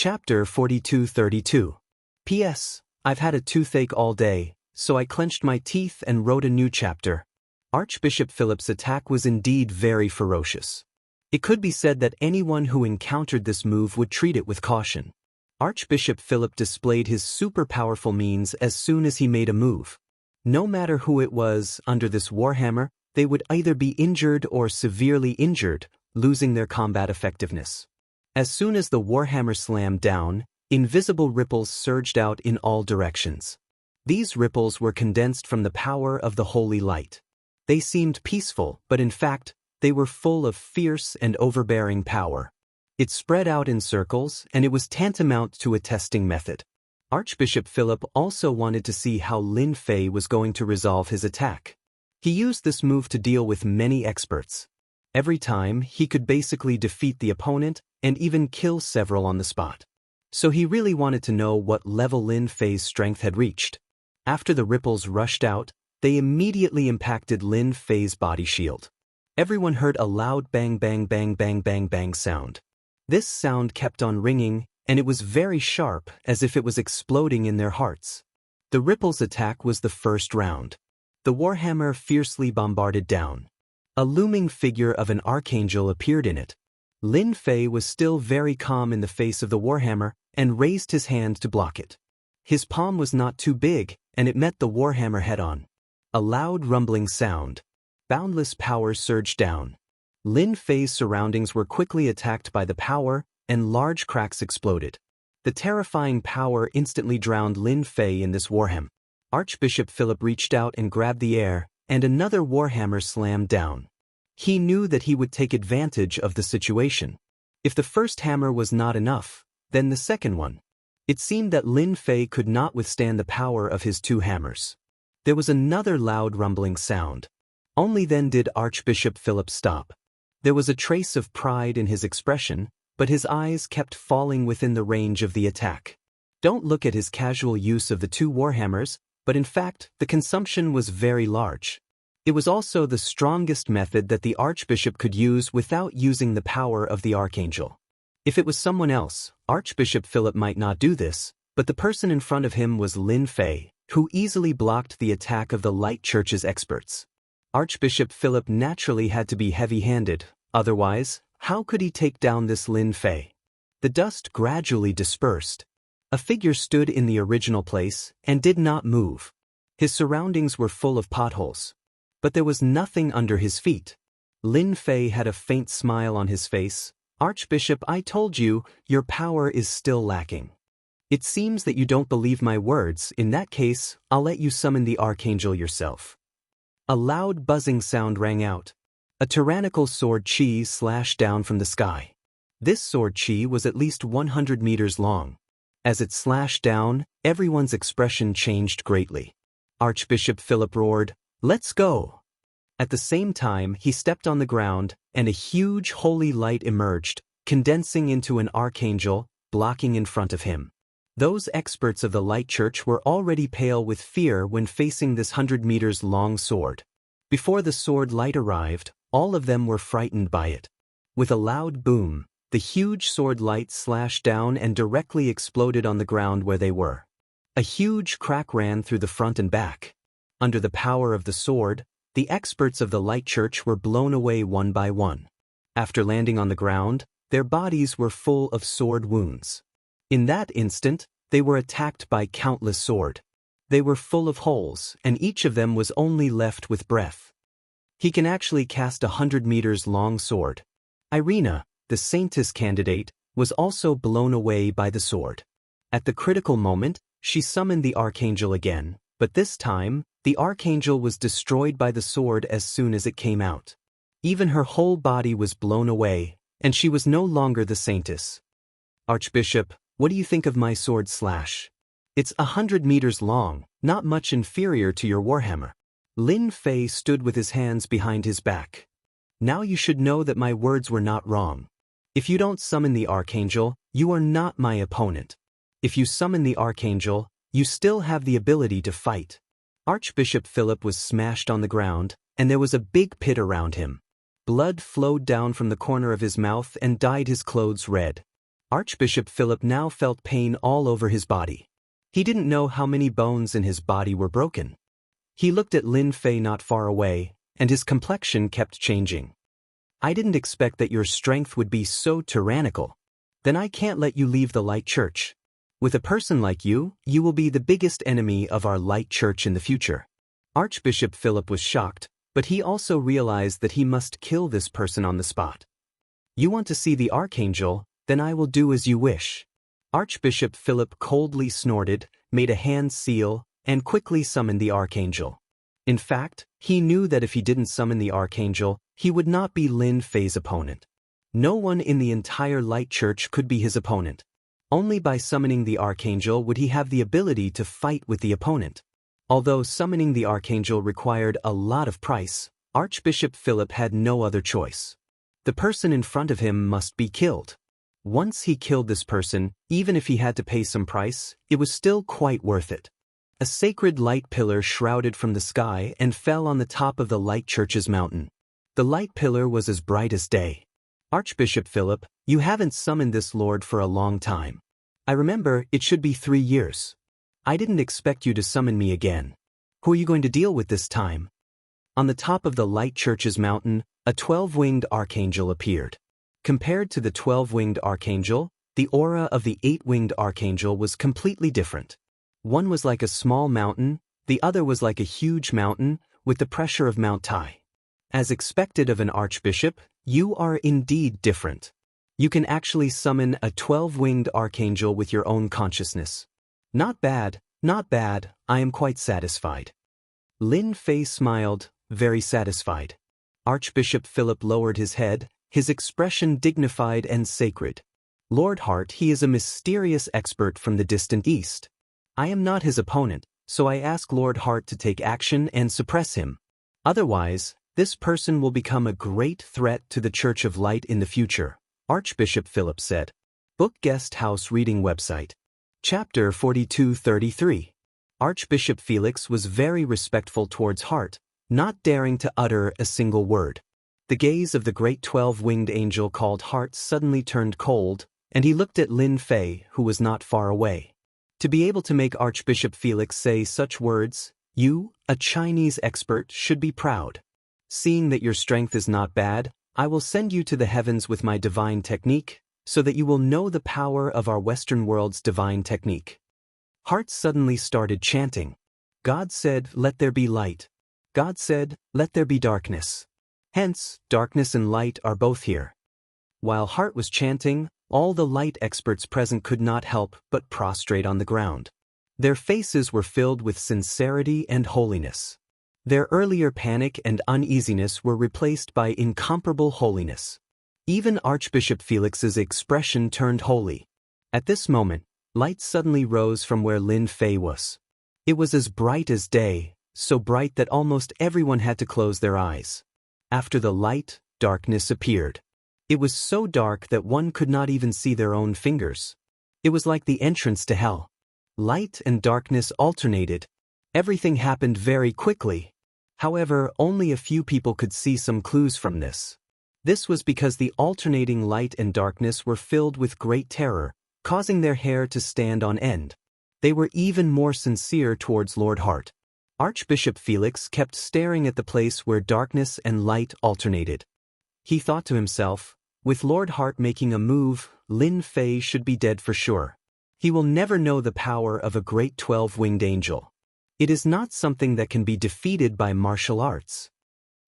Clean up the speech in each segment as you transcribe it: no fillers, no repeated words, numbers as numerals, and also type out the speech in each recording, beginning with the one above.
Chapter 4232. P.S. I've had a toothache all day, so I clenched my teeth and wrote a new chapter. Archbishop Philip's attack was indeed very ferocious. It could be said that anyone who encountered this move would treat it with caution. Archbishop Philip displayed his super-powerful means as soon as he made a move. No matter who it was, under this warhammer, they would either be injured or severely injured, losing their combat effectiveness. As soon as the warhammer slammed down, invisible ripples surged out in all directions. These ripples were condensed from the power of the holy light. They seemed peaceful, but in fact, they were full of fierce and overbearing power. It spread out in circles, and it was tantamount to a testing method. Archbishop Philip also wanted to see how Lin Fei was going to resolve his attack. He used this move to deal with many experts. Every time, he could basically defeat the opponent and even kill several on the spot. So he really wanted to know what level Lin Fei's strength had reached. After the ripples rushed out, they immediately impacted Lin Fei's body shield. Everyone heard a loud bang bang bang bang bang bang sound. This sound kept on ringing, and it was very sharp, as if it was exploding in their hearts. The ripples attack was the first round. The warhammer fiercely bombarded down. A looming figure of an archangel appeared in it. Lin Fei was still very calm in the face of the warhammer and raised his hand to block it. His palm was not too big, and it met the warhammer head-on. A loud rumbling sound. Boundless power surged down. Lin Fei's surroundings were quickly attacked by the power, and large cracks exploded. The terrifying power instantly drowned Lin Fei in this warhammer. Archbishop Philip reached out and grabbed the air, and another warhammer slammed down. He knew that he would take advantage of the situation. If the first hammer was not enough, then the second one. It seemed that Lin Fei could not withstand the power of his two hammers. There was another loud rumbling sound. Only then did Archbishop Philip stop. There was a trace of pride in his expression, but his eyes kept falling within the range of the attack. Don't look at his casual use of the two warhammers, but in fact, the consumption was very large. It was also the strongest method that the Archbishop could use without using the power of the Archangel. If it was someone else, Archbishop Philip might not do this, but the person in front of him was Lin Fei, who easily blocked the attack of the Light Church's experts. Archbishop Philip naturally had to be heavy-handed, otherwise, how could he take down this Lin Fei? The dust gradually dispersed. A figure stood in the original place and did not move. His surroundings were full of potholes. But there was nothing under his feet. Lin Fei had a faint smile on his face. Archbishop, I told you, your power is still lacking. It seems that you don't believe my words. In that case, I'll let you summon the Archangel yourself. A loud buzzing sound rang out. A tyrannical sword chi slashed down from the sky. This sword chi was at least 100 meters long. As it slashed down, everyone's expression changed greatly. Archbishop Philip roared, "Let's go!" At the same time, he stepped on the ground, and a huge holy light emerged, condensing into an archangel, blocking in front of him. Those experts of the Light Church were already pale with fear when facing this 100 meters long sword. Before the sword light arrived, all of them were frightened by it. With a loud boom, the huge sword light slashed down and directly exploded on the ground where they were. A huge crack ran through the front and back. Under the power of the sword, the experts of the Light Church were blown away one by one. After landing on the ground, their bodies were full of sword wounds. In that instant, they were attacked by countless sword. They were full of holes, and each of them was only left with breath. He can actually cast a 100 meters long sword. Irina, the Saintess candidate, was also blown away by the sword. At the critical moment, she summoned the Archangel again, but this time, the Archangel was destroyed by the sword as soon as it came out. Even her whole body was blown away, and she was no longer the Saintess. Archbishop, what do you think of my sword slash? It's 100 meters long, not much inferior to your warhammer. Lin Fei stood with his hands behind his back. Now you should know that my words were not wrong. If you don't summon the Archangel, you are not my opponent. If you summon the Archangel, you still have the ability to fight. Archbishop Philip was smashed on the ground, and there was a big pit around him. Blood flowed down from the corner of his mouth and dyed his clothes red. Archbishop Philip now felt pain all over his body. He didn't know how many bones in his body were broken. He looked at Lin Fei not far away, and his complexion kept changing. I didn't expect that your strength would be so tyrannical. Then I can't let you leave the Light Church. With a person like you, you will be the biggest enemy of our Light Church in the future. Archbishop Philip was shocked, but he also realized that he must kill this person on the spot. You want to see the Archangel? Then I will do as you wish. Archbishop Philip coldly snorted, made a hand seal, and quickly summoned the Archangel. In fact, he knew that if he didn't summon the Archangel, he would not be Lin Fei's opponent. No one in the entire Light Church could be his opponent. Only by summoning the Archangel would he have the ability to fight with the opponent. Although summoning the Archangel required a lot of price, Archbishop Philip had no other choice. The person in front of him must be killed. Once he killed this person, even if he had to pay some price, it was still quite worth it. A sacred light pillar shrouded from the sky and fell on the top of the Light Church's mountain. The light pillar was as bright as day. Archbishop Philip, you haven't summoned this lord for a long time. I remember it should be 3 years. I didn't expect you to summon me again. Who are you going to deal with this time? On the top of the Light Church's mountain, a 12-winged archangel appeared. Compared to the 12-winged archangel, the aura of the 8-winged archangel was completely different. One was like a small mountain, the other was like a huge mountain, with the pressure of Mount Tai. As expected of an archbishop, you are indeed different. You can actually summon a 12-winged archangel with your own consciousness. Not bad, I am quite satisfied. Lin Fei smiled, very satisfied. Archbishop Philip lowered his head, his expression dignified and sacred. Lord Hart, he is a mysterious expert from the distant east. I am not his opponent, so I ask Lord Hart to take action and suppress him. Otherwise, this person will become a great threat to the Church of Light in the future, Archbishop Philip said. Book Guest House Reading Website. Chapter 4233. Archbishop Felix was very respectful towards Hart, not daring to utter a single word. The gaze of the great 12-winged angel called Hart suddenly turned cold, and he looked at Lin Fei, who was not far away. To be able to make Archbishop Felix say such words, you, a Chinese expert, should be proud. Seeing that your strength is not bad, I will send you to the heavens with my divine technique, so that you will know the power of our Western world's divine technique. Hart suddenly started chanting. God said, let there be light. God said, let there be darkness. Hence, darkness and light are both here. While Hart was chanting, all the light experts present could not help but prostrate on the ground. Their faces were filled with sincerity and holiness. Their earlier panic and uneasiness were replaced by incomparable holiness. Even Archbishop Felix's expression turned holy. At this moment, light suddenly rose from where Lin Fei was. It was as bright as day, so bright that almost everyone had to close their eyes. After the light, darkness appeared. It was so dark that one could not even see their own fingers. It was like the entrance to hell. Light and darkness alternated. Everything happened very quickly. However, only a few people could see some clues from this. This was because the alternating light and darkness were filled with great terror, causing their hair to stand on end. They were even more sincere towards Lord Hart. Archbishop Felix kept staring at the place where darkness and light alternated. He thought to himself, with Lord Hart making a move, Lin Fei should be dead for sure. He will never know the power of a great 12-winged angel. It is not something that can be defeated by martial arts.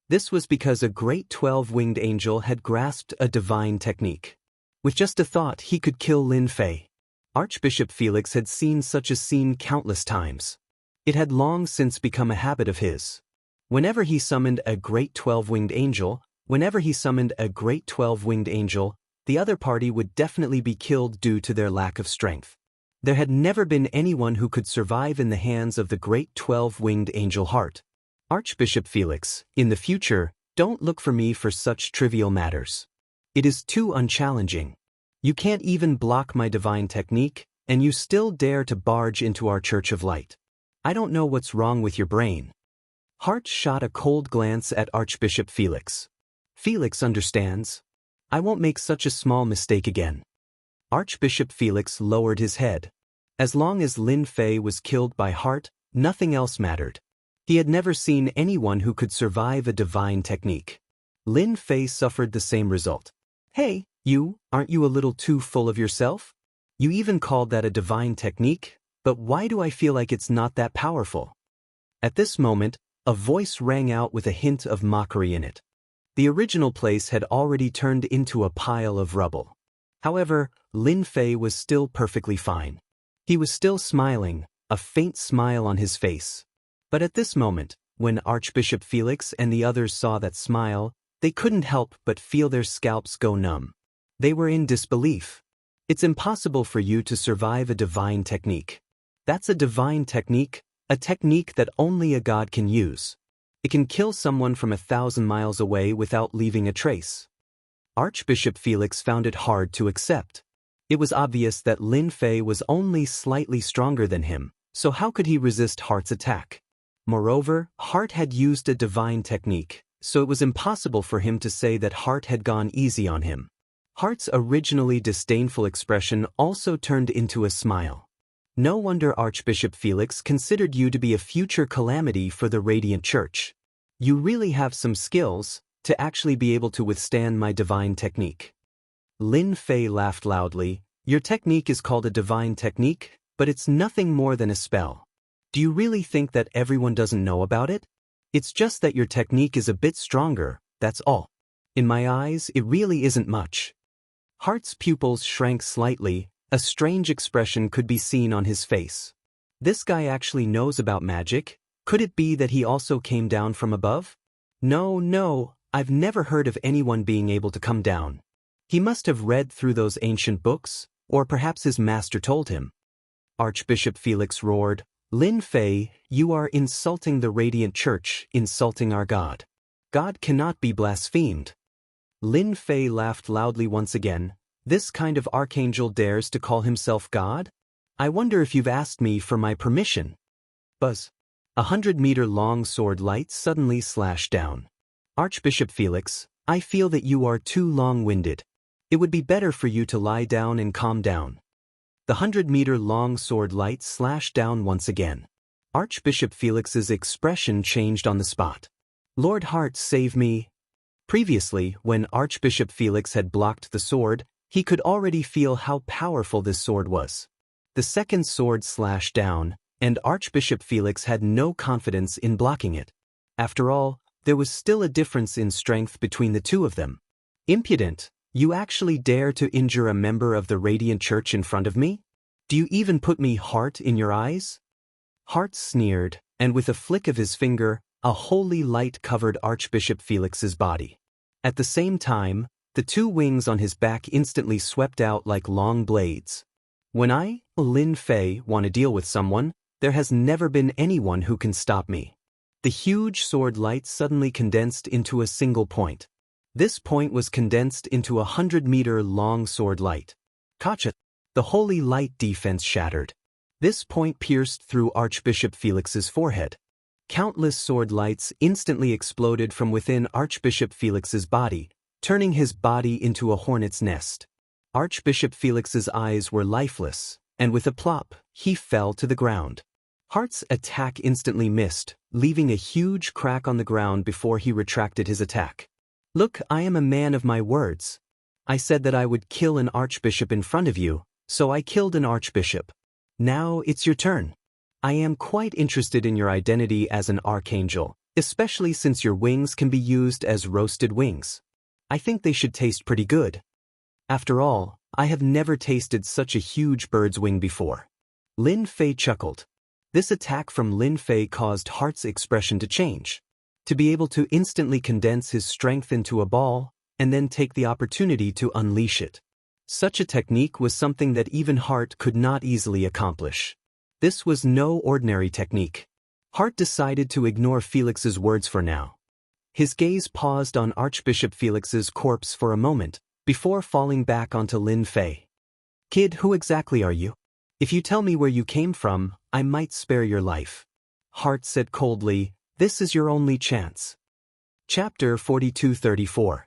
This was because a great 12-winged angel had grasped a divine technique. With just a thought, he could kill Lin Fei. Archbishop Felix had seen such a scene countless times. It had long since become a habit of his. Whenever he summoned a great 12-winged angel, the other party would definitely be killed due to their lack of strength. There had never been anyone who could survive in the hands of the great 12-winged angel Hart. Archbishop Felix, in the future, don't look for me for such trivial matters. It is too unchallenging. You can't even block my divine technique, and you still dare to barge into our Church of Light. I don't know what's wrong with your brain. Hart shot a cold glance at Archbishop Felix. Felix understands. I won't make such a small mistake again. Archbishop Felix lowered his head. As long as Lin Fei was killed by Heart, nothing else mattered. He had never seen anyone who could survive a divine technique. Lin Fei suffered the same result. Hey, aren't you a little too full of yourself? You even called that a divine technique, but why do I feel like it's not that powerful? At this moment, a voice rang out with a hint of mockery in it. The original place had already turned into a pile of rubble. However, Lin Fei was still perfectly fine. He was still smiling, a faint smile on his face. But at this moment, when Archbishop Felix and the others saw that smile, they couldn't help but feel their scalps go numb. They were in disbelief. It's impossible for you to survive a divine technique. That's a divine technique, a technique that only a god can use. It can kill someone from 1,000 miles away without leaving a trace. Archbishop Felix found it hard to accept. It was obvious that Lin Fei was only slightly stronger than him, so how could he resist Heart's attack? Moreover, Heart had used a divine technique, so it was impossible for him to say that Heart had gone easy on him. Heart's originally disdainful expression also turned into a smile. No wonder Archbishop Felix considered you to be a future calamity for the Radiant Church. You really have some skills to actually be able to withstand my divine technique. Lin Fei laughed loudly. Your technique is called a divine technique, but it's nothing more than a spell. Do you really think that everyone doesn't know about it? It's just that your technique is a bit stronger, that's all. In my eyes, it really isn't much. Heart's pupils shrank slightly. A strange expression could be seen on his face. This guy actually knows about magic. Could it be that he also came down from above? No, I've never heard of anyone being able to come down. He must have read through those ancient books, or perhaps his master told him. Archbishop Felix roared, Lin Fei, you are insulting the Radiant Church, insulting our God. God cannot be blasphemed. Lin Fei laughed loudly once again. This kind of archangel dares to call himself God? I wonder if you've asked me for my permission. Buzz. 100-meter-long sword light suddenly slashed down. Archbishop Felix, I feel that you are too long-winded. It would be better for you to lie down and calm down. The 100-meter-long sword light slashed down once again. Archbishop Felix's expression changed on the spot. Lord Heart, save me. Previously, when Archbishop Felix had blocked the sword, he could already feel how powerful this sword was. The second sword slashed down, and Archbishop Felix had no confidence in blocking it. After all, there was still a difference in strength between the two of them. Impudent, you actually dare to injure a member of the Radiant Church in front of me? Do you even put me Heart in your eyes? Heart sneered, and with a flick of his finger, a holy light covered Archbishop Felix's body. At the same time, the two wings on his back instantly swept out like long blades. When I, Lin Fei, want to deal with someone, there has never been anyone who can stop me. The huge sword light suddenly condensed into a single point. This point was condensed into a 100-meter-long sword light. Gotcha! The holy light defense shattered. This point pierced through Archbishop Felix's forehead. Countless sword lights instantly exploded from within Archbishop Felix's body, turning his body into a hornet's nest. Archbishop Felix's eyes were lifeless, and with a plop, he fell to the ground. Heart's attack instantly missed, leaving a huge crack on the ground before he retracted his attack. Look, I am a man of my words. I said that I would kill an archbishop in front of you, so I killed an archbishop. Now it's your turn. I am quite interested in your identity as an archangel, especially since your wings can be used as roasted wings. I think they should taste pretty good. After all, I have never tasted such a huge bird's wing before. Lin Fei chuckled. This attack from Lin Fei caused Heart's expression to change. To be able to instantly condense his strength into a ball, and then take the opportunity to unleash it. Such a technique was something that even Heart could not easily accomplish. This was no ordinary technique. Heart decided to ignore Felix's words for now. His gaze paused on Archbishop Felix's corpse for a moment, before falling back onto Lin Fei. Kid, who exactly are you? If you tell me where you came from, I might spare your life. Heart said coldly, this is your only chance. Chapter 42-34.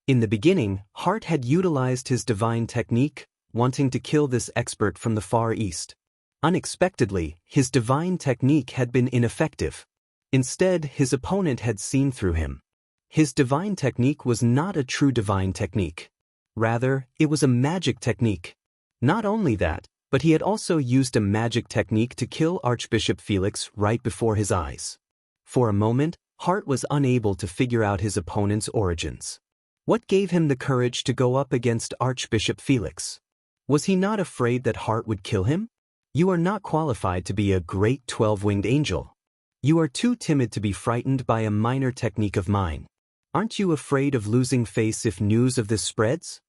In the beginning, Heart had utilized his divine technique, wanting to kill this expert from the Far East. Unexpectedly, his divine technique had been ineffective. Instead, his opponent had seen through him. His divine technique was not a true divine technique. Rather, it was a magic technique. Not only that, but he had also used a magic technique to kill Archbishop Felix right before his eyes. For a moment, Hart was unable to figure out his opponent's origins. What gave him the courage to go up against Archbishop Felix? Was he not afraid that Hart would kill him? You are not qualified to be a great 12-winged angel. You are too timid to be frightened by a minor technique of mine. Aren't you afraid of losing face if news of this spreads?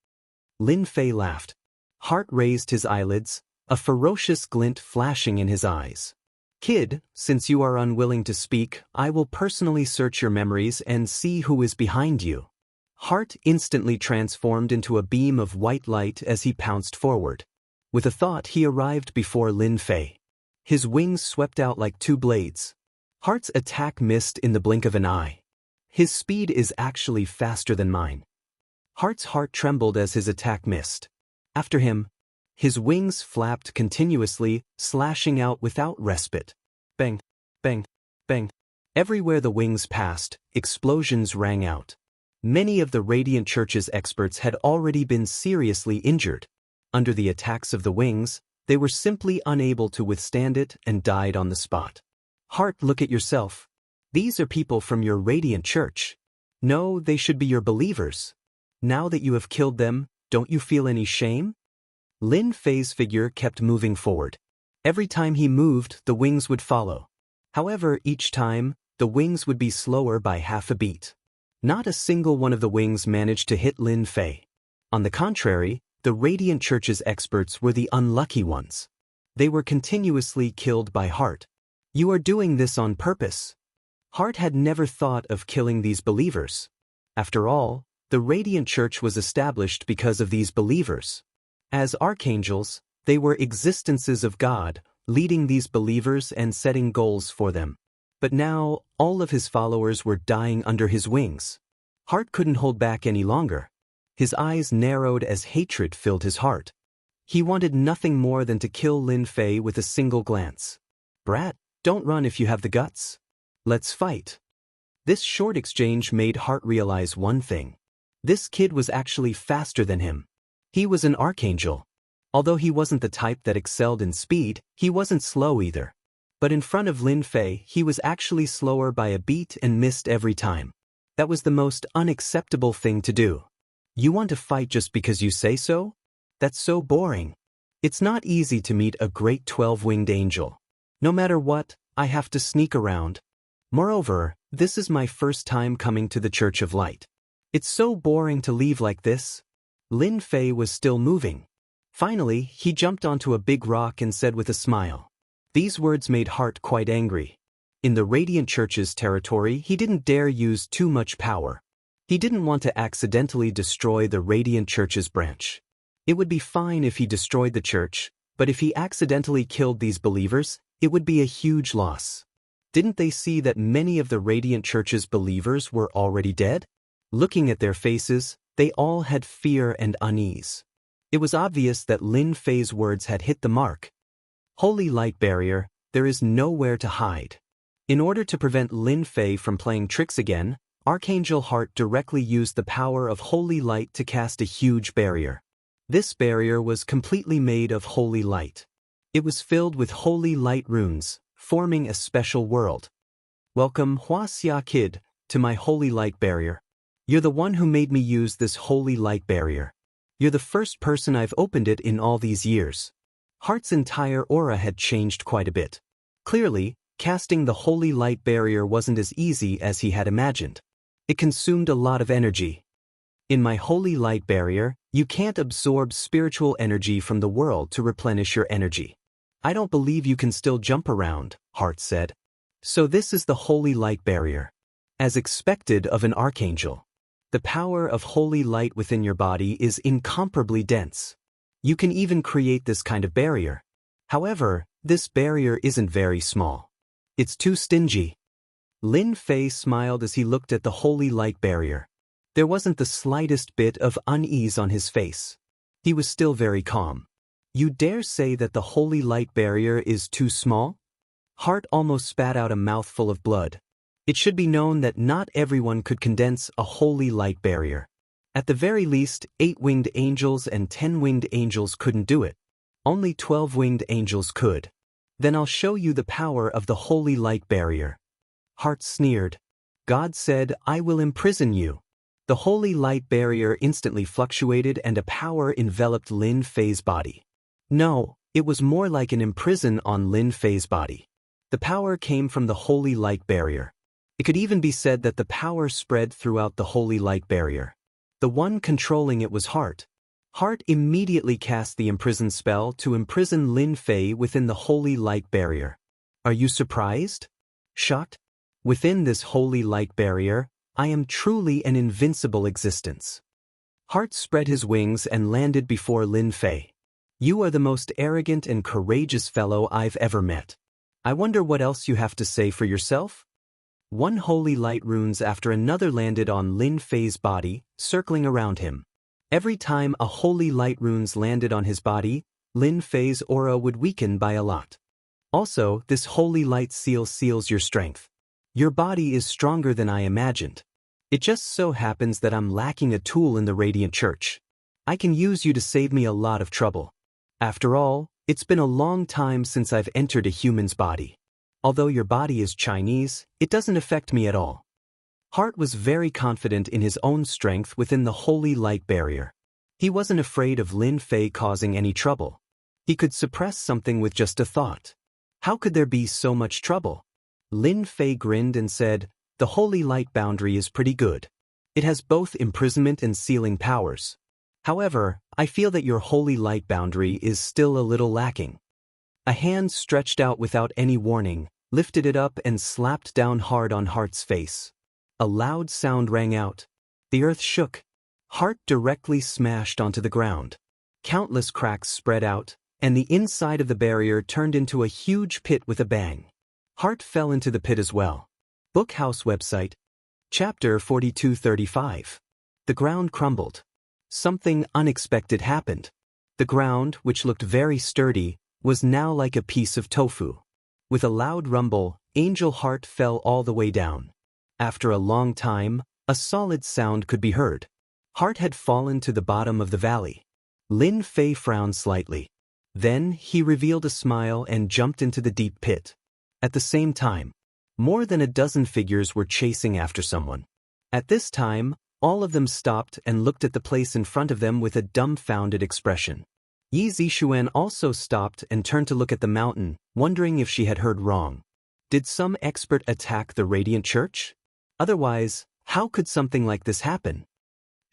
Lin Fei laughed. Hart raised his eyelids, a ferocious glint flashing in his eyes. Kid, since you are unwilling to speak, I will personally search your memories and see who is behind you. Hart instantly transformed into a beam of white light as he pounced forward. With a thought, he arrived before Lin Fei. His wings swept out like two blades. Hart's attack missed in the blink of an eye. His speed is actually faster than mine. Hart's heart trembled as his attack missed. After him, his wings flapped continuously, slashing out without respite. Bang, bang, bang. Everywhere the wings passed, explosions rang out. Many of the Radiant Church's experts had already been seriously injured. Under the attacks of the wings, they were simply unable to withstand it and died on the spot. Hart, look at yourself. These are people from your Radiant Church. No, they should be your believers. Now that you have killed them, don't you feel any shame? Lin Fei's figure kept moving forward. Every time he moved, the wings would follow. However, each time, the wings would be slower by half a beat. Not a single one of the wings managed to hit Lin Fei. On the contrary, the Radiant Church's experts were the unlucky ones. They were continuously killed by Hart. You are doing this on purpose. Hart had never thought of killing these believers. After all, the Radiant Church was established because of these believers. As archangels, they were existences of God, leading these believers and setting goals for them. But now, all of his followers were dying under his wings. Hart couldn't hold back any longer. His eyes narrowed as hatred filled his heart. He wanted nothing more than to kill Lin Fei with a single glance. Brat, don't run if you have the guts. Let's fight. This short exchange made Hart realize one thing. This kid was actually faster than him. He was an archangel. Although he wasn't the type that excelled in speed, he wasn't slow either. But in front of Lin Fei, he was actually slower by a beat and missed every time. That was the most unacceptable thing to do. You want to fight just because you say so? That's so boring. It's not easy to meet a great 12-winged angel. No matter what, I have to sneak around. Moreover, this is my first time coming to the Church of Light. It's so boring to leave like this. Lin Fei was still moving. Finally, he jumped onto a big rock and said with a smile. These words made Hart quite angry. In the Radiant Church's territory, he didn't dare use too much power. He didn't want to accidentally destroy the Radiant Church's branch. It would be fine if he destroyed the church, but if he accidentally killed these believers, it would be a huge loss. Didn't they see that many of the Radiant Church's believers were already dead? Looking at their faces, they all had fear and unease. It was obvious that Lin Fei's words had hit the mark. Holy Light Barrier, there is nowhere to hide. In order to prevent Lin Fei from playing tricks again, Archangel Hart directly used the power of Holy Light to cast a huge barrier. This barrier was completely made of holy light. It was filled with holy light runes, forming a special world. Welcome, Wuxia kid, to my holy light barrier. You're the one who made me use this holy light barrier. You're the first person I've opened it in all these years. Hart's entire aura had changed quite a bit. Clearly, casting the holy light barrier wasn't as easy as he had imagined. It consumed a lot of energy. In my holy light barrier, you can't absorb spiritual energy from the world to replenish your energy. I don't believe you can still jump around, Hart said. So this is the holy light barrier. As expected of an archangel. The power of holy light within your body is incomparably dense. You can even create this kind of barrier. However, this barrier isn't very small. It's too stingy. Lin Fei smiled as he looked at the holy light barrier. There wasn't the slightest bit of unease on his face. He was still very calm. You dare say that the holy light barrier is too small? Hart almost spat out a mouthful of blood. It should be known that not everyone could condense a holy light barrier. At the very least, 8 winged angels and 10 winged angels couldn't do it. Only 12 winged angels could. Then I'll show you the power of the holy light barrier. Hart sneered. God said, I will imprison you. The holy light barrier instantly fluctuated and a power enveloped Lin Fei's body. No, it was more like an imprison on Lin Fei's body. The power came from the holy light barrier. It could even be said that the power spread throughout the holy light barrier. The one controlling it was Hart. Hart immediately cast the imprison spell to imprison Lin Fei within the holy light barrier. Are you surprised? Shocked? Within this holy light barrier, I am truly an invincible existence. Hart spread his wings and landed before Lin Fei. You are the most arrogant and courageous fellow I've ever met. I wonder what else you have to say for yourself? One holy light runes after another landed on Lin Fei's body, circling around him. Every time a holy light runes landed on his body, Lin Fei's aura would weaken by a lot. Also, this holy light seal seals your strength. Your body is stronger than I imagined. It just so happens that I'm lacking a tool in the Radiant Church. I can use you to save me a lot of trouble. After all, it's been a long time since I've entered a human's body. Although your body is Chinese, it doesn't affect me at all. Hart was very confident in his own strength within the holy light barrier. He wasn't afraid of Lin Fei causing any trouble. He could suppress something with just a thought. How could there be so much trouble? Lin Fei grinned and said, the holy light boundary is pretty good. It has both imprisonment and sealing powers. However, I feel that your holy light boundary is still a little lacking. A hand stretched out without any warning, lifted it up and slapped down hard on Hart's face. A loud sound rang out. The earth shook. Hart directly smashed onto the ground. Countless cracks spread out, and the inside of the barrier turned into a huge pit with a bang. Hart fell into the pit as well. Bookhouse website. Chapter 4235. The ground crumbled. Something unexpected happened. The ground, which looked very sturdy, was now like a piece of tofu. With a loud rumble, Angel Hart fell all the way down. After a long time, a solid sound could be heard. Hart had fallen to the bottom of the valley. Lin Fei frowned slightly. Then he revealed a smile and jumped into the deep pit. At the same time, more than a dozen figures were chasing after someone. At this time, all of them stopped and looked at the place in front of them with a dumbfounded expression. Yi Zixuan also stopped and turned to look at the mountain, wondering if she had heard wrong. Did some expert attack the Radiant Church? Otherwise, how could something like this happen?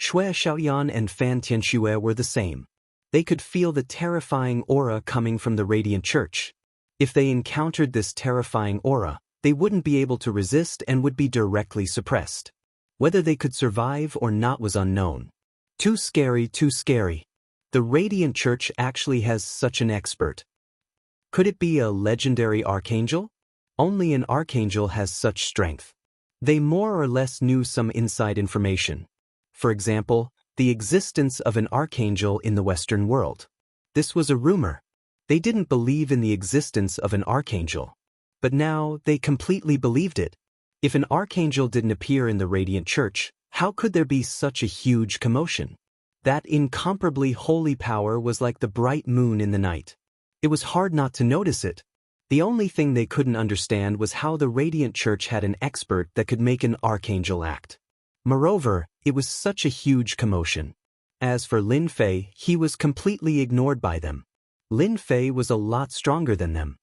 Xue Xiaoyan and Fan Tianxue were the same. They could feel the terrifying aura coming from the Radiant Church. If they encountered this terrifying aura, they wouldn't be able to resist and would be directly suppressed. Whether they could survive or not was unknown. Too scary, too scary. The Radiant Church actually has such an expert. Could it be a legendary archangel? Only an archangel has such strength. They more or less knew some inside information. For example, the existence of an archangel in the Western world. This was a rumor. They didn't believe in the existence of an archangel. But now they completely believed it. If an archangel didn't appear in the Radiant Church, how could there be such a huge commotion? That incomparably holy power was like the bright moon in the night. It was hard not to notice it. The only thing they couldn't understand was how the Radiant Church had an expert that could make an archangel act. Moreover, it was such a huge commotion. As for Lin Fei, he was completely ignored by them. Lin Fei was a lot stronger than them.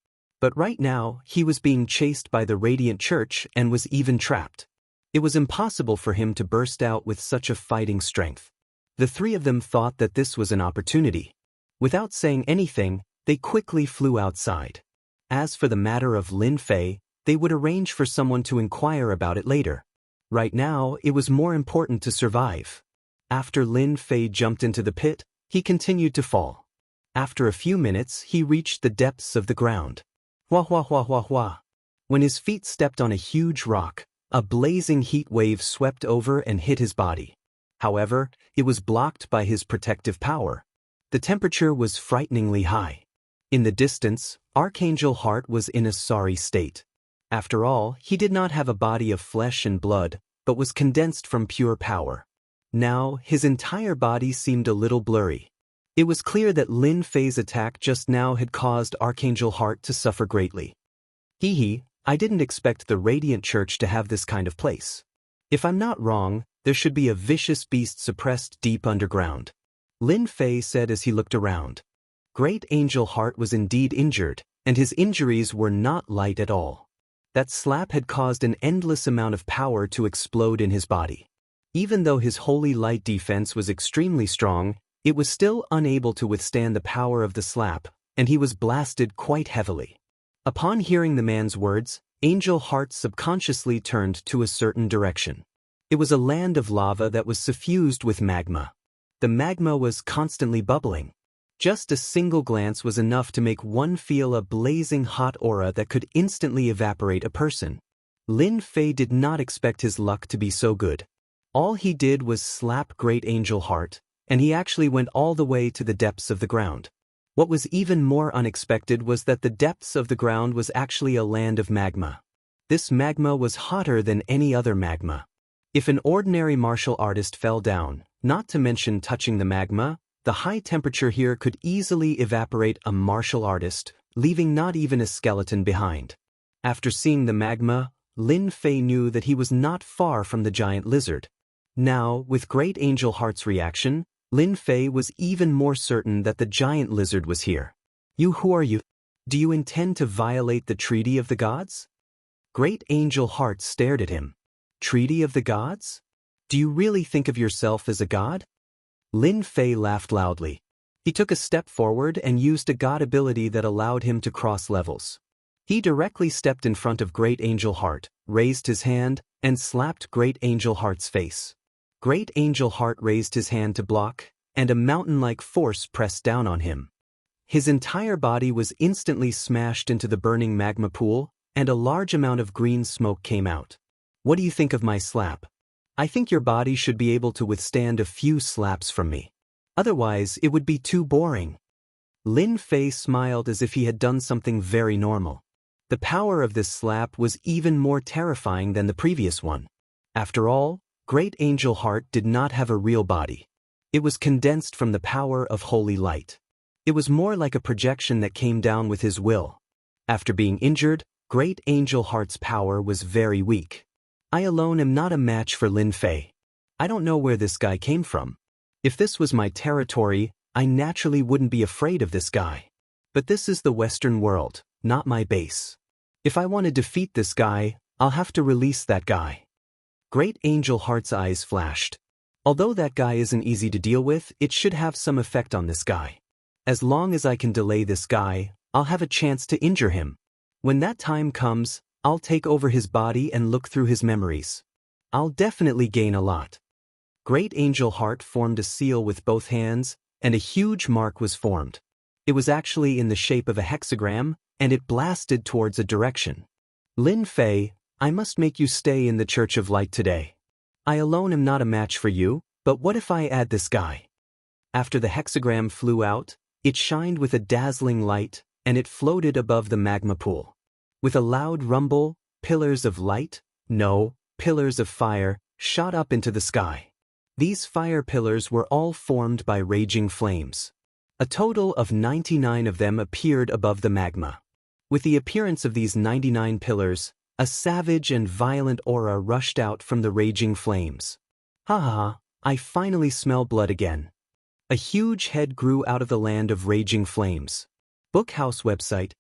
But right now, he was being chased by the Radiant Church and was even trapped. It was impossible for him to burst out with such a fighting strength. The three of them thought that this was an opportunity. Without saying anything, they quickly flew outside. As for the matter of Lin Fei, they would arrange for someone to inquire about it later. Right now, it was more important to survive. After Lin Fei jumped into the pit, he continued to fall. After a few minutes, he reached the depths of the ground. Hua hua hua hua hua. When his feet stepped on a huge rock, a blazing heat wave swept over and hit his body. However, it was blocked by his protective power. The temperature was frighteningly high. In the distance, Archangel Heart was in a sorry state. After all, he did not have a body of flesh and blood, but was condensed from pure power. Now, his entire body seemed a little blurry. It was clear that Lin Fei's attack just now had caused Archangel Heart to suffer greatly. I didn't expect the Radiant Church to have this kind of place. If I'm not wrong, there should be a vicious beast suppressed deep underground. Lin Fei said as he looked around. Great Angel Heart was indeed injured, and his injuries were not light at all. That slap had caused an endless amount of power to explode in his body. Even though his holy light defense was extremely strong, it was still unable to withstand the power of the slap, and he was blasted quite heavily. Upon hearing the man's words, Angel Heart subconsciously turned to a certain direction. It was a land of lava that was suffused with magma. The magma was constantly bubbling. Just a single glance was enough to make one feel a blazing hot aura that could instantly evaporate a person. Lin Fei did not expect his luck to be so good. All he did was slap Great Angel Heart, and he actually went all the way to the depths of the ground. What was even more unexpected was that the depths of the ground was actually a land of magma. This magma was hotter than any other magma. If an ordinary martial artist fell down, not to mention touching the magma, the high temperature here could easily evaporate a martial artist, leaving not even a skeleton behind. After seeing the magma, Lin Fei knew that he was not far from the giant lizard. Now, with Great Angel Heart's reaction, Lin Fei was even more certain that the giant lizard was here. Who are you? Do you intend to violate the Treaty of the Gods? Great Angel Heart stared at him. Treaty of the Gods? Do you really think of yourself as a god? Lin Fei laughed loudly. He took a step forward and used a god ability that allowed him to cross levels. He directly stepped in front of Great Angel Heart, raised his hand, and slapped Great Angel Heart's face. Great Angel Heart raised his hand to block, and a mountain-like force pressed down on him. His entire body was instantly smashed into the burning magma pool, and a large amount of green smoke came out. What do you think of my slap? I think your body should be able to withstand a few slaps from me. Otherwise, it would be too boring. Lin Fei smiled as if he had done something very normal. The power of this slap was even more terrifying than the previous one. After all, Great Angel Heart did not have a real body. It was condensed from the power of holy light. It was more like a projection that came down with his will. After being injured, Great Angel Heart's power was very weak. I alone am not a match for Lin Fei. I don't know where this guy came from. If this was my territory, I naturally wouldn't be afraid of this guy. But this is the Western world, not my base. If I want to defeat this guy, I'll have to release that guy. Great Angel Heart's eyes flashed. Although that guy isn't easy to deal with, it should have some effect on this guy. As long as I can delay this guy, I'll have a chance to injure him. When that time comes, I'll take over his body and look through his memories. I'll definitely gain a lot. Great Angel Heart formed a seal with both hands, and a huge mark was formed. It was actually in the shape of a hexagram, and it blasted towards a direction. Lin Fei, I must make you stay in the Church of Light today. I alone am not a match for you, but what if I add this guy? After the hexagram flew out, it shined with a dazzling light, and it floated above the magma pool. With a loud rumble, pillars of light, pillars of fire, shot up into the sky. These fire pillars were all formed by raging flames. A total of 99 of them appeared above the magma. With the appearance of these 99 pillars, a savage and violent aura rushed out from the raging flames. I finally smell blood again. A huge head grew out of the land of raging flames. Bookhouse website.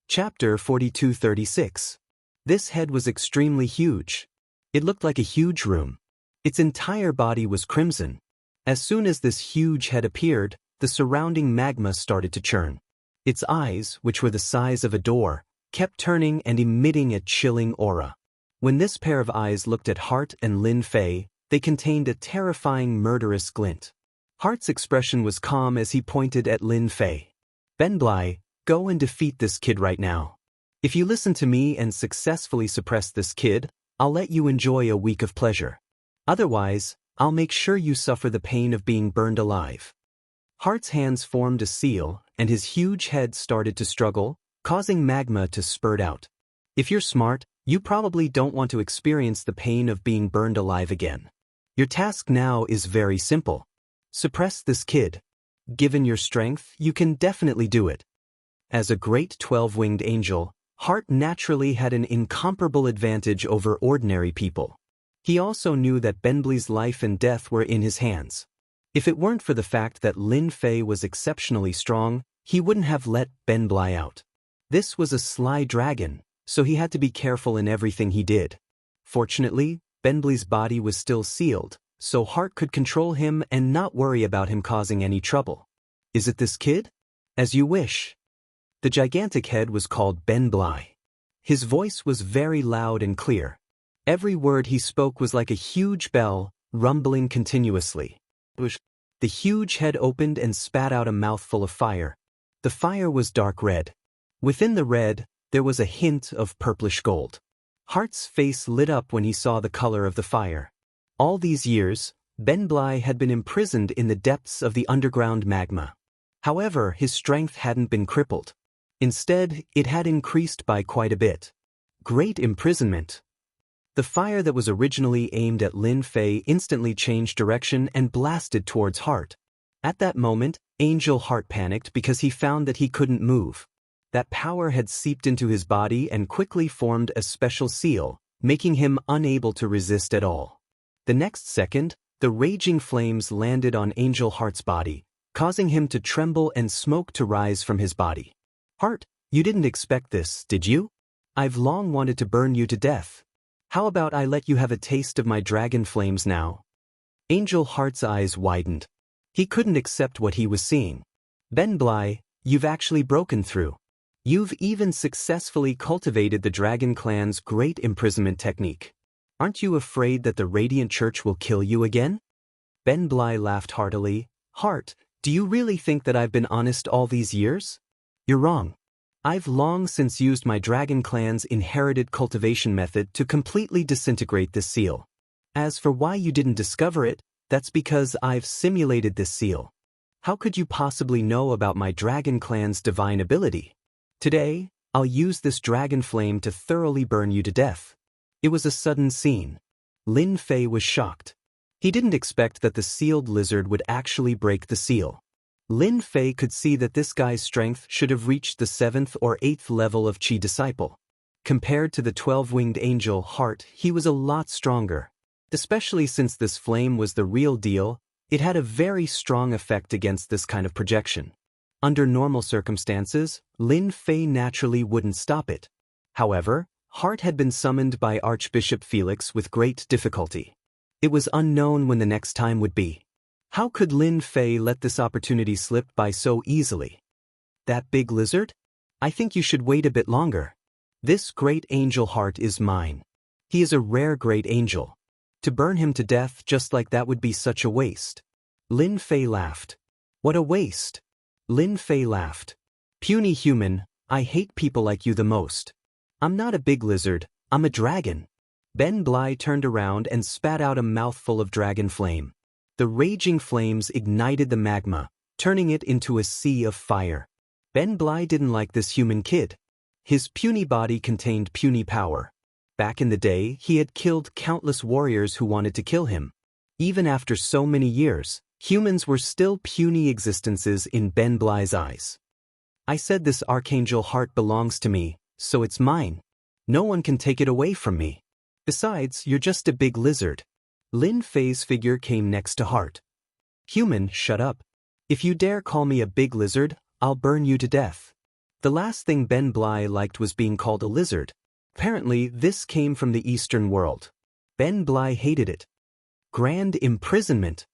Chapter 4236. This head was extremely huge. It looked like a huge room. Its entire body was crimson. As soon as this huge head appeared, the surrounding magma started to churn. Its eyes, which were the size of a door, kept turning and emitting a chilling aura. When this pair of eyes looked at Heart and Lin Fei, they contained a terrifying murderous glint. Heart's expression was calm as he pointed at Lin Fei. Ben Blai, go and defeat this kid right now. If you listen to me and successfully suppress this kid, I'll let you enjoy a week of pleasure. Otherwise, I'll make sure you suffer the pain of being burned alive. Heart's hands formed a seal, and his huge head started to struggle, causing magma to spurt out. If you're smart, you probably don't want to experience the pain of being burned alive again. Your task now is very simple. Suppress this kid. Given your strength, you can definitely do it. As a great 12-winged angel, Heart naturally had an incomparable advantage over ordinary people. He also knew that Benbli's life and death were in his hands. If it weren't for the fact that Lin Fei was exceptionally strong, he wouldn't have let Benbli out. This was a sly dragon, so he had to be careful in everything he did. Fortunately, Benbli's body was still sealed, so Heart could control him and not worry about him causing any trouble. Is it this kid? As you wish. The gigantic head was called Benbli. His voice was very loud and clear. Every word he spoke was like a huge bell, rumbling continuously. The huge head opened and spat out a mouthful of fire. The fire was dark red. Within the red, there was a hint of purplish gold. Heart's face lit up when he saw the color of the fire. All these years, Benbli had been imprisoned in the depths of the underground magma. However, his strength hadn't been crippled. Instead, it had increased by quite a bit. Great imprisonment. The fire that was originally aimed at Lin Fei instantly changed direction and blasted towards Heart. At that moment, Angel Heart panicked because he found that he couldn't move. That power had seeped into his body and quickly formed a special seal, making him unable to resist at all. The next second, the raging flames landed on Angel Heart's body, causing him to tremble and smoke to rise from his body. Heart, you didn't expect this, did you? I've long wanted to burn you to death. How about I let you have a taste of my dragon flames now? Angel Heart's eyes widened. He couldn't accept what he was seeing. Benbli, you've actually broken through. You've even successfully cultivated the Dragon Clan's great imprisonment technique. Aren't you afraid that the Radiant Church will kill you again? Benbli laughed heartily. Heart, do you really think that I've been honest all these years? You're wrong. I've long since used my Dragon Clan's inherited cultivation method to completely disintegrate this seal. As for why you didn't discover it, that's because I've simulated this seal. How could you possibly know about my Dragon Clan's divine ability? Today, I'll use this dragon flame to thoroughly burn you to death. It was a sudden scene. Lin Fei was shocked. He didn't expect that the sealed lizard would actually break the seal. Lin Fei could see that this guy's strength should have reached the 7th or 8th level of Qi Disciple. Compared to the 12-winged angel Heart, he was a lot stronger. Especially since this flame was the real deal, it had a very strong effect against this kind of projection. Under normal circumstances, Lin Fei naturally wouldn't stop it. However, Heart had been summoned by Archbishop Felix with great difficulty. It was unknown when the next time would be. How could Lin Fei let this opportunity slip by so easily? That big lizard? I think you should wait a bit longer. This great angel Heart is mine. He is a rare great angel. To burn him to death just like that would be such a waste. Lin Fei laughed. What a waste. Lin Fei laughed. Puny human, I hate people like you the most. I'm not a big lizard, I'm a dragon. Benbli turned around and spat out a mouthful of dragon flame. The raging flames ignited the magma, turning it into a sea of fire. Benbli didn't like this human kid. His puny body contained puny power. Back in the day, he had killed countless warriors who wanted to kill him. Even after so many years, humans were still puny existences in Benbli's eyes. I said this Archangel Heart belongs to me, so it's mine. No one can take it away from me. Besides, you're just a big lizard. Lin Fei's figure came next to Heart. Human, shut up. If you dare call me a big lizard, I'll burn you to death. The last thing Benbli liked was being called a lizard. Apparently, this came from the Eastern world. Benbli hated it. Grand imprisonment.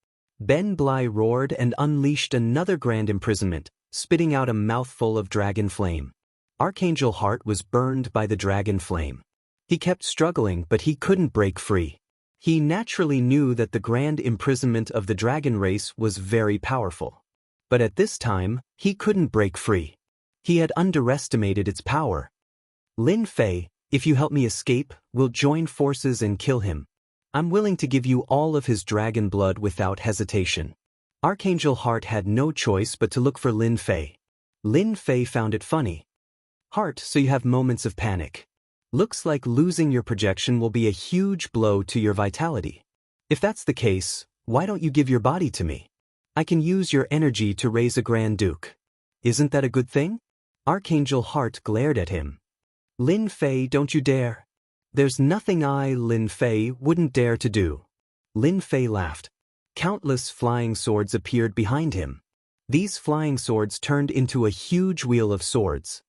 Benbli roared and unleashed another grand imprisonment, spitting out a mouthful of dragon flame. Archangel Heart was burned by the dragon flame. He kept struggling, but he couldn't break free. He naturally knew that the grand imprisonment of the dragon race was very powerful. But at this time, he couldn't break free. He had underestimated its power. Lin Fei, if you help me escape, we'll join forces and kill him. I'm willing to give you all of his dragon blood without hesitation. Archangel Heart had no choice but to look for Lin Fei. Lin Fei found it funny. Heart, so you have moments of panic. Looks like losing your projection will be a huge blow to your vitality. If that's the case, why don't you give your body to me? I can use your energy to raise a Grand Duke. Isn't that a good thing? Archangel Heart glared at him. Lin Fei, don't you dare. There's nothing Lin Fei, wouldn't dare to do. Lin Fei laughed. Countless flying swords appeared behind him. These flying swords turned into a huge wheel of swords.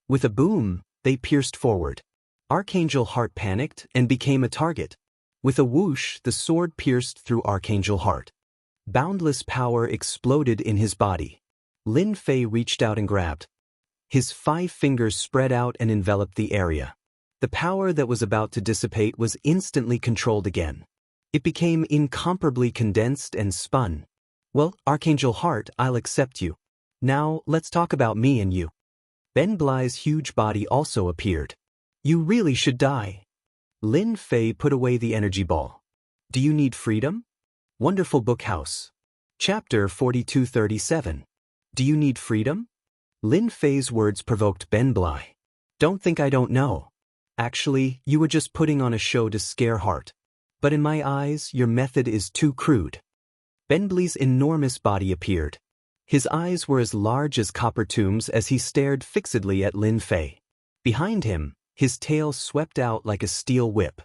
With a boom, they pierced forward. Archangel Heart panicked and became a target. With a whoosh, the sword pierced through Archangel Heart. Boundless power exploded in his body. Lin Fei reached out and grabbed. His 5 fingers spread out and enveloped the area. The power that was about to dissipate was instantly controlled again. It became incomparably condensed and spun. Well, Archangel Heart, I'll accept you. Now, let's talk about me and you. Ben Blai's huge body also appeared. You really should die. Lin Fei put away the energy ball. Do you need freedom? Wonderful Book House. Chapter 4237. Do you need freedom? Lin Fei's words provoked Ben Blai. Don't think I don't know. Actually, you were just putting on a show to scare Heart. But in my eyes, your method is too crude. Ben Blai's enormous body appeared. His eyes were as large as copper tombs as he stared fixedly at Lin Fei. Behind him, his tail swept out like a steel whip.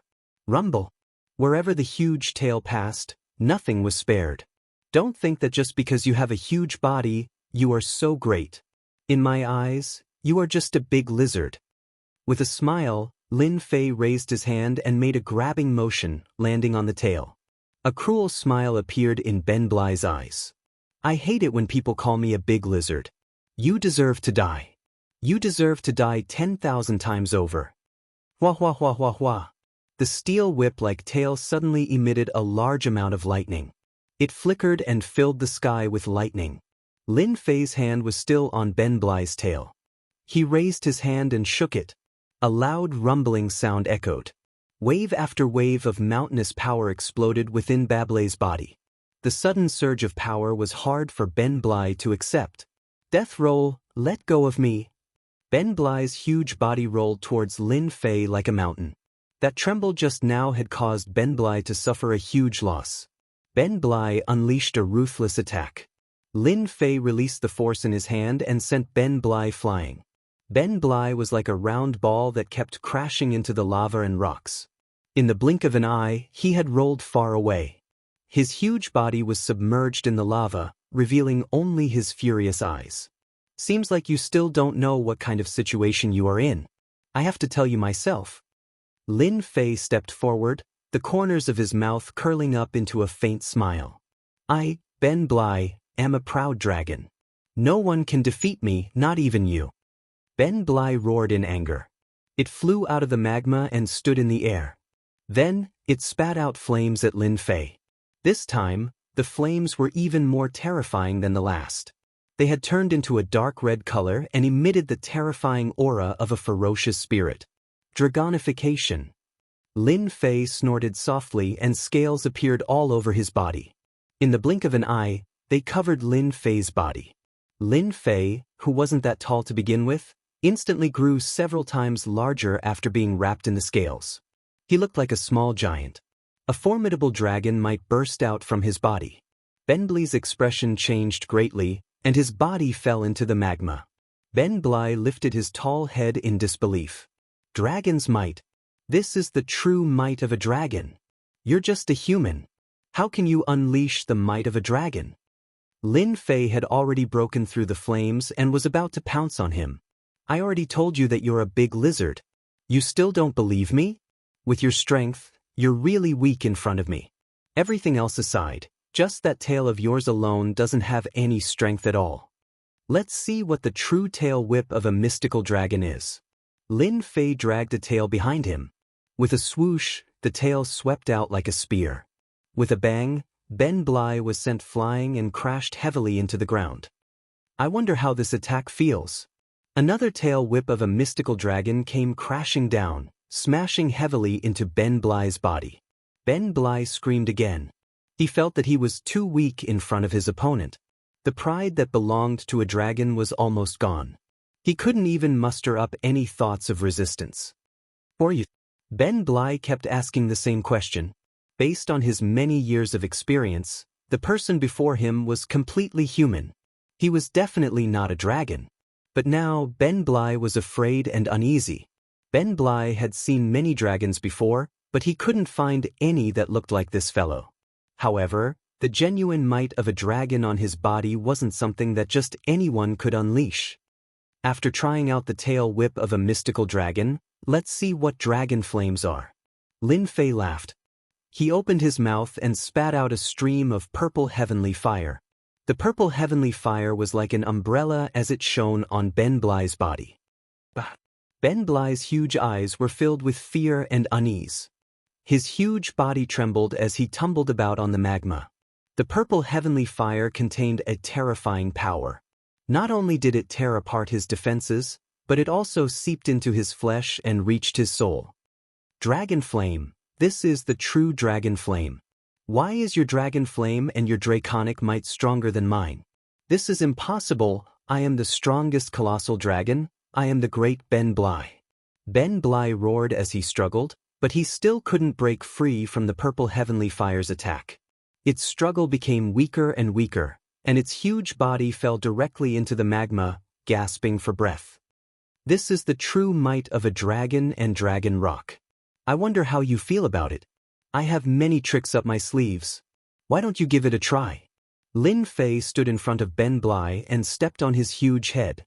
Rumble. Wherever the huge tail passed, nothing was spared. Don't think that just because you have a huge body, you are so great. In my eyes, you are just a big lizard. With a smile, Lin Fei raised his hand and made a grabbing motion, landing on the tail. A cruel smile appeared in Ben Blai's eyes. I hate it when people call me a big lizard. You deserve to die. You deserve to die 10,000 times over. Wah wah wah wah wah. The steel whip-like tail suddenly emitted a large amount of lightning. It flickered and filled the sky with lightning. Lin Fei's hand was still on Ben Blai's tail. He raised his hand and shook it. A loud rumbling sound echoed. Wave after wave of mountainous power exploded within Bablay's body. The sudden surge of power was hard for Ben Blai to accept. Death roll, let go of me. Ben Blai's huge body rolled towards Lin Fei like a mountain. That tremble just now had caused Ben Blai to suffer a huge loss. Ben Blai unleashed a ruthless attack. Lin Fei released the force in his hand and sent Ben Blai flying. Ben Blai was like a round ball that kept crashing into the lava and rocks. In the blink of an eye, he had rolled far away. His huge body was submerged in the lava, revealing only his furious eyes. Seems like you still don't know what kind of situation you are in. I have to tell you myself. Lin Fei stepped forward, the corners of his mouth curling up into a faint smile. I, Ben Blai, am a proud dragon. No one can defeat me, not even you. Ben Blai roared in anger. It flew out of the magma and stood in the air. Then, it spat out flames at Lin Fei. This time, the flames were even more terrifying than the last. They had turned into a dark red color and emitted the terrifying aura of a ferocious spirit. Dragonification. Lin Fei snorted softly and scales appeared all over his body. In the blink of an eye, they covered Lin Fei's body. Lin Fei, who wasn't that tall to begin with, instantly grew several times larger after being wrapped in the scales. He looked like a small giant. A formidable dragon might burst out from his body. Ben Blai's expression changed greatly, and his body fell into the magma. Ben Blai lifted his tall head in disbelief. Dragon's might. This is the true might of a dragon. You're just a human. How can you unleash the might of a dragon? Lin Fei had already broken through the flames and was about to pounce on him. I already told you that you're a big lizard. You still don't believe me? With your strength, you're really weak in front of me. Everything else aside, just that tail of yours alone doesn't have any strength at all. Let's see what the true tail whip of a mystical dragon is. Lin Fei dragged a tail behind him. With a swoosh, the tail swept out like a spear. With a bang, Ben Blai was sent flying and crashed heavily into the ground. I wonder how this attack feels. Another tail whip of a mystical dragon came crashing down, smashing heavily into Ben Blai's body. Ben Blai screamed again. He felt that he was too weak in front of his opponent. The pride that belonged to a dragon was almost gone. He couldn't even muster up any thoughts of resistance. "Or you?" Ben Bly kept asking the same question. Based on his many years of experience, the person before him was completely human. He was definitely not a dragon. But now Ben Bly was afraid and uneasy. Ben Bly had seen many dragons before, but he couldn't find any that looked like this fellow. However, the genuine might of a dragon on his body wasn't something that just anyone could unleash. After trying out the tail whip of a mystical dragon, let's see what dragon flames are. Lin Fei laughed. He opened his mouth and spat out a stream of purple heavenly fire. The purple heavenly fire was like an umbrella as it shone on Ben Bly's body. Ben Bly's huge eyes were filled with fear and unease. His huge body trembled as he tumbled about on the magma. The purple heavenly fire contained a terrifying power. Not only did it tear apart his defenses, but it also seeped into his flesh and reached his soul. Dragon flame, this is the true dragon flame. Why is your dragon flame and your draconic might stronger than mine? This is impossible. I am the strongest colossal dragon. I am the great Ben Bly. Ben Bly roared as he struggled, but he still couldn't break free from the purple heavenly fire's attack. Its struggle became weaker and weaker, and its huge body fell directly into the magma, gasping for breath. This is the true might of a dragon and dragon rock. I wonder how you feel about it. I have many tricks up my sleeves. Why don't you give it a try? Lin Fei stood in front of Ben Bly and stepped on his huge head.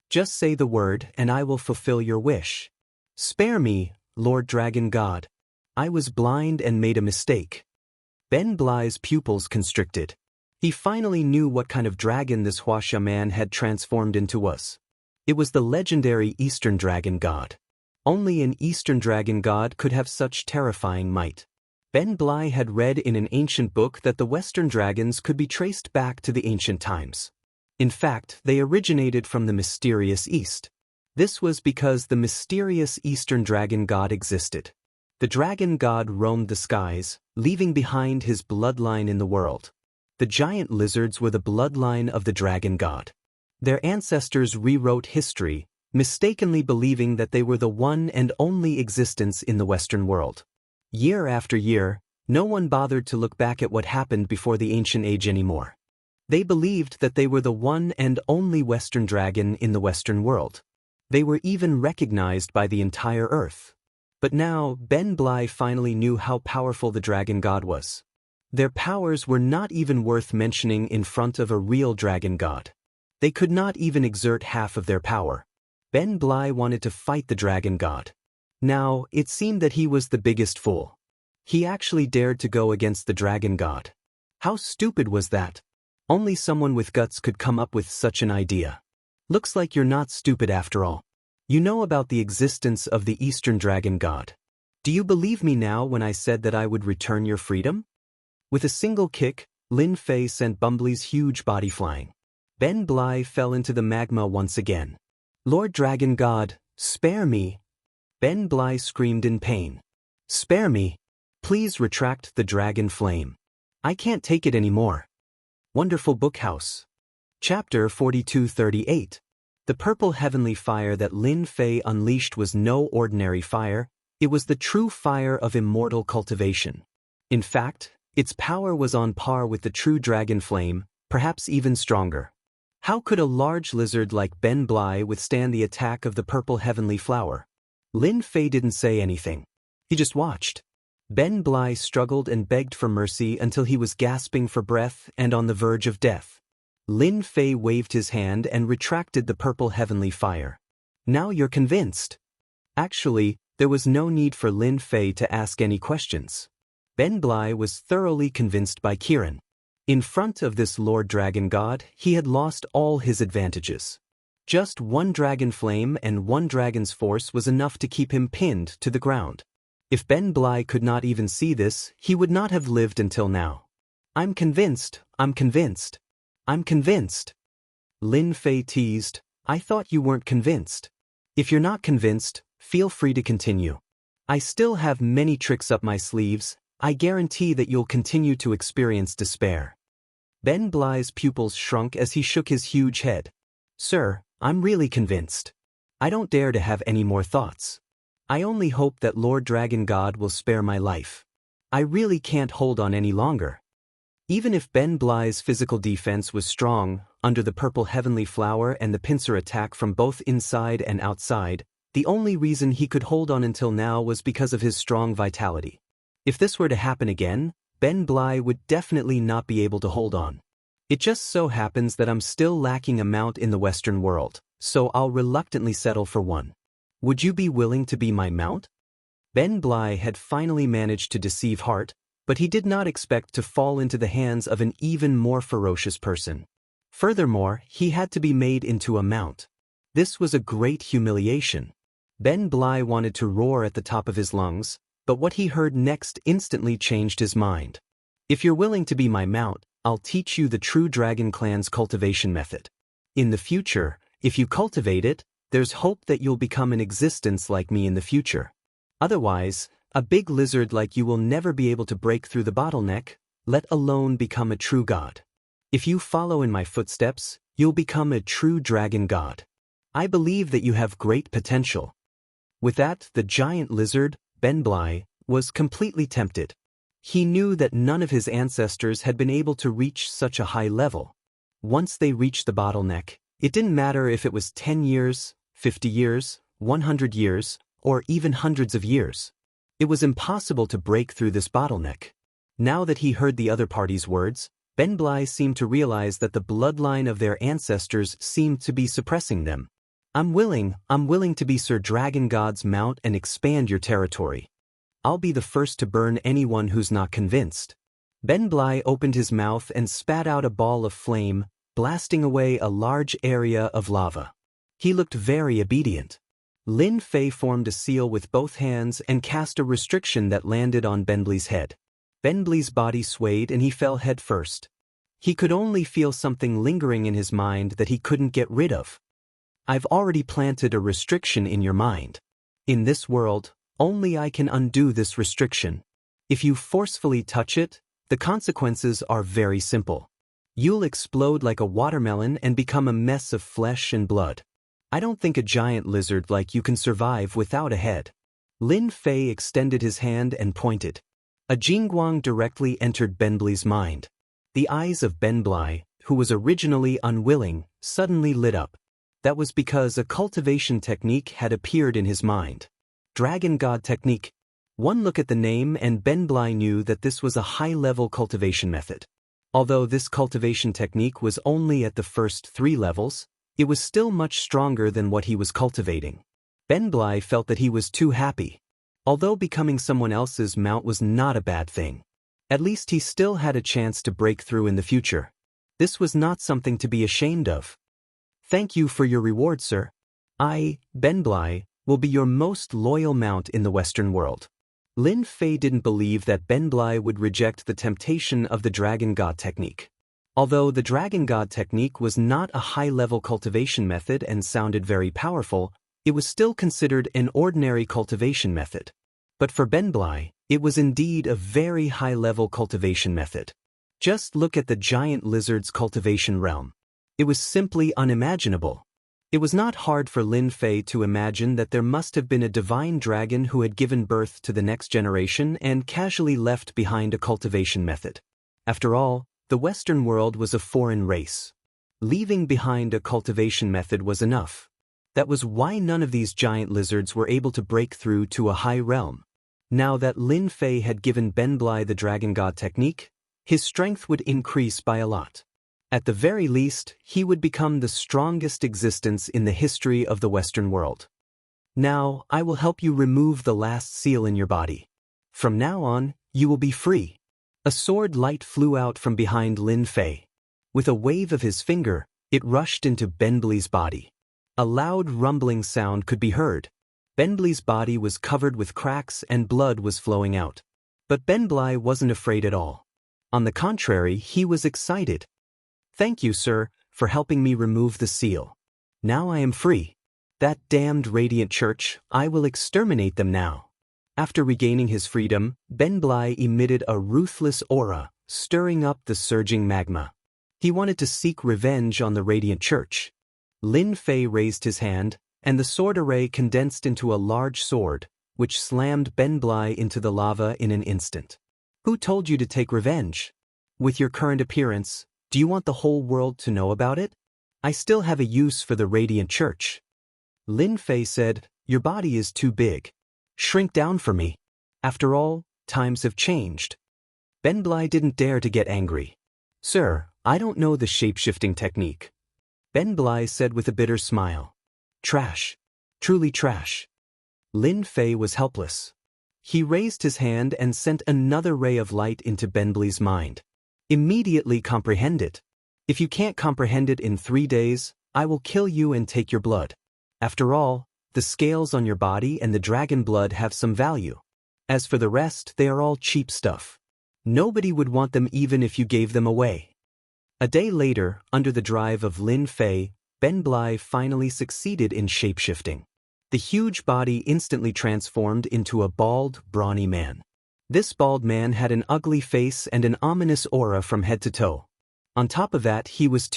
Just say the word and I will fulfill your wish. Spare me, Lord Dragon God. I was blind and made a mistake. Ben Bly's pupils constricted. He finally knew what kind of dragon this Wuxia man had transformed into was. It was the legendary Eastern Dragon God. Only an Eastern Dragon God could have such terrifying might. Ben Bly had read in an ancient book that the Western dragons could be traced back to the ancient times. In fact, they originated from the mysterious East. This was because the mysterious Eastern Dragon God existed. The Dragon God roamed the skies, leaving behind his bloodline in the world. The giant lizards were the bloodline of the Dragon God. Their ancestors rewrote history, mistakenly believing that they were the one and only existence in the Western world. Year after year, no one bothered to look back at what happened before the Ancient Age anymore. They believed that they were the one and only Western dragon in the Western world. They were even recognized by the entire Earth. But now, Ben Bly finally knew how powerful the Dragon God was. Their powers were not even worth mentioning in front of a real Dragon God. They could not even exert half of their power. Ben Bly wanted to fight the Dragon God. Now, it seemed that he was the biggest fool. He actually dared to go against the Dragon God. How stupid was that? Only someone with guts could come up with such an idea. Looks like you're not stupid after all. You know about the existence of the Eastern Dragon God. Do you believe me now when I said that I would return your freedom? With a single kick, Lin Fei sent Bumbly's huge body flying. Ben Bly fell into the magma once again. Lord Dragon God, spare me! Ben Bly screamed in pain. Spare me! Please retract the dragon flame. I can't take it anymore. Wonderful Bookhouse. Chapter 4238. The purple heavenly fire that Lin Fei unleashed was no ordinary fire, it was the true fire of immortal cultivation. In fact, its power was on par with the true dragon flame, perhaps even stronger. How could a large lizard like Ben Bly withstand the attack of the purple heavenly flower? Lin Fei didn't say anything. He just watched. Ben Bly struggled and begged for mercy until he was gasping for breath and on the verge of death. Lin Fei waved his hand and retracted the purple heavenly fire. Now you're convinced. Actually, there was no need for Lin Fei to ask any questions. Ben Bly was thoroughly convinced by Kiran. In front of this Lord Dragon God, he had lost all his advantages. Just one dragon flame and one dragon's force was enough to keep him pinned to the ground. If Ben Bly could not even see this, he would not have lived until now. I'm convinced, I'm convinced. I'm convinced. Lin Fei teased, I thought you weren't convinced. If you're not convinced, feel free to continue. I still have many tricks up my sleeves, I guarantee that you'll continue to experience despair. Ben Bly's pupils shrunk as he shook his huge head. Sir, I'm really convinced. I don't dare to have any more thoughts. I only hope that Lord Dragon God will spare my life. I really can't hold on any longer. Even if Ben Bly's physical defense was strong, under the purple heavenly flower and the pincer attack from both inside and outside, the only reason he could hold on until now was because of his strong vitality. If this were to happen again, Ben Bly would definitely not be able to hold on. It just so happens that I'm still lacking a mount in the Western world, so I'll reluctantly settle for one. Would you be willing to be my mount? Ben Bly had finally managed to deceive Hart, but he did not expect to fall into the hands of an even more ferocious person. Furthermore, he had to be made into a mount. This was a great humiliation. Ben Bly wanted to roar at the top of his lungs, but what he heard next instantly changed his mind. If you're willing to be my mount, I'll teach you the true Dragon Clan's cultivation method. In the future, if you cultivate it, there's hope that you'll become an existence like me in the future. Otherwise, a big lizard like you will never be able to break through the bottleneck, let alone become a true god. If you follow in my footsteps, you'll become a true dragon god. I believe that you have great potential. With that, the giant lizard, Ben Bly, was completely tempted. He knew that none of his ancestors had been able to reach such a high level. Once they reached the bottleneck, it didn't matter if it was 10 years, 50 years, 100 years, or even hundreds of years. It was impossible to break through this bottleneck. Now that he heard the other party's words, Ben Bly seemed to realize that the bloodline of their ancestors seemed to be suppressing them. I'm willing to be Sir Dragon God's mount and expand your territory. I'll be the first to burn anyone who's not convinced. Ben Bly opened his mouth and spat out a ball of flame, blasting away a large area of lava. He looked very obedient. Lin Fei formed a seal with both hands and cast a restriction that landed on Ben Bly's head. Ben Bly's body swayed and he fell head first. He could only feel something lingering in his mind that he couldn't get rid of. I've already planted a restriction in your mind. In this world, only I can undo this restriction. If you forcefully touch it, the consequences are very simple. You'll explode like a watermelon and become a mess of flesh and blood. I don't think a giant lizard like you can survive without a head. Lin Fei extended his hand and pointed. A jingguang directly entered Ben Bly's mind. The eyes of Ben Bly, who was originally unwilling, suddenly lit up. That was because a cultivation technique had appeared in his mind. Dragon God Technique. One look at the name and Ben Bly knew that this was a high-level cultivation method. Although this cultivation technique was only at the first 3 levels, it was still much stronger than what he was cultivating. Ben Bly felt that he was too happy. Although becoming someone else's mount was not a bad thing. At least he still had a chance to break through in the future. This was not something to be ashamed of. Thank you for your reward, sir. I, Ben Bly, will be your most loyal mount in the Western world. Lin Fei didn't believe that Ben Bly would reject the temptation of the Dragon God Technique. Although the Dragon God Technique was not a high-level cultivation method and sounded very powerful, it was still considered an ordinary cultivation method. But for Ben Bly, it was indeed a very high-level cultivation method. Just look at the giant lizard's cultivation realm. It was simply unimaginable. It was not hard for Lin Fei to imagine that there must have been a divine dragon who had given birth to the next generation and casually left behind a cultivation method. After all, the Western world was a foreign race. Leaving behind a cultivation method was enough. That was why none of these giant lizards were able to break through to a high realm. Now that Lin Fei had given Ben Bly the Dragon God Technique, his strength would increase by a lot. At the very least, he would become the strongest existence in the history of the Western world. Now, I will help you remove the last seal in your body. From now on, you will be free. A sword light flew out from behind Lin Fei. With a wave of his finger, it rushed into Ben Bly's body. A loud rumbling sound could be heard. Ben Bly's body was covered with cracks and blood was flowing out. But Ben Bly wasn't afraid at all. On the contrary, he was excited. Thank you, sir, for helping me remove the seal. Now I am free. That damned Radiant Church, I will exterminate them now. After regaining his freedom, Ben Blai emitted a ruthless aura, stirring up the surging magma. He wanted to seek revenge on the Radiant Church. Lin Fei raised his hand, and the sword array condensed into a large sword, which slammed Ben Blai into the lava in an instant. Who told you to take revenge? With your current appearance, do you want the whole world to know about it? I still have a use for the Radiant Church. Lin Fei said, your body is too big. Shrink down for me. After all, times have changed. Ben Blai didn't dare to get angry. Sir, I don't know the shape-shifting technique. Ben Blai said with a bitter smile. Trash. Truly trash. Lin Fei was helpless. He raised his hand and sent another ray of light into Ben Blai's mind. Immediately comprehend it. If you can't comprehend it in 3 days, I will kill you and take your blood. After all, the scales on your body and the dragon blood have some value. As for the rest, they are all cheap stuff. Nobody would want them even if you gave them away. A day later, under the drive of Lin Fei, Ben Blai finally succeeded in shape-shifting. The huge body instantly transformed into a bald, brawny man. This bald man had an ugly face and an ominous aura from head to toe. On top of that, he was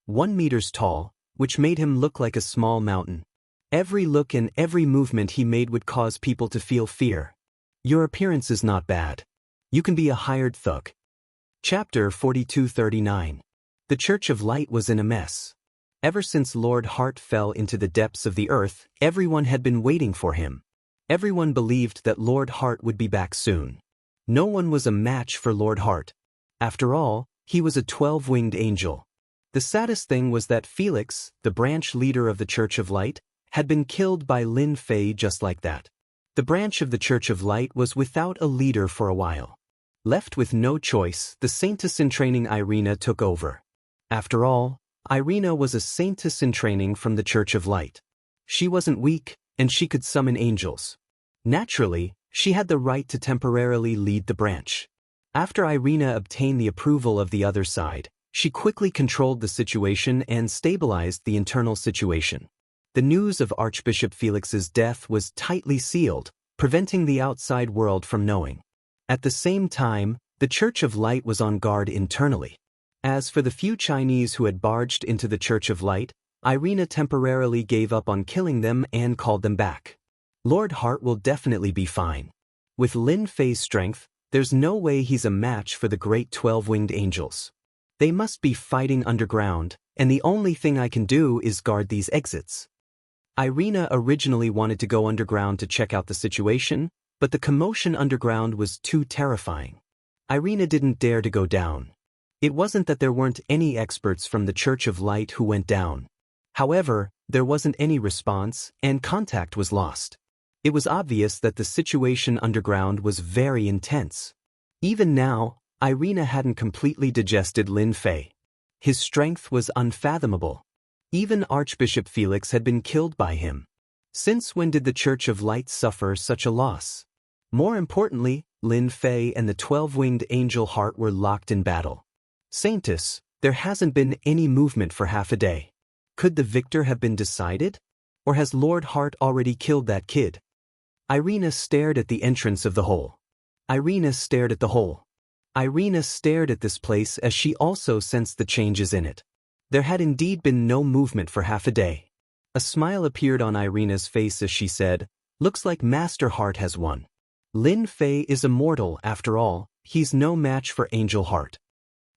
1 meters tall, which made him look like a small mountain. Every look and every movement he made would cause people to feel fear. Your appearance is not bad. You can be a hired thug. Chapter 4239. The Church of Light was in a mess. Ever since Lord Heart fell into the depths of the earth, everyone had been waiting for him. Everyone believed that Lord Heart would be back soon. No one was a match for Lord Heart. After all, he was a 12-winged angel. The saddest thing was that Felix, the branch leader of the Church of Light, had been killed by Lin Fei just like that. The branch of the Church of Light was without a leader for a while. Left with no choice, the saintess in training Irina took over. After all, Irina was a saintess in training from the Church of Light. She wasn't weak, and she could summon angels. Naturally, she had the right to temporarily lead the branch. After Irina obtained the approval of the other side, she quickly controlled the situation and stabilized the internal situation. The news of Archbishop Felix's death was tightly sealed, preventing the outside world from knowing. At the same time, the Church of Light was on guard internally. As for the few Chinese who had barged into the Church of Light, Irina temporarily gave up on killing them and called them back. Lord Heart will definitely be fine. With Lin Fei's strength, there's no way he's a match for the great 12-winged angels. They must be fighting underground, and the only thing I can do is guard these exits. Irina originally wanted to go underground to check out the situation, but the commotion underground was too terrifying. Irina didn't dare to go down. It wasn't that there weren't any experts from the Church of Light who went down. However, there wasn't any response, and contact was lost. It was obvious that the situation underground was very intense. Even now, Irina hadn't completely digested Lin Fei. His strength was unfathomable. Even Archbishop Felix had been killed by him. Since when did the Church of Light suffer such a loss? More importantly, Lin Fei and the 12-winged angel Heart were locked in battle. Saintess, there hasn't been any movement for half a day. Could the victor have been decided? Or has Lord Heart already killed that kid? Irina stared at the entrance of the hole. Irina stared at the hole. Irina stared at this place as she also sensed the changes in it. There had indeed been no movement for half a day. A smile appeared on Irina's face as she said, "Looks like Master Heart has won. Lin Fei is immortal after all, he's no match for Angel Heart."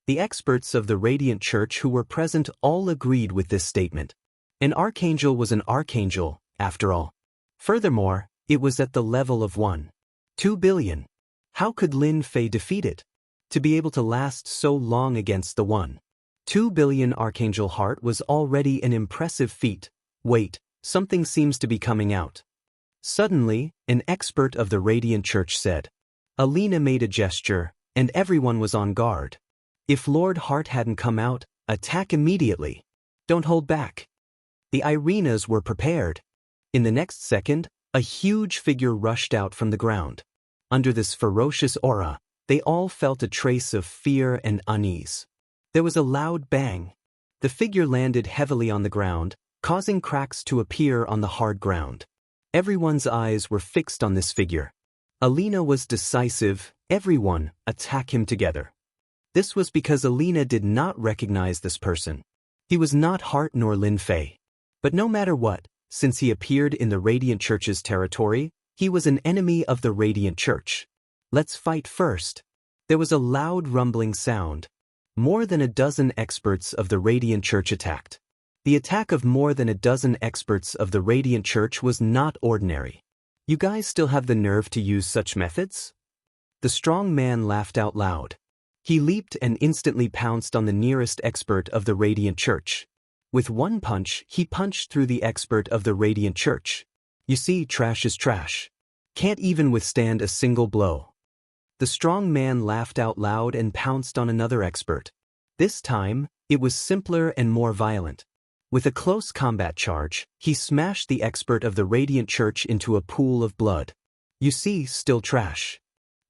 The experts of the Radiant Church who were present all agreed with this statement. An archangel was an archangel, after all. Furthermore, it was at the level of 1.2 billion. How could Lin Fei defeat it? To be able to last so long against the 1.2 billion Archangel Heart was already an impressive feat. Wait, something seems to be coming out. Suddenly, an expert of the Radiant Church said. Alina made a gesture, and everyone was on guard. If Lord Heart hadn't come out, attack immediately. Don't hold back. The Irinas were prepared. In the next second, a huge figure rushed out from the ground. Under this ferocious aura, they all felt a trace of fear and unease. There was a loud bang. The figure landed heavily on the ground, causing cracks to appear on the hard ground. Everyone's eyes were fixed on this figure. Alina was decisive. Everyone, attack him together. This was because Alina did not recognize this person. He was not Hart nor Lin Fei. But no matter what, since he appeared in the Radiant Church's territory, he was an enemy of the Radiant Church. Let's fight first. There was a loud rumbling sound. More than a dozen experts of the Radiant Church attacked. The attack of more than a dozen experts of the Radiant Church was not ordinary. You guys still have the nerve to use such methods? The strong man laughed out loud. He leaped and instantly pounced on the nearest expert of the Radiant Church. With one punch, he punched through the expert of the Radiant Church. You see, trash is trash. Can't even withstand a single blow. The strong man laughed out loud and pounced on another expert. This time, it was simpler and more violent. With a close combat charge, he smashed the expert of the Radiant Church into a pool of blood. You see, still trash.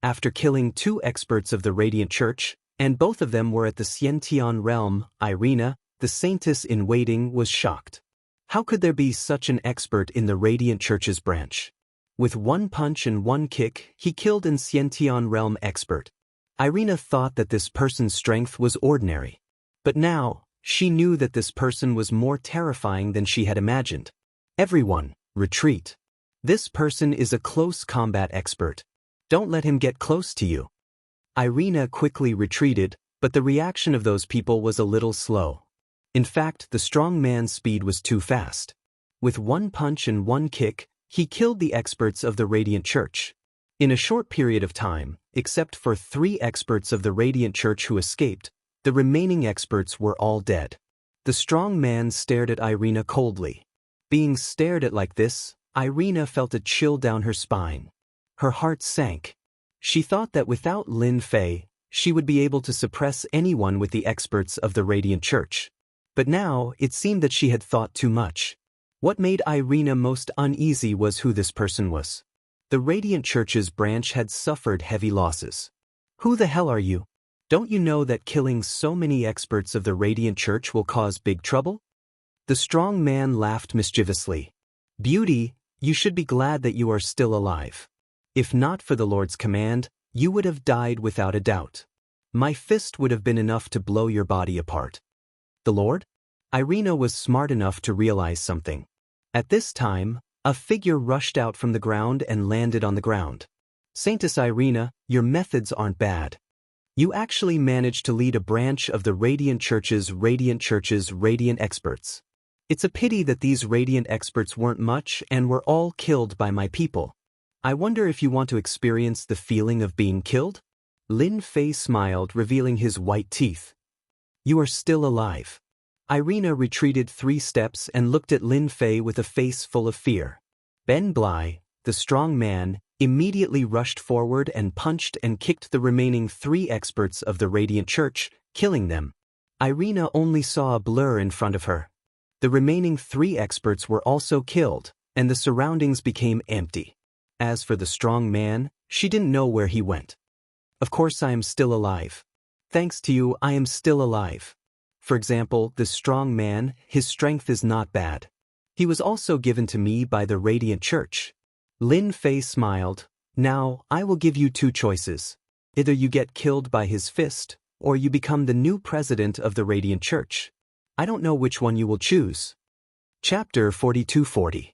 After killing 2 experts of the Radiant Church, and both of them were at the Xiantian realm, Irina, the saintess in waiting, was shocked. How could there be such an expert in the Radiant Church's branch? With one punch and one kick, he killed an Xiantian realm expert. Irina thought that this person's strength was ordinary. But now, she knew that this person was more terrifying than she had imagined. Everyone, retreat. This person is a close combat expert. Don't let him get close to you. Irina quickly retreated, but the reaction of those people was a little slow. In fact, the strong man's speed was too fast. With one punch and one kick, he killed the experts of the Radiant Church. In a short period of time, except for 3 experts of the Radiant Church who escaped, the remaining experts were all dead. The strong man stared at Irina coldly. Being stared at like this, Irina felt a chill down her spine. Her heart sank. She thought that without Lin Fei, she would be able to suppress anyone with the experts of the Radiant Church. But now, it seemed that she had thought too much. What made Irina most uneasy was who this person was. The Radiant Church's branch had suffered heavy losses. Who the hell are you? Don't you know that killing so many experts of the Radiant Church will cause big trouble? The strong man laughed mischievously. Beauty, you should be glad that you are still alive. If not for the Lord's command, you would have died without a doubt. My fist would have been enough to blow your body apart. The Lord? Irina was smart enough to realize something. At this time, a figure rushed out from the ground and landed on the ground. Saintess Irina, your methods aren't bad. You actually managed to lead a branch of the Radiant Church's Radiant experts. It's a pity that these Radiant experts weren't much and were all killed by my people. I wonder if you want to experience the feeling of being killed? Lin Fei smiled, revealing his white teeth. You are still alive. Irina retreated 3 steps and looked at Lin Fei with a face full of fear. Ben Blai, the strong man, immediately rushed forward and punched and kicked the remaining 3 experts of the Radiant Church, killing them. Irina only saw a blur in front of her. The remaining 3 experts were also killed, and the surroundings became empty. As for the strong man, she didn't know where he went. Of course I am still alive. Thanks to you, I am still alive. For example, this strong man, his strength is not bad. He was also given to me by the Radiant Church. Lin Fei smiled. Now, I will give you 2 choices. Either you get killed by his fist, or you become the new president of the Radiant Church. I don't know which one you will choose. Chapter 4240.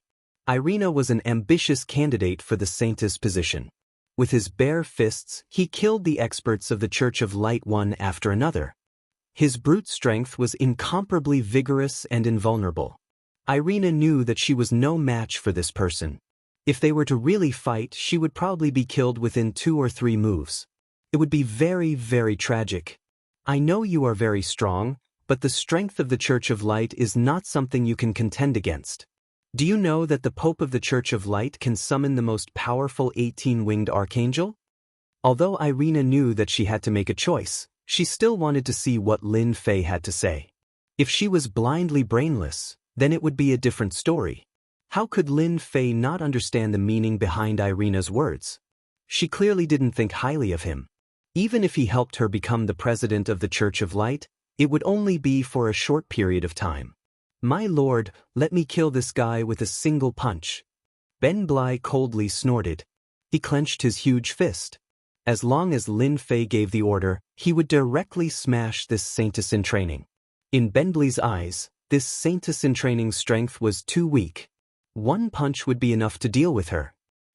Irina was an ambitious candidate for the saintess position. With his bare fists, he killed the experts of the Church of Light one after another. His brute strength was incomparably vigorous and invulnerable. Irina knew that she was no match for this person. If they were to really fight, she would probably be killed within 2 or 3 moves. It would be very, very tragic. I know you are very strong, but the strength of the Church of Light is not something you can contend against. Do you know that the Pope of the Church of Light can summon the most powerful 18-winged archangel? Although Irina knew that she had to make a choice, she still wanted to see what Lin Fei had to say. If she was blindly brainless, then it would be a different story. How could Lin Fei not understand the meaning behind Irina's words? She clearly didn't think highly of him. Even if he helped her become the president of the Church of Light, it would only be for a short period of time. My lord, let me kill this guy with a single punch. Ben Blai coldly snorted. He clenched his huge fist. As long as Lin Fei gave the order, he would directly smash this saintess in training. In Benblai's eyes, this saintess in training's strength was too weak. One punch would be enough to deal with her.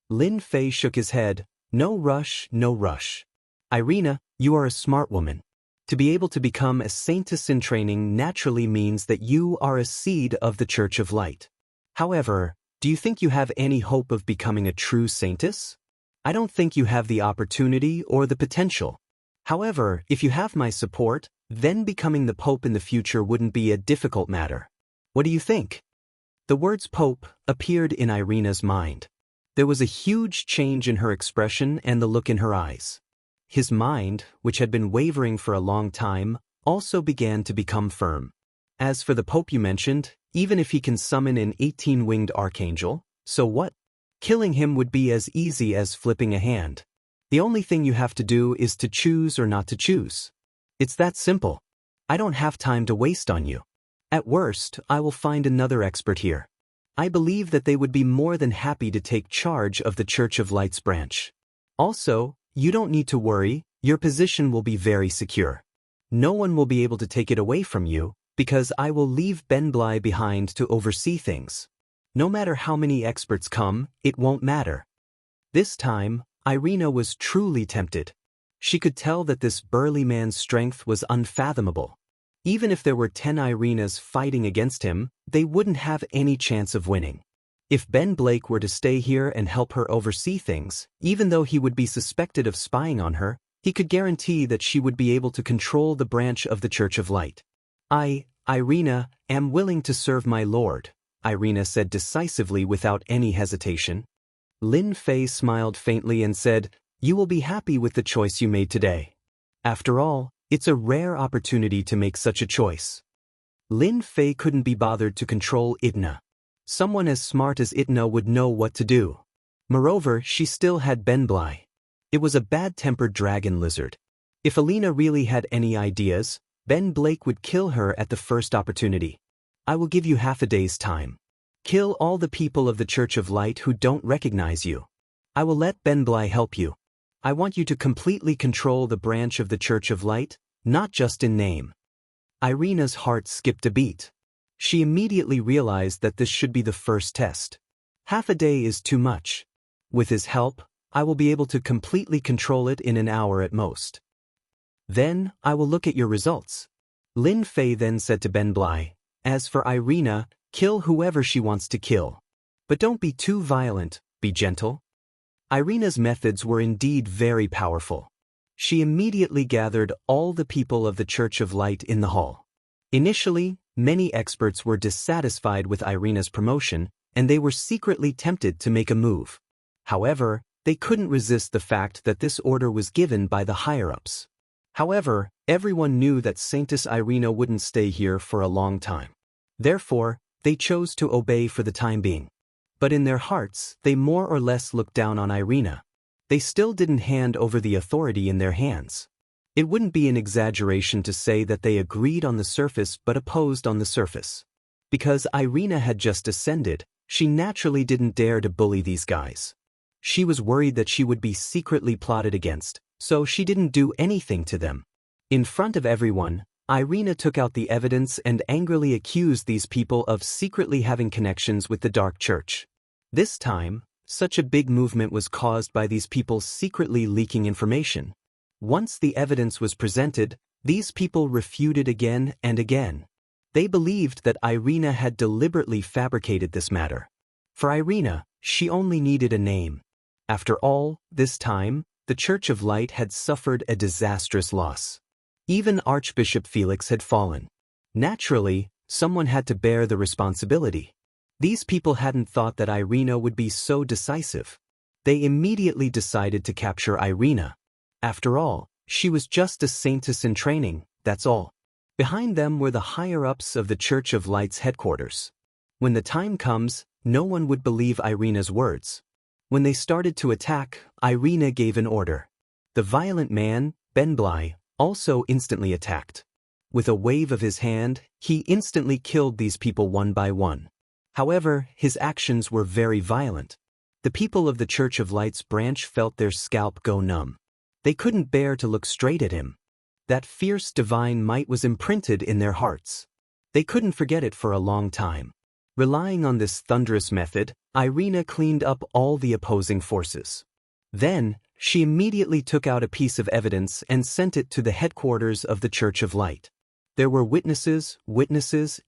Lin Fei shook his head. No rush, no rush. Irina, you are a smart woman. To be able to become a saintess in training naturally means that you are a seed of the Church of Light. However, do you think you have any hope of becoming a true saintess? I don't think you have the opportunity or the potential. However, if you have my support, then becoming the Pope in the future wouldn't be a difficult matter. What do you think? The words Pope appeared in Irina's mind. There was a huge change in her expression and the look in her eyes. His mind, which had been wavering for a long time, also began to become firm. As for the Pope you mentioned, even if he can summon an 18-winged archangel, so what? Killing him would be as easy as flipping a hand. The only thing you have to do is to choose or not to choose. It's that simple. I don't have time to waste on you. At worst, I will find another expert here. I believe that they would be more than happy to take charge of the Church of Light's branch. Also, you don't need to worry, your position will be very secure. No one will be able to take it away from you, because I will leave Benblai behind to oversee things. No matter how many experts come, it won't matter. This time, Irina was truly tempted. She could tell that this burly man's strength was unfathomable. Even if there were 10 Irinas fighting against him, they wouldn't have any chance of winning. If Ben Blake were to stay here and help her oversee things, even though he would be suspected of spying on her, he could guarantee that she would be able to control the branch of the Church of Light. I, Irina, am willing to serve my lord, Irina said decisively without any hesitation. Lin Fei smiled faintly and said, you will be happy with the choice you made today. After all, it's a rare opportunity to make such a choice. Lin Fei couldn't be bothered to control Idna. Someone as smart as Idna would know what to do. Moreover, she still had Benblai. It was a bad-tempered dragon lizard. If Alina really had any ideas, Ben Blake would kill her at the first opportunity. I will give you half a day's time. Kill all the people of the Church of Light who don't recognize you. I will let Benblai help you. I want you to completely control the branch of the Church of Light, not just in name. Irina's heart skipped a beat. She immediately realized that this should be the first test. Half a day is too much. With his help, I will be able to completely control it in an hour at most. Then, I will look at your results. Lin Fei then said to Benblai, as for Irina, kill whoever she wants to kill. But don't be too violent, be gentle. Irina's methods were indeed very powerful. She immediately gathered all the people of the Church of Light in the hall. Initially, many experts were dissatisfied with Irina's promotion, and they were secretly tempted to make a move. However, they couldn't resist the fact that this order was given by the higher-ups. However, everyone knew that Saintess Irina wouldn't stay here for a long time. Therefore, they chose to obey for the time being. But in their hearts, they more or less looked down on Irina. They still didn't hand over the authority in their hands. It wouldn't be an exaggeration to say that they agreed on the surface but opposed on the surface. Because Irina had just ascended, she naturally didn't dare to bully these guys. She was worried that she would be secretly plotted against, so she didn't do anything to them. In front of everyone, Irina took out the evidence and angrily accused these people of secretly having connections with the Dark Church. This time, such a big movement was caused by these people secretly leaking information. Once the evidence was presented, these people refuted again and again. They believed that Irina had deliberately fabricated this matter. For Irina, she only needed a name. After all, this time, the Church of Light had suffered a disastrous loss. Even Archbishop Felix had fallen. Naturally, someone had to bear the responsibility. These people hadn't thought that Irina would be so decisive. They immediately decided to capture Irina. After all, she was just a saintess in training, that's all. Behind them were the higher-ups of the Church of Light's headquarters. When the time comes, no one would believe Irina's words. When they started to attack, Irina gave an order. The violent man, Benblai, also instantly attacked. With a wave of his hand, he instantly killed these people one by one. However, his actions were very violent. The people of the Church of Light's branch felt their scalp go numb. They couldn't bear to look straight at him. That fierce divine might was imprinted in their hearts. They couldn't forget it for a long time. Relying on this thunderous method, Irina cleaned up all the opposing forces. Then, she immediately took out a piece of evidence and sent it to the headquarters of the Church of Light. There were witnesses,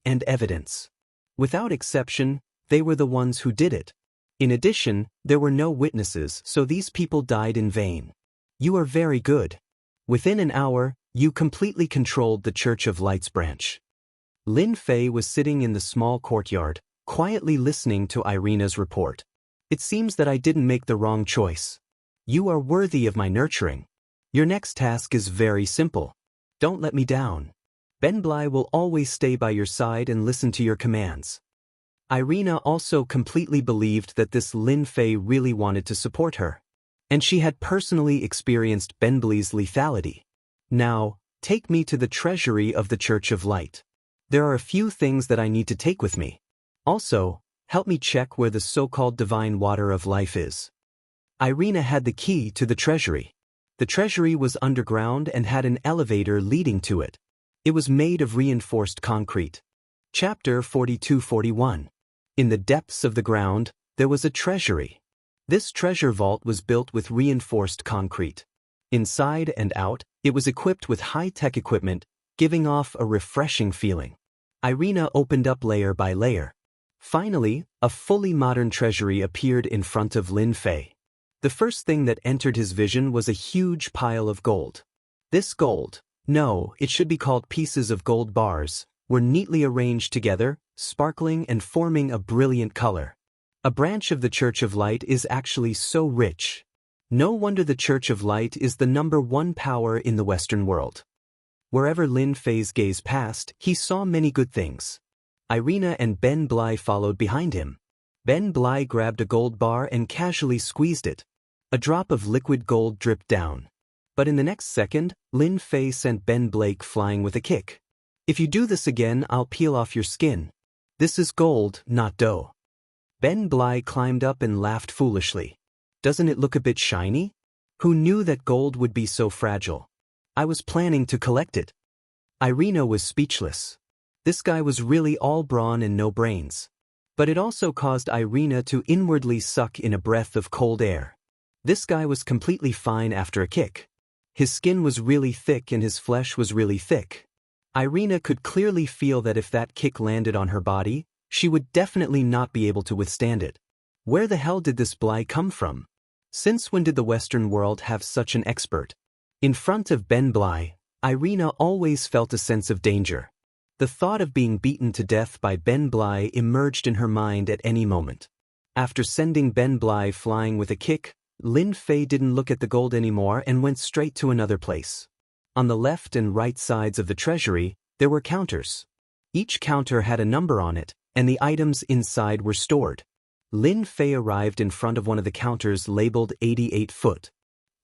and evidence. Without exception, they were the ones who did it. In addition, there were no witnesses, so these people died in vain. You are very good. Within an hour, you completely controlled the Church of Light's branch. Lin Fei was sitting in the small courtyard, quietly listening to Irina's report. It seems that I didn't make the wrong choice. You are worthy of my nurturing. Your next task is very simple. Don't let me down. Ben Blai will always stay by your side and listen to your commands. Irina also completely believed that this Lin Fei really wanted to support her. And she had personally experienced Ben Blai's lethality. Now, take me to the treasury of the Church of Light. There are a few things that I need to take with me. Also, help me check where the so-called divine water of life is. Irina had the key to the treasury. The treasury was underground and had an elevator leading to it. It was made of reinforced concrete. Chapter 42-41. In the depths of the ground, there was a treasury. This treasure vault was built with reinforced concrete. Inside and out, it was equipped with high-tech equipment, giving off a refreshing feeling. Irina opened up layer by layer. Finally, a fully modern treasury appeared in front of Lin Fei. The first thing that entered his vision was a huge pile of gold. This gold, no, it should be called pieces of gold bars, were neatly arranged together, sparkling and forming a brilliant color. A branch of the Church of Light is actually so rich. No wonder the Church of Light is the #1 power in the Western world. Wherever Lin Fei's gaze passed, he saw many good things. Irina and Ben Blai followed behind him. Ben Blai grabbed a gold bar and casually squeezed it. A drop of liquid gold dripped down. But in the next second, Lin Fei sent Ben Blake flying with a kick. If you do this again, I'll peel off your skin. This is gold, not dough. Ben Blai climbed up and laughed foolishly. Doesn't it look a bit shiny? Who knew that gold would be so fragile? I was planning to collect it. Irina was speechless. This guy was really all brawn and no brains. But it also caused Irina to inwardly suck in a breath of cold air. This guy was completely fine after a kick. His skin was really thick and his flesh was really thick. Irina could clearly feel that if that kick landed on her body, she would definitely not be able to withstand it. Where the hell did this Blai come from? Since when did the Western world have such an expert? In front of Ben Blai, Irina always felt a sense of danger. The thought of being beaten to death by Ben Blai emerged in her mind at any moment. After sending Ben Blai flying with a kick, Lin Fei didn't look at the gold anymore and went straight to another place. On the left and right sides of the treasury, there were counters. Each counter had a number on it, and the items inside were stored. Lin Fei arrived in front of one of the counters labeled 88 foot.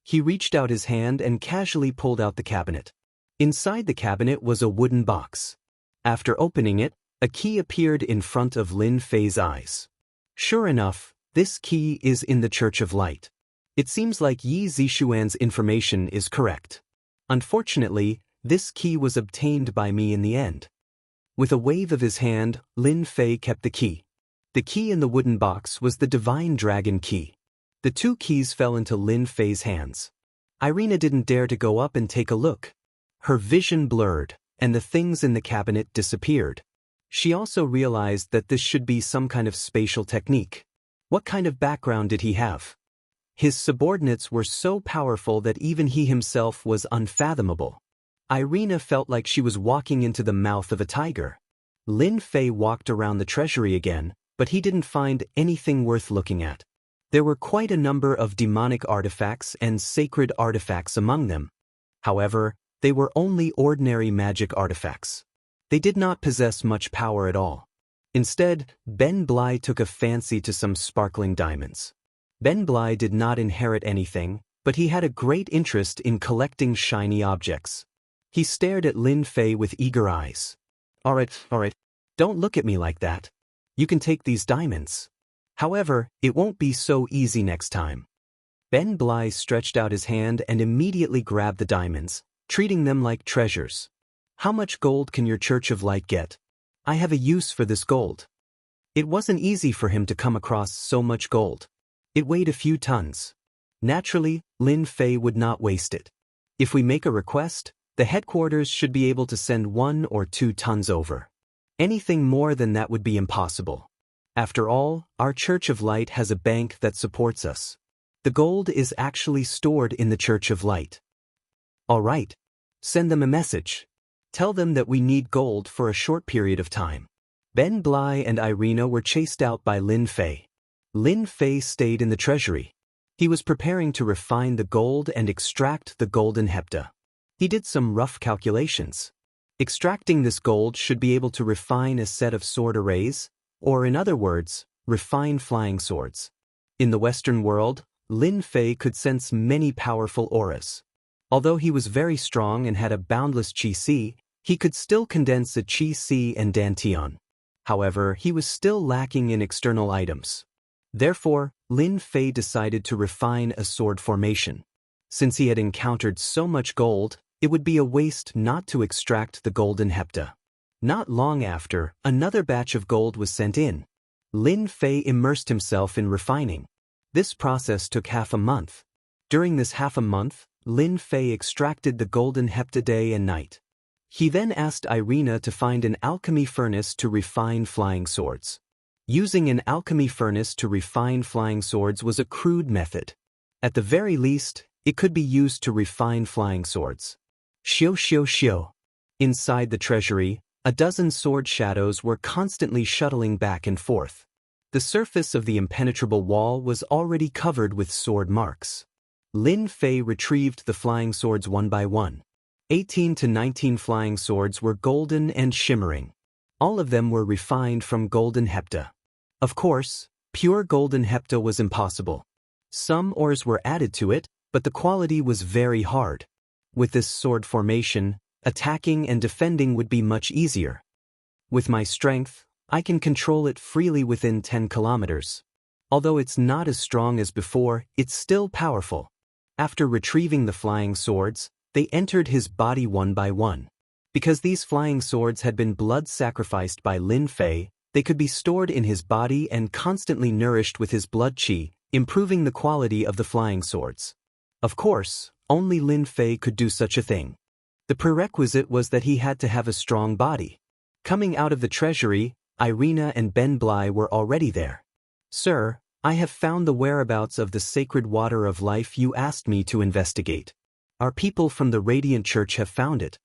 He reached out his hand and casually pulled out the cabinet. Inside the cabinet was a wooden box. After opening it, a key appeared in front of Lin Fei's eyes. Sure enough, this key is in the Church of Light. It seems like Yi Zixuan's information is correct. Unfortunately, this key was obtained by me in the end. With a wave of his hand, Lin Fei kept the key. The key in the wooden box was the Divine Dragon Key. The two keys fell into Lin Fei's hands. Irina didn't dare to go up and take a look. Her vision blurred, and the things in the cabinet disappeared. She also realized that this should be some kind of spatial technique. What kind of background did he have? His subordinates were so powerful that even he himself was unfathomable. Irina felt like she was walking into the mouth of a tiger. Lin Fei walked around the treasury again, but he didn't find anything worth looking at. There were quite a number of demonic artifacts and sacred artifacts among them. However, they were only ordinary magic artifacts. They did not possess much power at all. Instead, Ben Blai took a fancy to some sparkling diamonds. Ben Blai did not inherit anything, but he had a great interest in collecting shiny objects. He stared at Lin Fei with eager eyes. All right, don't look at me like that. You can take these diamonds. However, it won't be so easy next time. Ben Bly stretched out his hand and immediately grabbed the diamonds, treating them like treasures. How much gold can your Church of Light get? I have a use for this gold. It wasn't easy for him to come across so much gold. It weighed a few tons. Naturally, Lin Fei would not waste it. If we make a request, the headquarters should be able to send 1 or 2 tons over. Anything more than that would be impossible. After all, our Church of Light has a bank that supports us. The gold is actually stored in the Church of Light. All right. Send them a message. Tell them that we need gold for a short period of time. Ben Bly and Irina were chased out by Lin Fei. Lin Fei stayed in the treasury. He was preparing to refine the gold and extract the golden hepta. He did some rough calculations. Extracting this gold should be able to refine a set of sword arrays, or in other words, refine flying swords. In the Western world, Lin Fei could sense many powerful auras. Although he was very strong and had a boundless qi, he could still condense a qi and dantian. However, he was still lacking in external items. Therefore, Lin Fei decided to refine a sword formation. Since he had encountered so much gold, it would be a waste not to extract the golden hepta. Not long after, another batch of gold was sent in. Lin Fei immersed himself in refining. This process took half a month. During this half a month, Lin Fei extracted the golden hepta day and night. He then asked Irina to find an alchemy furnace to refine flying swords. Using an alchemy furnace to refine flying swords was a crude method. At the very least, it could be used to refine flying swords. Xiu. Inside the treasury, a dozen sword shadows were constantly shuttling back and forth. The surface of the impenetrable wall was already covered with sword marks. Lin Fei retrieved the flying swords one by one. 18 to 19 flying swords were golden and shimmering. All of them were refined from golden hepta. Of course, pure golden hepta was impossible. Some ores were added to it, but the quality was very hard. With this sword formation, attacking and defending would be much easier. With my strength, I can control it freely within 10 kilometers. Although it's not as strong as before, it's still powerful. After retrieving the flying swords, they entered his body one by one. Because these flying swords had been blood sacrificed by Lin Fei, they could be stored in his body and constantly nourished with his blood qi, improving the quality of the flying swords. Of course, only Lin Fei could do such a thing. The prerequisite was that he had to have a strong body. Coming out of the treasury, Irina and Ben Bly were already there. Sir, I have found the whereabouts of the sacred water of life you asked me to investigate. Our people from the Radiant Church have found it.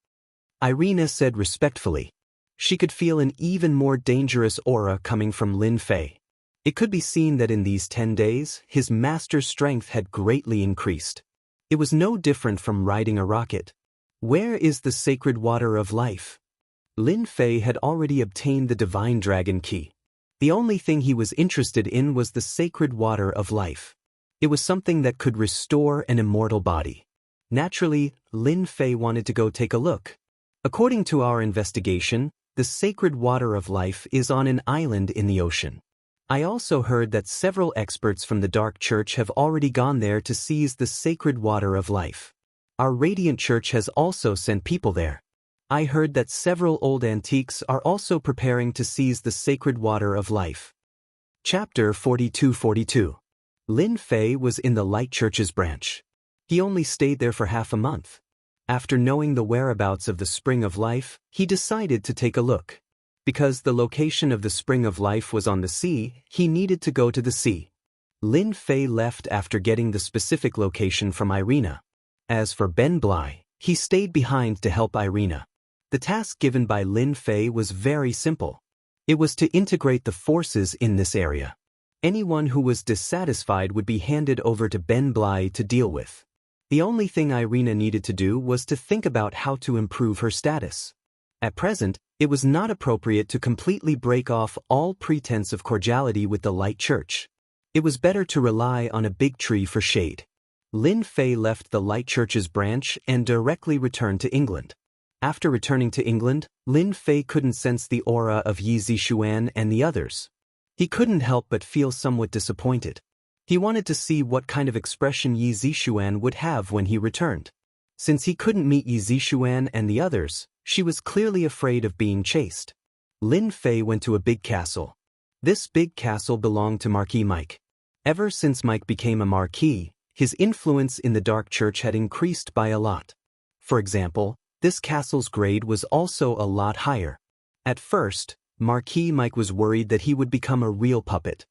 Irina said respectfully. She could feel an even more dangerous aura coming from Lin Fei. It could be seen that in these 10 days, his master's strength had greatly increased. It was no different from riding a rocket. Where is the sacred water of life? Lin Fei had already obtained the divine dragon key. The only thing he was interested in was the sacred water of life. It was something that could restore an immortal body. Naturally, Lin Fei wanted to go take a look. According to our investigation, the sacred water of life is on an island in the ocean. I also heard that several experts from the Dark Church have already gone there to seize the sacred water of life. Our Radiant Church has also sent people there. I heard that several old antiques are also preparing to seize the sacred water of life. Chapter 42-42. Lin Fei was in the Light Church's branch. He only stayed there for half a month. After knowing the whereabouts of the Spring of Life, he decided to take a look. Because the location of the Spring of Life was on the sea, he needed to go to the sea. Lin Fei left after getting the specific location from Irina. As for Ben Bly, he stayed behind to help Irina. The task given by Lin Fei was very simple. It was to integrate the forces in this area. Anyone who was dissatisfied would be handed over to Ben Bly to deal with. The only thing Irina needed to do was to think about how to improve her status. At present, it was not appropriate to completely break off all pretense of cordiality with the Light Church. It was better to rely on a big tree for shade. Lin Fei left the Light Church's branch and directly returned to England. After returning to England, Lin Fei couldn't sense the aura of Yi Zixuan and the others. He couldn't help but feel somewhat disappointed. He wanted to see what kind of expression Yi Zixuan would have when he returned. Since he couldn't meet Yi Zixuan and the others, she was clearly afraid of being chased. Lin Fei went to a big castle. This big castle belonged to Marquis Mike. Ever since Mike became a marquis, his influence in the Dark Church had increased by a lot. For example, this castle's grade was also a lot higher. At first, Marquis Mike was worried that he would become a real puppet.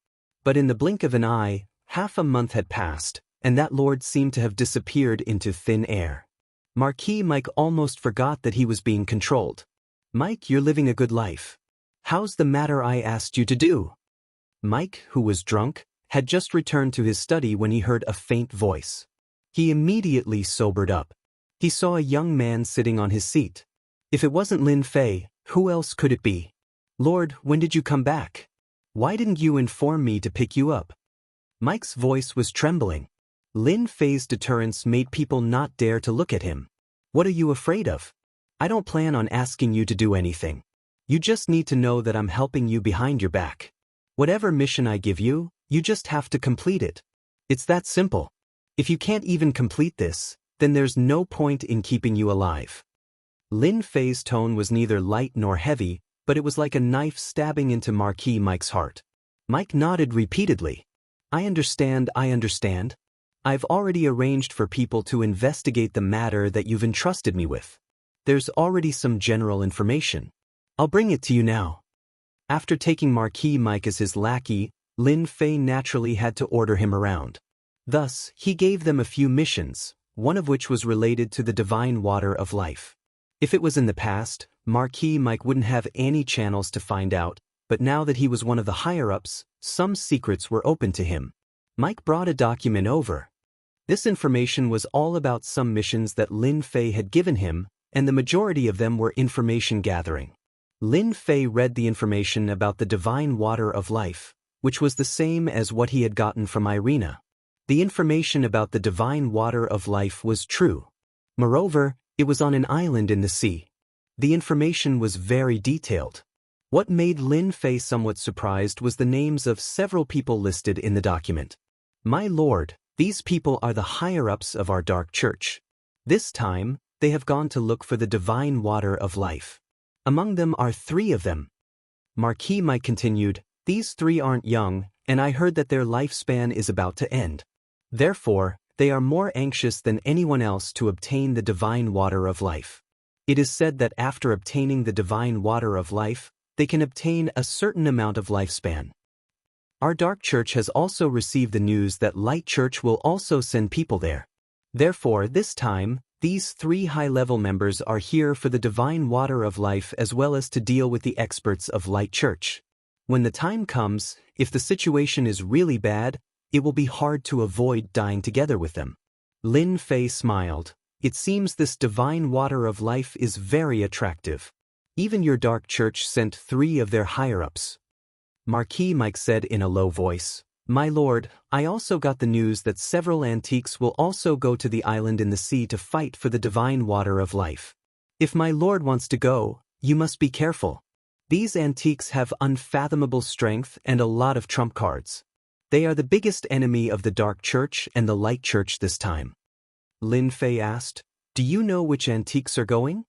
But in the blink of an eye, half a month had passed, and that lord seemed to have disappeared into thin air. Marquis Mike almost forgot that he was being controlled. "Mike, you're living a good life. How's the matter I asked you to do?" Mike, who was drunk, had just returned to his study when he heard a faint voice. He immediately sobered up. He saw a young man sitting on his seat. If it wasn't Lin Fei, who else could it be? "Lord, when did you come back? Why didn't you inform me to pick you up?" Mike's voice was trembling. Lin Fei's deterrence made people not dare to look at him. "What are you afraid of? I don't plan on asking you to do anything. You just need to know that I'm helping you behind your back. Whatever mission I give you, you just have to complete it. It's that simple. If you can't even complete this, then there's no point in keeping you alive." Lin Fei's tone was neither light nor heavy, but it was like a knife stabbing into Marquis Mike's heart. Mike nodded repeatedly. I understand. I've already arranged for people to investigate the matter that you've entrusted me with. There's already some general information. I'll bring it to you now." After taking Marquis Mike as his lackey, Lin Fei naturally had to order him around. Thus, he gave them a few missions, one of which was related to the divine water of life. If it was in the past, Marquis Mike wouldn't have any channels to find out, but now that he was one of the higher-ups, some secrets were open to him. Mike brought a document over. This information was all about some missions that Lin Fei had given him, and the majority of them were information gathering. Lin Fei read the information about the divine water of life, which was the same as what he had gotten from Irina. The information about the divine water of life was true. Moreover, it was on an island in the sea. The information was very detailed. What made Lin Fei somewhat surprised was the names of several people listed in the document. "My lord, these people are the higher-ups of our Dark Church. This time, they have gone to look for the divine water of life. Among them are 3 of them." Marquis Mike continued, "These 3 aren't young, and I heard that their lifespan is about to end. Therefore, they are more anxious than anyone else to obtain the divine water of life. It is said that after obtaining the divine water of life, they can obtain a certain amount of lifespan. Our Dark Church has also received the news that Light Church will also send people there. Therefore, this time, these 3 high-level members are here for the divine water of life as well as to deal with the experts of Light Church. When the time comes, if the situation is really bad, it will be hard to avoid dying together with them." Lin Fei smiled. "It seems this divine water of life is very attractive. Even your Dark Church sent 3 of their higher-ups." Marquis Mike said in a low voice, "My lord, I also got the news that several antiques will also go to the island in the sea to fight for the divine water of life. If my lord wants to go, you must be careful. These antiques have unfathomable strength and a lot of trump cards. They are the biggest enemy of the Dark Church and the Light Church this time." Lin Fei asked, "Do you know which antiques are going?"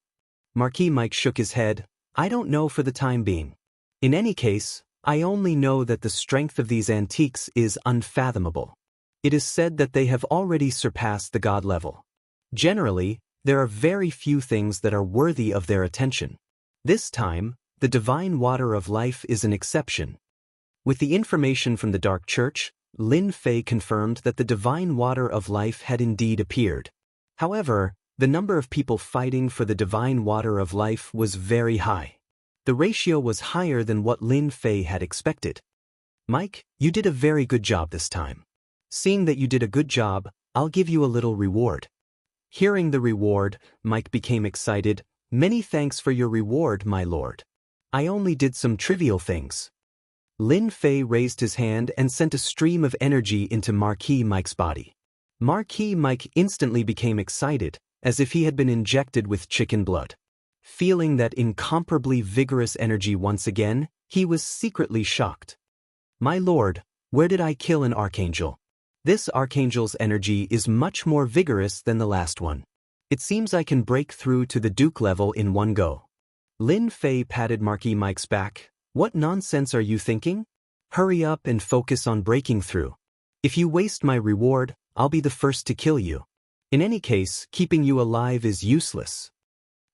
Marquis Mike shook his head. "I don't know for the time being. In any case, I only know that the strength of these antiques is unfathomable. It is said that they have already surpassed the god level. Generally, there are very few things that are worthy of their attention. This time, the divine water of life is an exception." With the information from the Dark Church, Lin Fei confirmed that the divine water of life had indeed appeared. However, the number of people fighting for the divine water of life was very high. The ratio was higher than what Lin Fei had expected. "Mike, you did a very good job this time. Seeing that you did a good job, I'll give you a little reward." Hearing the reward, Mike became excited. "Many thanks for your reward, my lord. I only did some trivial things." Lin Fei raised his hand and sent a stream of energy into Marquis Mike's body. Marquis Mike instantly became excited, as if he had been injected with chicken blood. Feeling that incomparably vigorous energy once again, he was secretly shocked. My lord, where did I kill an archangel? This archangel's energy is much more vigorous than the last one. It seems I can break through to the Duke level in one go. Lin Fei patted Marquis Mike's back. What nonsense are you thinking? Hurry up and focus on breaking through. If you waste my reward, I'll be the first to kill you. In any case, keeping you alive is useless.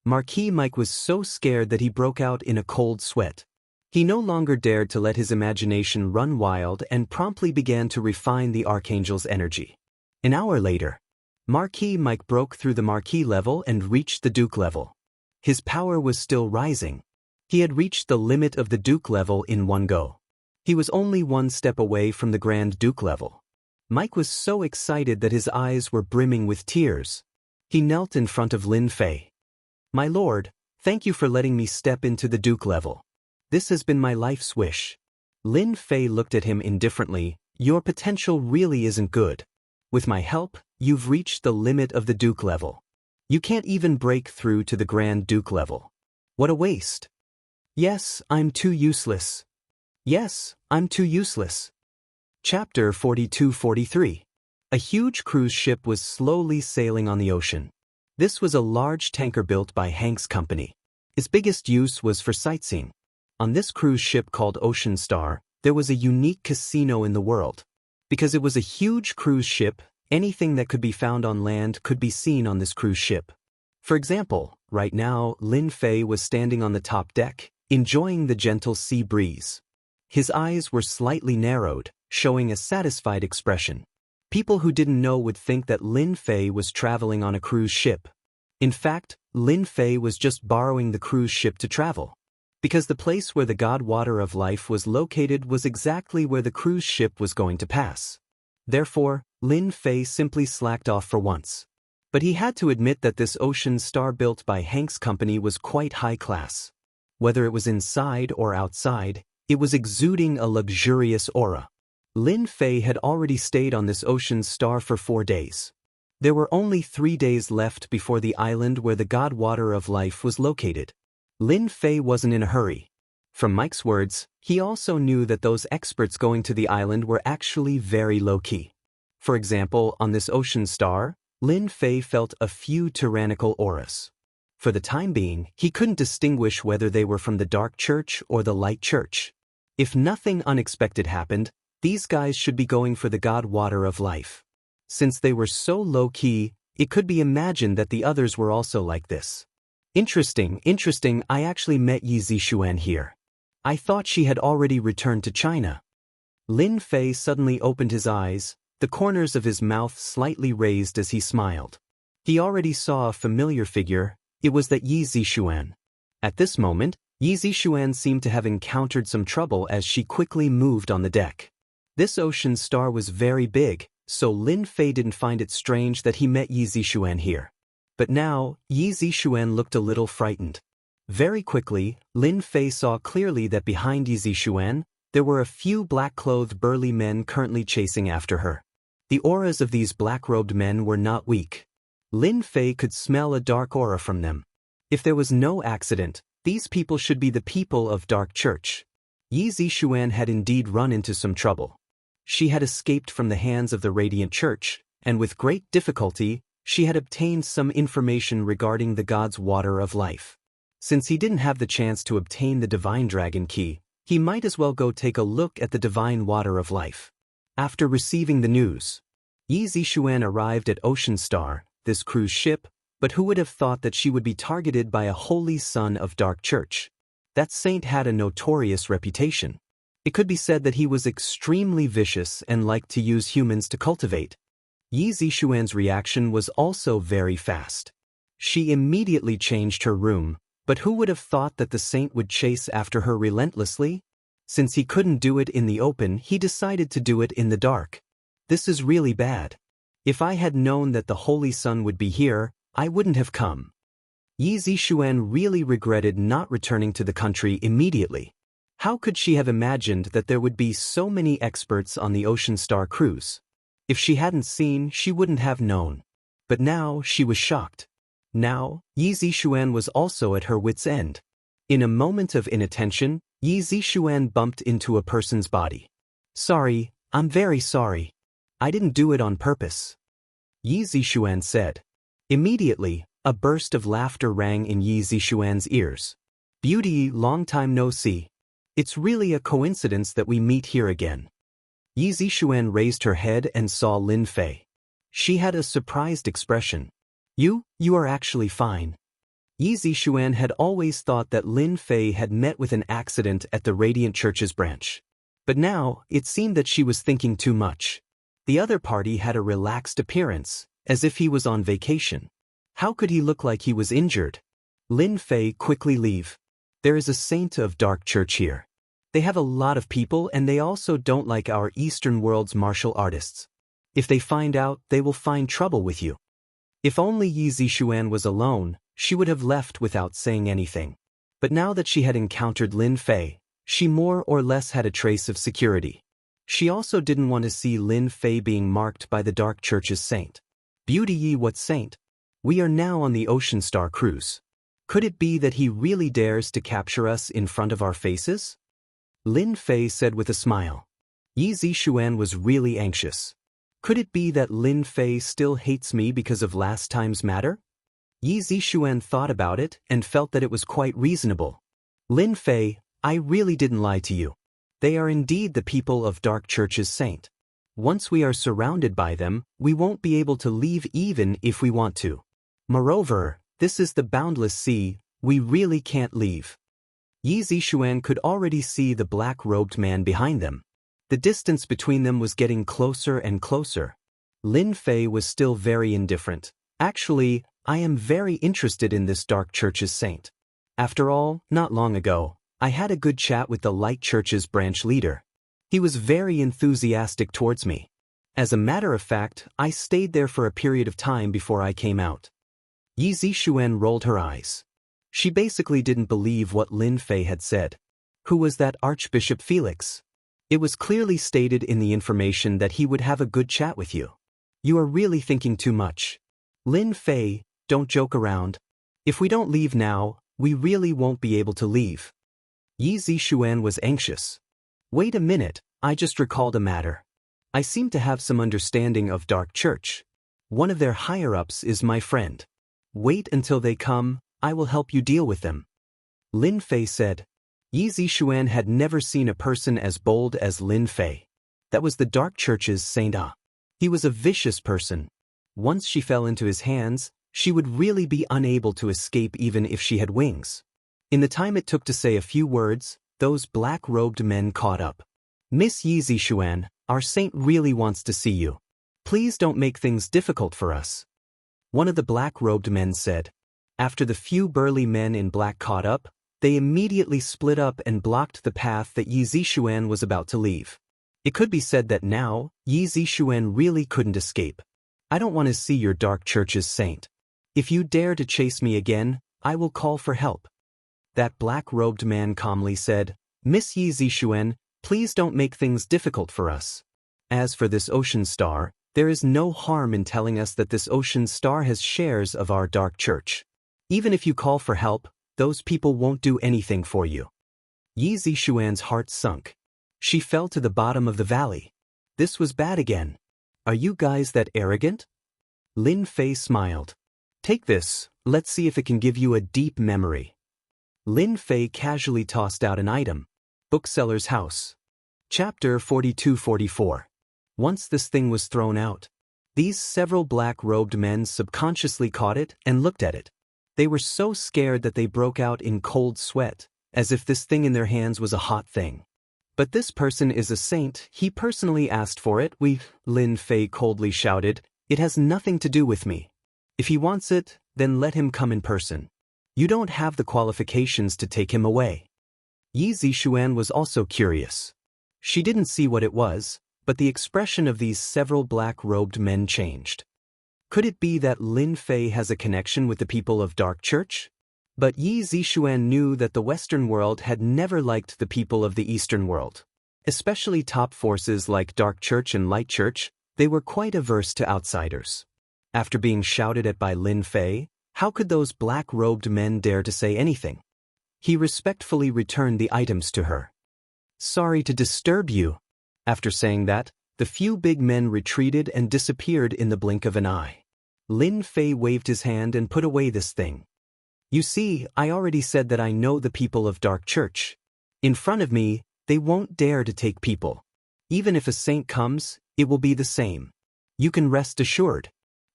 Marquis Mike was so scared that he broke out in a cold sweat. He no longer dared to let his imagination run wild and promptly began to refine the archangel's energy. An hour later, Marquis Mike broke through the Marquis level and reached the Duke level. His power was still rising. He had reached the limit of the Duke level in one go. He was only one step away from the Grand Duke level. Mike was so excited that his eyes were brimming with tears. He knelt in front of Lin Fei. My lord, thank you for letting me step into the Duke level. This has been my life's wish. Lin Fei looked at him indifferently. Your potential really isn't good. With my help, you've reached the limit of the Duke level. You can't even break through to the Grand Duke level. What a waste. Yes, I'm too useless. Yes, I'm too useless. Chapter 42-43. A huge cruise ship was slowly sailing on the ocean. This was a large tanker built by Hank's company. Its biggest use was for sightseeing. On this cruise ship called Ocean Star, there was a unique casino in the world. Because it was a huge cruise ship, anything that could be found on land could be seen on this cruise ship. For example, right now, Lin Fei was standing on the top deck, enjoying the gentle sea breeze. His eyes were slightly narrowed, showing a satisfied expression. People who didn't know would think that Lin Fei was traveling on a cruise ship. In fact, Lin Fei was just borrowing the cruise ship to travel. Because the place where the God Water of Life was located was exactly where the cruise ship was going to pass. Therefore, Lin Fei simply slacked off for once. But he had to admit that this Ocean Star built by Hank's company was quite high class. Whether it was inside or outside, it was exuding a luxurious aura. Lin Fei had already stayed on this Ocean Star for 4 days. There were only 3 days left before the island where the God Water of Life was located. Lin Fei wasn't in a hurry. From Mike's words, he also knew that those experts going to the island were actually very low-key. For example, on this Ocean Star, Lin Fei felt a few tyrannical auras. For the time being, he couldn't distinguish whether they were from the Dark Church or the Light Church. If nothing unexpected happened, these guys should be going for the God Water of Life. Since they were so low-key, it could be imagined that the others were also like this. Interesting, I actually met Yi Zixuan here. I thought she had already returned to China. Lin Fei suddenly opened his eyes, the corners of his mouth slightly raised as he smiled. He already saw a familiar figure. It was that Yi Zixuan. At this moment, Yi Zixuan seemed to have encountered some trouble as she quickly moved on the deck. This Ocean Star was very big, so Lin Fei didn't find it strange that he met Yi Zixuan here. But now, Yi Zixuan looked a little frightened. Very quickly, Lin Fei saw clearly that behind Yi Zixuan, there were a few black-clothed burly men currently chasing after her. The auras of these black-robed men were not weak. Lin Fei could smell a dark aura from them. If there was no accident, these people should be the people of Dark Church. Yi Zixuan had indeed run into some trouble. She had escaped from the hands of the Radiant Church, and with great difficulty, she had obtained some information regarding the God's Water of Life. Since he didn't have the chance to obtain the Divine Dragon Key, he might as well go take a look at the Divine Water of Life. After receiving the news, Yi Zixuan arrived at Ocean Star, this cruise ship, but who would have thought that she would be targeted by a holy son of Dark Church? That saint had a notorious reputation. It could be said that he was extremely vicious and liked to use humans to cultivate. Yi Zixuan's reaction was also very fast. She immediately changed her room, but who would have thought that the saint would chase after her relentlessly? Since he couldn't do it in the open, he decided to do it in the dark. This is really bad. If I had known that the Holy Sun would be here, I wouldn't have come. Yi Zixuan really regretted not returning to the country immediately. How could she have imagined that there would be so many experts on the Ocean Star cruise? If she hadn't seen, she wouldn't have known. But now she was shocked. Now, Yi Zixuan was also at her wit's end. In a moment of inattention, Yi Zixuan bumped into a person's body. Sorry, I'm very sorry. I didn't do it on purpose. Yi Zixuan said. Immediately, a burst of laughter rang in Yi Zixuan's ears. Beauty, long time no see. It's really a coincidence that we meet here again. Yi Zixuan raised her head and saw Lin Fei. She had a surprised expression. You are actually fine. Yi Zixuan had always thought that Lin Fei had met with an accident at the Radiant Church's branch. But now, it seemed that she was thinking too much. The other party had a relaxed appearance, as if he was on vacation. How could he look like he was injured? Lin Fei, quickly leave. There is a saint of Dark Church here. They have a lot of people and they also don't like our Eastern world's martial artists. If they find out, they will find trouble with you. If only Yi Zixuan was alone, she would have left without saying anything. But now that she had encountered Lin Fei, she more or less had a trace of security. She also didn't want to see Lin Fei being marked by the Dark Church's saint. Beauty Yi, what saint? We are now on the Ocean Star cruise. Could it be that he really dares to capture us in front of our faces? Lin Fei said with a smile. Yi Zixuan was really anxious. Could it be that Lin Fei still hates me because of last time's matter? Yi Zixuan thought about it and felt that it was quite reasonable. Lin Fei, I really didn't lie to you. They are indeed the people of Dark Church's saint. Once we are surrounded by them, we won't be able to leave even if we want to. Moreover, this is the boundless sea, we really can't leave. Yi Zixuan could already see the black-robed man behind them. The distance between them was getting closer and closer. Lin Fei was still very indifferent. Actually, I am very interested in this Dark Church's saint. After all, not long ago, I had a good chat with the Light Church's branch leader. He was very enthusiastic towards me. As a matter of fact, I stayed there for a period of time before I came out. Yi Zixuan rolled her eyes. She basically didn't believe what Lin Fei had said. Who was that Archbishop Felix? It was clearly stated in the information that he would have a good chat with you. You are really thinking too much. Lin Fei, don't joke around. If we don't leave now, we really won't be able to leave. Yi Zixuan was anxious. Wait a minute, I just recalled a matter. I seem to have some understanding of Dark Church. One of their higher-ups is my friend. Wait until they come, I will help you deal with them. Lin Fei said. Yi Zixuan had never seen a person as bold as Lin Fei. That was the Dark Church's Saint Ah. He was a vicious person. Once she fell into his hands, she would really be unable to escape even if she had wings. In the time it took to say a few words, those black-robed men caught up. Miss Yi Zixuan, our saint really wants to see you. Please don't make things difficult for us. One of the black-robed men said. After the few burly men in black caught up, they immediately split up and blocked the path that Yi Zixuan was about to leave. It could be said that now, Yi Zixuan really couldn't escape. I don't want to see your Dark Church's saint. If you dare to chase me again, I will call for help. That black-robed man calmly said, Miss Yi Zixuan, please don't make things difficult for us. As for this ocean star, there is no harm in telling us that this ocean star has shares of our Dark Church. Even if you call for help, those people won't do anything for you. Yi Zixuan's heart sunk. She fell to the bottom of the valley. This was bad again. Are you guys that arrogant? Lin Fei smiled. Take this, let's see if it can give you a deep memory. Lin Fei casually tossed out an item. Bookseller's house. Chapter 42-44. Once this thing was thrown out, these several black-robed men subconsciously caught it and looked at it. They were so scared that they broke out in cold sweat, as if this thing in their hands was a hot thing. But this person is a saint, he personally asked for it, Lin Fei coldly shouted, it has nothing to do with me. If he wants it, then let him come in person. You don't have the qualifications to take him away. Yi Zixuan was also curious. She didn't see what it was, but the expression of these several black-robed men changed. Could it be that Lin Fei has a connection with the people of Dark Church? But Yi Zixuan knew that the Western world had never liked the people of the Eastern world. Especially top forces like Dark Church and Light Church, they were quite averse to outsiders. After being shouted at by Lin Fei, how could those black-robed men dare to say anything? He respectfully returned the items to her. Sorry to disturb you. After saying that, the few big men retreated and disappeared in the blink of an eye. Lin Fei waved his hand and put away this thing. You see, I already said that I know the people of Dark Church. In front of me, they won't dare to take people. Even if a saint comes, it will be the same. You can rest assured.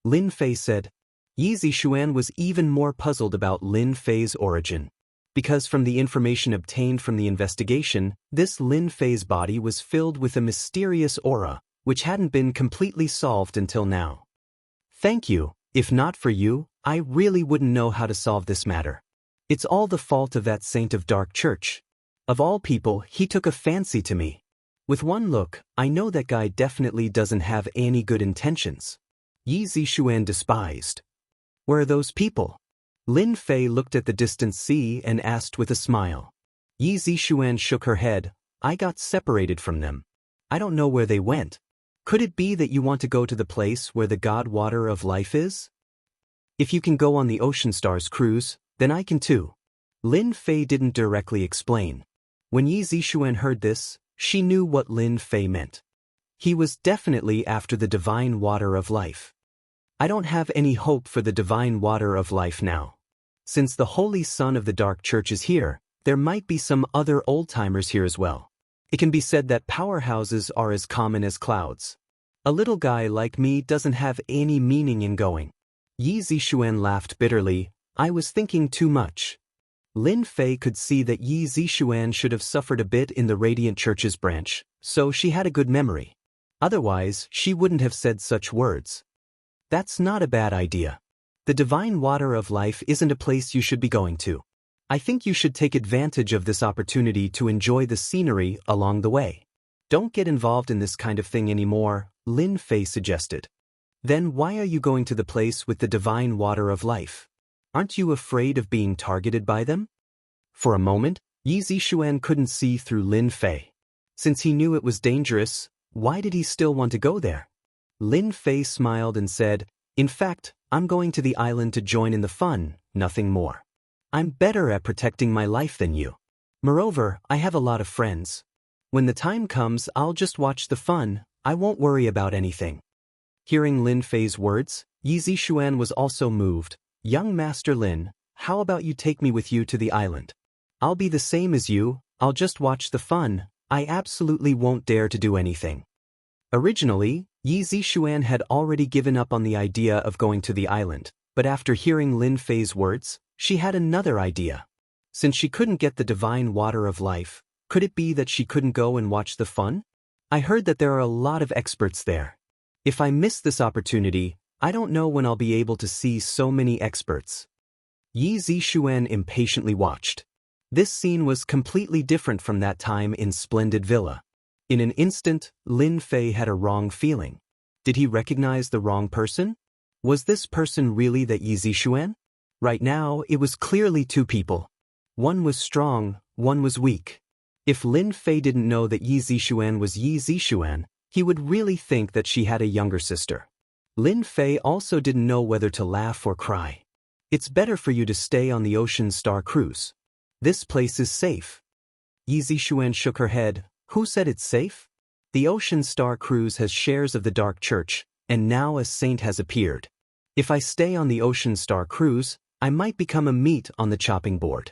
Lin Fei said. Yi Zishuan was even more puzzled about Lin Fei's origin. Because from the information obtained from the investigation, this Lin Fei's body was filled with a mysterious aura, which hadn't been completely solved until now. Thank you. If not for you, I really wouldn't know how to solve this matter. It's all the fault of that saint of Dark Church. Of all people, he took a fancy to me. With one look, I know that guy definitely doesn't have any good intentions. Yi Zishuan despised. Where are those people? Lin Fei looked at the distant sea and asked with a smile. Yi Zishuan shook her head. I got separated from them. I don't know where they went. Could it be that you want to go to the place where the God Water of Life is? If you can go on the Ocean Stars cruise, then I can too. Lin Fei didn't directly explain. When Yi Zishuan heard this, she knew what Lin Fei meant. He was definitely after the divine water of life. I don't have any hope for the divine water of life now. Since the Holy Son of the Dark Church is here, there might be some other old-timers here as well. It can be said that powerhouses are as common as clouds. A little guy like me doesn't have any meaning in going. Yi Zishuan laughed bitterly. I was thinking too much. Lin Fei could see that Yi Zishuan should have suffered a bit in the Radiant Church's branch, so she had a good memory. Otherwise, she wouldn't have said such words. That's not a bad idea. The divine water of life isn't a place you should be going to. I think you should take advantage of this opportunity to enjoy the scenery along the way. Don't get involved in this kind of thing anymore, Lin Fei suggested. Then why are you going to the place with the divine water of life? Aren't you afraid of being targeted by them? For a moment, Yi Zishuan couldn't see through Lin Fei. Since he knew it was dangerous, why did he still want to go there? Lin Fei smiled and said, In fact, I'm going to the island to join in the fun, nothing more. I'm better at protecting my life than you. Moreover, I have a lot of friends. When the time comes, I'll just watch the fun, I won't worry about anything. Hearing Lin Fei's words, Yi Zishuan was also moved. Young Master Lin, how about you take me with you to the island? I'll be the same as you, I'll just watch the fun, I absolutely won't dare to do anything. Originally, Yi Zishuan had already given up on the idea of going to the island, but after hearing Lin Fei's words, she had another idea. Since she couldn't get the divine water of life, could it be that she couldn't go and watch the fun? I heard that there are a lot of experts there. If I miss this opportunity, I don't know when I'll be able to see so many experts. Yi Zishuan impatiently watched. This scene was completely different from that time in Splendid Villa. In an instant, Lin Fei had a wrong feeling. Did he recognize the wrong person? Was this person really that Yi Zishuan? Right now, it was clearly two people. One was strong, one was weak. If Lin Fei didn't know that Yi Zishuan was Yi Zishuan, he would really think that she had a younger sister. Lin Fei also didn't know whether to laugh or cry. It's better for you to stay on the Ocean Star cruise. This place is safe. Yi Zishuan shook her head. Who said it's safe? The Ocean Star cruise has shares of the Dark Church, and now a saint has appeared. If I stay on the Ocean Star cruise, I might become a meat on the chopping board.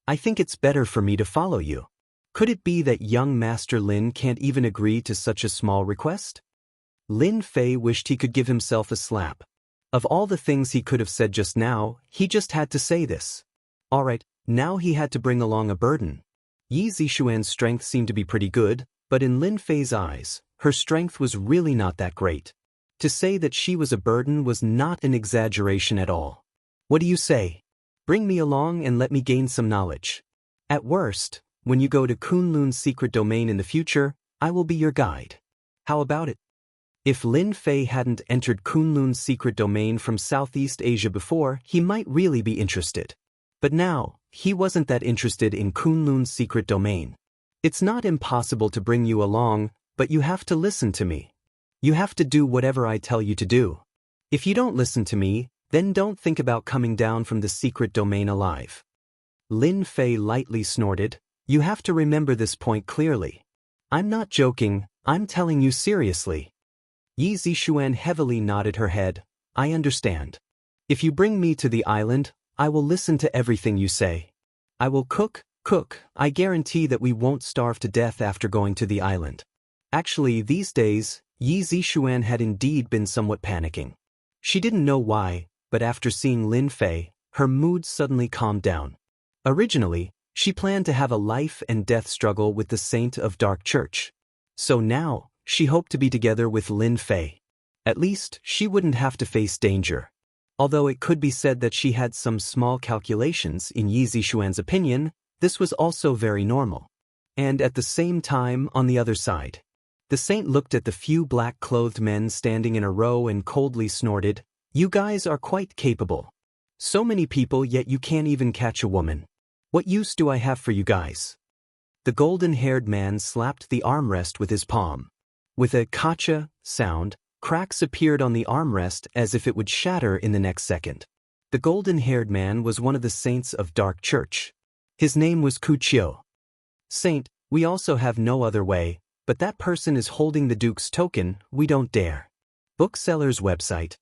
I think it's better for me to follow you. Could it be that young Master Lin can't even agree to such a small request? Lin Fei wished he could give himself a slap. Of all the things he could have said just now, he just had to say this. Alright, now he had to bring along a burden. Yi Zishuan's strength seemed to be pretty good, but in Lin Fei's eyes, her strength was really not that great. To say that she was a burden was not an exaggeration at all. What do you say? Bring me along and let me gain some knowledge. At worst, when you go to Kunlun's secret domain in the future, I will be your guide. How about it? If Lin Fei hadn't entered Kunlun's secret domain from Southeast Asia before, he might really be interested. But now, he wasn't that interested in Kunlun's secret domain. It's not impossible to bring you along, but you have to listen to me. You have to do whatever I tell you to do. If you don't listen to me, then don't think about coming down from the secret domain alive. Lin Fei lightly snorted. You have to remember this point clearly. I'm not joking, I'm telling you seriously. Yi Zixuan heavily nodded her head. I understand. If you bring me to the island, I will listen to everything you say. I will cook. I guarantee that we won't starve to death after going to the island. Actually, these days, Yi Zixuan had indeed been somewhat panicking. She didn't know why, but after seeing Lin Fei, her mood suddenly calmed down. Originally, she planned to have a life and death struggle with the Saint of Dark Church. So now, she hoped to be together with Lin Fei. At least, she wouldn't have to face danger. Although it could be said that she had some small calculations, in Yi Zixuan's opinion, this was also very normal. And at the same time, on the other side, the saint looked at the few black-clothed men standing in a row and coldly snorted, "You guys are quite capable. So many people, yet you can't even catch a woman. What use do I have for you guys?" The golden-haired man slapped the armrest with his palm. With a "kacha" sound, cracks appeared on the armrest as if it would shatter in the next second. The golden-haired man was one of the saints of Dark Church. His name was Wuxia. "Saint, we also have no other way, but that person is holding the Duke's token, we don't dare." Bookseller's website.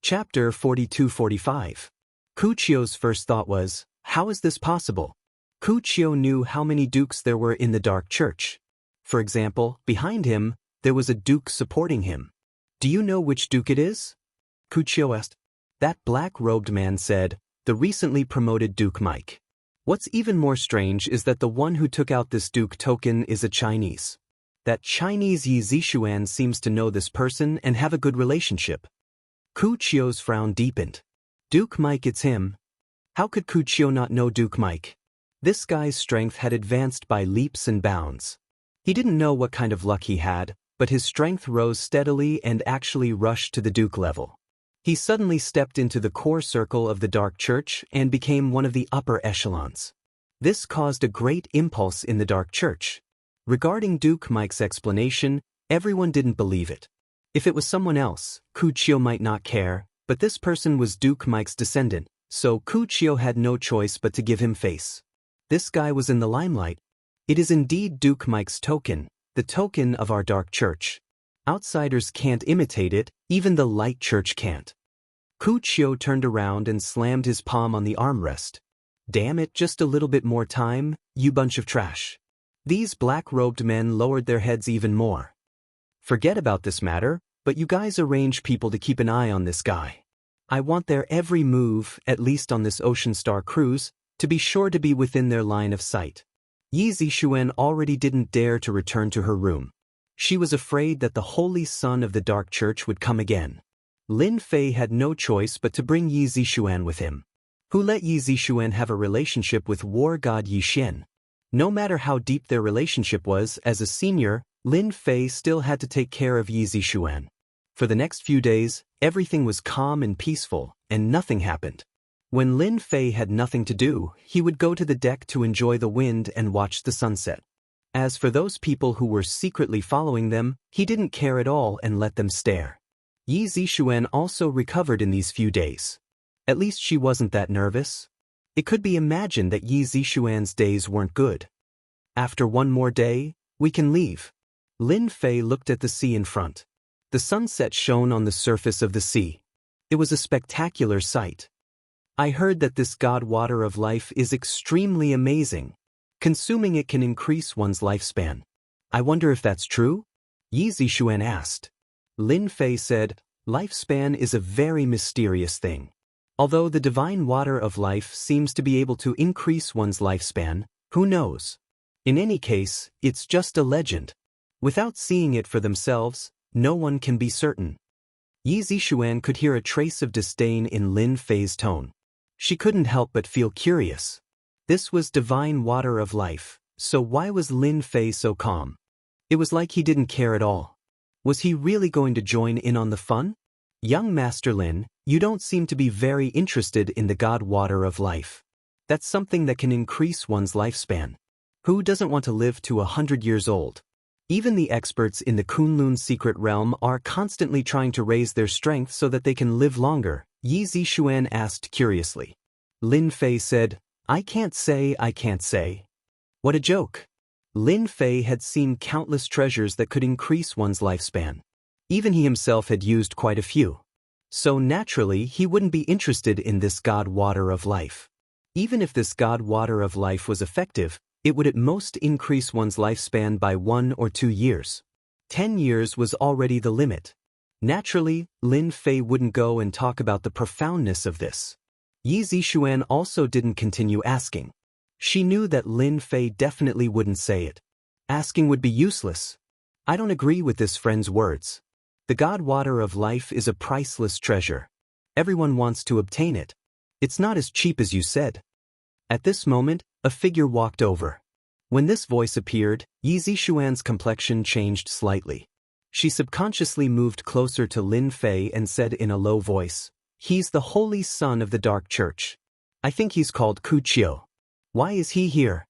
Chapter 42-45. Wuxia's first thought was, how is this possible? Wuxia knew how many dukes there were in the Dark Church. For example, behind him, there was a duke supporting him. "Do you know which duke it is?" Wuxia asked. That black-robed man said, "The recently promoted Duke Mike." What's even more strange is that the one who took out this duke token is a Chinese. That Chinese Yi Zixuan seems to know this person and have a good relationship. Wuxia's frown deepened. Duke Mike, it's him. How could Wuxia not know Duke Mike? This guy's strength had advanced by leaps and bounds. He didn't know what kind of luck he had, but his strength rose steadily and actually rushed to the Duke level. He suddenly stepped into the core circle of the Dark Church and became one of the upper echelons. This caused a great impulse in the Dark Church. Regarding Duke Mike's explanation, everyone didn't believe it. If it was someone else, Wuxia might not care, but this person was Duke Mike's descendant, so Wuxia had no choice but to give him face. This guy was in the limelight. It is indeed Duke Mike's token, the token of our Dark Church. Outsiders can't imitate it, even the Light Church can't. Wuxia turned around and slammed his palm on the armrest. Damn it, just a little bit more time, you bunch of trash. These black-robed men lowered their heads even more. Forget about this matter, but you guys arrange people to keep an eye on this guy. I want their every move, at least on this Ocean Star cruise, to be sure to be within their line of sight. Yi Zixuan already didn't dare to return to her room. She was afraid that the Holy Son of the Dark Church would come again. Lin Fei had no choice but to bring Yi Zixuan with him. Who let Yi Zixuan have a relationship with war god Yi Xian? No matter how deep their relationship was, as a senior, Lin Fei still had to take care of Yi Zixuan. For the next few days, everything was calm and peaceful, and nothing happened. When Lin Fei had nothing to do, he would go to the deck to enjoy the wind and watch the sunset. As for those people who were secretly following them, he didn't care at all and let them stare. Yi Zixuan also recovered in these few days. At least she wasn't that nervous. It could be imagined that Yi Zixuan's days weren't good. After one more day, we can leave. Lin Fei looked at the sea in front. The sunset shone on the surface of the sea. It was a spectacular sight. I heard that this god water of life is extremely amazing. Consuming it can increase one's lifespan. I wonder if that's true? Yi Zixuan asked. Lin Fei said, lifespan is a very mysterious thing. Although the divine water of life seems to be able to increase one's lifespan, who knows? In any case, it's just a legend. Without seeing it for themselves, no one can be certain. Yi Zixuan could hear a trace of disdain in Lin Fei's tone. She couldn't help but feel curious. This was divine water of life, so why was Lin Fei so calm? It was like he didn't care at all. Was he really going to join in on the fun? Young Master Lin, you don't seem to be very interested in the god water of life. That's something that can increase one's lifespan. Who doesn't want to live to 100 years old? Even the experts in the Kunlun secret realm are constantly trying to raise their strength so that they can live longer, Yi Zixuan asked curiously. Lin Fei said, I can't say. What a joke. Lin Fei had seen countless treasures that could increase one's lifespan. Even he himself had used quite a few. So naturally, he wouldn't be interested in this god water of life. Even if this god water of life was effective, it would at most increase one's lifespan by 1 or 2 years. 10 years was already the limit. Naturally, Lin Fei wouldn't go and talk about the profoundness of this. Yi Zixuan also didn't continue asking. She knew that Lin Fei definitely wouldn't say it. Asking would be useless. I don't agree with this friend's words. The god water of life is a priceless treasure. Everyone wants to obtain it. It's not as cheap as you said. At this moment, a figure walked over. When this voice appeared, Yi Zixuan's complexion changed slightly. She subconsciously moved closer to Lin Fei and said in a low voice, "He's the holy son of the Dark Church. I think he's called Wuxia. Why is he here?"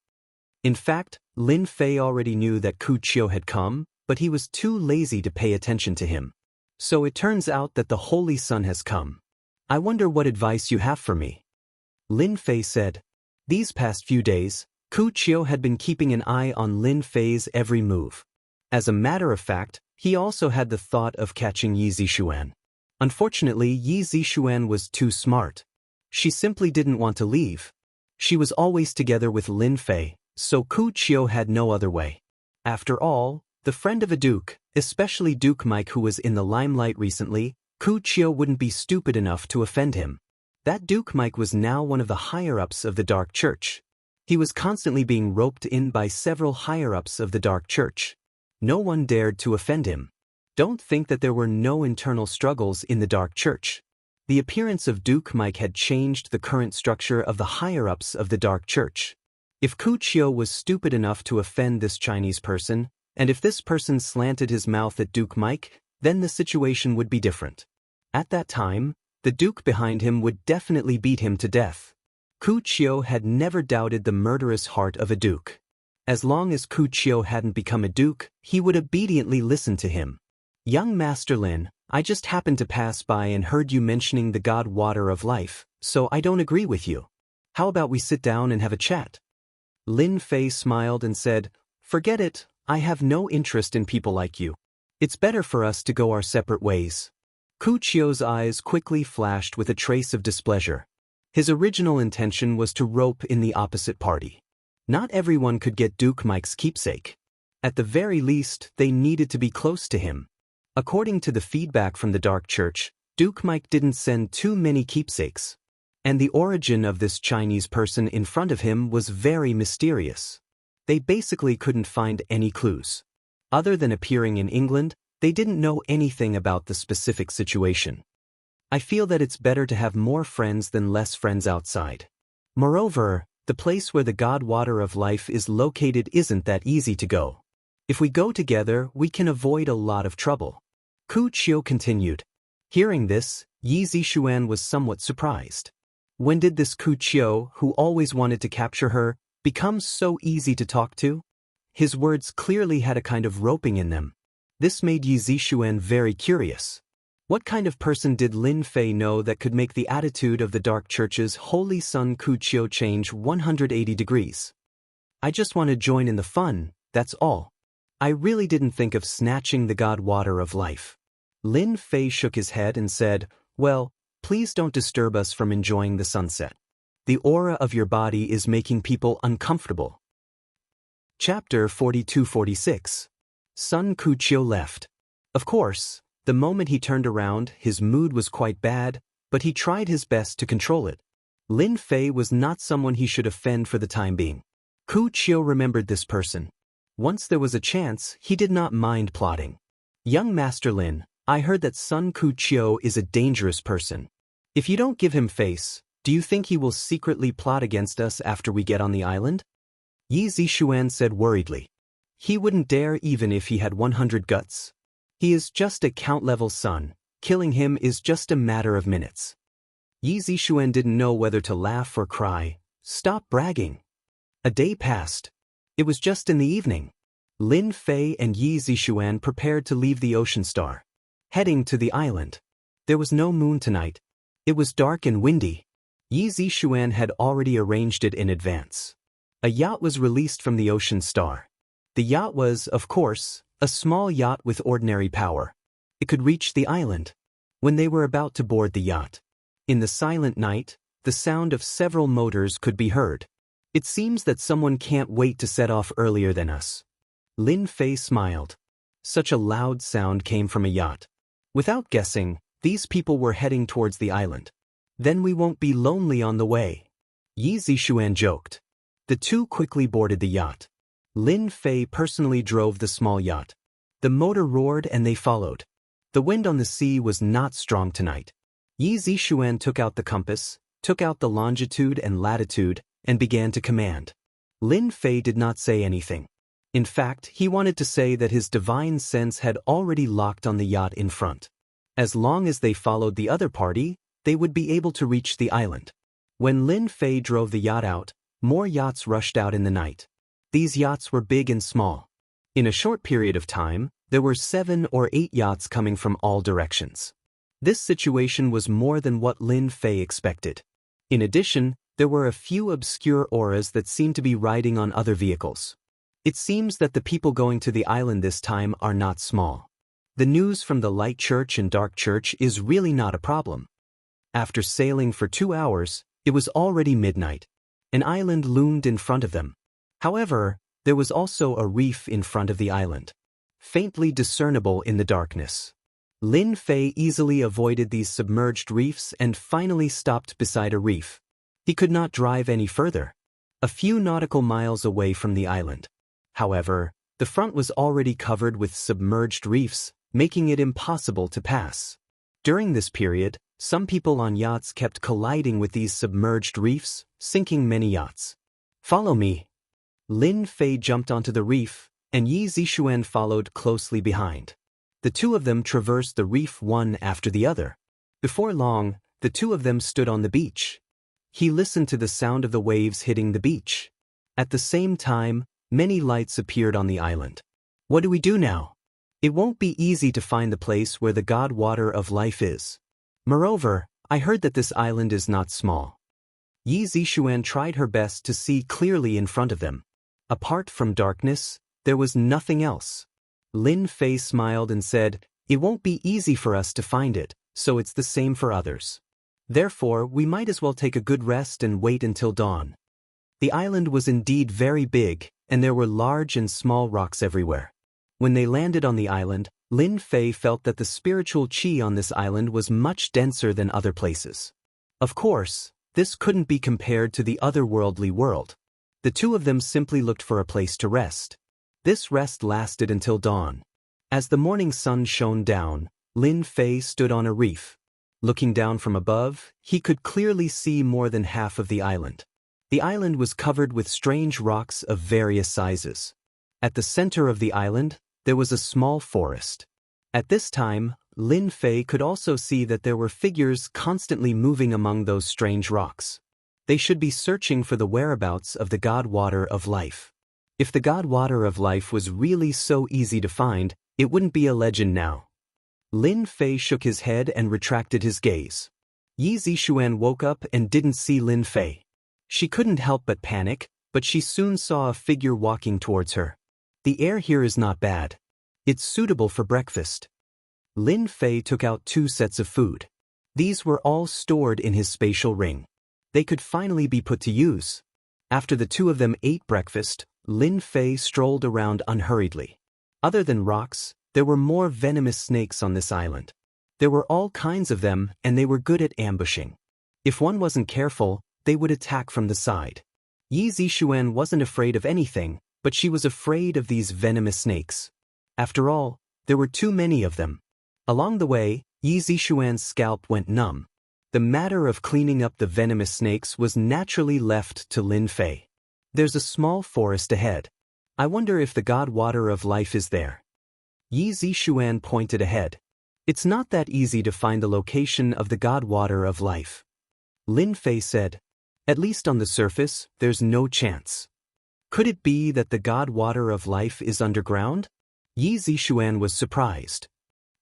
In fact, Lin Fei already knew that Wuxia had come, but he was too lazy to pay attention to him. So it turns out that the Holy Son has come. I wonder what advice you have for me. Lin Fei said. These past few days, Wuxia had been keeping an eye on Lin Fei's every move. As a matter of fact, he also had the thought of catching Yi Zixuan. Unfortunately, Yi Zixuan was too smart. She simply didn't want to leave. She was always together with Lin Fei, so Wuxia had no other way. After all, the friend of a duke, especially Duke Mike who was in the limelight recently, Wuxia wouldn't be stupid enough to offend him. That Duke Mike was now one of the higher-ups of the Dark Church. He was constantly being roped in by several higher-ups of the Dark Church. No one dared to offend him. Don't think that there were no internal struggles in the Dark Church. The appearance of Duke Mike had changed the current structure of the higher-ups of the Dark Church. If Wuxia was stupid enough to offend this Chinese person, and if this person slanted his mouth at Duke Mike, then the situation would be different. At that time, the Duke behind him would definitely beat him to death. Wuxia had never doubted the murderous heart of a duke. As long as Wuxia hadn't become a duke, he would obediently listen to him. Young Master Lin, I just happened to pass by and heard you mentioning the god water of life, so I don't agree with you. How about we sit down and have a chat? Lin Fei smiled and said, Forget it, I have no interest in people like you. It's better for us to go our separate ways. Wuxia's eyes quickly flashed with a trace of displeasure. His original intention was to rope in the opposite party. Not everyone could get Duke Mike's keepsake. At the very least, they needed to be close to him. According to the feedback from the Dark Church, Duke Mike didn't send too many keepsakes. And the origin of this Chinese person in front of him was very mysterious. They basically couldn't find any clues. Other than appearing in England, they didn't know anything about the specific situation. I feel that it's better to have more friends than less friends outside. Moreover, the place where the god water of life is located isn't that easy to go. If we go together, we can avoid a lot of trouble. Wuxia continued. Hearing this, Yi Zixuan was somewhat surprised. When did this Wuxia, who always wanted to capture her, become so easy to talk to? His words clearly had a kind of roping in them. This made Yi Zixuan very curious. What kind of person did Lin Fei know that could make the attitude of the Dark Church's holy son Wuxia change 180 degrees? I just want to join in the fun, that's all. I really didn't think of snatching the god water of life. Lin Fei shook his head and said, Well, please don't disturb us from enjoying the sunset. The aura of your body is making people uncomfortable. Chapter 42-46. Sun Wuxia left. Of course, the moment he turned around, his mood was quite bad, but he tried his best to control it. Lin Fei was not someone he should offend for the time being. Wuxia remembered this person. Once there was a chance, he did not mind plotting. Young Master Lin, I heard that Sun Wuxia is a dangerous person. If you don't give him face, do you think he will secretly plot against us after we get on the island? Yi Zixuan said worriedly. He wouldn't dare even if he had 100 guts. He is just a count-level son. Killing him is just a matter of minutes. Yi Zixuan didn't know whether to laugh or cry. Stop bragging. A day passed. It was just in the evening. Lin Fei and Yi Zixuan prepared to leave the Ocean Star, heading to the island. There was no moon tonight. It was dark and windy. Yi Zixuan had already arranged it in advance. A yacht was released from the Ocean Star. The yacht was, of course, a small yacht with ordinary power. It could reach the island. When they were about to board the yacht, in the silent night, the sound of several motors could be heard. It seems that someone can't wait to set off earlier than us. Lin Fei smiled. Such a loud sound came from a yacht. Without guessing, these people were heading towards the island. Then we won't be lonely on the way. Yi Zixuan joked. The two quickly boarded the yacht. Lin Fei personally drove the small yacht. The motor roared and they followed. The wind on the sea was not strong tonight. Yi Zixuan took out the compass, took out the longitude and latitude, and began to command. Lin Fei did not say anything. In fact, he wanted to say that his divine sense had already locked on the yacht in front. As long as they followed the other party, they would be able to reach the island. When Lin Fei drove the yacht out, more yachts rushed out in the night. These yachts were big and small. In a short period of time, there were 7 or 8 yachts coming from all directions. This situation was more than what Lin Fei expected. In addition, there were a few obscure auras that seemed to be riding on other vehicles. It seems that the people going to the island this time are not small. The news from the Light Church and Dark Church is really not a problem. After sailing for 2 hours, it was already midnight. An island loomed in front of them. However, there was also a reef in front of the island, faintly discernible in the darkness. Lin Fei easily avoided these submerged reefs and finally stopped beside a reef. He could not drive any further, a few nautical miles away from the island. However, the front was already covered with submerged reefs, making it impossible to pass. During this period, some people on yachts kept colliding with these submerged reefs, sinking many yachts. Follow me. Lin Fei jumped onto the reef, and Yi Zixuan followed closely behind. The two of them traversed the reef one after the other. Before long, the two of them stood on the beach. He listened to the sound of the waves hitting the beach. At the same time, many lights appeared on the island. What do we do now? It won't be easy to find the place where the God Water of Life is. Moreover, I heard that this island is not small. Yi Zixuan tried her best to see clearly in front of them. Apart from darkness, there was nothing else. Lin Fei smiled and said, "It won't be easy for us to find it, so it's the same for others. Therefore, we might as well take a good rest and wait until dawn." The island was indeed very big, and there were large and small rocks everywhere. When they landed on the island, Lin Fei felt that the spiritual qi on this island was much denser than other places. Of course, this couldn't be compared to the otherworldly world. The two of them simply looked for a place to rest. This rest lasted until dawn. As the morning sun shone down, Lin Fei stood on a reef. Looking down from above, he could clearly see more than half of the island. The island was covered with strange rocks of various sizes. At the center of the island, there was a small forest. At this time, Lin Fei could also see that there were figures constantly moving among those strange rocks. They should be searching for the whereabouts of the God Water of Life. If the God Water of Life was really so easy to find, it wouldn't be a legend now. Lin Fei shook his head and retracted his gaze. Yi Zixuan woke up and didn't see Lin Fei. She couldn't help but panic, but she soon saw a figure walking towards her. The air here is not bad. It's suitable for breakfast. Lin Fei took out 2 sets of food. These were all stored in his spatial ring. They could finally be put to use. After the two of them ate breakfast, Lin Fei strolled around unhurriedly. Other than rocks, there were more venomous snakes on this island. There were all kinds of them, and they were good at ambushing. If one wasn't careful, they would attack from the side. Yi Zixuan wasn't afraid of anything, but she was afraid of these venomous snakes. After all, there were too many of them. Along the way, Yi Zixuan's scalp went numb. The matter of cleaning up the venomous snakes was naturally left to Lin Fei. There's a small forest ahead. I wonder if the God Water of Life is there. Yi Zixuan pointed ahead. It's not that easy to find the location of the God Water of Life. Lin Fei said, "At least on the surface, there's no chance. Could it be that the God Water of Life is underground?" Yi Zixuan was surprised.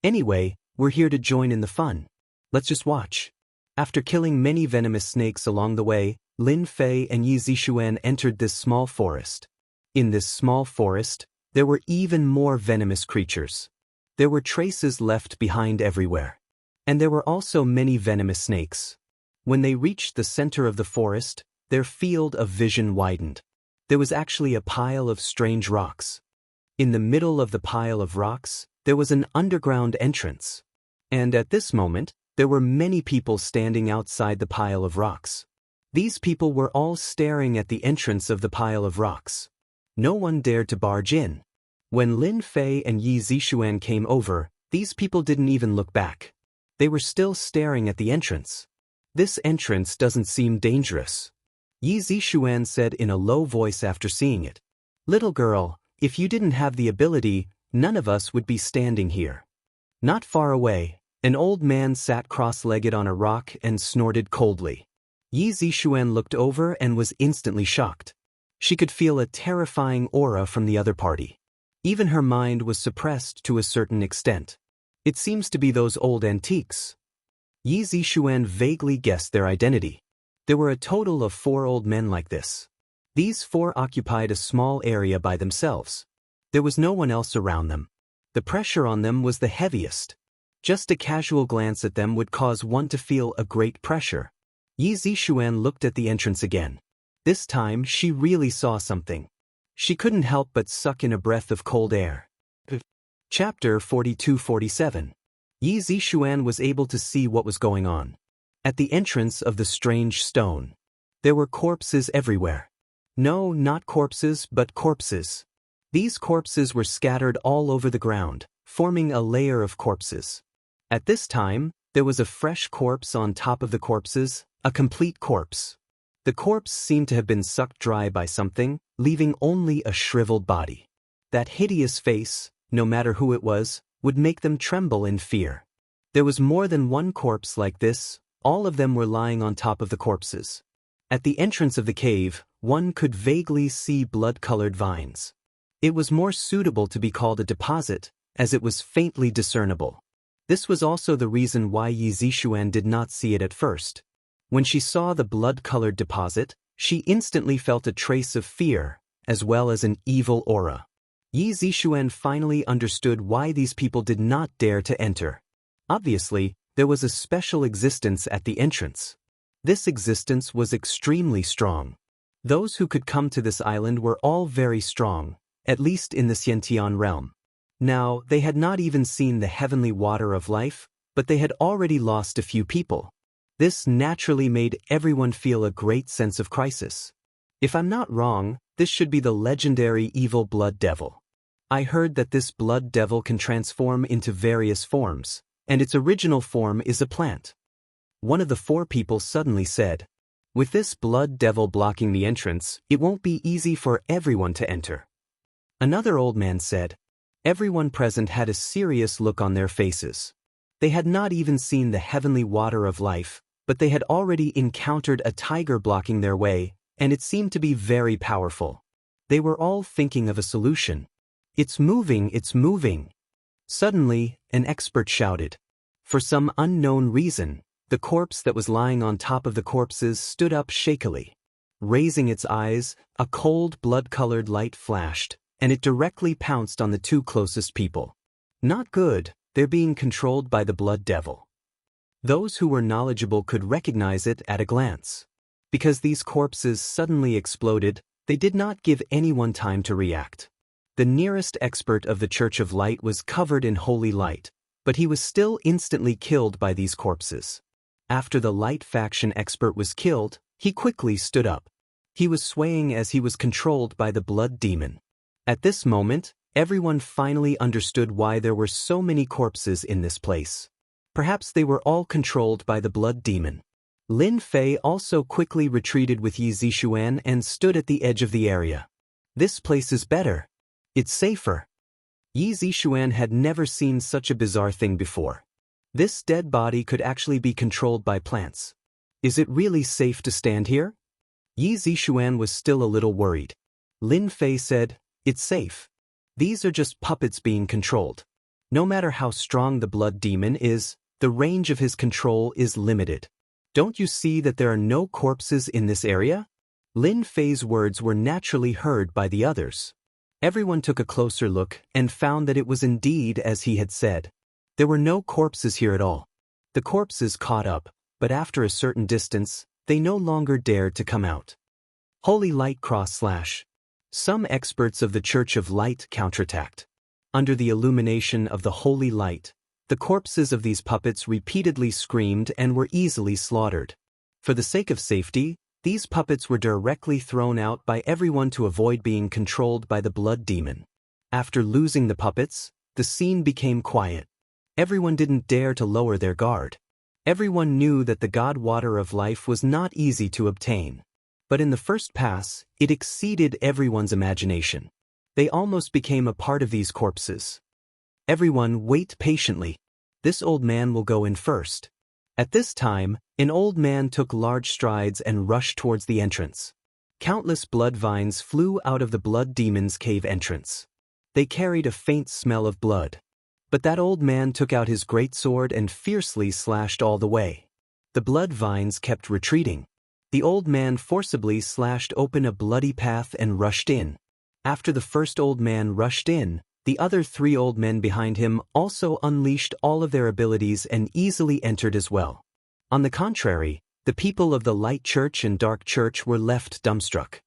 "Anyway, we're here to join in the fun. Let's just watch." After killing many venomous snakes along the way, Lin Fei and Yi Zixuan entered this small forest. In this small forest, There were even more venomous creatures. There were traces left behind everywhere. And there were also many venomous snakes. When they reached the center of the forest, their field of vision widened. There was actually a pile of strange rocks. In the middle of the pile of rocks, there was an underground entrance. And at this moment, there were many people standing outside the pile of rocks. These people were all staring at the entrance of the pile of rocks. No one dared to barge in. When Lin Fei and Yi Zixuan came over, these people didn't even look back. They were still staring at the entrance. This entrance doesn't seem dangerous. Yi Zixuan said in a low voice after seeing it. Little girl, if you didn't have the ability, none of us would be standing here. Not far away, an old man sat cross-legged on a rock and snorted coldly. Yi Zixuan looked over and was instantly shocked. She could feel a terrifying aura from the other party. Even her mind was suppressed to a certain extent. It seems to be those old antiques. Yi Zixuan vaguely guessed their identity. There were a total of 4 old men like this. These 4 occupied a small area by themselves. There was no one else around them. The pressure on them was the heaviest. Just a casual glance at them would cause one to feel a great pressure. Yi Zixuan looked at the entrance again. This time she really saw something. She couldn't help but suck in a breath of cold air. Chapter 42-47. Yi Zixuan was able to see what was going on. At the entrance of the strange stone, there were corpses everywhere. No, not corpses, but corpses. These corpses were scattered all over the ground, forming a layer of corpses. At this time, there was a fresh corpse on top of the corpses, a complete corpse. The corpse seemed to have been sucked dry by something, leaving only a shriveled body. That hideous face, no matter who it was, would make them tremble in fear. There was more than one corpse like this, all of them were lying on top of the corpses. At the entrance of the cave, one could vaguely see blood-colored vines. It was more suitable to be called a deposit, as it was faintly discernible. This was also the reason why Yi Zixuan did not see it at first. When she saw the blood-colored deposit, she instantly felt a trace of fear, as well as an evil aura. Yi Zixuan finally understood why these people did not dare to enter. Obviously, there was a special existence at the entrance. This existence was extremely strong. Those who could come to this island were all very strong, at least in the Xiantian realm. Now, they had not even seen the heavenly water of life, but they had already lost a few people. This naturally made everyone feel a great sense of crisis. If I'm not wrong, this should be the legendary evil blood devil. I heard that this blood devil can transform into various forms, and its original form is a plant. One of the 4 people suddenly said, with this blood devil blocking the entrance, it won't be easy for everyone to enter. Another old man said, everyone present had a serious look on their faces. They had not even seen the heavenly water of life, but they had already encountered a tiger blocking their way, and it seemed to be very powerful. They were all thinking of a solution. It's moving, it's moving. Suddenly, an expert shouted. For some unknown reason, the corpse that was lying on top of the corpses stood up shakily. Raising its eyes, a cold blood-colored light flashed, and it directly pounced on the 2 closest people. Not good, they're being controlled by the blood devil. Those who were knowledgeable could recognize it at a glance. Because these corpses suddenly exploded, they did not give anyone time to react. The nearest expert of the Church of Light was covered in holy light, but he was still instantly killed by these corpses. After the light faction expert was killed, he quickly stood up. He was swaying as he was controlled by the blood demon. At this moment, everyone finally understood why there were so many corpses in this place. Perhaps they were all controlled by the blood demon. Lin Fei also quickly retreated with Yi Zixuan and stood at the edge of the area. This place is better. It's safer. Yi Zixuan had never seen such a bizarre thing before. This dead body could actually be controlled by plants. Is it really safe to stand here? Yi Zixuan was still a little worried. Lin Fei said, it's safe. These are just puppets being controlled. No matter how strong the blood demon is, the range of his control is limited. Don't you see that there are no corpses in this area? Lin Fei's words were naturally heard by the others. Everyone took a closer look and found that it was indeed as he had said. There were no corpses here at all. The corpses caught up, but after a certain distance, they no longer dared to come out. Holy Light / Some experts of the Church of Light counterattacked. Under the illumination of the Holy Light, the corpses of these puppets repeatedly screamed and were easily slaughtered. For the sake of safety, these puppets were directly thrown out by everyone to avoid being controlled by the blood demon. After losing the puppets, the scene became quiet. Everyone didn't dare to lower their guard. Everyone knew that the God Water of Life was not easy to obtain. But in the first pass, it exceeded everyone's imagination. They almost became a part of these corpses. Everyone, wait patiently. This old man will go in first. At this time, an old man took large strides and rushed towards the entrance. Countless blood vines flew out of the blood demon's cave entrance. They carried a faint smell of blood. But that old man took out his great sword and fiercely slashed all the way. The blood vines kept retreating. The old man forcibly slashed open a bloody path and rushed in. After the first old man rushed in, the other 3 old men behind him also unleashed all of their abilities and easily entered as well. On the contrary, the people of the Light Church and Dark Church were left dumbstruck.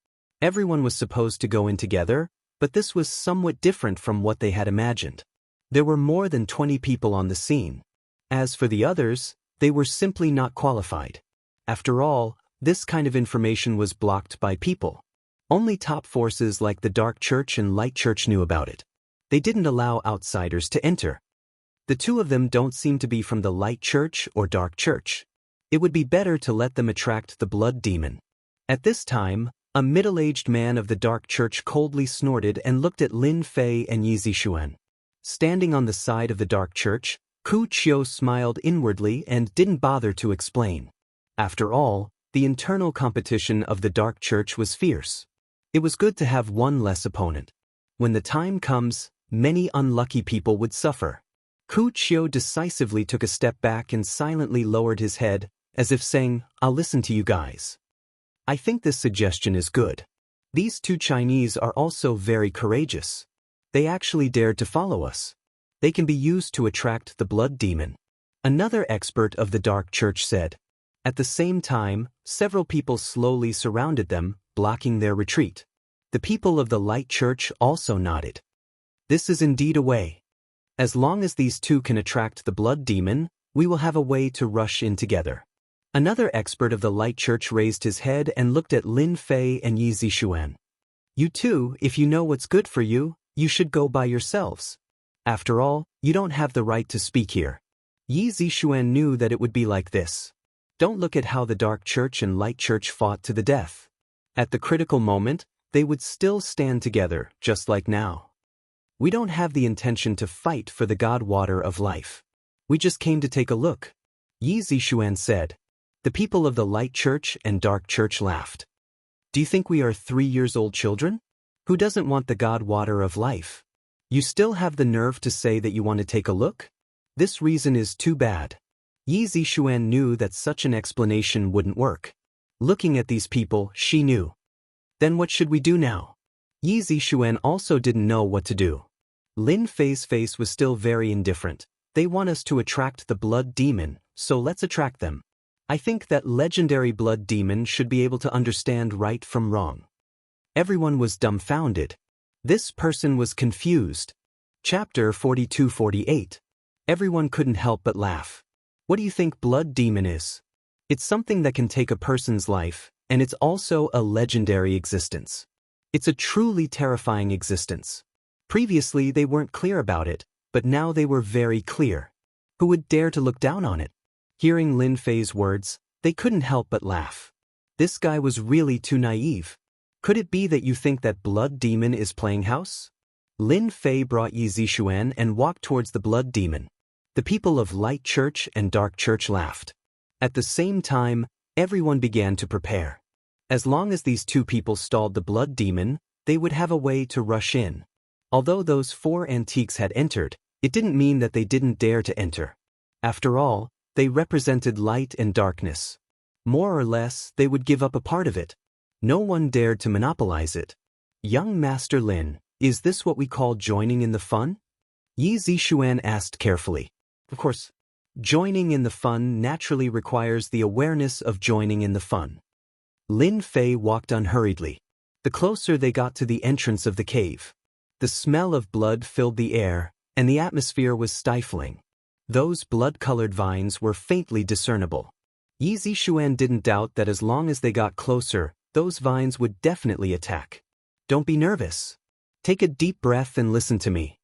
Everyone was supposed to go in together, but this was somewhat different from what they had imagined. There were more than 20 people on the scene. As for the others, they were simply not qualified. After all, this kind of information was blocked by people. Only top forces like the Dark Church and Light Church knew about it. They didn't allow outsiders to enter. The 2 of them don't seem to be from the Light Church or Dark Church. It would be better to let them attract the blood demon. At this time, a middle-aged man of the Dark Church coldly snorted and looked at Lin Fei and Yi Zixuan. Standing on the side of the Dark Church, Ku Qiu smiled inwardly and didn't bother to explain. After all, the internal competition of the Dark Church was fierce. It was good to have one less opponent. When the time comes, many unlucky people would suffer. Ku Qiu decisively took a step back and silently lowered his head, as if saying, "I'll listen to you guys." I think this suggestion is good. These 2 Chinese are also very courageous. They actually dared to follow us. They can be used to attract the blood demon. Another expert of the Dark Church said. At the same time, several people slowly surrounded them, blocking their retreat. The people of the Light Church also nodded. This is indeed a way. As long as these 2 can attract the blood demon, we will have a way to rush in together. Another expert of the Light Church raised his head and looked at Lin Fei and Yi Zixuan. You 2, if you know what's good for you, you should go by yourselves. After all, you don't have the right to speak here. Yi Zixuan knew that it would be like this. Don't look at how the Dark Church and Light Church fought to the death. At the critical moment, they would still stand together, just like now. We don't have the intention to fight for the God Water of Life. We just came to take a look. Yi Zixuan said. The people of the Light Church and Dark Church laughed. Do you think we are 3-year-old children? Who doesn't want the God Water of Life? You still have the nerve to say that you want to take a look? This reason is too bad. Yi Zixuan knew that such an explanation wouldn't work. Looking at these people, she knew. Then what should we do now? Yi Zixuan also didn't know what to do. Lin Fei's face was still very indifferent. They want us to attract the blood demon, so let's attract them. I think that legendary blood demon should be able to understand right from wrong. Everyone was dumbfounded. This person was confused. Chapter 42-48. Everyone couldn't help but laugh. What do you think blood demon is? It's something that can take a person's life, and it's also a legendary existence. It's a truly terrifying existence. Previously they weren't clear about it, but now they were very clear. Who would dare to look down on it? Hearing Lin Fei's words, they couldn't help but laugh. This guy was really too naive. Could it be that you think that blood demon is playing house? Lin Fei brought Yi Zixuan and walked towards the blood demon. The people of Light Church and Dark Church laughed. At the same time, everyone began to prepare. As long as these 2 people stalled the blood demon, they would have a way to rush in. Although those 4 antiques had entered, it didn't mean that they didn't dare to enter. After all, they represented light and darkness. More or less, they would give up a part of it. No one dared to monopolize it. Young Master Lin, Is this what we call joining in the fun? Yi Zishuan asked carefully. Of course, joining in the fun naturally requires the awareness of joining in the fun. Lin Fei walked unhurriedly. The closer they got to the entrance of the cave, the smell of blood filled the air, and the atmosphere was stifling. Those blood-colored vines were faintly discernible. Yi Zishuan didn't doubt that as long as they got closer, those vines would definitely attack. Don't be nervous. Take a deep breath and listen to me.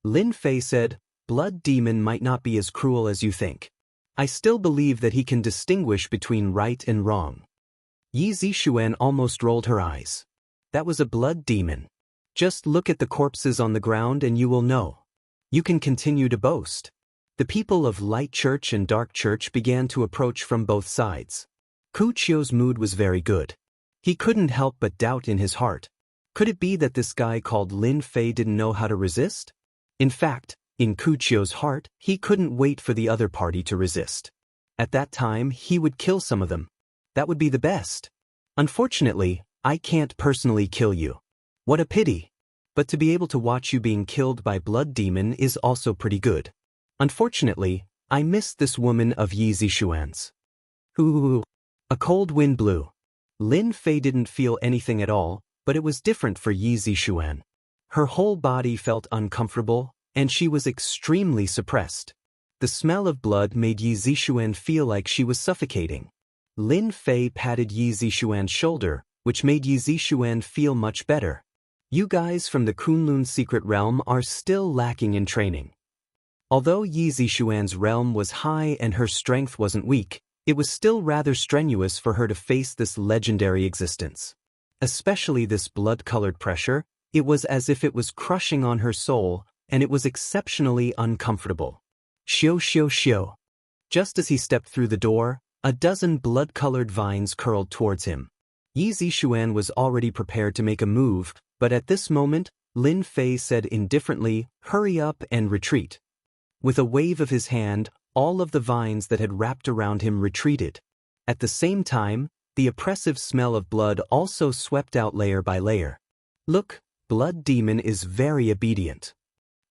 Lin Fei said, Blood Demon might not be as cruel as you think. I still believe that he can distinguish between right and wrong. Yi Zishuan almost rolled her eyes. That was a blood demon. Just look at the corpses on the ground and you will know. You can continue to boast. The people of Light Church and Dark Church began to approach from both sides. Ku Chio's mood was very good. He couldn't help but doubt in his heart. Could it be that this guy called Lin Fei didn't know how to resist? In fact, in Ku Chio's heart, he couldn't wait for the other party to resist. At that time, he would kill some of them. That would be the best. Unfortunately, I can't personally kill you. What a pity. But to be able to watch you being killed by Blood Demon is also pretty good. Unfortunately, I missed this woman of Yi Zishuan's. Ooh. A cold wind blew. Lin Fei didn't feel anything at all, but it was different for Yi Zishuan. Her whole body felt uncomfortable, and she was extremely suppressed. The smell of blood made Yi Zishuan feel like she was suffocating. Lin Fei patted Yi Zishuan's shoulder, which made Yi Zishuan feel much better. You guys from the Kunlun secret realm are still lacking in training. Although Yi Zishuan's realm was high and her strength wasn't weak, it was still rather strenuous for her to face this legendary existence. Especially this blood-colored pressure, it was as if it was crushing on her soul, and it was exceptionally uncomfortable. Xiao xiao xiao. Just as he stepped through the door, a dozen blood-colored vines curled towards him. Yi Zishuan was already prepared to make a move, but at this moment, Lin Fei said indifferently, "Hurry up and retreat." With a wave of his hand, all of the vines that had wrapped around him retreated. At the same time, the oppressive smell of blood also swept out layer by layer. Look, Blood Demon is very obedient.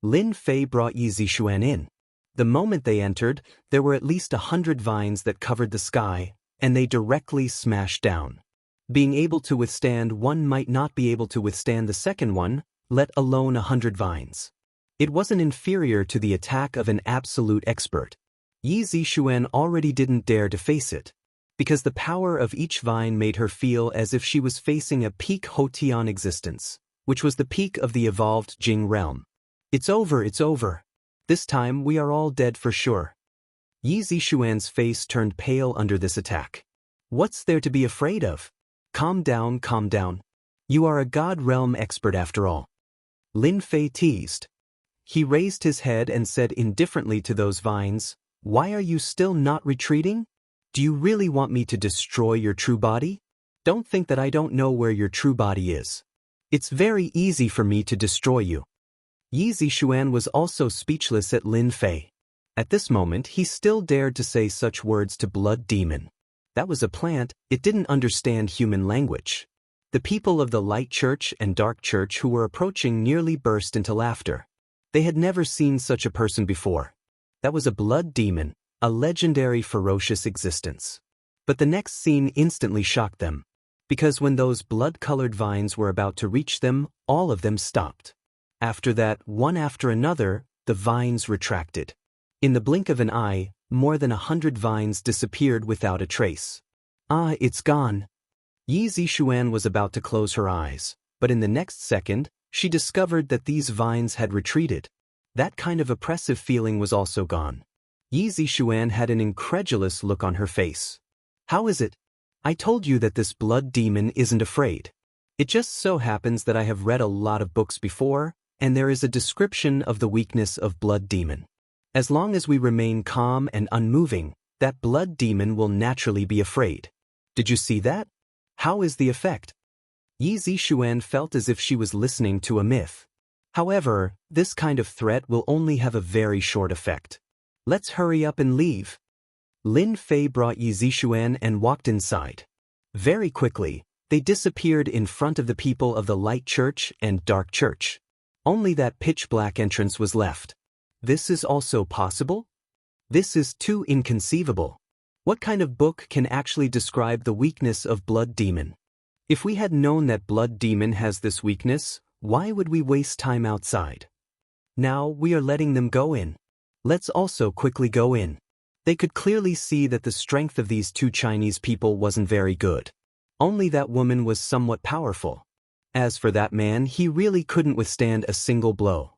Lin Fei brought Yi Zishuan in. The moment they entered, there were at least 100 vines that covered the sky, and they directly smashed down. Being able to withstand one might not be able to withstand the second one, let alone 100 vines. It wasn't inferior to the attack of an absolute expert. Yi Zishuan already didn't dare to face it, because the power of each vine made her feel as if she was facing a peak Hotian existence, which was the peak of the evolved Jing realm. It's over, it's over. This time we are all dead for sure. Yi Zishuan's face turned pale under this attack. What's there to be afraid of? Calm down, calm down. You are a God realm expert after all. Lin Fei teased. He raised his head and said indifferently to those vines, "Why are you still not retreating? Do you really want me to destroy your true body? Don't think that I don't know where your true body is. It's very easy for me to destroy you." Yi Zishuan was also speechless at Lin Fei. At this moment he still dared to say such words to Blood Demon. That was a plant, it didn't understand human language. The people of the Light Church and Dark Church who were approaching nearly burst into laughter. They had never seen such a person before. That was a Blood Demon, a legendary ferocious existence. But the next scene instantly shocked them, because when those blood-colored vines were about to reach them, all of them stopped. After that, one after another, the vines retracted. In the blink of an eye, more than 100 vines disappeared without a trace. Ah, it's gone. Yi Zishuan was about to close her eyes, but in the next second, she discovered that these vines had retreated. That kind of oppressive feeling was also gone. Yi Zishuan had an incredulous look on her face. How is it? I told you that this Blood Demon isn't afraid. It just so happens that I have read a lot of books before, and there is a description of the weakness of Blood Demon. As long as we remain calm and unmoving, that Blood Demon will naturally be afraid. Did you see that? How is the effect? Yi Zishuan felt as if she was listening to a myth. However, this kind of threat will only have a very short effect. Let's hurry up and leave. Lin Fei brought Yi Zishuan and walked inside. Very quickly, They disappeared in front of the people of the Light Church and Dark Church. Only that pitch-black entrance was left. This is also possible? This is too inconceivable. What kind of book can actually describe the weakness of Blood Demon? If we had known that Blood Demon has this weakness, why would we waste time outside? Now we are letting them go in. Let's also quickly go in. They could clearly see that the strength of these two Chinese people wasn't very good. Only that woman was somewhat powerful. As for that man, he really couldn't withstand a single blow.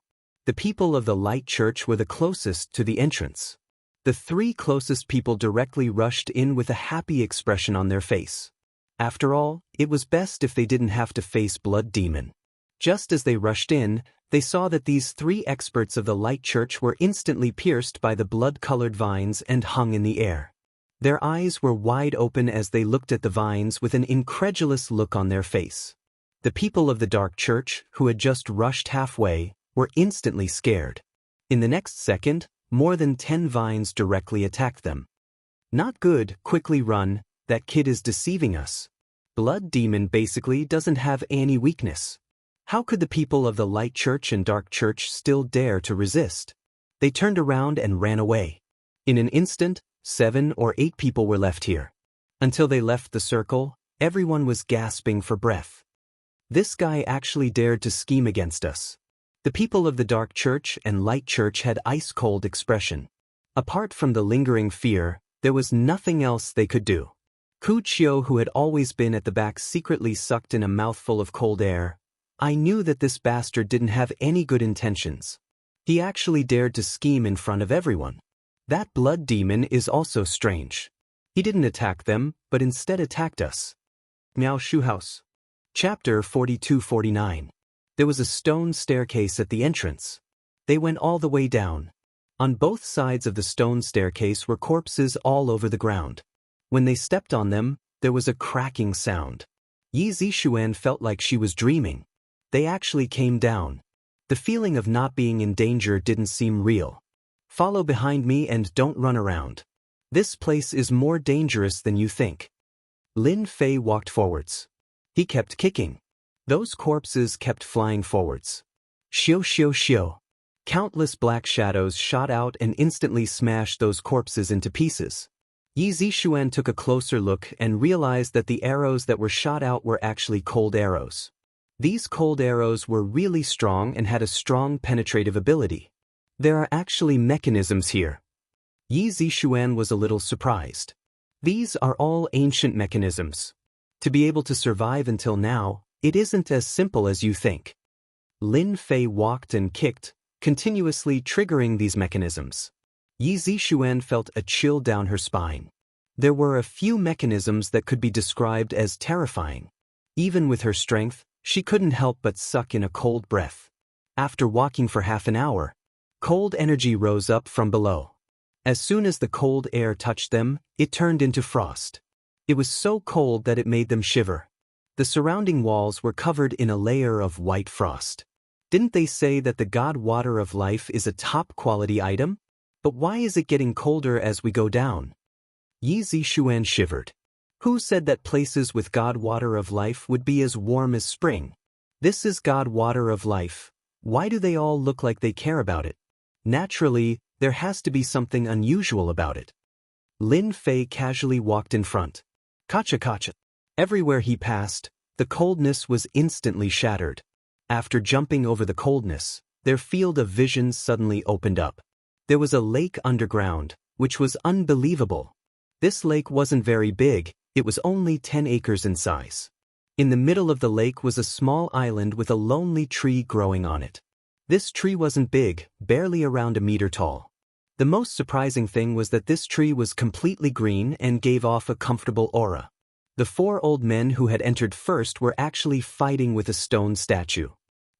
The people of the Light Church were the closest to the entrance. The three closest people directly rushed in with a happy expression on their face. After all, it was best if they didn't have to face Blood Demon. Just as they rushed in, they saw that these three experts of the Light Church were instantly pierced by the blood-colored vines and hung in the air. Their eyes were wide open as they looked at the vines with an incredulous look on their face. The people of the Dark Church, who had just rushed halfway, were instantly scared. In the next second, more than 10 vines directly attacked them. Not good, quickly run, that kid is deceiving us. Blood Demon basically doesn't have any weakness. How could the people of the Light Church and Dark Church still dare to resist? They turned around and ran away. In an instant, 7 or 8 people were left here. Until they left the circle, everyone was gasping for breath. This guy actually dared to scheme against us. The people of the Dark Church and Light Church had ice-cold expression. Apart from the lingering fear, there was nothing else they could do. Ku Chiu, who had always been at the back, secretly sucked in a mouthful of cold air. I knew that this bastard didn't have any good intentions. He actually dared to scheme in front of everyone. That Blood Demon is also strange. He didn't attack them, but instead attacked us. Miao Shu House. Chapter 42-49. There was a stone staircase at the entrance. They went all the way down. On both sides of the stone staircase were corpses all over the ground. When they stepped on them, there was a cracking sound. Yi Zixuan felt like she was dreaming. They actually came down. The feeling of not being in danger didn't seem real. Follow behind me and don't run around. This place is more dangerous than you think. Lin Fei walked forwards. He kept kicking. Those corpses kept flying forwards. Xiu xiu xiu. Countless black shadows shot out and instantly smashed those corpses into pieces. Yi Zixuan took a closer look and realized that the arrows that were shot out were actually cold arrows. These cold arrows were really strong and had a strong penetrative ability. There are actually mechanisms here. Yi Zixuan was a little surprised. These are all ancient mechanisms. To be able to survive until now, it isn't as simple as you think. Lin Fei walked and kicked, continuously triggering these mechanisms. Yi Zixuan felt a chill down her spine. There were a few mechanisms that could be described as terrifying. Even with her strength, she couldn't help but suck in a cold breath. After walking for half an hour, cold energy rose up from below. As soon as the cold air touched them, it turned into frost. It was so cold that it made them shiver. The surrounding walls were covered in a layer of white frost. Didn't they say that the God Water of Life is a top-quality item? But why is it getting colder as we go down? Yi Zixuan shivered. Who said that places with God Water of Life would be as warm as spring? This is God Water of Life. Why do they all look like they care about it? Naturally, there has to be something unusual about it. Lin Fei casually walked in front. Kacha kacha. Everywhere he passed, the coldness was instantly shattered. After jumping over the coldness, their field of vision suddenly opened up. There was a lake underground, which was unbelievable. This lake wasn't very big, it was only 10 acres in size. In the middle of the lake was a small island with a lonely tree growing on it. This tree wasn't big, barely around a meter tall. The most surprising thing was that this tree was completely green and gave off a comfortable aura. The 4 old men who had entered first were actually fighting with a stone statue.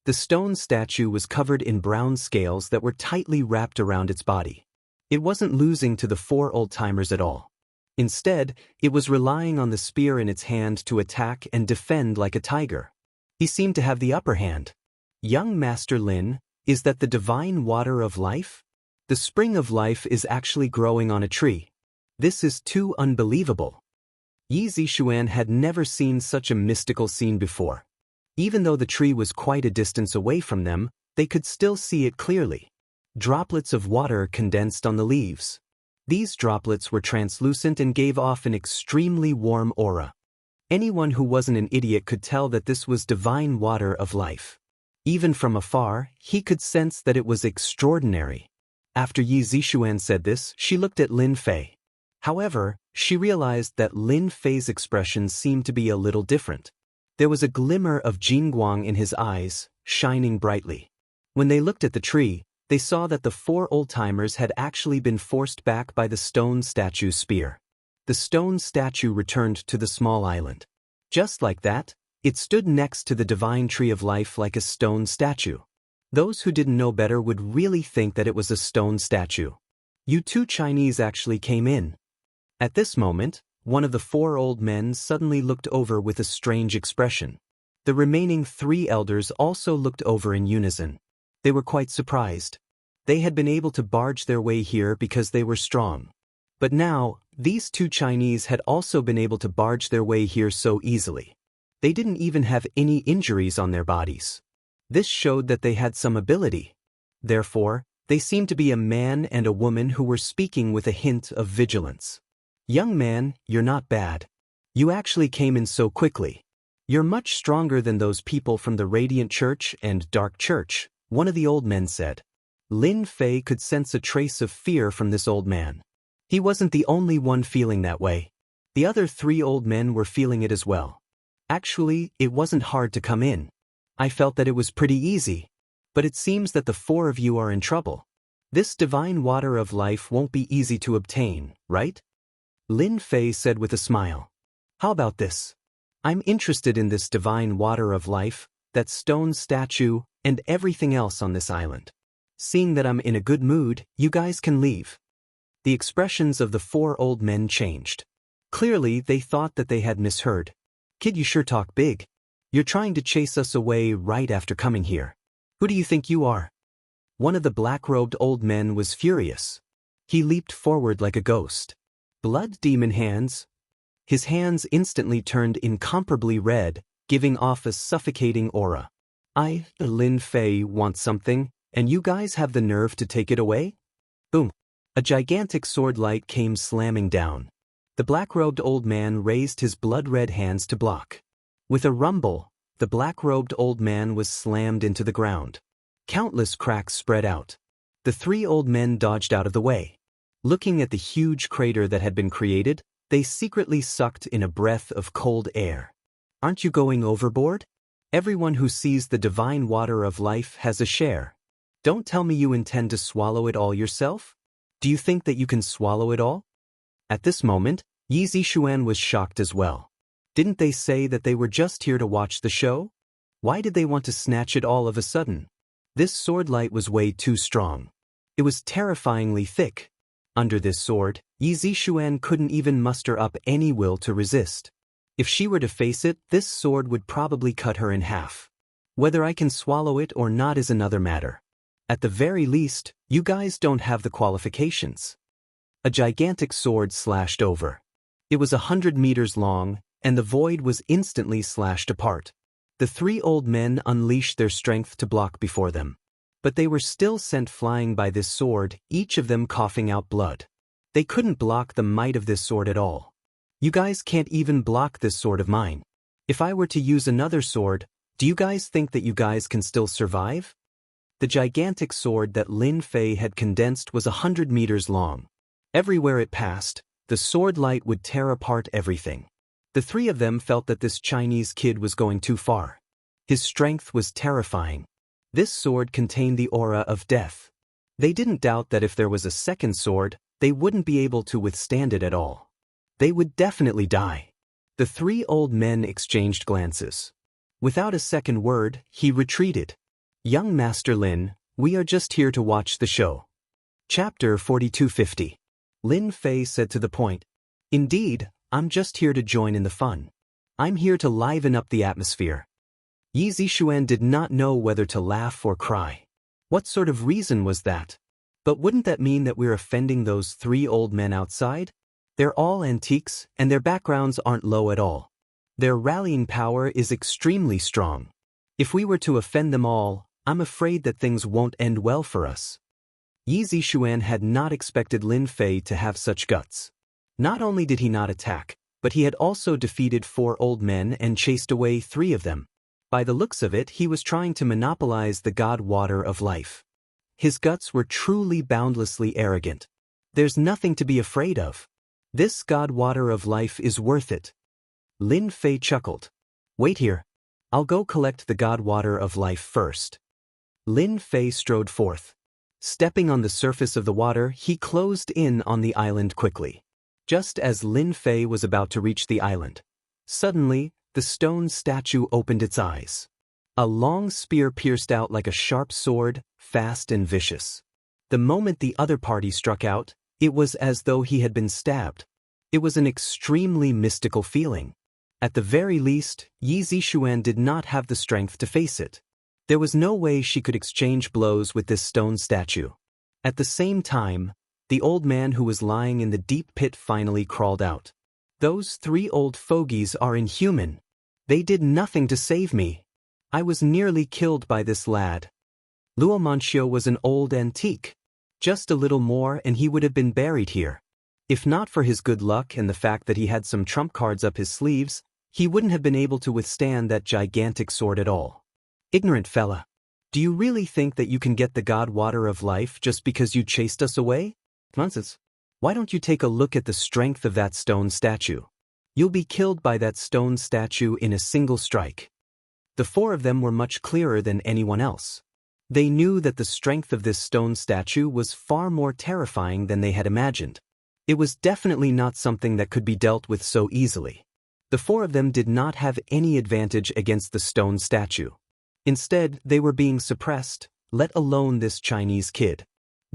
The stone statue was covered in brown scales that were tightly wrapped around its body. It wasn't losing to the 4 old-timers at all. Instead, it was relying on the spear in its hand to attack and defend like a tiger. He seemed to have the upper hand. Young Master Lin, is that the divine water of life? The spring of life is actually growing on a tree. This is too unbelievable. Yi Zixuan had never seen such a mystical scene before. Even though the tree was quite a distance away from them, they could still see it clearly. Droplets of water condensed on the leaves. These droplets were translucent and gave off an extremely warm aura. Anyone who wasn't an idiot could tell that this was divine water of life. Even from afar, he could sense that it was extraordinary. After Yi Zixuan said this, she looked at Lin Fei. However, she realized that Lin Fei's expression seemed to be a little different. There was a glimmer of Jingguang in his eyes, shining brightly. When they looked at the tree, they saw that the 4 old-timers had actually been forced back by the stone statue's spear. The stone statue returned to the small island. Just like that, it stood next to the divine tree of life like a stone statue. Those who didn't know better would really think that it was a stone statue. You 2 Chinese actually came in. At this moment, one of the 4 old men suddenly looked over with a strange expression. The remaining 3 elders also looked over in unison. They were quite surprised. They had been able to barge their way here because they were strong. But now, these 2 Chinese had also been able to barge their way here so easily. They didn't even have any injuries on their bodies. This showed that they had some ability. Therefore, they seemed to be a man and a woman who were speaking with a hint of vigilance. "Young man, you're not bad. You actually came in so quickly. You're much stronger than those people from the Radiant Church and Dark Church," one of the old men said. Lin Fei could sense a trace of fear from this old man. He wasn't the only one feeling that way. The other 3 old men were feeling it as well. "Actually, it wasn't hard to come in. I felt that it was pretty easy. But it seems that the 4 of you are in trouble. This divine water of life won't be easy to obtain, right?" Lin Fei said with a smile. "How about this? I'm interested in this divine water of life, that stone statue, and everything else on this island. Seeing that I'm in a good mood, you guys can leave." The expressions of the 4 old men changed. Clearly, they thought that they had misheard. "Kid, you sure talk big. You're trying to chase us away right after coming here. Who do you think you are?" One of the black-robed old men was furious. He leaped forward like a ghost. Blood demon hands. His hands instantly turned incomparably red, giving off a suffocating aura. "I, Lin Fei, want something, and you guys have the nerve to take it away?" Boom. A gigantic sword light came slamming down. The black-robed old man raised his blood-red hands to block. With a rumble, the black-robed old man was slammed into the ground. Countless cracks spread out. The 3 old men dodged out of the way. Looking at the huge crater that had been created, they secretly sucked in a breath of cold air. "Aren't you going overboard? Everyone who sees the divine water of life has a share. Don't tell me you intend to swallow it all yourself? Do you think that you can swallow it all?" At this moment, Yi Zixuan was shocked as well. Didn't they say that they were just here to watch the show? Why did they want to snatch it all of a sudden? This sword light was way too strong. It was terrifyingly thick. Under this sword, Yi Zixuan couldn't even muster up any will to resist. If she were to face it, this sword would probably cut her in half. Whether I can swallow it or not is another matter. At the very least, you guys don't have the qualifications. A gigantic sword slashed over. It was 100 meters long, and the void was instantly slashed apart. The 3 old men unleashed their strength to block before them. But they were still sent flying by this sword, each of them coughing out blood. They couldn't block the might of this sword at all. "You guys can't even block this sword of mine. If I were to use another sword, do you guys think that you guys can still survive?" The gigantic sword that Lin Fei had condensed was 100 meters long. Everywhere it passed, the sword light would tear apart everything. The 3 of them felt that this Chinese kid was going too far. His strength was terrifying. This sword contained the aura of death. They didn't doubt that if there was a second sword, they wouldn't be able to withstand it at all. They would definitely die. The 3 old men exchanged glances. Without a second word, he retreated. "Young Master Lin, we are just here to watch the show." Chapter 4250. Lin Fei said to the point. "Indeed, I'm just here to join in the fun. I'm here to liven up the atmosphere." Yi Zixuan did not know whether to laugh or cry. What sort of reason was that? But wouldn't that mean that we're offending those 3 old men outside? They're all antiques, and their backgrounds aren't low at all. Their rallying power is extremely strong. If we were to offend them all, I'm afraid that things won't end well for us. Yi Zishuan had not expected Lin Fei to have such guts. Not only did he not attack, but he had also defeated 4 old men and chased away 3 of them. By the looks of it, he was trying to monopolize the god water of life. His guts were truly boundlessly arrogant. There's nothing to be afraid of. This god water of life is worth it. Lin Fei chuckled. Wait here. I'll go collect the god water of life first. Lin Fei strode forth. Stepping on the surface of the water, he closed in on the island quickly. Just as Lin Fei was about to reach the island, suddenly, the stone statue opened its eyes. A long spear pierced out like a sharp sword, fast and vicious. The moment the other party struck out, it was as though he had been stabbed. It was an extremely mystical feeling. At the very least, Yi Zishuan did not have the strength to face it. There was no way she could exchange blows with this stone statue. At the same time, the old man who was lying in the deep pit finally crawled out. Those 3 old fogies are inhuman. They did nothing to save me. I was nearly killed by this lad. Luo Manxiu was an old antique. Just a little more and he would have been buried here. If not for his good luck and the fact that he had some trump cards up his sleeves, he wouldn't have been able to withstand that gigantic sword at all. Ignorant fella. Do you really think that you can get the god water of life just because you chased us away? Nonsense. Why don't you take a look at the strength of that stone statue? You'll be killed by that stone statue in a single strike. The 4 of them were much clearer than anyone else. They knew that the strength of this stone statue was far more terrifying than they had imagined. It was definitely not something that could be dealt with so easily. The 4 of them did not have any advantage against the stone statue. Instead, they were being suppressed, let alone this Chinese kid.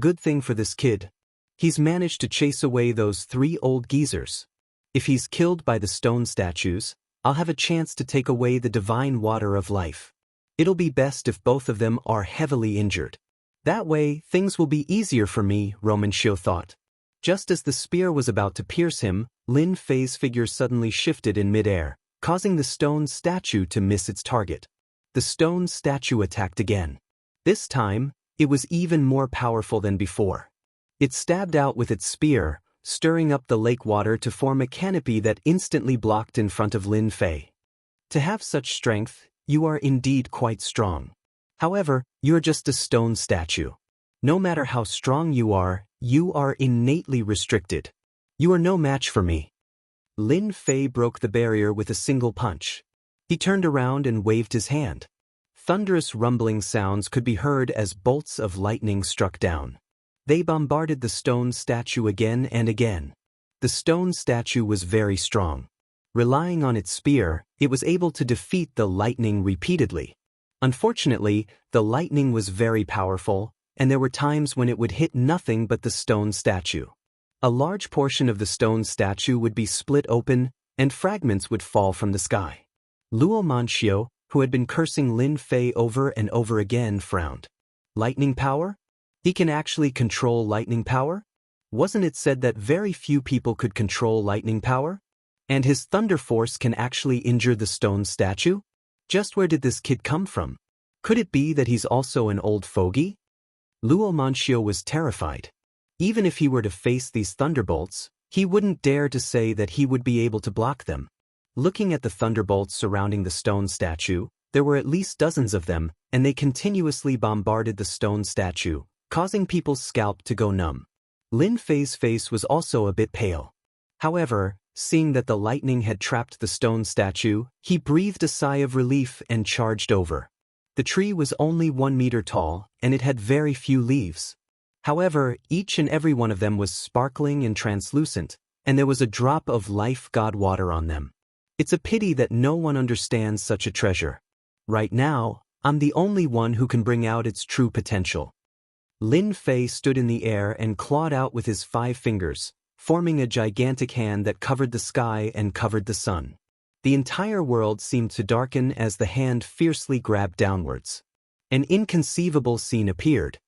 Good thing for this kid. He's managed to chase away those 3 old geezers. If he's killed by the stone statues, I'll have a chance to take away the divine water of life. It'll be best if both of them are heavily injured. That way, things will be easier for me, Roman Xiu thought. Just as the spear was about to pierce him, Lin Fei's figure suddenly shifted in midair, causing the stone statue to miss its target. The stone statue attacked again. This time, it was even more powerful than before. It stabbed out with its spear, stirring up the lake water to form a canopy that instantly blocked in front of Lin Fei. To have such strength, you are indeed quite strong. However, you're just a stone statue. No matter how strong you are innately restricted. You are no match for me. Lin Fei broke the barrier with a single punch. He turned around and waved his hand. Thunderous rumbling sounds could be heard as bolts of lightning struck down. They bombarded the stone statue again and again. The stone statue was very strong. Relying on its spear, it was able to defeat the lightning repeatedly. Unfortunately, the lightning was very powerful, and there were times when it would hit nothing but the stone statue. A large portion of the stone statue would be split open, and fragments would fall from the sky. Luo Manxiu, who had been cursing Lin Fei over and over again, frowned. Lightning power? He can actually control lightning power? Wasn't it said that very few people could control lightning power? And his thunder force can actually injure the stone statue? Just where did this kid come from? Could it be that he's also an old fogey? Luo Manxiu was terrified. Even if he were to face these thunderbolts, he wouldn't dare to say that he would be able to block them. Looking at the thunderbolts surrounding the stone statue, there were at least dozens of them, and they continuously bombarded the stone statue, causing people's scalp to go numb. Lin Fei's face was also a bit pale. However, seeing that the lightning had trapped the stone statue, he breathed a sigh of relief and charged over. The tree was only 1 meter tall, and it had very few leaves. However, each and every one of them was sparkling and translucent, and there was a drop of life god water on them. It's a pity that no one understands such a treasure. Right now, I'm the only one who can bring out its true potential. Lin Fei stood in the air and clawed out with his 5 fingers, forming a gigantic hand that covered the sky and covered the sun. The entire world seemed to darken as the hand fiercely grabbed downwards. An inconceivable scene appeared.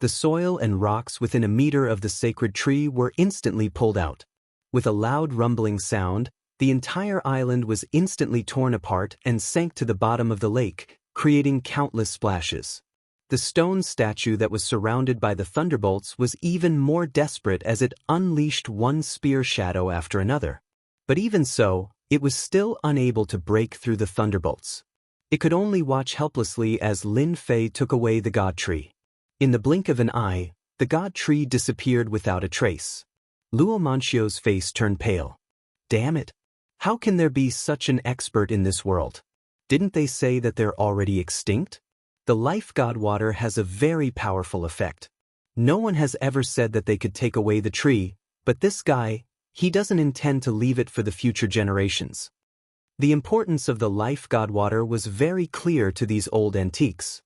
The soil and rocks within a meter of the sacred tree were instantly pulled out. With a loud rumbling sound, the entire island was instantly torn apart and sank to the bottom of the lake, creating countless splashes. The stone statue that was surrounded by the thunderbolts was even more desperate as it unleashed one spear shadow after another. But even so, it was still unable to break through the thunderbolts. It could only watch helplessly as Lin Fei took away the god tree. In the blink of an eye, the god tree disappeared without a trace. Luo Manxio's face turned pale. Damn it! How can there be such an expert in this world? Didn't they say that they're already extinct? The life god water has a very powerful effect. No one has ever said that they could take away the tree, but this guy, he doesn't intend to leave it for the future generations. The importance of the life god water was very clear to these old antiques.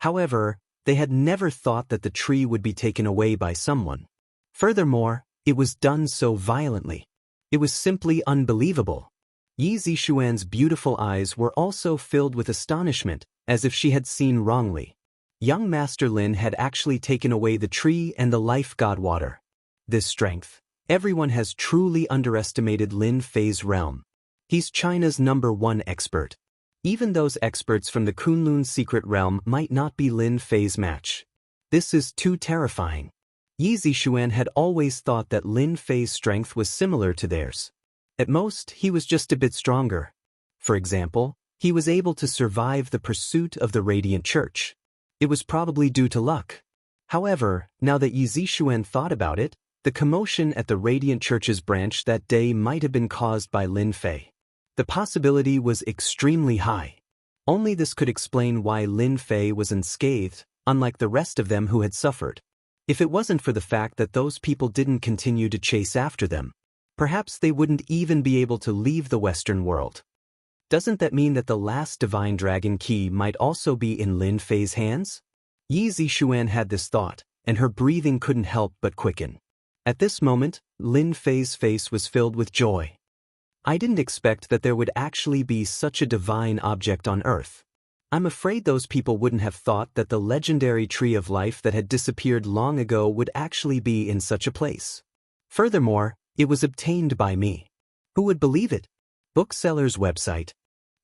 However, they had never thought that the tree would be taken away by someone. Furthermore, it was done so violently. It was simply unbelievable. Yi Zixuan's beautiful eyes were also filled with astonishment, as if she had seen wrongly. Young Master Lin had actually taken away the tree and the life god water. This strength. Everyone has truly underestimated Lin Fei's realm. He's China's #1 expert. Even those experts from the Kunlun secret realm might not be Lin Fei's match. This is too terrifying. Yi Zixuan had always thought that Lin Fei's strength was similar to theirs. At most, he was just a bit stronger. For example, he was able to survive the pursuit of the Radiant Church. It was probably due to luck. However, now that Yi Zixuan thought about it, the commotion at the Radiant Church's branch that day might have been caused by Lin Fei. The possibility was extremely high. Only this could explain why Lin Fei was unscathed, unlike the rest of them who had suffered. If it wasn't for the fact that those people didn't continue to chase after them, perhaps they wouldn't even be able to leave the Western world. Doesn't that mean that the last divine dragon key might also be in Lin Fei's hands? Yi Zixuan had this thought, and her breathing couldn't help but quicken. At this moment, Lin Fei's face was filled with joy. I didn't expect that there would actually be such a divine object on Earth. I'm afraid those people wouldn't have thought that the legendary tree of life that had disappeared long ago would actually be in such a place. Furthermore, it was obtained by me. Who would believe it? Bookseller's website.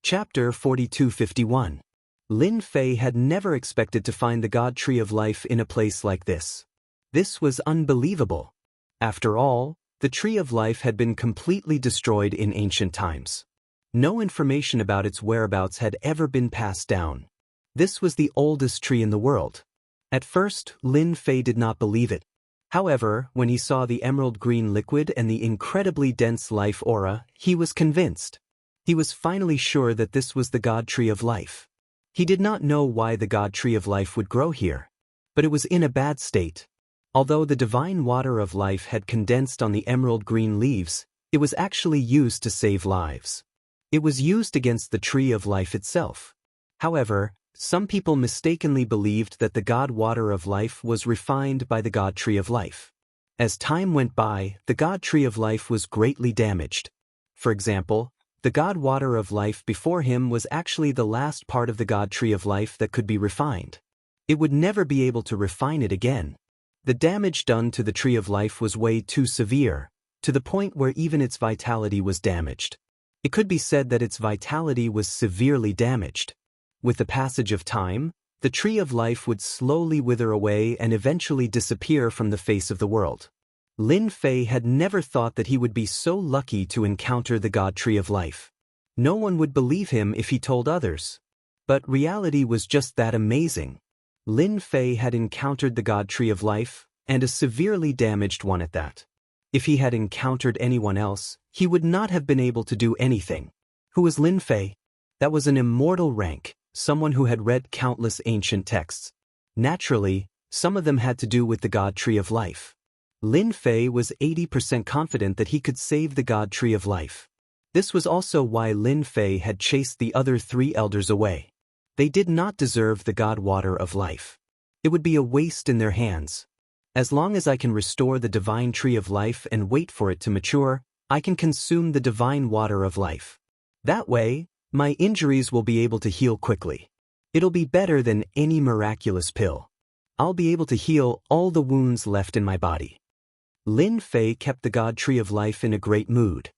Chapter 4251. Lin Fei had never expected to find the god tree of life in a place like this. This was unbelievable. After all, the tree of life had been completely destroyed in ancient times. No information about its whereabouts had ever been passed down. This was the oldest tree in the world. At first, Lin Fei did not believe it. However, when he saw the emerald green liquid and the incredibly dense life aura, he was convinced. He was finally sure that this was the god tree of life. He did not know why the god tree of life would grow here, but it was in a bad state. Although the divine water of life had condensed on the emerald green leaves, it was actually used to save lives. It was used against the tree of life itself. However, some people mistakenly believed that the god water of life was refined by the god tree of life. As time went by, the god tree of life was greatly damaged. For example, the god water of life before him was actually the last part of the god tree of life that could be refined. It would never be able to refine it again. The damage done to the tree of life was way too severe, to the point where even its vitality was damaged. It could be said that its vitality was severely damaged. With the passage of time, the tree of life would slowly wither away and eventually disappear from the face of the world. Lin Fei had never thought that he would be so lucky to encounter the god tree of life. No one would believe him if he told others. But reality was just that amazing. Lin Fei had encountered the god tree of life, and a severely damaged one at that. If he had encountered anyone else, he would not have been able to do anything. Who was Lin Fei? That was an immortal rank, someone who had read countless ancient texts. Naturally, some of them had to do with the god tree of life. Lin Fei was 80% confident that he could save the god tree of life. This was also why Lin Fei had chased the other 3 elders away. They did not deserve the god water of life. It would be a waste in their hands. As long as I can restore the divine tree of life and wait for it to mature, I can consume the divine water of life. That way, my injuries will be able to heal quickly. It'll be better than any miraculous pill. I'll be able to heal all the wounds left in my body. Lin Fei kept the God Tree of Life in a great mood.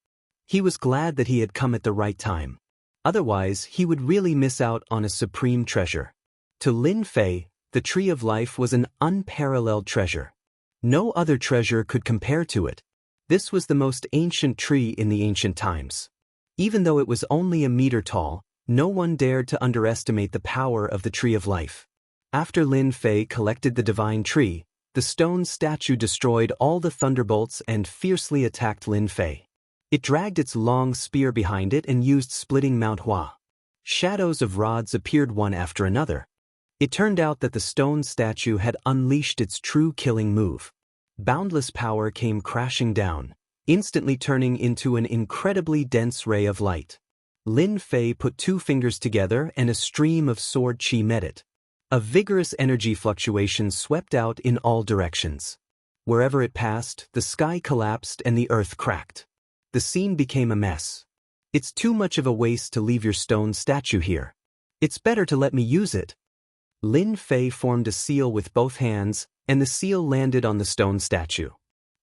He was glad that he had come at the right time. Otherwise, he would really miss out on a supreme treasure. To Lin Fei, the Tree of Life was an unparalleled treasure. No other treasure could compare to it. This was the most ancient tree in the ancient times. Even though it was only a meter tall, no one dared to underestimate the power of the Tree of Life. After Lin Fei collected the divine tree, the stone statue destroyed all the thunderbolts and fiercely attacked Lin Fei. It dragged its long spear behind it and used splitting Mount Hua. Shadows of rods appeared one after another. It turned out that the stone statue had unleashed its true killing move. Boundless power came crashing down, instantly turning into an incredibly dense ray of light. Lin Fei put 2 fingers together and a stream of sword chi met it. A vigorous energy fluctuation swept out in all directions. Wherever it passed, the sky collapsed and the earth cracked. The scene became a mess. It's too much of a waste to leave your stone statue here. It's better to let me use it. Lin Fei formed a seal with both hands, and the seal landed on the stone statue.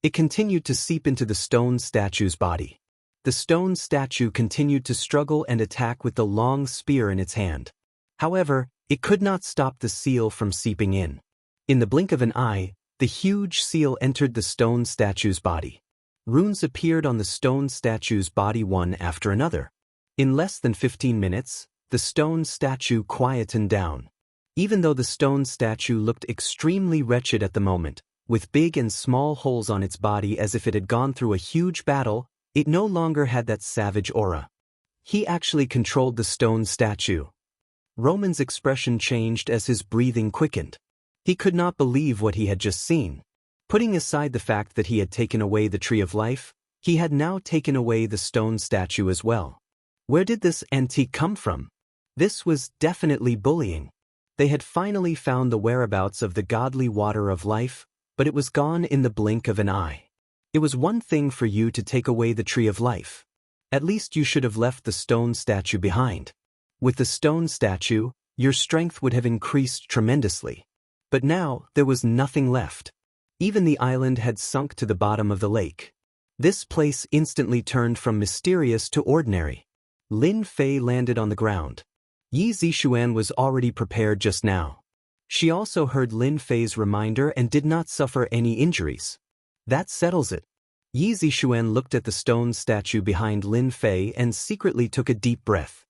It continued to seep into the stone statue's body. The stone statue continued to struggle and attack with the long spear in its hand. However, it could not stop the seal from seeping in. In the blink of an eye, the huge seal entered the stone statue's body. Runes appeared on the stone statue's body one after another. In less than 15 minutes, the stone statue quietened down. Even though the stone statue looked extremely wretched at the moment, with big and small holes on its body as if it had gone through a huge battle, it no longer had that savage aura. He actually controlled the stone statue. Roman's expression changed as his breathing quickened. He could not believe what he had just seen. Putting aside the fact that he had taken away the Tree of Life, he had now taken away the stone statue as well. Where did this antique come from? This was definitely bullying. They had finally found the whereabouts of the godly water of life, but it was gone in the blink of an eye. It was one thing for you to take away the Tree of Life. At least you should have left the stone statue behind. With the stone statue, your strength would have increased tremendously. But now, there was nothing left. Even the island had sunk to the bottom of the lake. This place instantly turned from mysterious to ordinary. Lin Fei landed on the ground. Yi Zixuan was already prepared just now. She also heard Lin Fei's reminder and did not suffer any injuries. That settles it. Yi Zixuan looked at the stone statue behind Lin Fei and secretly took a deep breath.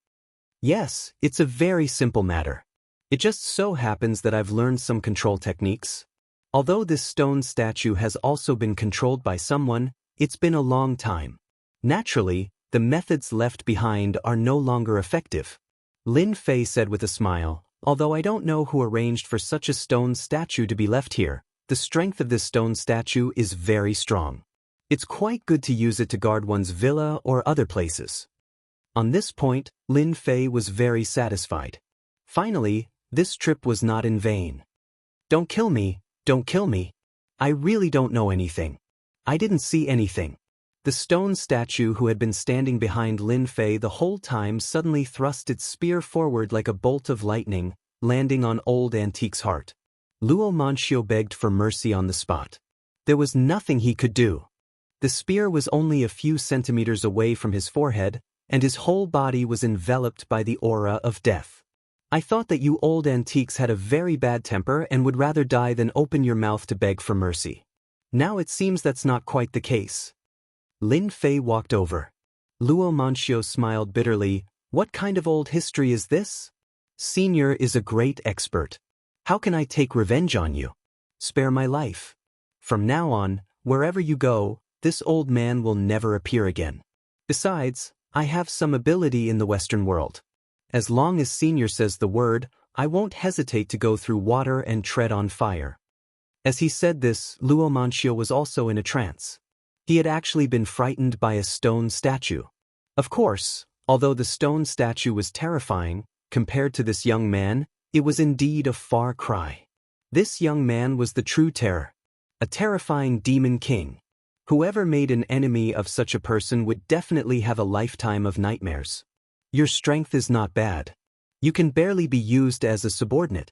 Yes, it's a very simple matter. It just so happens that I've learned some control techniques. Although this stone statue has also been controlled by someone, it's been a long time. Naturally, the methods left behind are no longer effective. Lin Fei said with a smile, although I don't know who arranged for such a stone statue to be left here, the strength of this stone statue is very strong. It's quite good to use it to guard one's villa or other places. On this point, Lin Fei was very satisfied. Finally, this trip was not in vain. Don't kill me, don't kill me. I really don't know anything. I didn't see anything. The stone statue who had been standing behind Lin Fei the whole time suddenly thrust its spear forward like a bolt of lightning, landing on Old Antique's heart. Luo Manxiu begged for mercy on the spot. There was nothing he could do. The spear was only a few centimeters away from his forehead, and his whole body was enveloped by the aura of death. I thought that you old antiques had a very bad temper and would rather die than open your mouth to beg for mercy. Now it seems that's not quite the case. Lin Fei walked over. Luo Manxiu smiled bitterly. What kind of old history is this? Senior is a great expert. How can I take revenge on you? Spare my life. From now on, wherever you go, this old man will never appear again. Besides, I have some ability in the Western world. As long as Senior says the word, I won't hesitate to go through water and tread on fire. As he said this, Luo Manxiu was also in a trance. He had actually been frightened by a stone statue. Of course, although the stone statue was terrifying, compared to this young man, it was indeed a far cry. This young man was the true terror. A terrifying demon king. Whoever made an enemy of such a person would definitely have a lifetime of nightmares. Your strength is not bad. You can barely be used as a subordinate.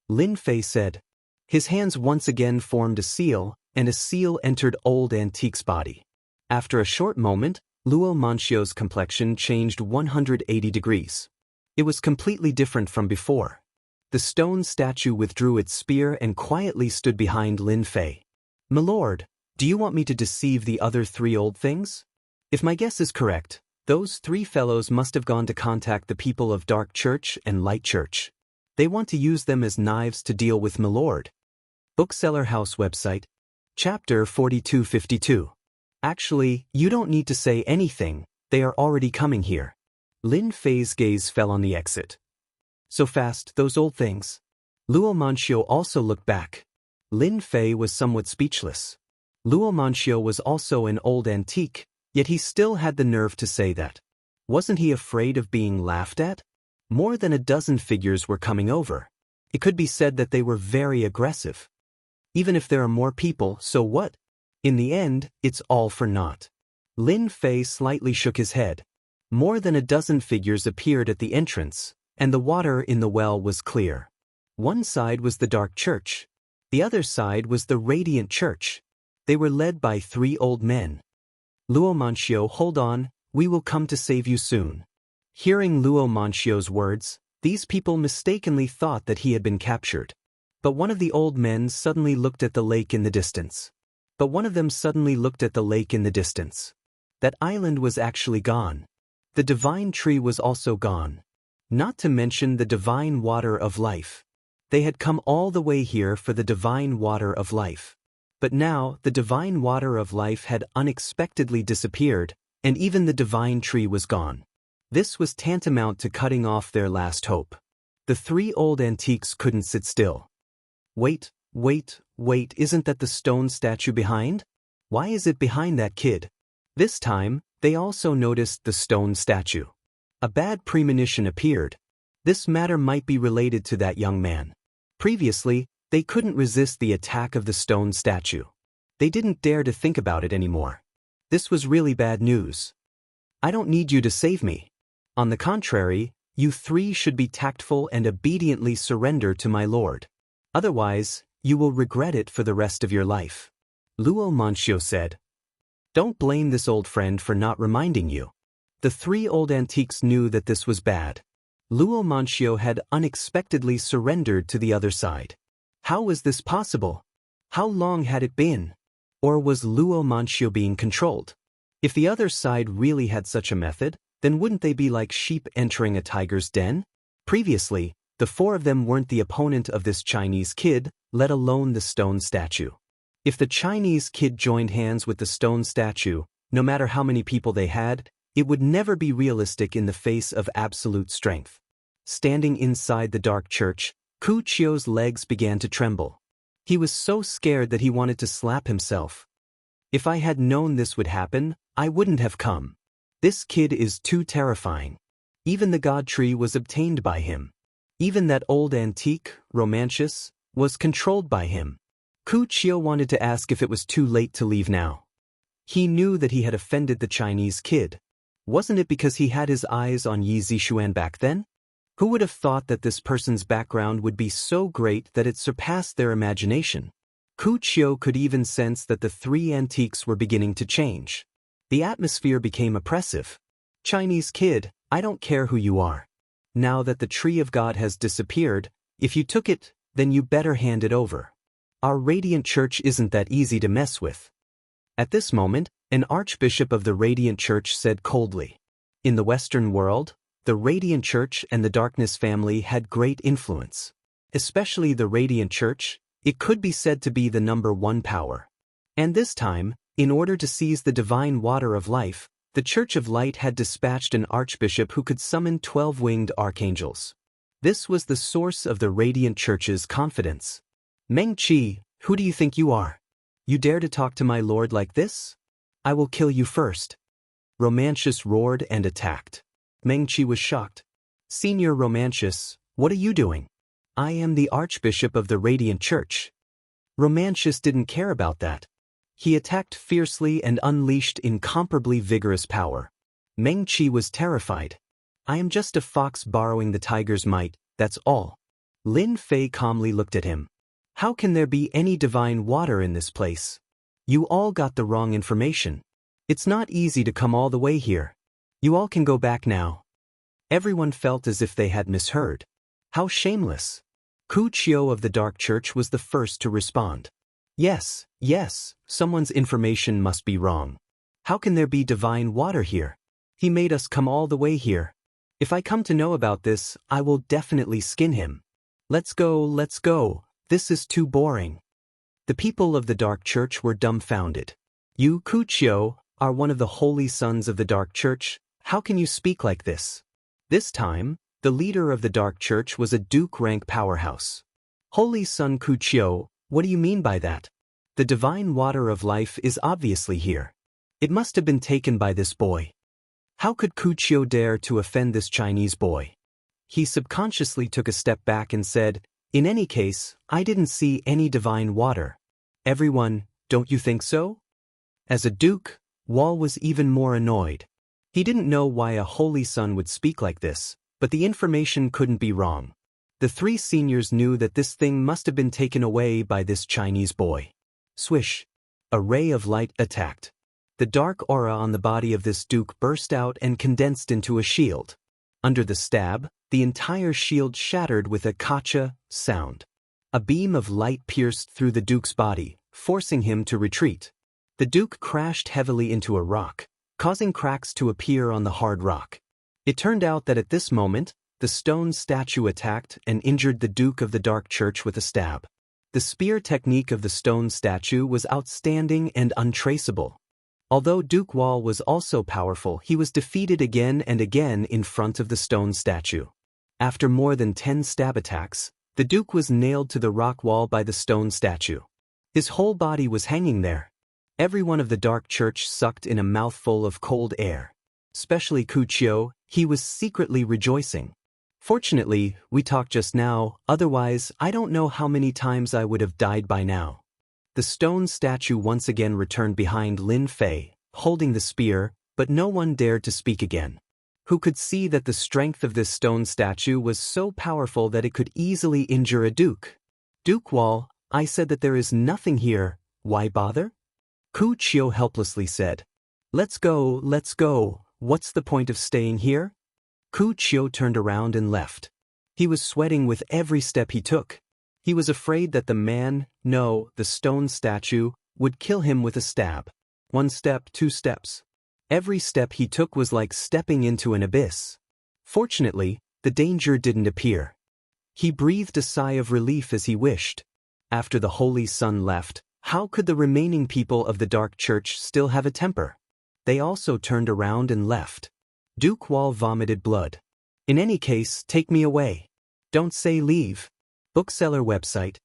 Lin Fei said. His hands once again formed a seal, and a seal entered Old Antique's body. After a short moment, Luo Manxio's complexion changed 180 degrees. It was completely different from before. The stone statue withdrew its spear and quietly stood behind Lin Fei. "Milord, do you want me to deceive the other three old things? If my guess is correct, those three fellows must have gone to contact the people of Dark Church and Light Church. They want to use them as knives to deal with Milord." Bookseller House website. Chapter 4252. "Actually, you don't need to say anything, they are already coming here." Lin Fei's gaze fell on the exit. "So fast, those old things?" Luo Manxio also looked back. Lin Fei was somewhat speechless. Luo Manxio was also an old antique, yet he still had the nerve to say that. Wasn't he afraid of being laughed at? More than a dozen figures were coming over. It could be said that they were very aggressive. Even if there are more people, so what? In the end, it's all for naught. Lin Fei slightly shook his head. More than a dozen figures appeared at the entrance, and the water in the well was clear. One side was the Dark Church. The other side was the Radiant Church. They were led by three old men. "Luo Manxio, hold on, we will come to save you soon." Hearing Luo Manxio's words, these people mistakenly thought that he had been captured. But one of the old men suddenly looked at the lake in the distance. That island was actually gone. The divine tree was also gone. Not to mention the divine water of life. They had come all the way here for the divine water of life. But now, the divine water of life had unexpectedly disappeared, and even the divine tree was gone. This was tantamount to cutting off their last hope. The three old antiques couldn't sit still. Wait, isn't that the stone statue behind? Why is it behind that kid?" This time, they also noticed the stone statue. A bad premonition appeared. This matter might be related to that young man. Previously, they couldn't resist the attack of the stone statue. They didn't dare to think about it anymore. This was really bad news. "I don't need you to save me. On the contrary, you three should be tactful and obediently surrender to my lord. Otherwise, you will regret it for the rest of your life," Luo Manxio said. "Don't blame this old friend for not reminding you." The three old antiques knew that this was bad. Luo Manxio had unexpectedly surrendered to the other side. How was this possible? How long had it been? Or was Luo Manxio being controlled? If the other side really had such a method, then wouldn't they be like sheep entering a tiger's den? Previously, the four of them weren't the opponent of this Chinese kid, let alone the stone statue. If the Chinese kid joined hands with the stone statue, no matter how many people they had, it would never be realistic in the face of absolute strength. Standing inside the Dark Church, Ku Chio's legs began to tremble. He was so scared that he wanted to slap himself. "If I had known this would happen, I wouldn't have come. This kid is too terrifying. Even the God Tree was obtained by him. Even that old antique, Romantius, was controlled by him." Ku Chio wanted to ask if it was too late to leave now. He knew that he had offended the Chinese kid. Wasn't it because he had his eyes on Yi Zixuan back then? Who would have thought that this person's background would be so great that it surpassed their imagination? Ku Chio could even sense that the three antiques were beginning to change. The atmosphere became oppressive. "Chinese kid, I don't care who you are. Now that the tree of God has disappeared, if you took it, then you better hand it over. Our Radiant Church isn't that easy to mess with." At this moment, an archbishop of the Radiant Church said coldly, "In the Western world, the Radiant Church and the Darkness family had great influence. Especially the Radiant Church, it could be said to be the #1 power. And this time, in order to seize the divine water of life, the Church of Light had dispatched an archbishop who could summon 12-winged archangels. This was the source of the Radiant Church's confidence. "Meng Qi, who do you think you are? You dare to talk to my lord like this? I will kill you first." Romantius roared and attacked. Meng Qi was shocked. "Senior Romantius, what are you doing?" "I am the Archbishop of the Radiant Church." Romantius didn't care about that. He attacked fiercely and unleashed incomparably vigorous power. Meng Qi was terrified. "I am just a fox borrowing the tiger's might, that's all." Lin Fei calmly looked at him. How can there be any divine water in this place? You all got the wrong information. It's not easy to come all the way here. You all can go back now. Everyone felt as if they had misheard. How shameless. Ku Chiu of the Dark Church was the first to respond. Yes, someone's information must be wrong. How can there be divine water here? He made us come all the way here. If I come to know about this, I will definitely skin him. Let's go. This is too boring. The people of the Dark Church were dumbfounded. You, Ku Chiu, are one of the holy sons of the Dark Church. How can you speak like this? This time, the leader of the Dark Church was a Duke-rank powerhouse. Holy Son Ku Chiu, what do you mean by that? The divine water of life is obviously here. It must have been taken by this boy. How could Ku Chiu dare to offend this Chinese boy? He subconsciously took a step back and said, in any case, I didn't see any divine water. Everyone, don't you think so? As a duke, Wall was even more annoyed. He didn't know why a holy son would speak like this, but the information couldn't be wrong. The three seniors knew that this thing must have been taken away by this Chinese boy. Swish! A ray of light attacked. The dark aura on the body of this duke burst out and condensed into a shield. Under the stab, the entire shield shattered with a kacha sound. A beam of light pierced through the duke's body, forcing him to retreat. The duke crashed heavily into a rock, causing cracks to appear on the hard rock. It turned out that at this moment, the stone statue attacked and injured the Duke of the Dark Church with a stab. The spear technique of the stone statue was outstanding and untraceable. Although Duke Wall was also powerful, he was defeated again and again in front of the stone statue. After more than 10 stab attacks, the Duke was nailed to the rock wall by the stone statue. His whole body was hanging there. Everyone of the Dark Church sucked in a mouthful of cold air. Especially Ku Chiu, he was secretly rejoicing. Fortunately, we talked just now, otherwise I don't know how many times I would have died by now. The stone statue once again returned behind Lin Fei, holding the spear, but no one dared to speak again. Who could see that the strength of this stone statue was so powerful that it could easily injure a duke? Duke Wall, I said that there is nothing here, why bother? Ku Chiu helplessly said. Let's go, what's the point of staying here? Ku Chiu turned around and left. He was sweating with every step he took. He was afraid that the stone statue, would kill him with a stab. 1 step, 2 steps. Every step he took was like stepping into an abyss. Fortunately, the danger didn't appear. He breathed a sigh of relief as he wished. After the Holy Sun left, how could the remaining people of the Dark Church still have a temper? They also turned around and left. Duke Wall vomited blood. In any case, take me away. Don't say leave. Bookseller website.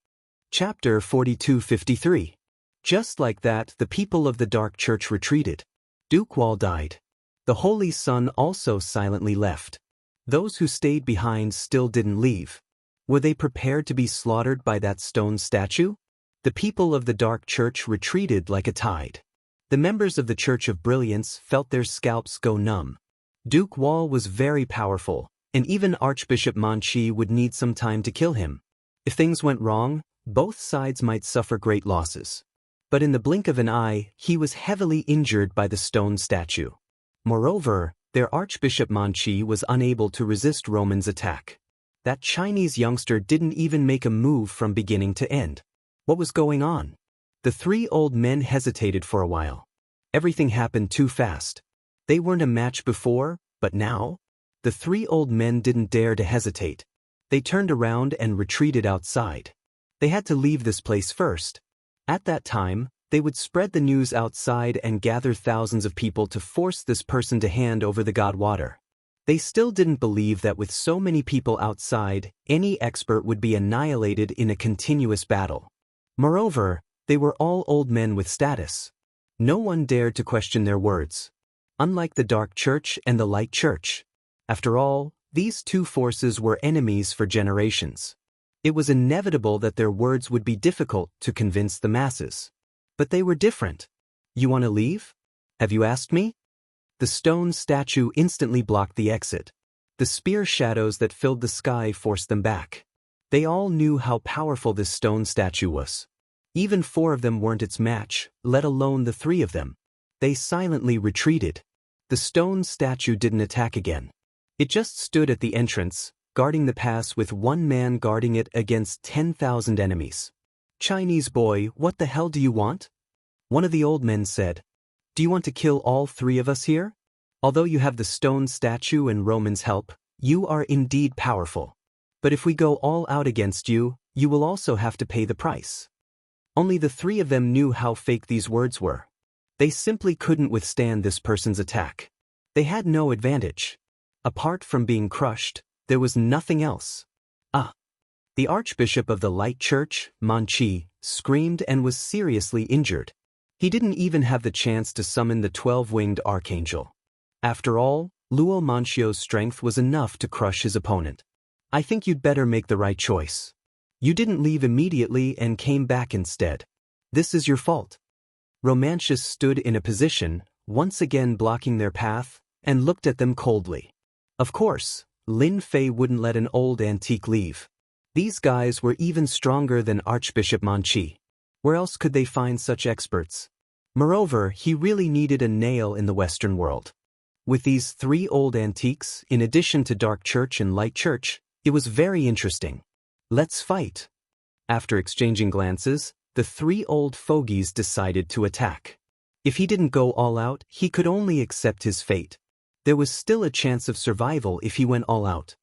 Chapter 4253. Just like that, the people of the Dark Church retreated. Duke Wall died. The Holy Sun also silently left. Those who stayed behind still didn't leave. Were they prepared to be slaughtered by that stone statue? The people of the Dark Church retreated like a tide. The members of the Church of Brilliance felt their scalps go numb. Duke Wall was very powerful, and even Archbishop Manchi would need some time to kill him. If things went wrong, both sides might suffer great losses. But in the blink of an eye, he was heavily injured by the stone statue. Moreover, their Archbishop Manchi was unable to resist Roman's attack. That Chinese youngster didn't even make a move from beginning to end. What was going on? The 3 old men hesitated for a while. Everything happened too fast. They weren't a match before, but now? The 3 old men didn't dare to hesitate. They turned around and retreated outside. They had to leave this place first. At that time, they would spread the news outside and gather thousands of people to force this person to hand over the god water. They still didn't believe that with so many people outside, any expert would be annihilated in a continuous battle. Moreover, they were all old men with status. No one dared to question their words. Unlike the Dark Church and the Light Church. After all, these 2 forces were enemies for generations. It was inevitable that their words would be difficult to convince the masses. But they were different. You want to leave? Have you asked me? The stone statue instantly blocked the exit. The spear shadows that filled the sky forced them back. They all knew how powerful this stone statue was. Even 4 of them weren't its match, let alone the 3 of them. They silently retreated. The stone statue didn't attack again. It just stood at the entrance, guarding the pass with 1 man guarding it against 10,000 enemies. "Chinese boy, what the hell do you want?" One of the old men said. "Do you want to kill all 3 of us here? Although you have the stone statue and Roman's help, you are indeed powerful. But if we go all out against you, you will also have to pay the price." Only the 3 of them knew how fake these words were. They simply couldn't withstand this person's attack. They had no advantage. Apart from being crushed, there was nothing else. The Archbishop of the Light Church, Monarch, screamed and was seriously injured. He didn't even have the chance to summon the 12-winged archangel. After all, Luo Manxio's strength was enough to crush his opponent. "I think you'd better make the right choice. You didn't leave immediately and came back instead. This is your fault." Romantius stood in a position, once again blocking their path, and looked at them coldly. Of course, Lin Fei wouldn't let an old antique leave. These guys were even stronger than Archbishop Monarch. Where else could they find such experts? Moreover, he really needed a nail in the Western world. With these 3 old antiques, in addition to Dark Church and Light Church, it was very interesting. "Let's fight." After exchanging glances, the 3 old fogies decided to attack. If he didn't go all out, he could only accept his fate. There was still a chance of survival if he went all out.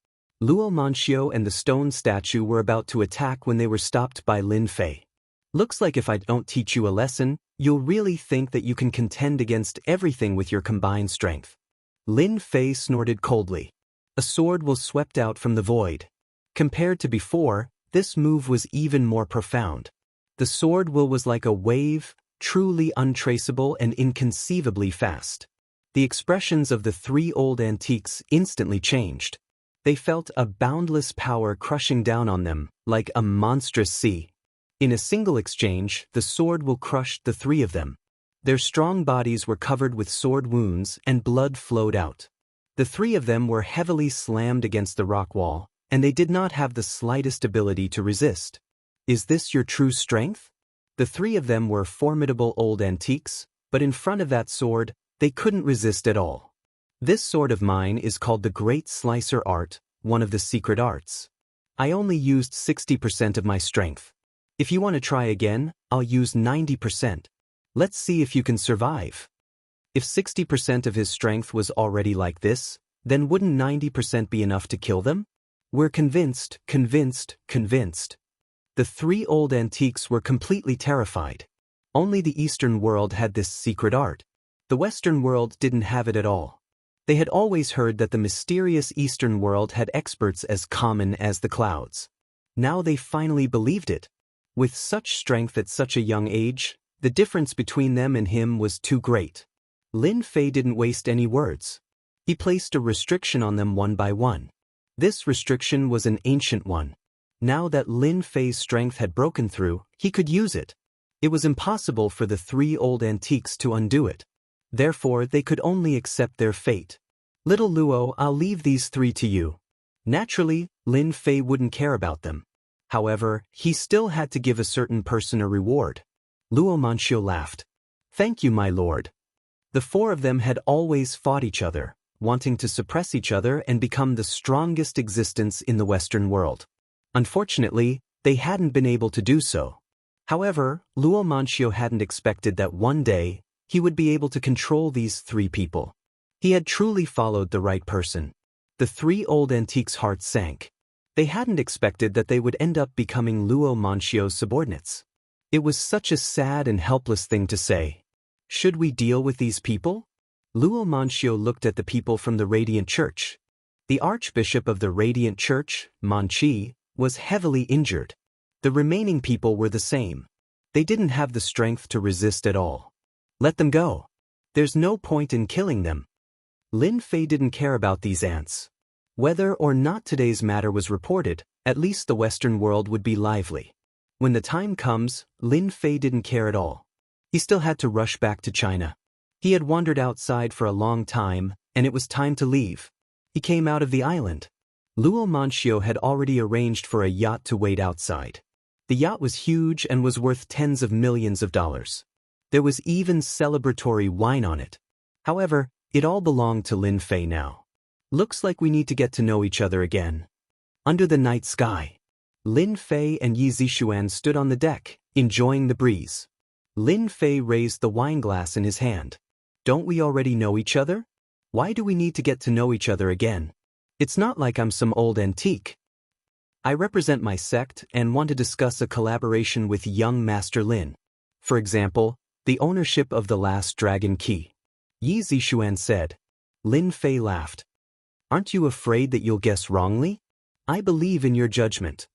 Luo Manxio and the stone statue were about to attack when they were stopped by Lin Fei. "Looks like if I don't teach you a lesson, you'll really think that you can contend against everything with your combined strength." Lin Fei snorted coldly. A sword was swept out from the void. Compared to before, this move was even more profound. The sword will was like a wave, truly untraceable and inconceivably fast. The expressions of the 3 old antiques instantly changed. They felt a boundless power crushing down on them, like a monstrous sea. In a single exchange, the sword will crush the 3 of them. Their strong bodies were covered with sword wounds and blood flowed out. The 3 of them were heavily slammed against the rock wall, and they did not have the slightest ability to resist. "Is this your true strength?" The 3 of them were formidable old antiques, but in front of that sword, they couldn't resist at all. "This sword of mine is called the Great Slicer Art, one of the secret arts. I only used 60% of my strength. If you want to try again, I'll use 90%. Let's see if you can survive." If 60% of his strength was already like this, then wouldn't 90% be enough to kill them? "We're convinced. The 3 old antiques were completely terrified. Only the Eastern world had this secret art. The Western world didn't have it at all. They had always heard that the mysterious Eastern world had experts as common as the clouds. Now they finally believed it. With such strength at such a young age, the difference between them and him was too great. Lin Fei didn't waste any words. He placed a restriction on them one by one. This restriction was an ancient one. Now that Lin Fei's strength had broken through, he could use it. It was impossible for the 3 old antiques to undo it. Therefore, they could only accept their fate. "Little Luo, I'll leave these 3 to you." Naturally, Lin Fei wouldn't care about them. However, he still had to give a certain person a reward. Luo Manxio laughed. "Thank you, my lord." The 4 of them had always fought each other, wanting to suppress each other and become the strongest existence in the Western world. Unfortunately, they hadn't been able to do so. However, Luo Manxio hadn't expected that one day, he would be able to control these 3 people. He had truly followed the right person. The 3 old antiques' hearts sank. They hadn't expected that they would end up becoming Luo Manxio's subordinates. It was such a sad and helpless thing to say. Should we deal with these people? Luo Manxio looked at the people from the Radiant Church. The Archbishop of the Radiant Church, Monarch, was heavily injured. The remaining people were the same. They didn't have the strength to resist at all. Let them go. There's no point in killing them. Lin Fei didn't care about these ants. Whether or not today's matter was reported, at least the Western world would be lively. When the time comes, Lin Fei didn't care at all. He still had to rush back to China. He had wandered outside for a long time, and it was time to leave. He came out of the island. Luo Manxio had already arranged for a yacht to wait outside. The yacht was huge and was worth tens of millions of dollars. There was even celebratory wine on it. However, it all belonged to Lin Fei now. Looks like we need to get to know each other again. Under the night sky, Lin Fei and Yi Zixuan stood on the deck, enjoying the breeze. Lin Fei raised the wine glass in his hand. Don't we already know each other? Why do we need to get to know each other again? It's not like I'm some old antique. I represent my sect and want to discuss a collaboration with young Master Lin. For example, the ownership of the last dragon key. Yi Zixuan said. Lin Fei laughed. Aren't you afraid that you'll guess wrongly? I believe in your judgment.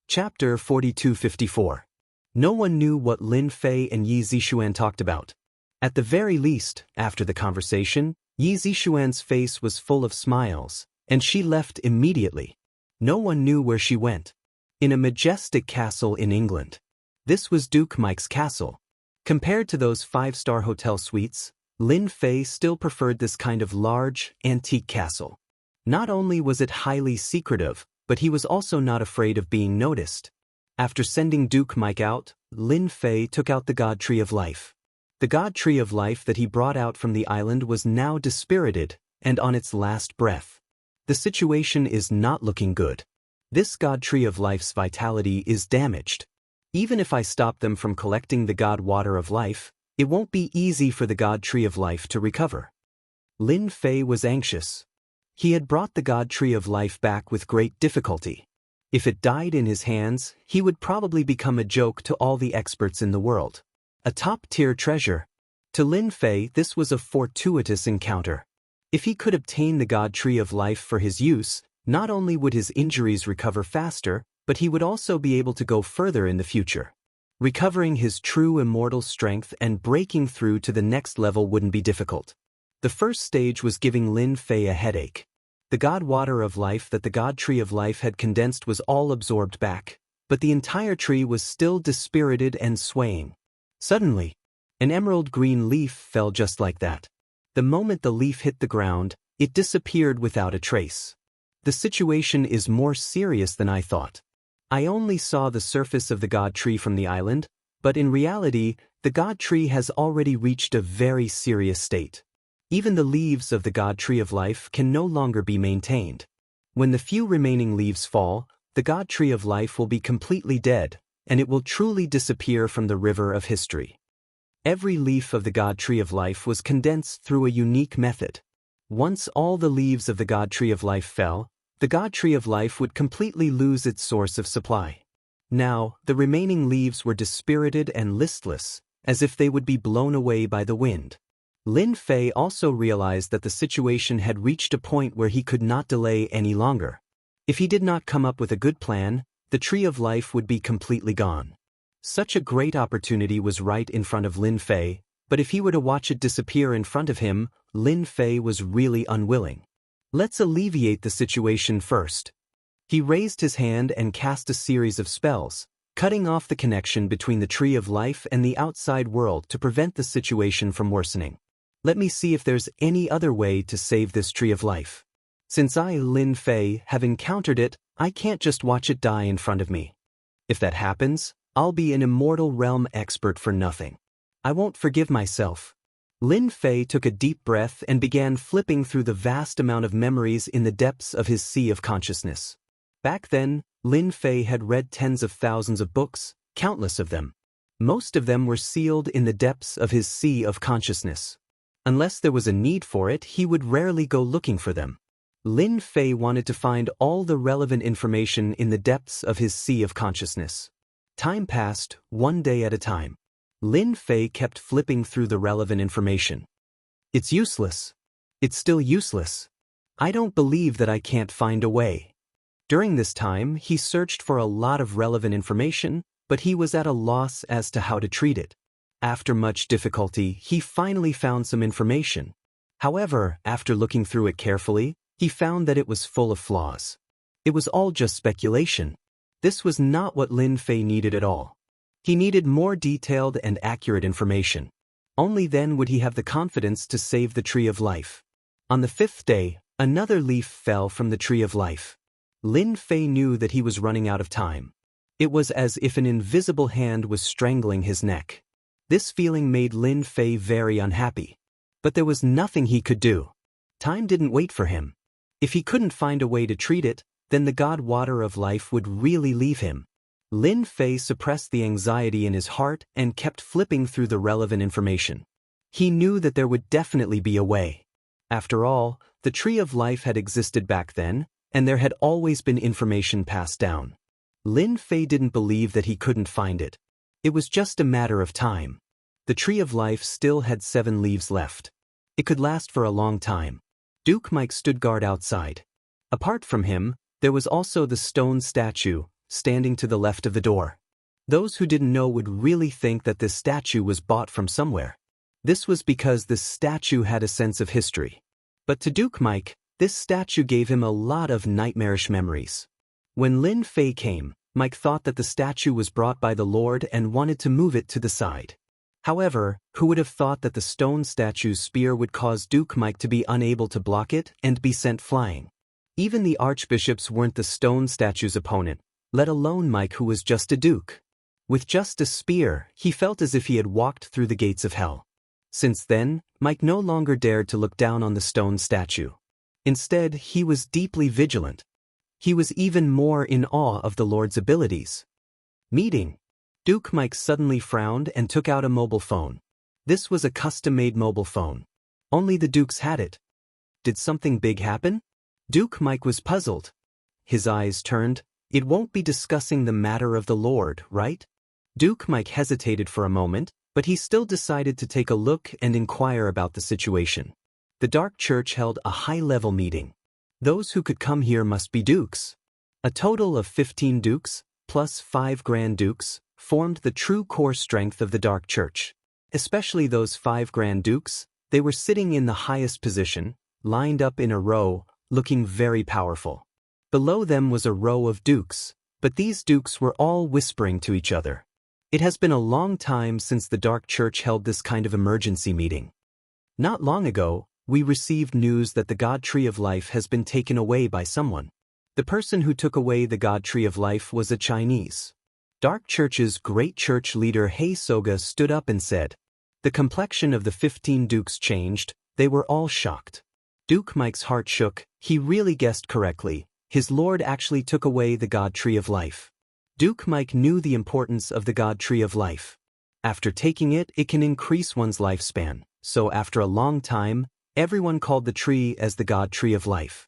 Chapter 4254. No one knew what Lin Fei and Yi Zixuan talked about. At the very least, after the conversation, Yi Zixuan's face was full of smiles, and she left immediately. No one knew where she went. In a majestic castle in England. This was Duke Mike's castle. Compared to those five-star hotel suites, Lin Fei still preferred this kind of large, antique castle. Not only was it highly secretive, but he was also not afraid of being noticed. After sending Duke Mike out, Lin Fei took out the God Tree of Life. The God Tree of Life that he brought out from the island was now dispirited and on its last breath. The situation is not looking good. This God Tree of Life's vitality is damaged. Even if I stop them from collecting the God Water of Life, it won't be easy for the God Tree of Life to recover. Lin Fei was anxious. He had brought the God Tree of Life back with great difficulty. If it died in his hands, he would probably become a joke to all the experts in the world. A top-tier treasure. To Lin Fei, this was a fortuitous encounter. If he could obtain the God Tree of Life for his use, not only would his injuries recover faster, but he would also be able to go further in the future. Recovering his true immortal strength and breaking through to the next level wouldn't be difficult. The first stage was giving Lin Fei a headache. The God Water of Life that the God Tree of Life had condensed was all absorbed back, but the entire tree was still dispirited and swaying. Suddenly, an emerald green leaf fell just like that. The moment the leaf hit the ground, it disappeared without a trace. The situation is more serious than I thought. I only saw the surface of the God Tree from the island, but in reality, the God Tree has already reached a very serious state. Even the leaves of the God Tree of Life can no longer be maintained. When the few remaining leaves fall, the God Tree of Life will be completely dead, and it will truly disappear from the river of history. Every leaf of the God Tree of Life was condensed through a unique method. Once all the leaves of the God Tree of Life fell, the God Tree of Life would completely lose its source of supply. Now, the remaining leaves were dispirited and listless, as if they would be blown away by the wind. Lin Fei also realized that the situation had reached a point where he could not delay any longer. If he did not come up with a good plan, the Tree of Life would be completely gone. Such a great opportunity was right in front of Lin Fei, but if he were to watch it disappear in front of him, Lin Fei was really unwilling. Let's alleviate the situation first. He raised his hand and cast a series of spells, cutting off the connection between the Tree of Life and the outside world to prevent the situation from worsening. Let me see if there's any other way to save this Tree of Life. Since I, Lin Fei, have encountered it, I can't just watch it die in front of me. If that happens, I'll be an immortal realm expert for nothing. I won't forgive myself. Lin Fei took a deep breath and began flipping through the vast amount of memories in the depths of his sea of consciousness. Back then, Lin Fei had read tens of thousands of books, countless of them. Most of them were sealed in the depths of his sea of consciousness. Unless there was a need for it, he would rarely go looking for them. Lin Fei wanted to find all the relevant information in the depths of his sea of consciousness. Time passed, one day at a time. Lin Fei kept flipping through the relevant information. It's useless. It's still useless. I don't believe that I can't find a way. During this time, he searched for a lot of relevant information, but he was at a loss as to how to treat it. After much difficulty, he finally found some information. However, after looking through it carefully, he found that it was full of flaws. It was all just speculation. This was not what Lin Fei needed at all. He needed more detailed and accurate information. Only then would he have the confidence to save the Tree of Life. On the fifth day, another leaf fell from the Tree of Life. Lin Fei knew that he was running out of time. It was as if an invisible hand was strangling his neck. This feeling made Lin Fei very unhappy. But there was nothing he could do. Time didn't wait for him. If he couldn't find a way to treat it, then the god water of life would really leave him. Lin Fei suppressed the anxiety in his heart and kept flipping through the relevant information. He knew that there would definitely be a way. After all, the tree of life had existed back then, and there had always been information passed down. Lin Fei didn't believe that he couldn't find it. It was just a matter of time. The tree of life still had 7 leaves left. It could last for a long time. Duke Mike stood guard outside. Apart from him, there was also the stone statue, standing to the left of the door. Those who didn't know would really think that this statue was bought from somewhere. This was because this statue had a sense of history. But to Duke Mike, this statue gave him a lot of nightmarish memories. When Lin Fei came, Mike thought that the statue was brought by the Lord and wanted to move it to the side. However, who would have thought that the stone statue's spear would cause Duke Mike to be unable to block it and be sent flying? Even the archbishops weren't the stone statue's opponent, let alone Mike, who was just a duke. With just a spear, he felt as if he had walked through the gates of hell. Since then, Mike no longer dared to look down on the stone statue. Instead, he was deeply vigilant. He was even more in awe of the Lord's abilities. Meeting. Duke Mike suddenly frowned and took out a mobile phone. This was a custom-made mobile phone. Only the dukes had it. Did something big happen? Duke Mike was puzzled. His eyes turned. It won't be discussing the matter of the Lord, right? Duke Mike hesitated for a moment, but he still decided to take a look and inquire about the situation. The Dark Church held a high-level meeting. Those who could come here must be dukes. A total of 15 dukes, plus 5 Grand Dukes, formed the true core strength of the Dark Church. Especially those 5 Grand Dukes, they were sitting in the highest position, lined up in a row, looking very powerful. Below them was a row of dukes, but these dukes were all whispering to each other. It has been a long time since the Dark Church held this kind of emergency meeting. Not long ago, we received news that the God Tree of Life has been taken away by someone. The person who took away the God Tree of Life was a Chinese. Dark Church's great church leader Hei Soga stood up and said. The complexion of the 15 dukes changed, they were all shocked. Duke Mike's heart shook, he really guessed correctly. His lord actually took away the God Tree of Life. Duke Mike knew the importance of the God Tree of Life. After taking it, it can increase one's lifespan, so after a long time, everyone called the tree as the God Tree of Life.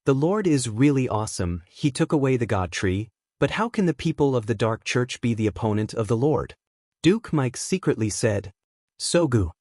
The Lord is really awesome, he took away the God Tree, but how can the people of the Dark Church be the opponent of the Lord? Duke Mike secretly said. Sogu.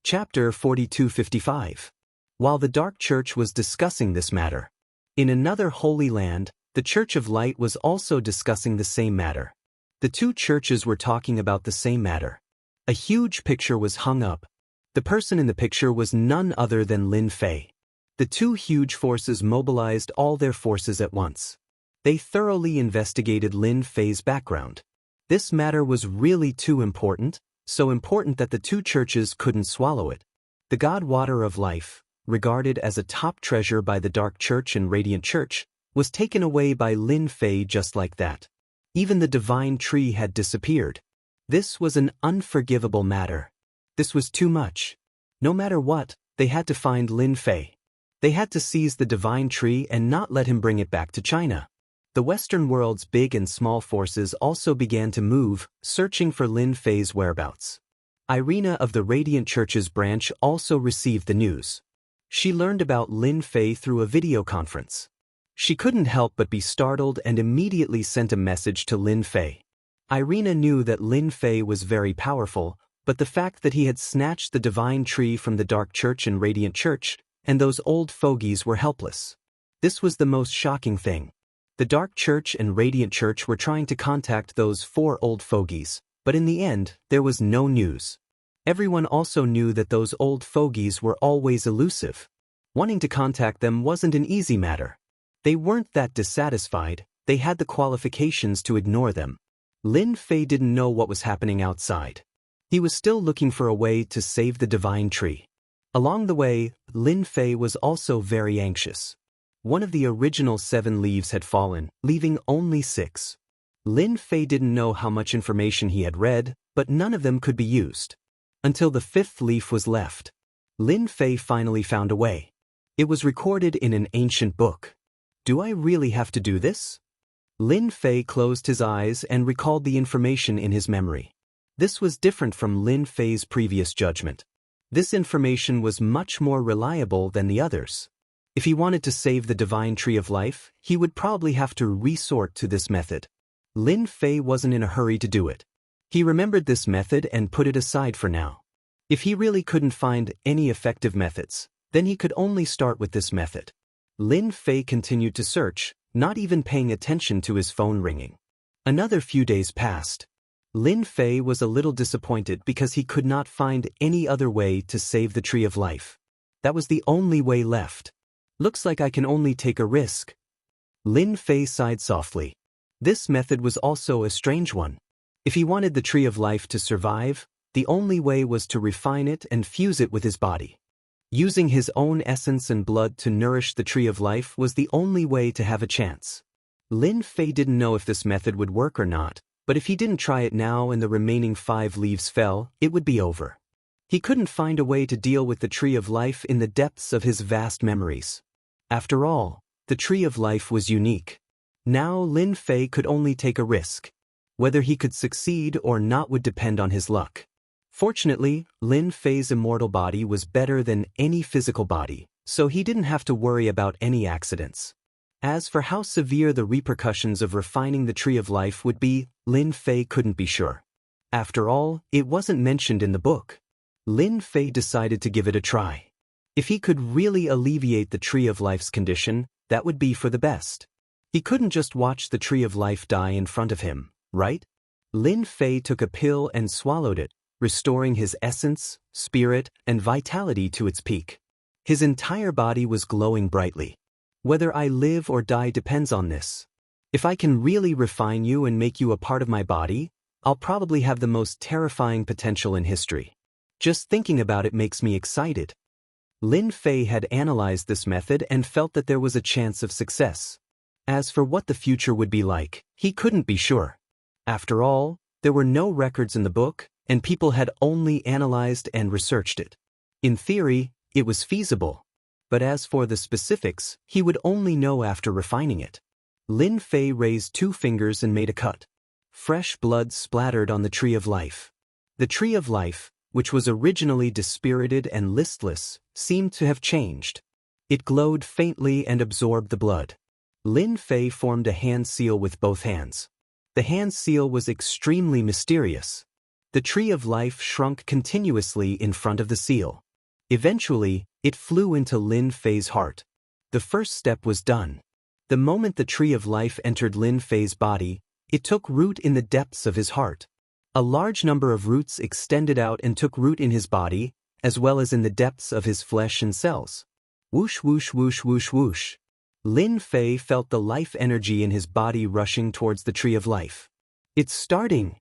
Chapter 42:55. While the Dark Church was discussing this matter, in another holy land, the Church of Light was also discussing the same matter. The two churches were talking about the same matter. A huge picture was hung up. The person in the picture was none other than Lin Fei. The two huge forces mobilized all their forces at once. They thoroughly investigated Lin Fei's background. This matter was really too important, so important that the two churches couldn't swallow it. The God Water of Life, regarded as a top treasure by the Dark Church and Radiant Church, was taken away by Lin Fei just like that. Even the divine tree had disappeared. This was an unforgivable matter. This was too much. No matter what, they had to find Lin Fei. They had to seize the divine tree and not let him bring it back to China. The Western world's big and small forces also began to move, searching for Lin Fei's whereabouts. Irina of the Radiant Church's branch also received the news. She learned about Lin Fei through a video conference. She couldn't help but be startled and immediately sent a message to Lin Fei. Irina knew that Lin Fei was very powerful, but the fact that he had snatched the divine tree from the Dark Church and Radiant Church, and those old fogies were helpless. This was the most shocking thing. The Dark Church and Radiant Church were trying to contact those 4 old fogies, but in the end, there was no news. Everyone also knew that those old fogies were always elusive. Wanting to contact them wasn't an easy matter. They weren't that dissatisfied, they had the qualifications to ignore them. Lin Fei didn't know what was happening outside. He was still looking for a way to save the divine tree. Along the way, Lin Fei was also very anxious. One of the original 7 leaves had fallen, leaving only 6. Lin Fei didn't know how much information he had read, but none of them could be used. Until the 5th leaf was left. Lin Fei finally found a way. It was recorded in an ancient book. Do I really have to do this? Lin Fei closed his eyes and recalled the information in his memory. This was different from Lin Fei's previous judgment. This information was much more reliable than the others. If he wanted to save the divine tree of life, he would probably have to resort to this method. Lin Fei wasn't in a hurry to do it. He remembered this method and put it aside for now. If he really couldn't find any effective methods, then he could only start with this method. Lin Fei continued to search, not even paying attention to his phone ringing. Another few days passed. Lin Fei was a little disappointed because he could not find any other way to save the tree of life. That was the only way left. Looks like I can only take a risk. Lin Fei sighed softly. This method was also a strange one. If he wanted the tree of life to survive, the only way was to refine it and fuse it with his body. Using his own essence and blood to nourish the tree of life was the only way to have a chance. Lin Fei didn't know if this method would work or not, but if he didn't try it now and the remaining 5 leaves fell, it would be over. He couldn't find a way to deal with the tree of life in the depths of his vast memories. After all, the tree of life was unique. Now Lin Fei could only take a risk. Whether he could succeed or not would depend on his luck. Fortunately, Lin Fei's immortal body was better than any physical body, so he didn't have to worry about any accidents. As for how severe the repercussions of refining the tree of life would be, Lin Fei couldn't be sure. After all, it wasn't mentioned in the book. Lin Fei decided to give it a try. If he could really alleviate the tree of life's condition, that would be for the best. He couldn't just watch the tree of life die in front of him, right? Lin Fei took a pill and swallowed it, restoring his essence, spirit, and vitality to its peak. His entire body was glowing brightly. Whether I live or die depends on this. If I can really refine you and make you a part of my body, I'll probably have the most terrifying potential in history. Just thinking about it makes me excited. Lin Fei had analyzed this method and felt that there was a chance of success. As for what the future would be like, he couldn't be sure. After all, there were no records in the book, and people had only analyzed and researched it. In theory, it was feasible. But as for the specifics, he would only know after refining it. Lin Fei raised 2 fingers and made a cut. Fresh blood splattered on the tree of life. The tree of life, which was originally dispirited and listless, seemed to have changed. It glowed faintly and absorbed the blood. Lin Fei formed a hand seal with both hands. The hand seal was extremely mysterious. The tree of life shrunk continuously in front of the seal. Eventually, it flew into Lin Fei's heart. The first step was done. The moment the tree of life entered Lin Fei's body, it took root in the depths of his heart. A large number of roots extended out and took root in his body, as well as in the depths of his flesh and cells. Whoosh whoosh whoosh whoosh whoosh. Lin Fei felt the life energy in his body rushing towards the tree of life. It's starting.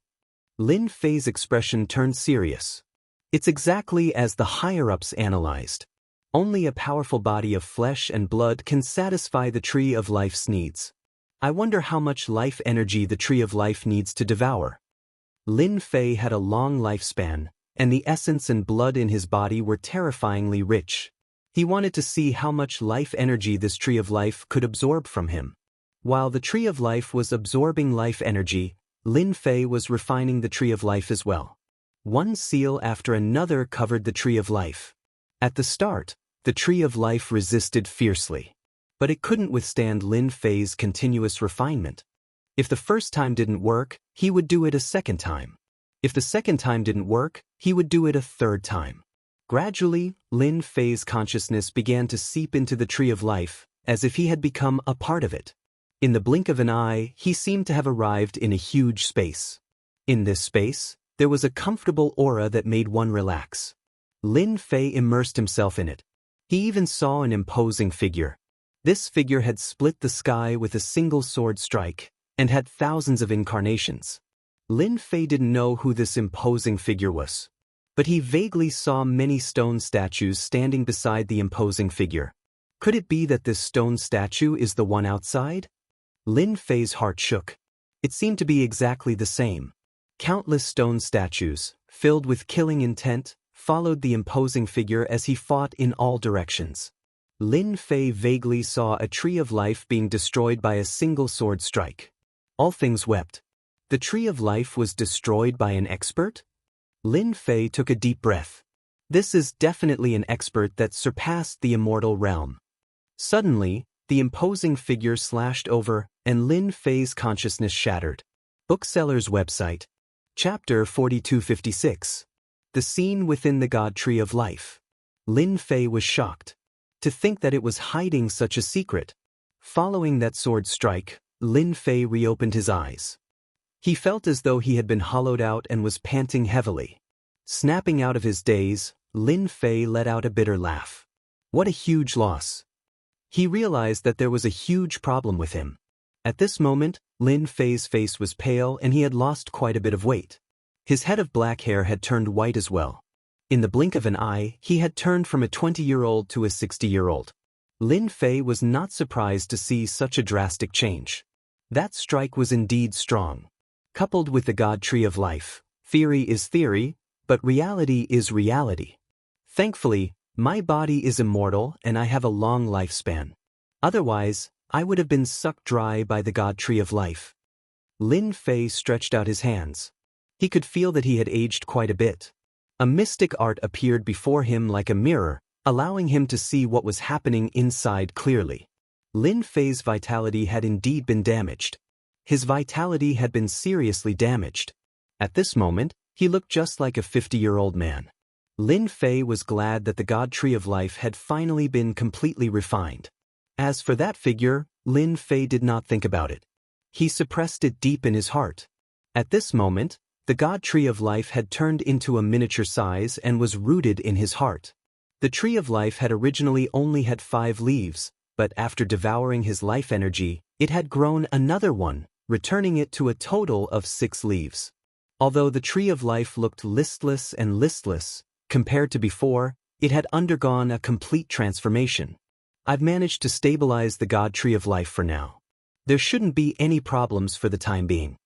Lin Fei's expression turned serious. It's exactly as the higher-ups analyzed. Only a powerful body of flesh and blood can satisfy the tree of life's needs. I wonder how much life energy the tree of life needs to devour. Lin Fei had a long lifespan, and the essence and blood in his body were terrifyingly rich. He wanted to see how much life energy this tree of life could absorb from him. While the tree of life was absorbing life energy, Lin Fei was refining the tree of life as well. One seal after another covered the tree of life. At the start, the tree of life resisted fiercely. But it couldn't withstand Lin Fei's continuous refinement. If the first time didn't work, he would do it a second time. If the second time didn't work, he would do it a third time. Gradually, Lin Fei's consciousness began to seep into the tree of life, as if he had become a part of it. In the blink of an eye, he seemed to have arrived in a huge space. In this space, there was a comfortable aura that made one relax. Lin Fei immersed himself in it. He even saw an imposing figure. This figure had split the sky with a single sword strike, and had thousands of incarnations. Lin Fei didn't know who this imposing figure was. But he vaguely saw many stone statues standing beside the imposing figure. Could it be that this stone statue is the one outside? Lin Fei's heart shook. It seemed to be exactly the same. Countless stone statues, filled with killing intent, followed the imposing figure as he fought in all directions. Lin Fei vaguely saw a tree of life being destroyed by a single sword strike. All things wept. The tree of life was destroyed by an expert? Lin Fei took a deep breath. This is definitely an expert that surpassed the immortal realm. Suddenly, the imposing figure slashed over, and Lin Fei's consciousness shattered. Bookseller's website. Chapter 4256. The Scene Within the God Tree of Life. Lin Fei was shocked. To think that it was hiding such a secret. Following that sword strike, Lin Fei reopened his eyes. He felt as though he had been hollowed out and was panting heavily. Snapping out of his daze, Lin Fei let out a bitter laugh. What a huge loss. He realized that there was a huge problem with him. At this moment, Lin Fei's face was pale and he had lost quite a bit of weight. His head of black hair had turned white as well. In the blink of an eye, he had turned from a 20-year-old to a 60-year-old. Lin Fei was not surprised to see such a drastic change. That strike was indeed strong. Coupled with the God Tree of Life, theory is theory, but reality is reality. Thankfully, my body is immortal and I have a long lifespan. Otherwise, I would have been sucked dry by the God Tree of Life. Lin Fei stretched out his hands. He could feel that he had aged quite a bit. A mystic art appeared before him like a mirror, allowing him to see what was happening inside clearly. Lin Fei's vitality had indeed been damaged. His vitality had been seriously damaged. At this moment, he looked just like a 50-year-old man. Lin Fei was glad that the God Tree of Life had finally been completely refined. As for that figure, Lin Fei did not think about it. He suppressed it deep in his heart. At this moment, the God Tree of Life had turned into a miniature size and was rooted in his heart. The Tree of Life had originally only had 5 leaves, but after devouring his life energy, it had grown another one, returning it to a total of 6 leaves. Although the Tree of Life looked listless and listless, compared to before, it had undergone a complete transformation. I've managed to stabilize the God Tree of Life for now. There shouldn't be any problems for the time being.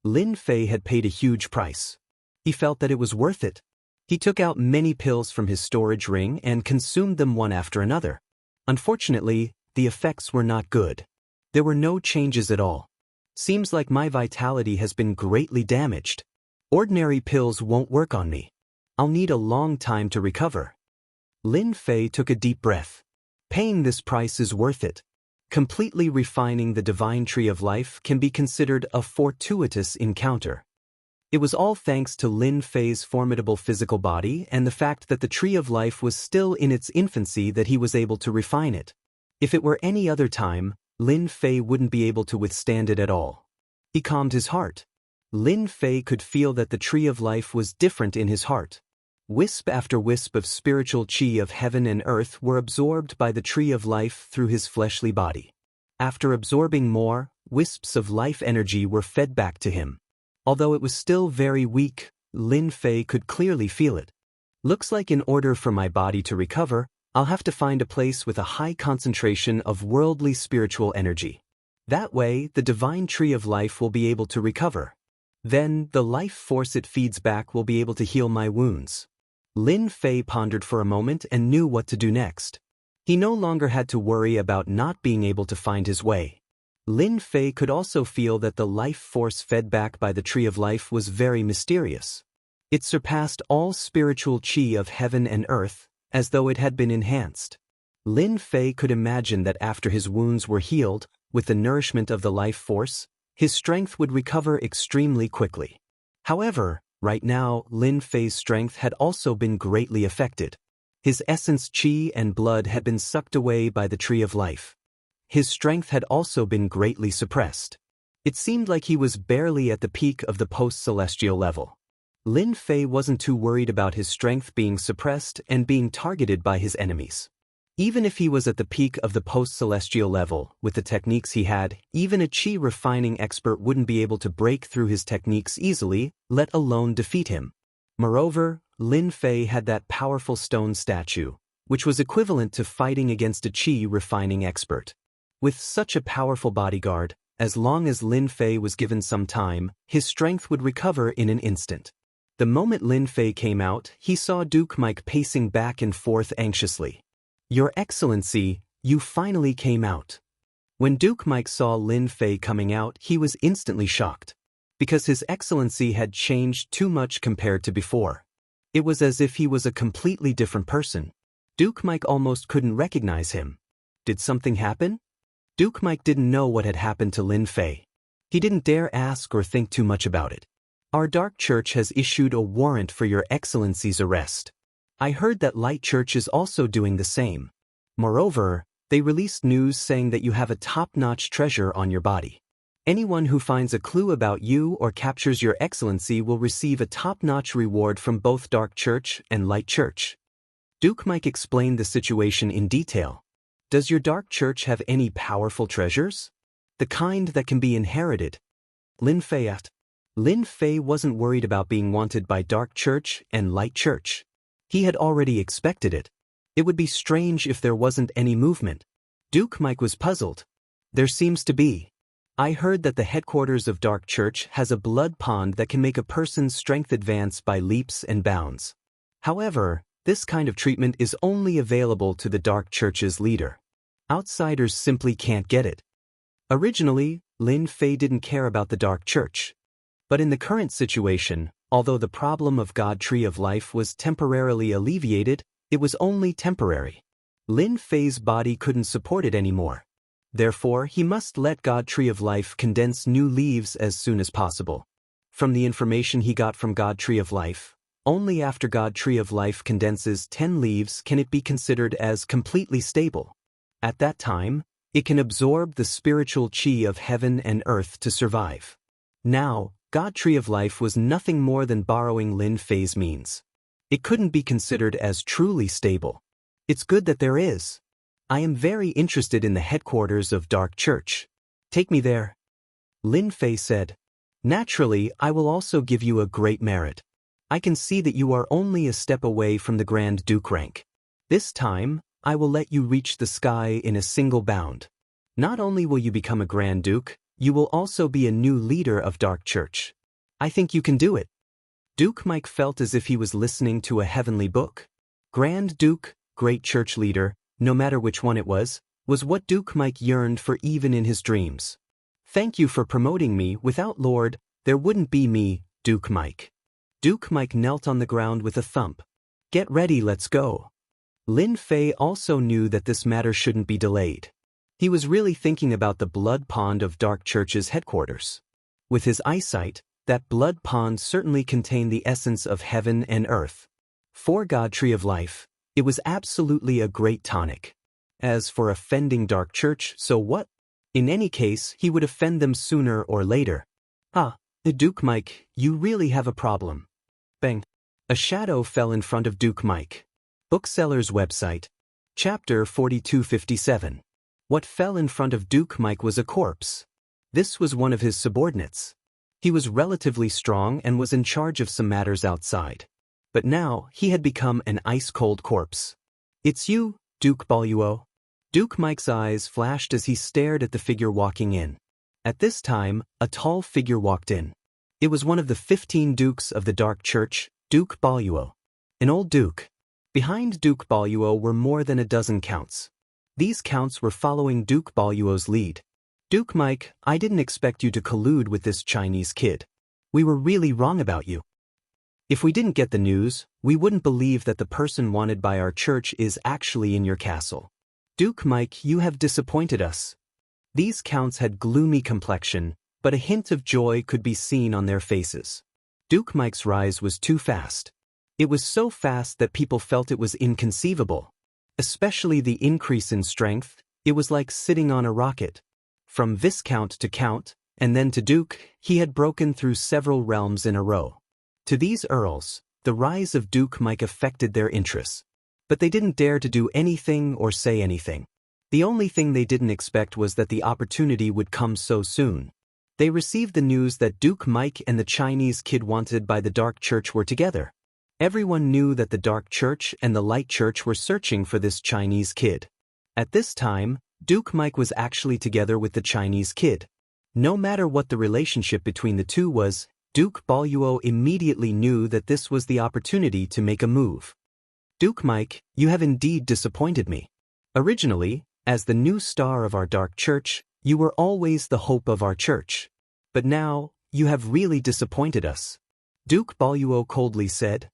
Lin Fei had paid a huge price. He felt that it was worth it. He took out many pills from his storage ring and consumed them one after another. Unfortunately, the effects were not good. There were no changes at all. Seems like my vitality has been greatly damaged. Ordinary pills won't work on me. I'll need a long time to recover. Lin Fei took a deep breath. Paying this price is worth it. Completely refining the divine Tree of Life can be considered a fortuitous encounter. It was all thanks to Lin Fei's formidable physical body and the fact that the Tree of Life was still in its infancy that he was able to refine it. If it were any other time, Lin Fei wouldn't be able to withstand it at all. He calmed his heart. Lin Fei could feel that the Tree of Life was different in his heart. Wisp after wisp of spiritual chi of heaven and earth were absorbed by the Tree of Life through his fleshly body. After absorbing more, wisps of life energy were fed back to him. Although it was still very weak, Lin Fei could clearly feel it. Looks like in order for my body to recover, I'll have to find a place with a high concentration of worldly spiritual energy. That way, the divine Tree of Life will be able to recover. Then, the life force it feeds back will be able to heal my wounds. Lin Fei pondered for a moment and knew what to do next. He no longer had to worry about not being able to find his way. Lin Fei could also feel that the life force fed back by the Tree of Life was very mysterious. It surpassed all spiritual chi of heaven and earth, as though it had been enhanced. Lin Fei could imagine that after his wounds were healed, with the nourishment of the life force, his strength would recover extremely quickly. However, right now, Lin Fei's strength had also been greatly affected. His essence chi and blood had been sucked away by the Tree of Life. His strength had also been greatly suppressed. It seemed like he was barely at the peak of the post-celestial level. Lin Fei wasn't too worried about his strength being suppressed and being targeted by his enemies. Even if he was at the peak of the post-celestial level, with the techniques he had, even a chi refining expert wouldn't be able to break through his techniques easily, let alone defeat him. Moreover, Lin Fei had that powerful stone statue, which was equivalent to fighting against a qi refining expert. With such a powerful bodyguard, as long as Lin Fei was given some time, his strength would recover in an instant. The moment Lin Fei came out, he saw Duke Mike pacing back and forth anxiously. "Your Excellency, you finally came out." When Duke Mike saw Lin Fei coming out, he was instantly shocked. Because His Excellency had changed too much compared to before. It was as if he was a completely different person. Duke Mike almost couldn't recognize him. Did something happen? Duke Mike didn't know what had happened to Lin Fei. He didn't dare ask or think too much about it. "Our Dark Church has issued a warrant for your Excellency's arrest. I heard that Light Church is also doing the same. Moreover, they released news saying that you have a top-notch treasure on your body. Anyone who finds a clue about you or captures your Excellency will receive a top-notch reward from both Dark Church and Light Church." Duke Mike explained the situation in detail. "Does your Dark Church have any powerful treasures? The kind that can be inherited?" Lin Fei asked. Lin Fei wasn't worried about being wanted by Dark Church and Light Church. He had already expected it. It would be strange if there wasn't any movement. Duke Mike was puzzled. "There seems to be. I heard that the headquarters of Dark Church has a blood pond that can make a person's strength advance by leaps and bounds. However, this kind of treatment is only available to the Dark Church's leader. Outsiders simply can't get it." Originally, Lin Fei didn't care about the Dark Church. But in the current situation, although the problem of God Tree of Life was temporarily alleviated, it was only temporary. Lin Fei's body couldn't support it anymore. Therefore, he must let God Tree of Life condense new leaves as soon as possible. From the information he got from God Tree of Life, only after God Tree of Life condenses 10 leaves can it be considered as completely stable. At that time, it can absorb the spiritual qi of heaven and earth to survive. Now, God Tree of Life was nothing more than borrowing Lin Fei's means. It couldn't be considered as truly stable. "It's good that there is. I am very interested in the headquarters of Dark Church. Take me there." Lin Fei said. "Naturally, I will also give you a great merit. I can see that you are only a step away from the Grand Duke rank. This time, I will let you reach the sky in a single bound. Not only will you become a Grand Duke, you will also be a new leader of Dark Church. I think you can do it." Duke Mike felt as if he was listening to a heavenly book. Grand Duke, Great Church Leader, no matter which one it was what Duke Mike yearned for even in his dreams. "Thank you for promoting me. Without Lord, there wouldn't be me, Duke Mike." Duke Mike knelt on the ground with a thump. "Get ready, let's go." Lin Fei also knew that this matter shouldn't be delayed. He was really thinking about the blood pond of Dark Church's headquarters. With his eyesight, that blood pond certainly contained the essence of heaven and earth. For God Tree of Life, it was absolutely a great tonic. As for offending Dark Church, so what? In any case, he would offend them sooner or later. Duke Mike, you really have a problem. Bang. A shadow fell in front of Duke Mike. Bookseller's website. Chapter 4257. What fell in front of Duke Mike was a corpse. This was one of his subordinates. He was relatively strong and was in charge of some matters outside. But now, he had become an ice-cold corpse. "It's you, Duke Baluo." Duke Mike's eyes flashed as he stared at the figure walking in. At this time, a tall figure walked in. It was one of the 15 dukes of the Dark Church, Duke Baluo. An old duke. Behind Duke Baluo were more than a dozen counts. These counts were following Duke Baluo's lead. "Duke Mike, I didn't expect you to collude with this Chinese kid. We were really wrong about you. If we didn't get the news, we wouldn't believe that the person wanted by our church is actually in your castle. Duke Mike, you have disappointed us." These counts had gloomy complexion, but a hint of joy could be seen on their faces. Duke Mike's rise was too fast. It was so fast that people felt it was inconceivable. Especially the increase in strength, it was like sitting on a rocket. From Viscount to Count, and then to Duke, he had broken through several realms in a row. To these earls, the rise of Duke Mike affected their interests. But they didn't dare to do anything or say anything. The only thing they didn't expect was that the opportunity would come so soon. They received the news that Duke Mike and the Chinese kid wanted by the Dark Church were together. Everyone knew that the Dark Church and the Light Church were searching for this Chinese kid. At this time, Duke Mike was actually together with the Chinese kid. No matter what the relationship between the two was, Duke Boluo immediately knew that this was the opportunity to make a move. Duke Mike, you have indeed disappointed me. Originally, as the new star of our Dark Church, you were always the hope of our church. But now, you have really disappointed us. Duke Boluo coldly said.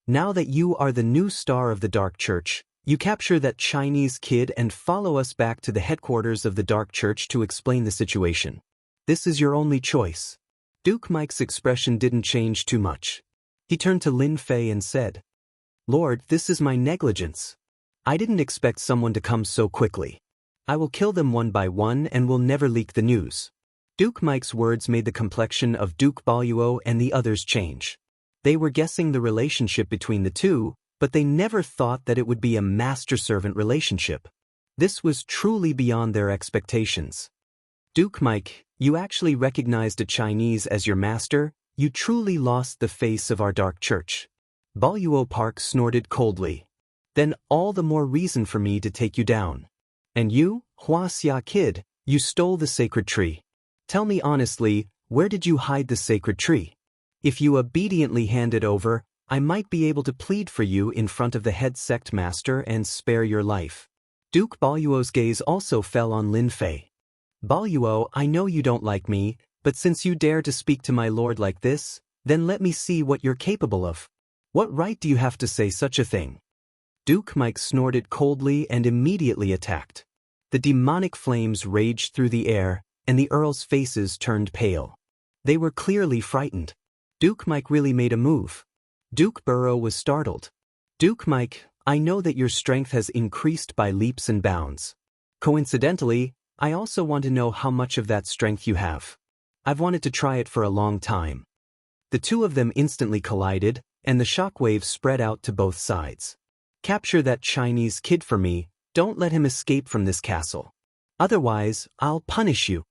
Now that you are the new star of the Dark Church, you capture that Chinese kid and follow us back to the headquarters of the Dark Church to explain the situation. This is your only choice. Duke Mike's expression didn't change too much. He turned to Lin Fei and said, Lord, this is my negligence. I didn't expect someone to come so quickly. I will kill them one by one and will never leak the news. Duke Mike's words made the complexion of Duke Boluo and the others change. They were guessing the relationship between the two, but they never thought that it would be a master-servant relationship. This was truly beyond their expectations. Duke Mike, you actually recognized a Chinese as your master, you truly lost the face of our Dark Church. Boluo Park snorted coldly. Then all the more reason for me to take you down. And you, Wuxia kid, you stole the sacred tree. Tell me honestly, where did you hide the sacred tree? If you obediently hand it over, I might be able to plead for you in front of the head sect master and spare your life. Duke Boluo's gaze also fell on Lin Fei. Boluo, I know you don't like me, but since you dare to speak to my lord like this, then let me see what you're capable of. What right do you have to say such a thing? Duke Mike snorted coldly and immediately attacked. The demonic flames raged through the air, and the earls' faces turned pale. They were clearly frightened. Duke Mike really made a move. Duke Burrow was startled. Duke Mike, I know that your strength has increased by leaps and bounds. Coincidentally, I also want to know how much of that strength you have. I've wanted to try it for a long time. The two of them instantly collided, and the shockwaves spread out to both sides. Capture that Chinese kid for me, don't let him escape from this castle. Otherwise, I'll punish you.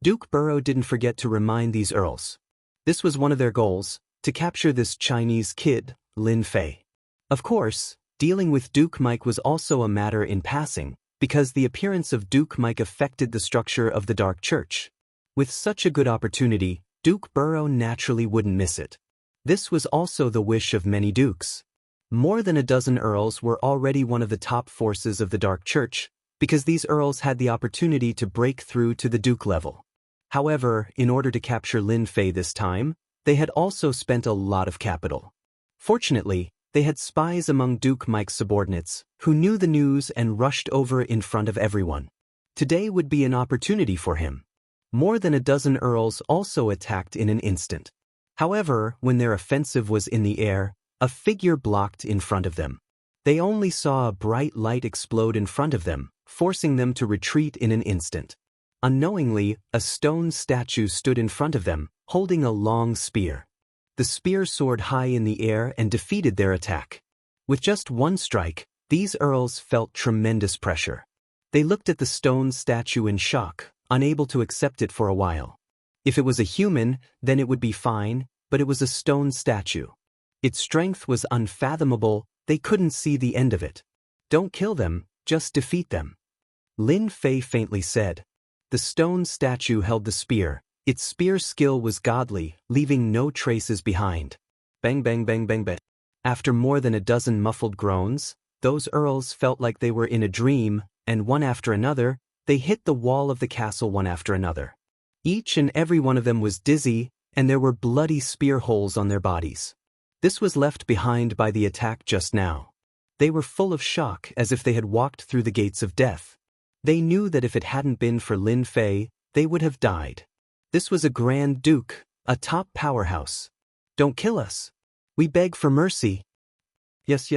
Duke Burrow didn't forget to remind these earls. This was one of their goals, to capture this Chinese kid, Lin Fei. Of course, dealing with Duke Mike was also a matter in passing, because the appearance of Duke Mike affected the structure of the Dark Church. With such a good opportunity, Duke Burrow naturally wouldn't miss it. This was also the wish of many dukes. More than a dozen earls were already one of the top forces of the Dark Church, because these earls had the opportunity to break through to the duke level. However, in order to capture Lin Fei this time, they had also spent a lot of capital. Fortunately, they had spies among Duke Mike's subordinates, who knew the news and rushed over in front of everyone. Today would be an opportunity for him. More than a dozen earls also attacked in an instant. However, when their offensive was in the air, a figure blocked in front of them. They only saw a bright light explode in front of them, forcing them to retreat in an instant. Unknowingly, a stone statue stood in front of them, holding a long spear. The spear soared high in the air and defeated their attack. With just one strike, these earls felt tremendous pressure. They looked at the stone statue in shock, unable to accept it for a while. If it was a human, then it would be fine, but it was a stone statue. Its strength was unfathomable, they couldn't see the end of it. Don't kill them, just defeat them. Lin Fei faintly said. The stone statue held the spear. Its spear skill was godly, leaving no traces behind. Bang bang bang bang bang. After more than a dozen muffled groans, those earls felt like they were in a dream, and one after another, they hit the wall of the castle one after another. Each and every one of them was dizzy, and there were bloody spear holes on their bodies. This was left behind by the attack just now. They were full of shock as if they had walked through the gates of death. They knew that if it hadn't been for Lin Fei, they would have died. This was a Grand Duke, a top powerhouse. Don't kill us. We beg for mercy. Yes.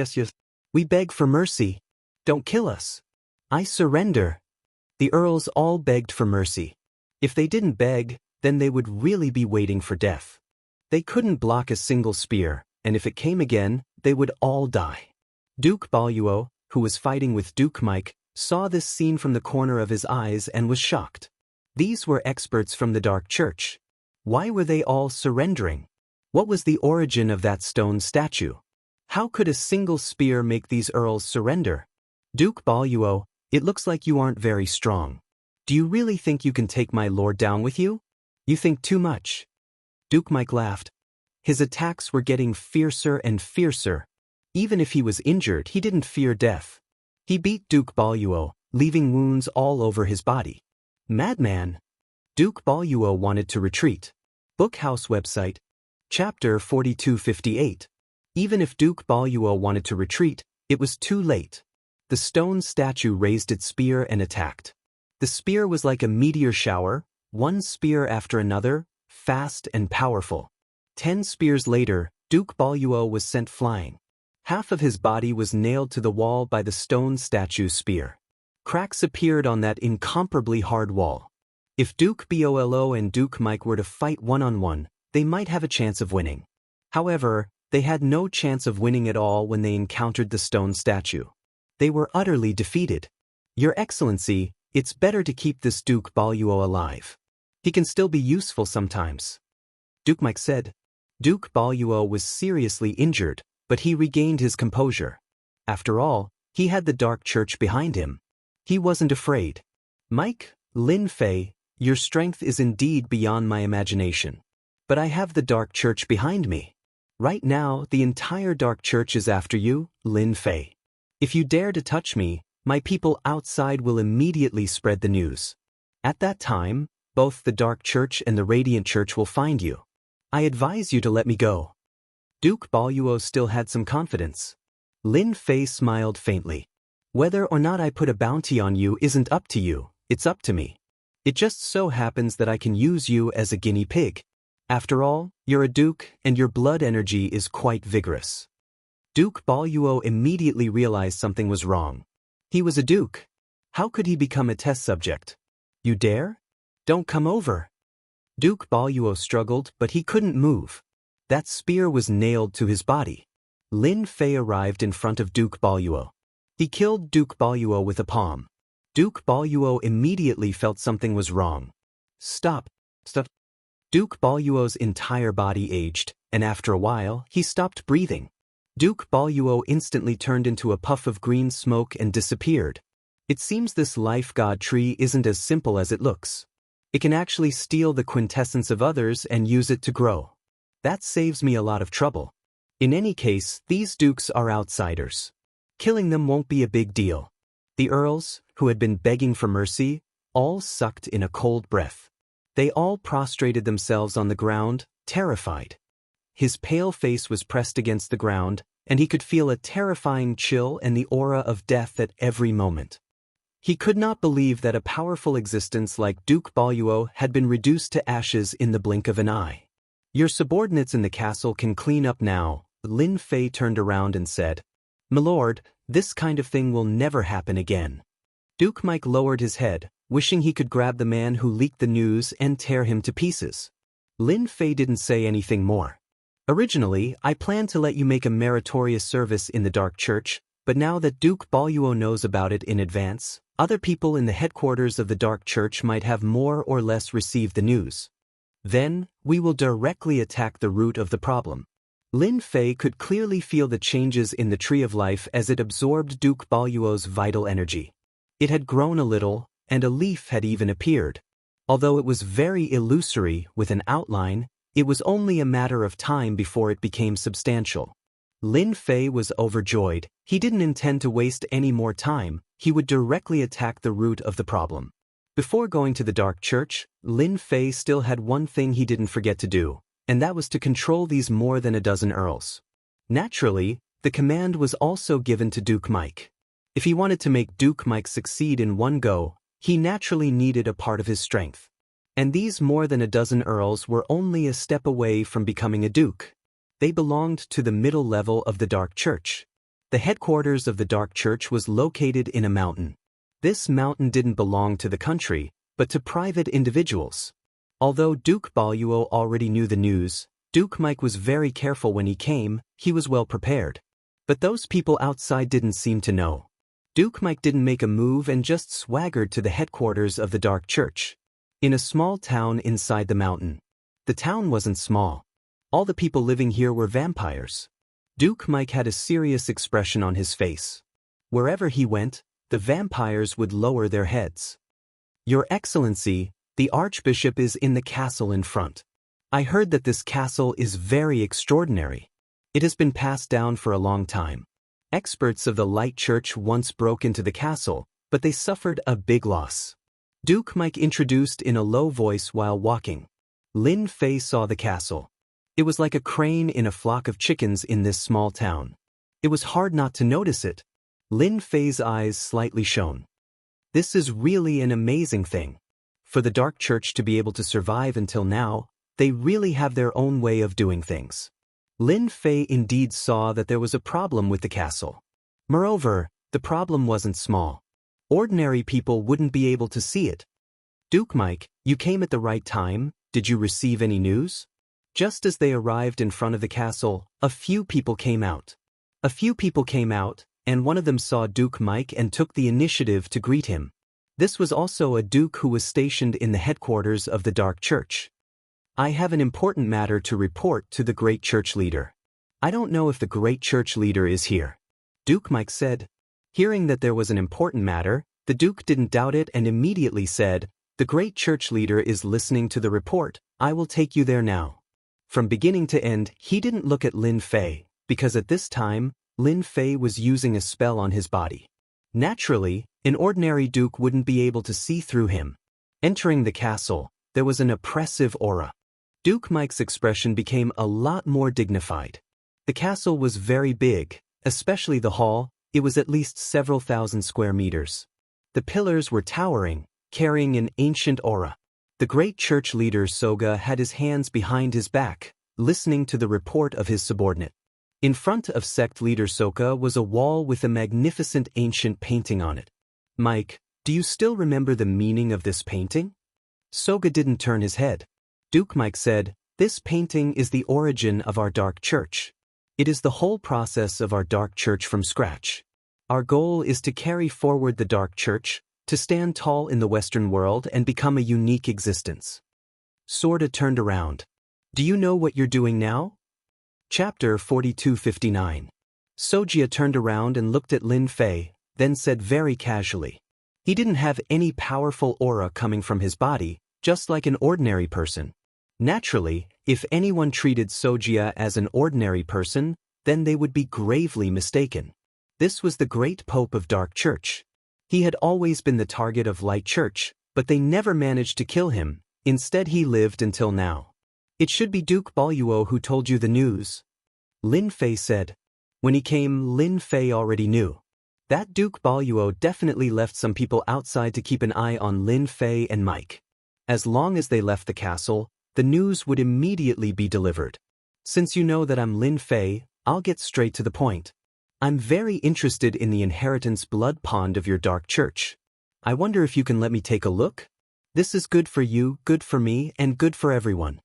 We beg for mercy. Don't kill us. I surrender. The earls all begged for mercy. If they didn't beg, then they would really be waiting for death. They couldn't block a single spear, and if it came again, they would all die. Duke Boluo, who was fighting with Duke Mike, saw this scene from the corner of his eyes and was shocked. These were experts from the Dark Church. Why were they all surrendering? What was the origin of that stone statue? How could a single spear make these earls surrender? Duke Baluo, it looks like you aren't very strong. Do you really think you can take my lord down with you? You think too much. Duke Mike laughed. His attacks were getting fiercer and fiercer. Even if he was injured, he didn't fear death. He beat Duke Baluo, leaving wounds all over his body. Madman! Duke Baluo wanted to retreat. Bookhouse website. Chapter 4258. Even if Duke Baluo wanted to retreat, it was too late. The stone statue raised its spear and attacked. The spear was like a meteor shower, one spear after another, fast and powerful. 10 spears later, Duke Baluo was sent flying. Half of his body was nailed to the wall by the stone statue's spear. Cracks appeared on that incomparably hard wall. If Duke Bolo and Duke Mike were to fight one-on-one, they might have a chance of winning. However, they had no chance of winning at all when they encountered the stone statue. They were utterly defeated. Your Excellency, it's better to keep this Duke Baluo alive. He can still be useful sometimes. Duke Mike said. Duke Baluo was seriously injured, but he regained his composure. After all, he had the Dark Church behind him. He wasn't afraid. Mike, Lin Fei, your strength is indeed beyond my imagination. But I have the Dark Church behind me. Right now, the entire Dark Church is after you, Lin Fei. If you dare to touch me, my people outside will immediately spread the news. At that time, both the Dark Church and the Radiant Church will find you. I advise you to let me go. Duke Baluo still had some confidence. Lin Fei smiled faintly. Whether or not I put a bounty on you isn't up to you, it's up to me. It just so happens that I can use you as a guinea pig. After all, you're a duke and your blood energy is quite vigorous. Duke Baluo immediately realized something was wrong. He was a duke. How could he become a test subject? You dare? Don't come over. Duke Baluo struggled, but he couldn't move. That spear was nailed to his body. Lin Fei arrived in front of Duke Baluo. He killed Duke Baluo with a palm. Duke Baluo immediately felt something was wrong. Stop. Duke Baluo's entire body aged, and after a while, he stopped breathing. Duke Baluo instantly turned into a puff of green smoke and disappeared. It seems this life god tree isn't as simple as it looks. It can actually steal the quintessence of others and use it to grow. That saves me a lot of trouble. In any case, these dukes are outsiders. Killing them won't be a big deal. The earls, who had been begging for mercy, all sucked in a cold breath. They all prostrated themselves on the ground, terrified. His pale face was pressed against the ground, and he could feel a terrifying chill and the aura of death at every moment. He could not believe that a powerful existence like Duke Baluo had been reduced to ashes in the blink of an eye. Your subordinates in the castle can clean up now. Lin Fei turned around and said, My lord, this kind of thing will never happen again. Duke Mike lowered his head, wishing he could grab the man who leaked the news and tear him to pieces. Lin Fei didn't say anything more. Originally, I planned to let you make a meritorious service in the Dark Church, but now that Duke Baluo knows about it in advance, other people in the headquarters of the Dark Church might have more or less received the news. Then, we will directly attack the root of the problem. Lin Fei could clearly feel the changes in the Tree of Life as it absorbed Duke Baluo's vital energy. It had grown a little, and a leaf had even appeared. Although it was very illusory with an outline, it was only a matter of time before it became substantial. Lin Fei was overjoyed. He didn't intend to waste any more time. He would directly attack the root of the problem. Before going to the Dark Church, Lin Fei still had one thing he didn't forget to do, and that was to control these more than a dozen earls. Naturally, the command was also given to Duke Mike. If he wanted to make Duke Mike succeed in one go, he naturally needed a part of his strength. And these more than a dozen earls were only a step away from becoming a duke. They belonged to the middle level of the Dark Church. The headquarters of the Dark Church was located in a mountain. This mountain didn't belong to the country, but to private individuals. Although Duke Baluo already knew the news, Duke Mike was very careful when he came. He was well prepared. But those people outside didn't seem to know. Duke Mike didn't make a move and just swaggered to the headquarters of the Dark Church. In a small town inside the mountain. The town wasn't small. All the people living here were vampires. Duke Mike had a serious expression on his face. Wherever he went, the vampires would lower their heads. Your Excellency, the Archbishop is in the castle in front. I heard that this castle is very extraordinary. It has been passed down for a long time. Experts of the Light Church once broke into the castle, but they suffered a big loss. Duke Mike introduced in a low voice while walking. Lin Fei saw the castle. It was like a crane in a flock of chickens in this small town. It was hard not to notice it. Lin Fei's eyes slightly shone. This is really an amazing thing. For the Dark Church to be able to survive until now, they really have their own way of doing things. Lin Fei indeed saw that there was a problem with the castle. Moreover, the problem wasn't small. Ordinary people wouldn't be able to see it. Duke Mike, you came at the right time. Did you receive any news? Just as they arrived in front of the castle, a few people came out. And one of them saw Duke Mike and took the initiative to greet him. This was also a duke who was stationed in the headquarters of the Dark Church. I have an important matter to report to the great church leader. I don't know if the great church leader is here. Duke Mike said. Hearing that there was an important matter, the duke didn't doubt it and immediately said, the great church leader is listening to the report. I will take you there now. From beginning to end, he didn't look at Lin Fei, because at this time, Lin Fei was using a spell on his body. Naturally, an ordinary duke wouldn't be able to see through him. Entering the castle, there was an oppressive aura. Duke Mike's expression became a lot more dignified. The castle was very big, especially the hall. It was at least several thousand square meters. The pillars were towering, carrying an ancient aura. The great church leader Soga had his hands behind his back, listening to the report of his subordinate. In front of sect leader Soga was a wall with a magnificent ancient painting on it. Mike, do you still remember the meaning of this painting? Soga didn't turn his head. Duke Mike said, this painting is the origin of our Dark Church. It is the whole process of our Dark Church from scratch. Our goal is to carry forward the Dark Church, to stand tall in the Western world and become a unique existence. Sorda turned around. Do you know what you're doing now? Chapter 4259. Sojia turned around and looked at Lin Fei, then said very casually. He didn't have any powerful aura coming from his body, just like an ordinary person. Naturally, if anyone treated Sojia as an ordinary person, then they would be gravely mistaken. This was the great Pope of Dark Church. He had always been the target of Light Church, but they never managed to kill him. Instead he lived until now. It should be Duke Baluo who told you the news. Lin Fei said. When he came, Lin Fei already knew. That Duke Baluo definitely left some people outside to keep an eye on Lin Fei and Mike. As long as they left the castle, the news would immediately be delivered. Since you know that I'm Lin Fei, I'll get straight to the point. I'm very interested in the inheritance blood pond of your Dark Church. I wonder if you can let me take a look? This is good for you, good for me, and good for everyone.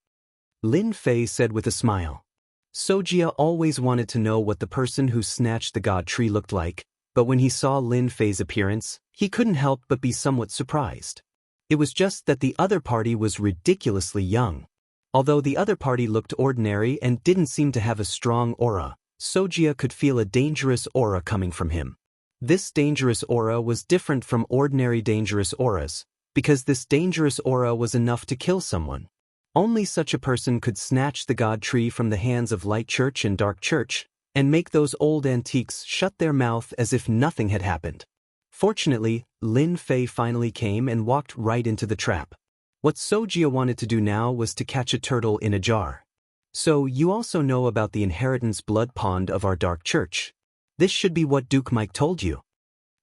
Lin Fei said with a smile. Sojia always wanted to know what the person who snatched the god tree looked like, but when he saw Lin Fei's appearance, he couldn't help but be somewhat surprised. It was just that the other party was ridiculously young. Although the other party looked ordinary and didn't seem to have a strong aura, Sojia could feel a dangerous aura coming from him. This dangerous aura was different from ordinary dangerous auras, because this dangerous aura was enough to kill someone. Only such a person could snatch the god tree from the hands of Light Church and Dark Church, and make those old antiques shut their mouth as if nothing had happened. Fortunately, Lin Fei finally came and walked right into the trap. What Sojia wanted to do now was to catch a turtle in a jar. So you also know about the inheritance blood pond of our Dark Church. This should be what Duke Mike told you.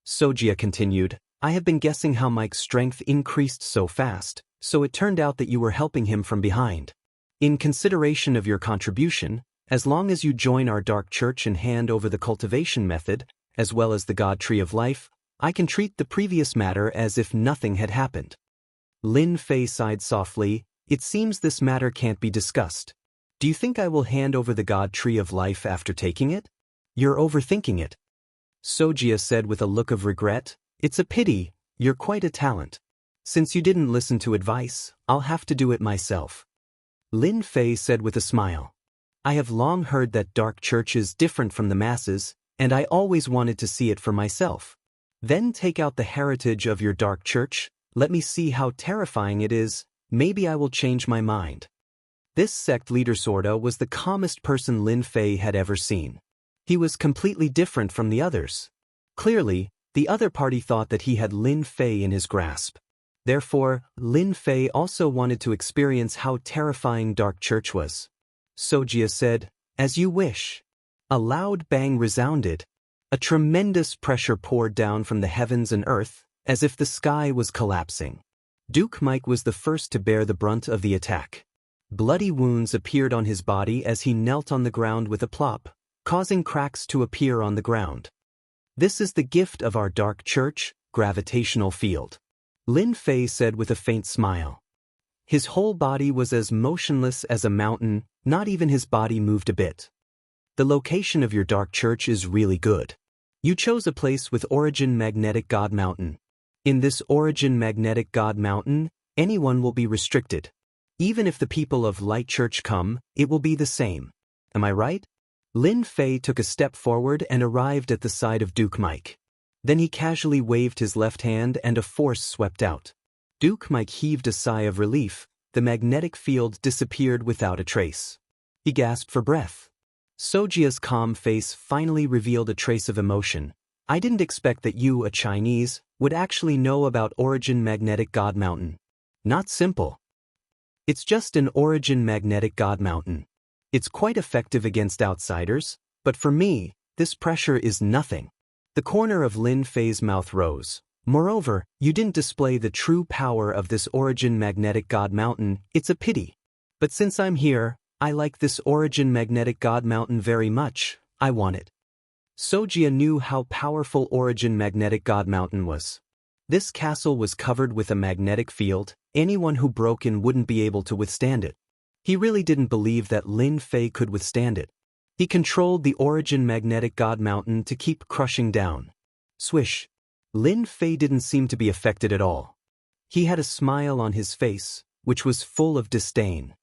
Sojia continued, I have been guessing how Mike's strength increased so fast, so it turned out that you were helping him from behind. In consideration of your contribution, as long as you join our Dark Church and hand over the cultivation method, as well as the God Tree of Life, I can treat the previous matter as if nothing had happened. Lin Fei sighed softly, it seems this matter can't be discussed. Do you think I will hand over the God Tree of Life after taking it? You're overthinking it. Sojia said with a look of regret, it's a pity, you're quite a talent. Since you didn't listen to advice, I'll have to do it myself. Lin Fei said with a smile. I have long heard that dark church is different from the masses, and I always wanted to see it for myself. Then take out the heritage of your dark church, let me see how terrifying it is, maybe I will change my mind. This sect leader sorta was the calmest person Lin Fei had ever seen. He was completely different from the others. Clearly, the other party thought that he had Lin Fei in his grasp. Therefore, Lin Fei also wanted to experience how terrifying dark church was. Sojia said, "As you wish." A loud bang resounded. A tremendous pressure poured down from the heavens and earth, as if the sky was collapsing. Duke Mike was the first to bear the brunt of the attack. Bloody wounds appeared on his body as he knelt on the ground with a plop, causing cracks to appear on the ground. "This is the gift of our dark church, gravitational field," Lin Fei said with a faint smile. His whole body was as motionless as a mountain, not even his body moved a bit. "The location of your dark church is really good. You chose a place with Origin Magnetic God Mountain. In this Origin Magnetic God Mountain, anyone will be restricted. Even if the people of Light Church come, it will be the same. Am I right?" Lin Fei took a step forward and arrived at the side of Duke Mike. Then he casually waved his left hand and a force swept out. Duke Mike heaved a sigh of relief. The magnetic field disappeared without a trace. He gasped for breath. Sojia's calm face finally revealed a trace of emotion. "I didn't expect that you, a Chinese, would actually know about Origin Magnetic God Mountain. Not simple. It's just an Origin Magnetic God Mountain. It's quite effective against outsiders, but for me, this pressure is nothing." The corner of Lin Fei's mouth rose. "Moreover, you didn't display the true power of this Origin Magnetic God Mountain, it's a pity. But since I'm here, I like this Origin Magnetic God Mountain very much, I want it." Sojia knew how powerful Origin Magnetic God Mountain was. This castle was covered with a magnetic field, anyone who broke in wouldn't be able to withstand it. He really didn't believe that Lin Fei could withstand it. He controlled the Origin Magnetic God Mountain to keep crushing down. Swish. Lin Fei didn't seem to be affected at all. He had a smile on his face, which was full of disdain.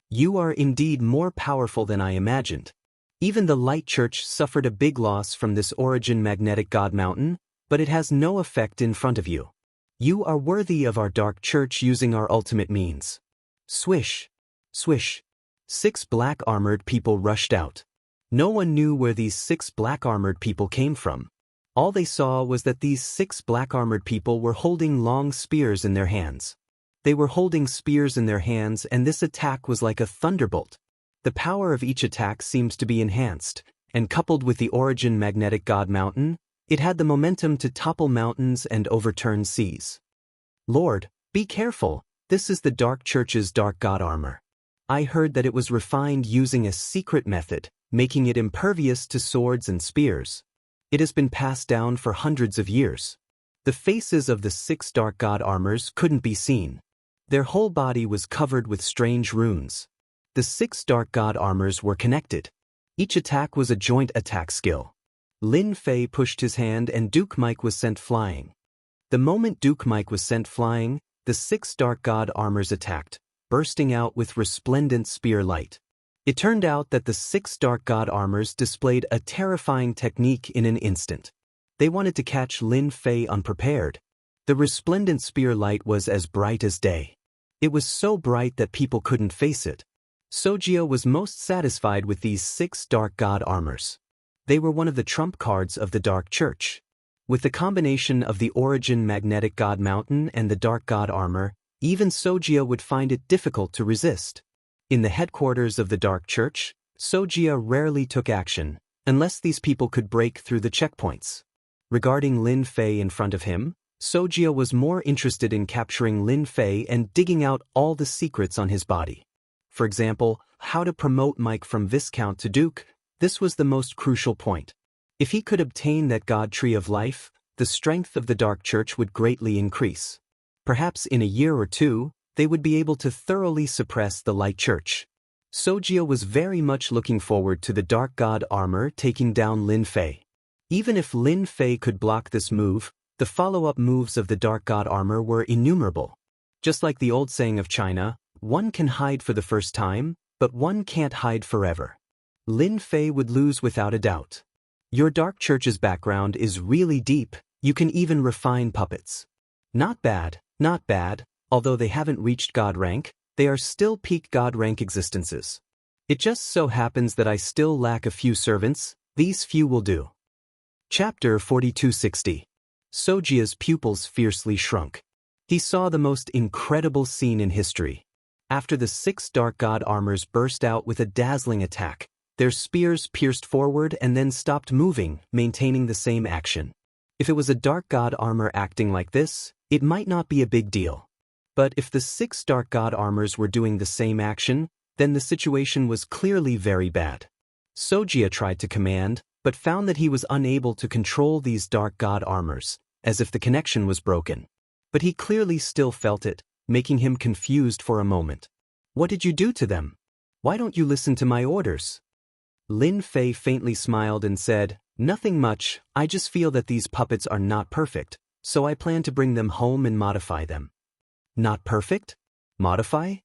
"You are indeed more powerful than I imagined. Even the Light Church suffered a big loss from this Origin Magnetic God Mountain, but it has no effect in front of you. You are worthy of our dark church using our ultimate means." Swish. Swish. 6 black-armored people rushed out. No one knew where these 6 black-armored people came from. All they saw was that these 6 black-armored people were holding long spears in their hands. They were holding spears in their hands, and this attack was like a thunderbolt. The power of each attack seems to be enhanced, and coupled with the Origin Magnetic God Mountain, it had the momentum to topple mountains and overturn seas. "Lord, be careful, this is the Dark Church's Dark God armor. I heard that it was refined using a secret method, making it impervious to swords and spears. It has been passed down for hundreds of years." The faces of the 6 Dark God armors couldn't be seen. Their whole body was covered with strange runes. The 6 Dark God armors were connected. Each attack was a joint attack skill. Lin Fei pushed his hand and Duke Mike was sent flying. The moment Duke Mike was sent flying, the 6 Dark God armors attacked, bursting out with resplendent spear light. It turned out that the 6 Dark God armors displayed a terrifying technique in an instant. They wanted to catch Lin Fei unprepared. The resplendent spear light was as bright as day. It was so bright that people couldn't face it. Sojia was most satisfied with these 6 Dark God armors. They were one of the trump cards of the Dark Church. With the combination of the Origin Magnetic God Mountain and the Dark God armor, even Sojia would find it difficult to resist. In the headquarters of the Dark Church, Sojia rarely took action, unless these people could break through the checkpoints. Regarding Lin Fei in front of him, Sojia was more interested in capturing Lin Fei and digging out all the secrets on his body. For example, how to promote Mike from Viscount to Duke. This was the most crucial point. If he could obtain that God Tree of Life, the strength of the Dark Church would greatly increase. Perhaps in a year or two, they would be able to thoroughly suppress the Light Church. Sojia was very much looking forward to the Dark God armor taking down Lin Fei. Even if Lin Fei could block this move, the follow-up moves of the Dark God armor were innumerable. Just like the old saying of China, one can hide for the first time, but one can't hide forever. Lin Fei would lose without a doubt. Your dark church's background is really deep, you can even refine puppets. Not bad, not bad, although they haven't reached God rank, they are still peak God rank existences. It just so happens that I still lack a few servants, these few will do. Chapter 4260. Sojia's pupils fiercely shrunk. He saw the most incredible scene in history. After the 6 dark god armors burst out with a dazzling attack, their spears pierced forward and then stopped moving, maintaining the same action. If it was a dark god armor acting like this, it might not be a big deal. But if the 6 dark god armors were doing the same action, then the situation was clearly very bad. Sojia tried to command, but found that he was unable to control these dark god armors, as if the connection was broken. But he clearly still felt it, making him confused for a moment. What did you do to them? Why don't you listen to my orders? Lin Fei faintly smiled and said, Nothing much, I just feel that these puppets are not perfect, so I plan to bring them home and modify them. Not perfect? Modify?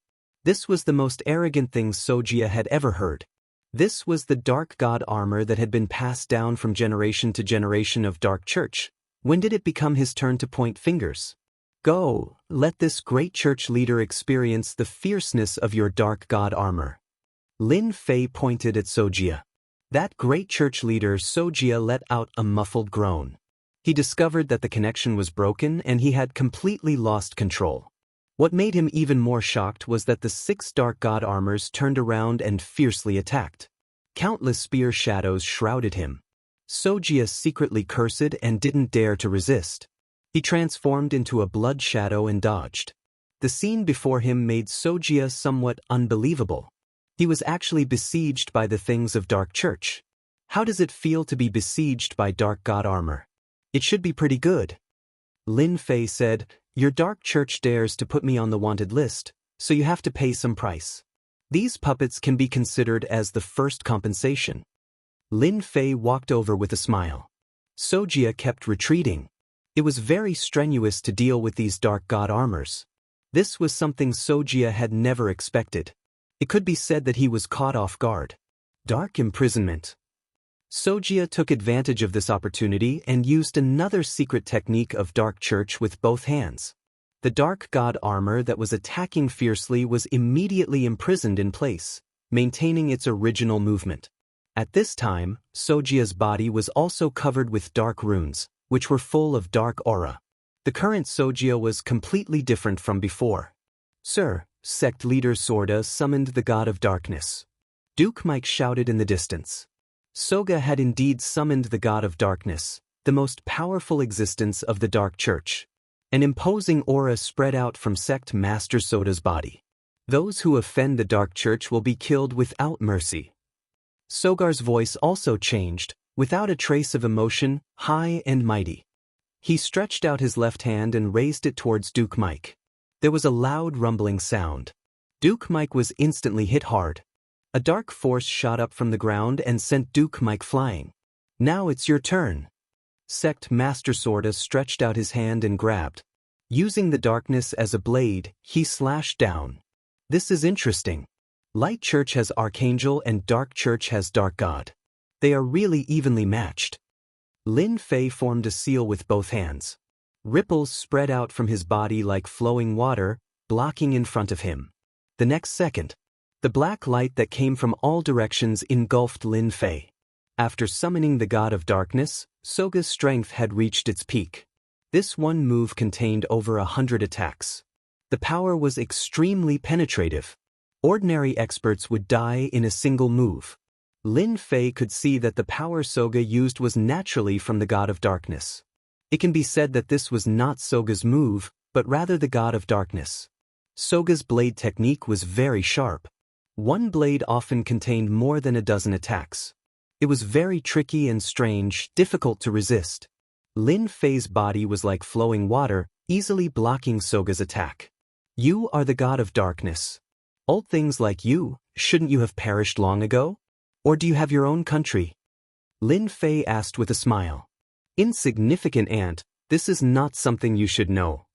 This was the most arrogant thing Sojia had ever heard. This was the dark god armor that had been passed down from generation to generation of Dark Church. When did it become his turn to point fingers? Go, let this great church leader experience the fierceness of your dark god armor. Lin Fei pointed at Sojia. That great church leader Sojia let out a muffled groan. He discovered that the connection was broken and he had completely lost control. What made him even more shocked was that the 6 dark god armors turned around and fiercely attacked. Countless spear shadows shrouded him. Sojia secretly cursed and didn't dare to resist. He transformed into a blood shadow and dodged. The scene before him made Sojia somewhat unbelievable. He was actually besieged by the things of Dark Church. How does it feel to be besieged by dark god armor? It should be pretty good. Lin Fei said, Your Dark Church dares to put me on the wanted list, so you have to pay some price. These puppets can be considered as the first compensation. Lin Fei walked over with a smile. Sojia kept retreating. It was very strenuous to deal with these dark god armors. This was something Sojia had never expected. It could be said that he was caught off guard. Dark imprisonment. Sojia took advantage of this opportunity and used another secret technique of Dark Church with both hands. The dark god armor that was attacking fiercely was immediately imprisoned in place, maintaining its original movement. At this time, Sojia's body was also covered with dark runes, which were full of dark aura. The current Sojia was completely different from before. Sir, sect leader Sorda summoned the god of darkness. Duke Mike shouted in the distance. Soga had indeed summoned the god of darkness, the most powerful existence of the Dark Church. An imposing aura spread out from Sect Master Soda's body. Those who offend the Dark Church will be killed without mercy. Sogar's voice also changed, without a trace of emotion, high and mighty. He stretched out his left hand and raised it towards Duke Mike. There was a loud rumbling sound. Duke Mike was instantly hit hard. A dark force shot up from the ground and sent Duke Mike flying. Now it's your turn. Sect Master Sorda stretched out his hand and grabbed. Using the darkness as a blade, he slashed down. This is interesting. Light Church has Archangel and Dark Church has Dark God. They are really evenly matched. Lin Fei formed a seal with both hands. Ripples spread out from his body like flowing water, blocking in front of him. The next second, the black light that came from all directions engulfed Lin Fei. After summoning the god of darkness, Soga's strength had reached its peak. This one move contained over 100 attacks. The power was extremely penetrative. Ordinary experts would die in a single move. Lin Fei could see that the power Soga used was naturally from the god of darkness. It can be said that this was not Soga's move, but rather the god of darkness. Soga's blade technique was very sharp. One blade often contained more than a dozen attacks. It was very tricky and strange, difficult to resist. Lin Fei's body was like flowing water, easily blocking Soga's attack. You are the god of darkness. Old things like you, shouldn't you have perished long ago? Or do you have your own country? Lin Fei asked with a smile. Insignificant ant, this is not something you should know.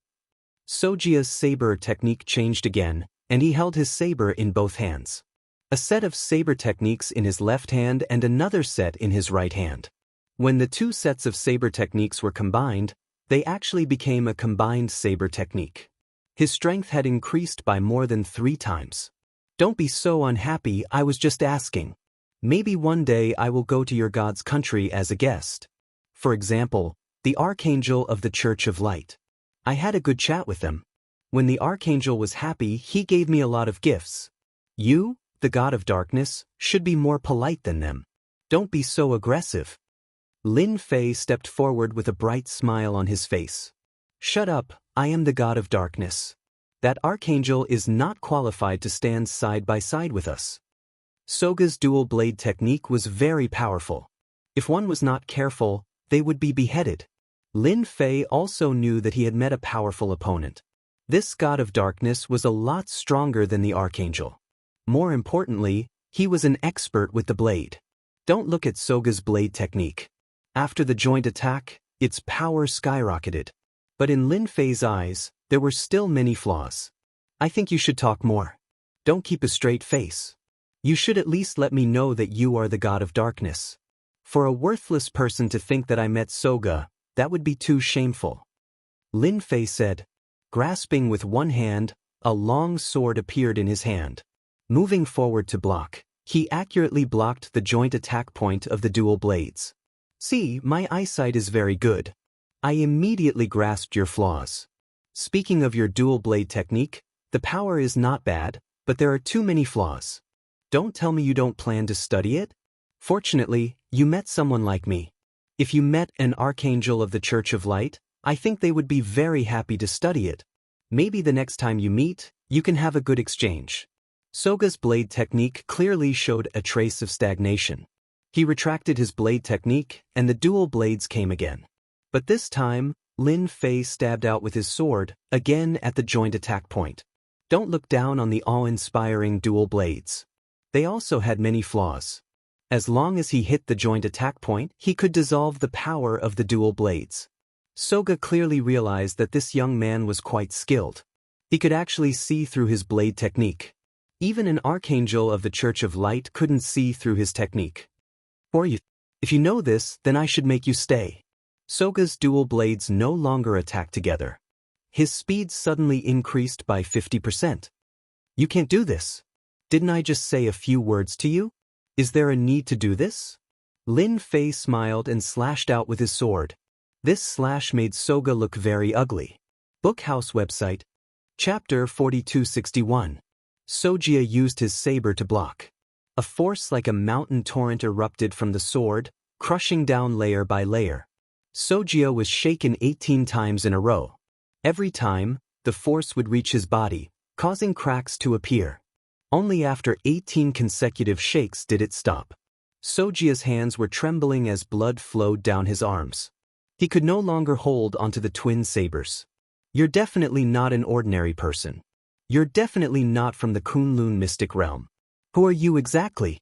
Sojia's saber technique changed again, and he held his saber in both hands. a set of saber techniques in his left hand and another set in his right hand. When the two sets of saber techniques were combined, they actually became a combined saber technique. His strength had increased by more than 3 times. Don't be so unhappy, I was just asking. Maybe one day I will go to your God's country as a guest. For example, the Archangel of the Church of Light. I had a good chat with them. When the Archangel was happy, he gave me a lot of gifts. You, the God of Darkness, should be more polite than them. Don't be so aggressive. Lin Fei stepped forward with a bright smile on his face. Shut up, I am the God of Darkness. That Archangel is not qualified to stand side by side with us. Soga's dual blade technique was very powerful. If one was not careful, they would be beheaded. Lin Fei also knew that he had met a powerful opponent. This God of Darkness was a lot stronger than the Archangel. More importantly, he was an expert with the blade. Don't look at Soga's blade technique. After the joint attack, its power skyrocketed. But in Lin Fei's eyes, there were still many flaws. I think you should talk more. Don't keep a straight face. You should at least let me know that you are the God of Darkness. For a worthless person to think that I met Soga, that would be too shameful. Lin Fei said. Grasping with one hand, a long sword appeared in his hand. Moving forward to block, he accurately blocked the joint attack point of the dual blades. See, my eyesight is very good. I immediately grasped your flaws. Speaking of your dual blade technique, the power is not bad, but there are too many flaws. Don't tell me you don't plan to study it? Fortunately, you met someone like me. If you met an Archangel of the Church of Light, I think they would be very happy to study it. Maybe the next time you meet, you can have a good exchange. Soga's blade technique clearly showed a trace of stagnation. He retracted his blade technique, and the dual blades came again. But this time, Lin Fei stabbed out with his sword, again at the joint attack point. Don't look down on the awe-inspiring dual blades. They also had many flaws. As long as he hit the joint attack point, he could dissolve the power of the dual blades. Soga clearly realized that this young man was quite skilled. He could actually see through his blade technique. Even an Archangel of the Church of Light couldn't see through his technique. If you know this, then I should make you stay. Soga's dual blades no longer attack together. His speed suddenly increased by 50%. You can't do this. Didn't I just say a few words to you? Is there a need to do this? Lin Fei smiled and slashed out with his sword. This slash made Soga look very ugly. Bookhouse website. Chapter 4261. Sojia used his saber to block. A force like a mountain torrent erupted from the sword, crushing down layer by layer. Sojia was shaken 18 times in a row. Every time, the force would reach his body, causing cracks to appear. Only after 18 consecutive shakes did it stop. Sojia's hands were trembling as blood flowed down his arms. He could no longer hold onto the twin sabers. You're definitely not an ordinary person. You're definitely not from the Kunlun mystic realm. Who are you exactly?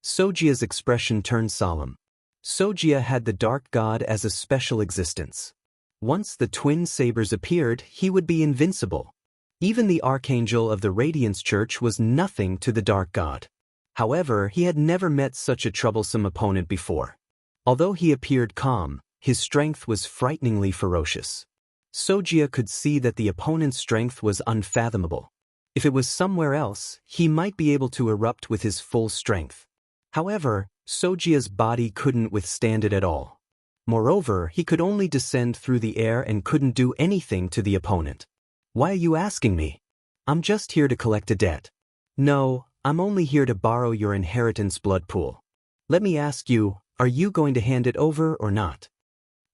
Sojia's expression turned solemn. Sojia had the dark god as a special existence. Once the twin sabers appeared, he would be invincible. Even the Archangel of the Radiance Church was nothing to the dark god. However, he had never met such a troublesome opponent before. Although he appeared calm, his strength was frighteningly ferocious. Sojia could see that the opponent's strength was unfathomable. If it was somewhere else, he might be able to erupt with his full strength. However, Sojia's body couldn't withstand it at all. Moreover, he could only descend through the air and couldn't do anything to the opponent. Why are you asking me? I'm just here to collect a debt. No, I'm only here to borrow your inheritance blood pool. Let me ask you, are you going to hand it over or not?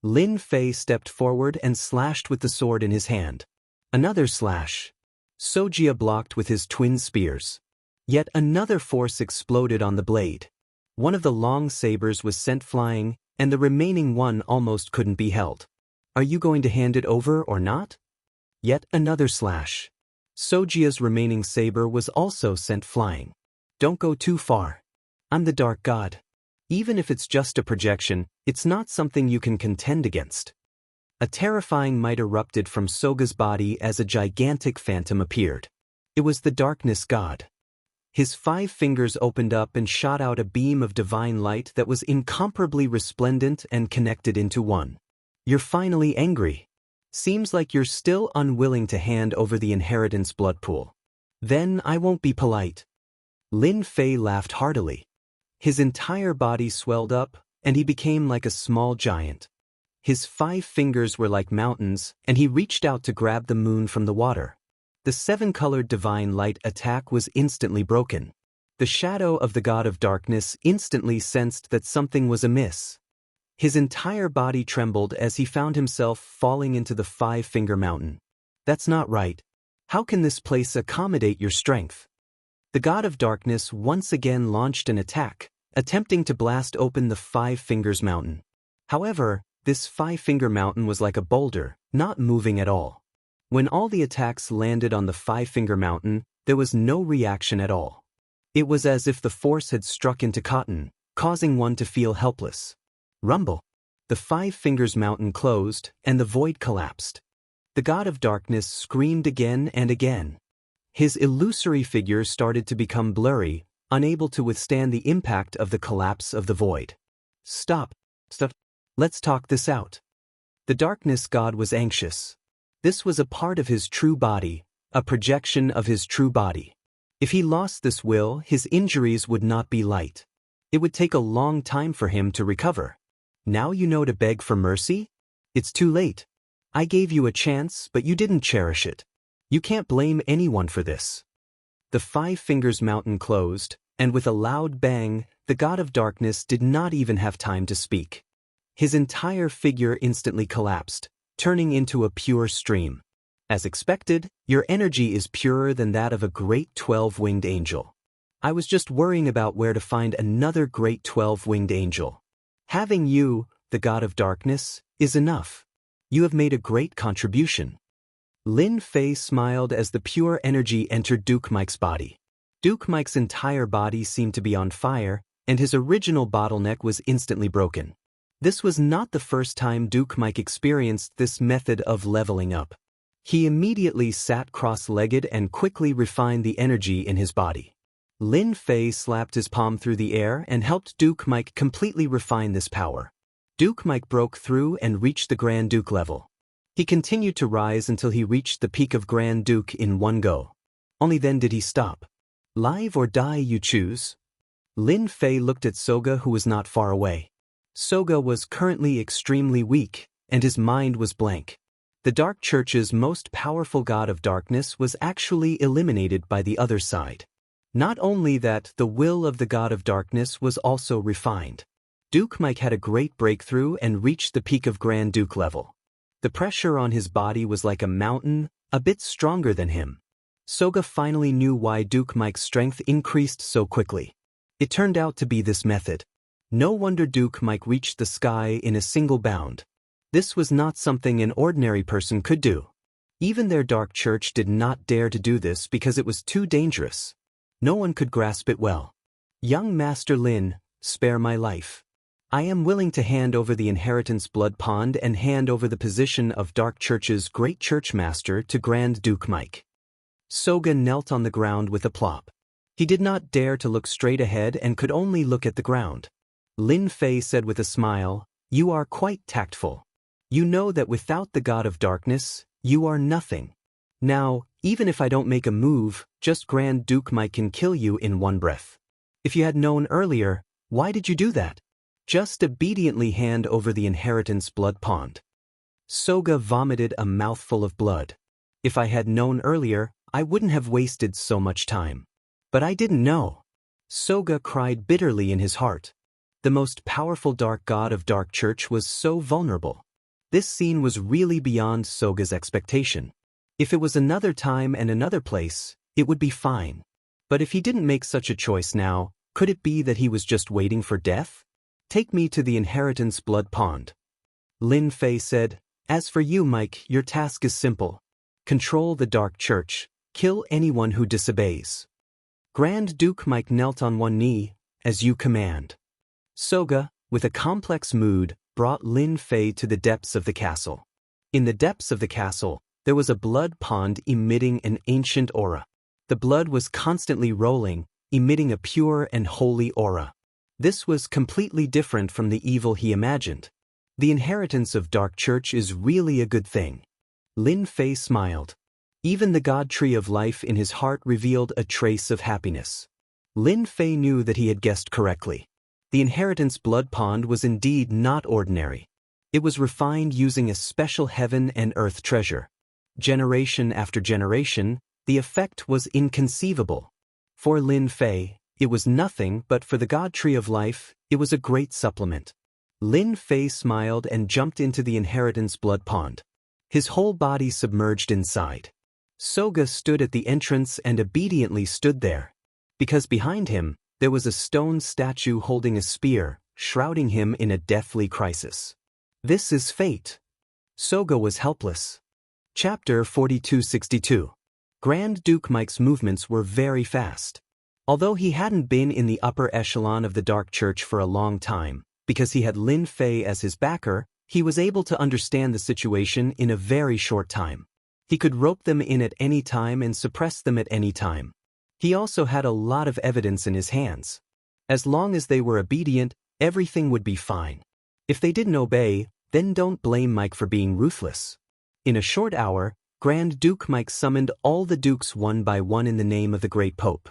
Lin Fei stepped forward and slashed with the sword in his hand. Another slash. Sojia blocked with his twin spears. Yet another force exploded on the blade. One of the long sabers was sent flying, and the remaining one almost couldn't be held. Are you going to hand it over or not? Yet another slash. Sojia's remaining saber was also sent flying. Don't go too far. I'm the Dark God. Even if it's just a projection, it's not something you can contend against. A terrifying might erupted from Soga's body as a gigantic phantom appeared. It was the Darkness God. His 5 fingers opened up and shot out a beam of divine light that was incomparably resplendent and connected into one. You're finally angry. Seems like you're still unwilling to hand over the inheritance blood pool. Then I won't be polite. Lin Fei laughed heartily. His entire body swelled up, and he became like a small giant. His 5 fingers were like mountains, and he reached out to grab the moon from the water. The 7-colored divine light attack was instantly broken. The shadow of the god of darkness instantly sensed that something was amiss. His entire body trembled as he found himself falling into the 5-finger mountain. That's not right. How can this place accommodate your strength? The god of darkness once again launched an attack, attempting to blast open the 5 fingers mountain. However, this 5-finger mountain was like a boulder, not moving at all. When all the attacks landed on the 5-finger mountain, there was no reaction at all. It was as if the force had struck into cotton, causing one to feel helpless. Rumble. The 5 fingers mountain closed, and the void collapsed. The god of darkness screamed again and again. His illusory figure started to become blurry, unable to withstand the impact of the collapse of the void. Stop. Let's talk this out. The darkness god was anxious. This was a part of his true body, a projection of his true body. If he lost this will, his injuries would not be light. It would take a long time for him to recover. Now you know to beg for mercy? It's too late. I gave you a chance, but you didn't cherish it. You can't blame anyone for this. The 5 fingers mountain closed, and with a loud bang, the god of darkness did not even have time to speak. His entire figure instantly collapsed, turning into a pure stream. As expected, your energy is purer than that of a great 12-winged angel. I was just worrying about where to find another great 12-winged angel. Having you, the god of darkness, is enough. You have made a great contribution. Lin Fei smiled as the pure energy entered Duke Mike's body. Duke Mike's entire body seemed to be on fire, and his original bottleneck was instantly broken. This was not the first time Duke Mike experienced this method of leveling up. He immediately sat cross-legged and quickly refined the energy in his body. Lin Fei slapped his palm through the air and helped Duke Mike completely refine this power. Duke Mike broke through and reached the Grand Duke level. He continued to rise until he reached the peak of Grand Duke in one go. Only then did he stop. Live or die, you choose. Lin Fei looked at Soga, who was not far away. Soga was currently extremely weak, and his mind was blank. The Dark Church's most powerful god of darkness was actually eliminated by the other side. Not only that, the will of the god of darkness was also refined. Duke Mike had a great breakthrough and reached the peak of Grand Duke level. The pressure on his body was like a mountain, a bit stronger than him. Soga finally knew why Duke Mike's strength increased so quickly. It turned out to be this method. No wonder Duke Mike reached the sky in a single bound. This was not something an ordinary person could do. Even their Dark Church did not dare to do this because it was too dangerous. No one could grasp it well. Young Master Lin, spare my life. I am willing to hand over the inheritance blood pond and hand over the position of Dark Church's Great Church Master to Grand Duke Mike. Soga knelt on the ground with a plop. He did not dare to look straight ahead and could only look at the ground. Lin Fei said with a smile, "You are quite tactful. You know that without the god of darkness, you are nothing. Now, even if I don't make a move, just Grand Duke Mike can kill you in one breath. If you had known earlier, why did you do that? Just obediently hand over the inheritance blood pond." Soga vomited a mouthful of blood. If I had known earlier, I wouldn't have wasted so much time. But I didn't know. Soga cried bitterly in his heart. The most powerful dark god of Dark Church was so vulnerable. This scene was really beyond Soga's expectation. If it was another time and another place, it would be fine. But if he didn't make such a choice now, could it be that he was just waiting for death? Take me to the inheritance blood pond. Lin Fei said, "As for you, Mike, your task is simple. Control the Dark Church, kill anyone who disobeys." Grand Duke Mike knelt on one knee, "As you command." Soga, with a complex mood, brought Lin Fei to the depths of the castle. In the depths of the castle, there was a blood pond emitting an ancient aura. The blood was constantly rolling, emitting a pure and holy aura. This was completely different from the evil he imagined. The inheritance of Dark Church is really a good thing. Lin Fei smiled. Even the God Tree of Life in his heart revealed a trace of happiness. Lin Fei knew that he had guessed correctly. The inheritance blood pond was indeed not ordinary. It was refined using a special heaven and earth treasure. Generation after generation, the effect was inconceivable. For Lin Fei, it was nothing, but for the God Tree of Life, it was a great supplement. Lin Fei smiled and jumped into the inheritance blood pond. His whole body submerged inside. Soga stood at the entrance and obediently stood there. Because behind him, there was a stone statue holding a spear, shrouding him in a deathly crisis. This is fate. Soga was helpless. Chapter 4262. Grand Duke Mike's movements were very fast. Although he hadn't been in the upper echelon of the Dark Church for a long time, because he had Lin Fei as his backer, he was able to understand the situation in a very short time. He could rope them in at any time and suppress them at any time. He also had a lot of evidence in his hands. As long as they were obedient, everything would be fine. If they didn't obey, then don't blame Mike for being ruthless. In a short hour, Grand Duke Mike summoned all the dukes one by one in the name of the Great Pope.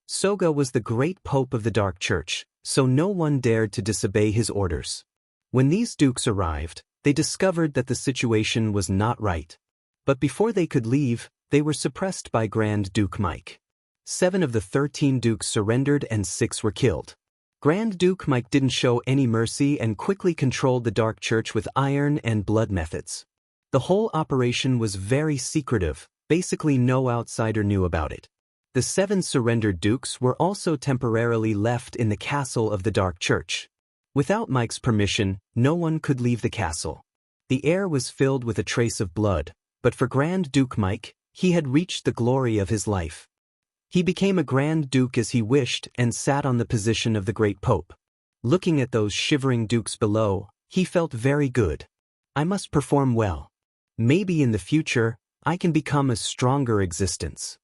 Soga was the Great Pope of the Dark Church, so no one dared to disobey his orders. When these dukes arrived, they discovered that the situation was not right. But before they could leave, they were suppressed by Grand Duke Mike. 7 of the 13 dukes surrendered and 6 were killed. Grand Duke Mike didn't show any mercy and quickly controlled the Dark Church with iron and blood methods. The whole operation was very secretive, basically no outsider knew about it. The 7 surrendered dukes were also temporarily left in the castle of the Dark Church. Without Mike's permission, no one could leave the castle. The air was filled with a trace of blood, but for Grand Duke Mike, he had reached the glory of his life. He became a Grand Duke as he wished and sat on the position of the Great Pope. Looking at those shivering dukes below, he felt very good. I must perform well. Maybe in the future, I can become a stronger existence.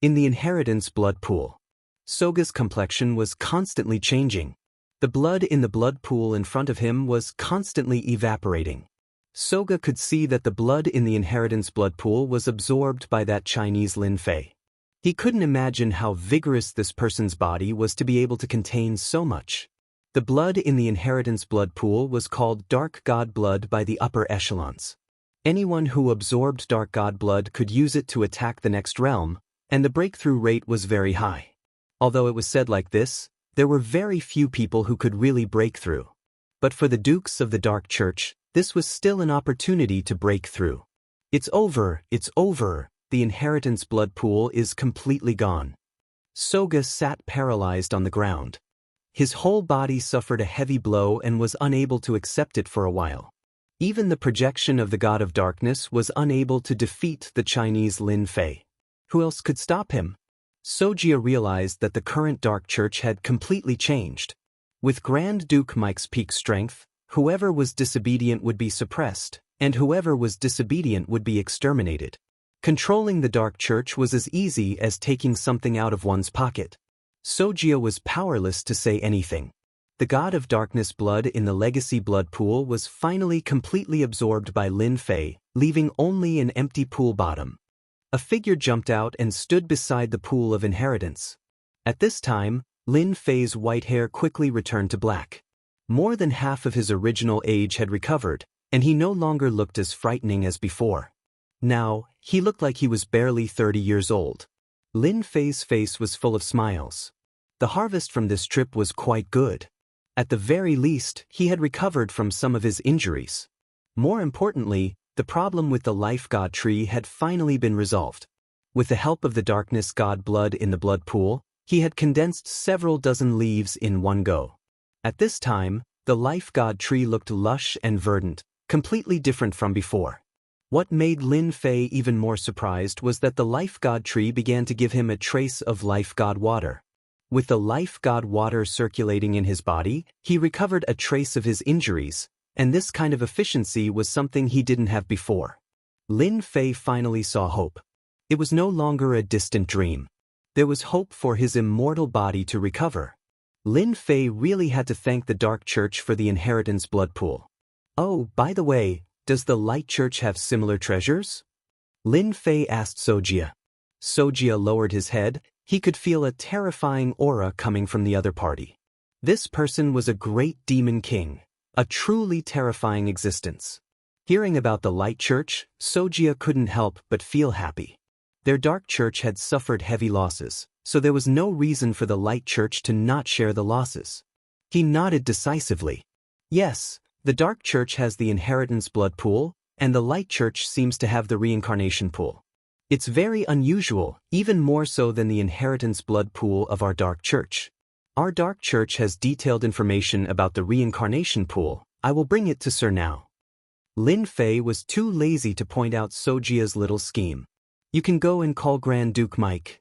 In the inheritance blood pool, Soga's complexion was constantly changing. The blood in the blood pool in front of him was constantly evaporating. Soga could see that the blood in the inheritance blood pool was absorbed by that Chinese Lin Fei. He couldn't imagine how vigorous this person's body was to be able to contain so much. The blood in the inheritance blood pool was called Dark God blood by the upper echelons. Anyone who absorbed Dark God blood could use it to attack the next realm, and the breakthrough rate was very high. Although it was said like this, there were very few people who could really break through. But for the dukes of the Dark Church, this was still an opportunity to break through. It's over, the inheritance blood pool is completely gone. Soga sat paralyzed on the ground. His whole body suffered a heavy blow and was unable to accept it for a while. Even the projection of the God of Darkness was unable to defeat the Chinese Lin Fei. Who else could stop him? Sogia realized that the current Dark Church had completely changed. With Grand Duke Mike's peak strength, whoever was disobedient would be suppressed, and whoever was disobedient would be exterminated. Controlling the Dark Church was as easy as taking something out of one's pocket. Sogia was powerless to say anything. The God of Darkness blood in the legacy blood pool was finally completely absorbed by Lin Fei, leaving only an empty pool bottom. A figure jumped out and stood beside the pool of inheritance. At this time, Lin Fei's white hair quickly returned to black. More than half of his original age had recovered, and he no longer looked as frightening as before. Now, he looked like he was barely 30 years old. Lin Fei's face was full of smiles. The harvest from this trip was quite good. At the very least, he had recovered from some of his injuries. More importantly, the problem with the Life God tree had finally been resolved. With the help of the Darkness God blood in the blood pool, he had condensed several dozen leaves in one go. At this time, the Life God tree looked lush and verdant, completely different from before. What made Lin Fei even more surprised was that the Life God tree began to give him a trace of Life God water. With the Life God water circulating in his body, he recovered a trace of his injuries, and this kind of efficiency was something he didn't have before. Lin Fei finally saw hope. It was no longer a distant dream. There was hope for his immortal body to recover. Lin Fei really had to thank the Dark Church for the inheritance blood pool. Oh, by the way, does the Light Church have similar treasures? Lin Fei asked Sojia. Sojia lowered his head. He could feel a terrifying aura coming from the other party. This person was a great demon king, a truly terrifying existence. Hearing about the Light Church, Sojia couldn't help but feel happy. Their Dark Church had suffered heavy losses, so there was no reason for the Light Church to not share the losses. He nodded decisively. Yes, the Dark Church has the inheritance blood pool, and the Light Church seems to have the reincarnation pool. It's very unusual, even more so than the inheritance blood pool of our Dark Church. Our Dark Church has detailed information about the reincarnation pool. I will bring it to Sir now. Lin Fei was too lazy to point out Sojia's little scheme. You can go and call Grand Duke Mike.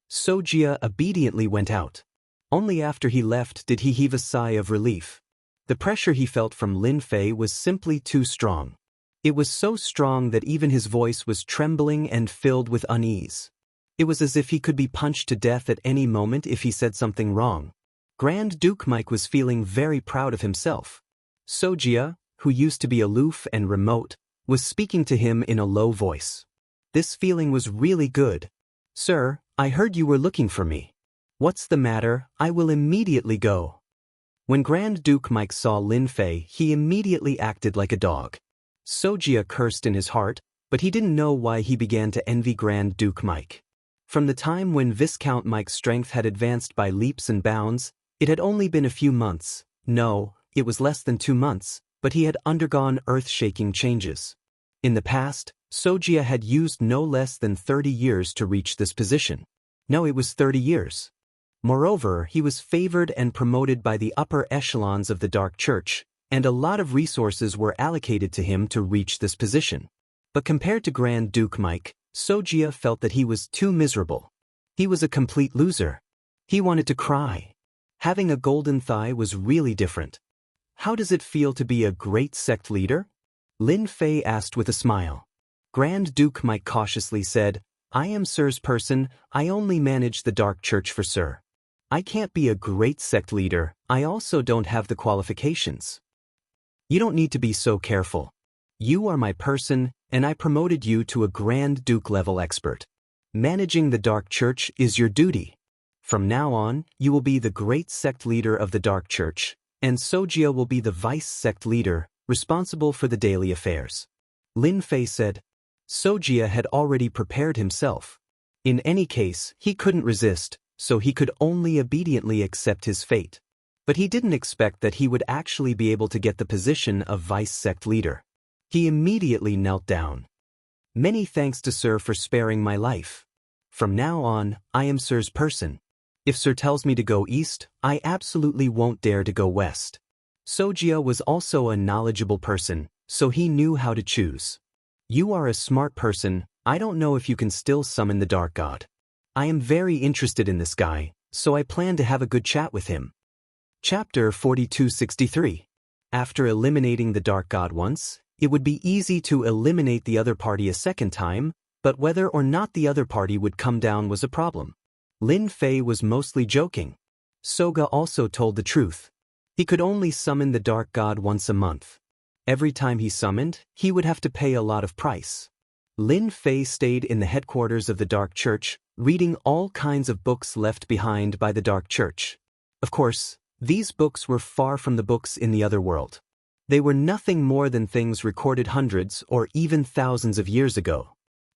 Sojia obediently went out. Only after he left did he heave a sigh of relief. The pressure he felt from Lin Fei was simply too strong. It was so strong that even his voice was trembling and filled with unease. It was as if he could be punched to death at any moment if he said something wrong. Grand Duke Mike was feeling very proud of himself. Sojia, who used to be aloof and remote, was speaking to him in a low voice. This feeling was really good. Sir, I heard you were looking for me. What's the matter? I will immediately go. When Grand Duke Mike saw Lin Fei, he immediately acted like a dog. Sojia cursed in his heart, but he didn't know why he began to envy Grand Duke Mike. From the time when Viscount Mike's strength had advanced by leaps and bounds, it had only been a few months. No, it was less than 2 months, but he had undergone earth-shaking changes. In the past, Sojia had used no less than 30 years to reach this position. No, it was 30 years. Moreover, he was favored and promoted by the upper echelons of the Dark Church, and a lot of resources were allocated to him to reach this position. But compared to Grand Duke Mike, Sojia felt that he was too miserable. He was a complete loser. He wanted to cry. Having a golden thigh was really different. How does it feel to be a great sect leader? Lin Fei asked with a smile. Grand Duke Mike cautiously said, I am Sir's person, I only manage the Dark Church for Sir. I can't be a great sect leader, I also don't have the qualifications. You don't need to be so careful. You are my person, and I promoted you to a Grand Duke level expert. Managing the Dark Church is your duty. From now on, you will be the great sect leader of the Dark Church, and Sojia will be the vice sect leader, responsible for the daily affairs. Lin Fei said. Sojia had already prepared himself. In any case, he couldn't resist, so he could only obediently accept his fate. But he didn't expect that he would actually be able to get the position of vice sect leader. He immediately knelt down. Many thanks to Sir for sparing my life. From now on, I am Sir's person. If Sir tells me to go east, I absolutely won't dare to go west. Sojia was also a knowledgeable person, so he knew how to choose. You are a smart person, I don't know if you can still summon the Dark God. I am very interested in this guy, so I plan to have a good chat with him. Chapter 4263. After eliminating the Dark God once, it would be easy to eliminate the other party a second time, but whether or not the other party would come down was a problem. Lin Fei was mostly joking. Soga also told the truth. He could only summon the Dark God once a month. Every time he summoned, he would have to pay a lot of price. Lin Fei stayed in the headquarters of the Dark Church, reading all kinds of books left behind by the Dark Church. Of course, these books were far from the books in the other world. They were nothing more than things recorded hundreds or even thousands of years ago.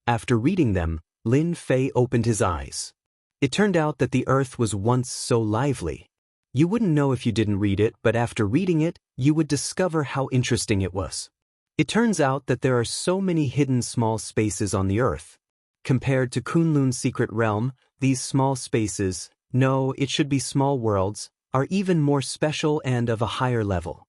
After reading them, Lin Fei opened his eyes. It turned out that the earth was once so lively. You wouldn't know if you didn't read it, but after reading it, you would discover how interesting it was. It turns out that there are so many hidden small spaces on the earth. Compared to Kunlun's secret realm, these small spaces, no, it should be small worlds, are even more special and of a higher level.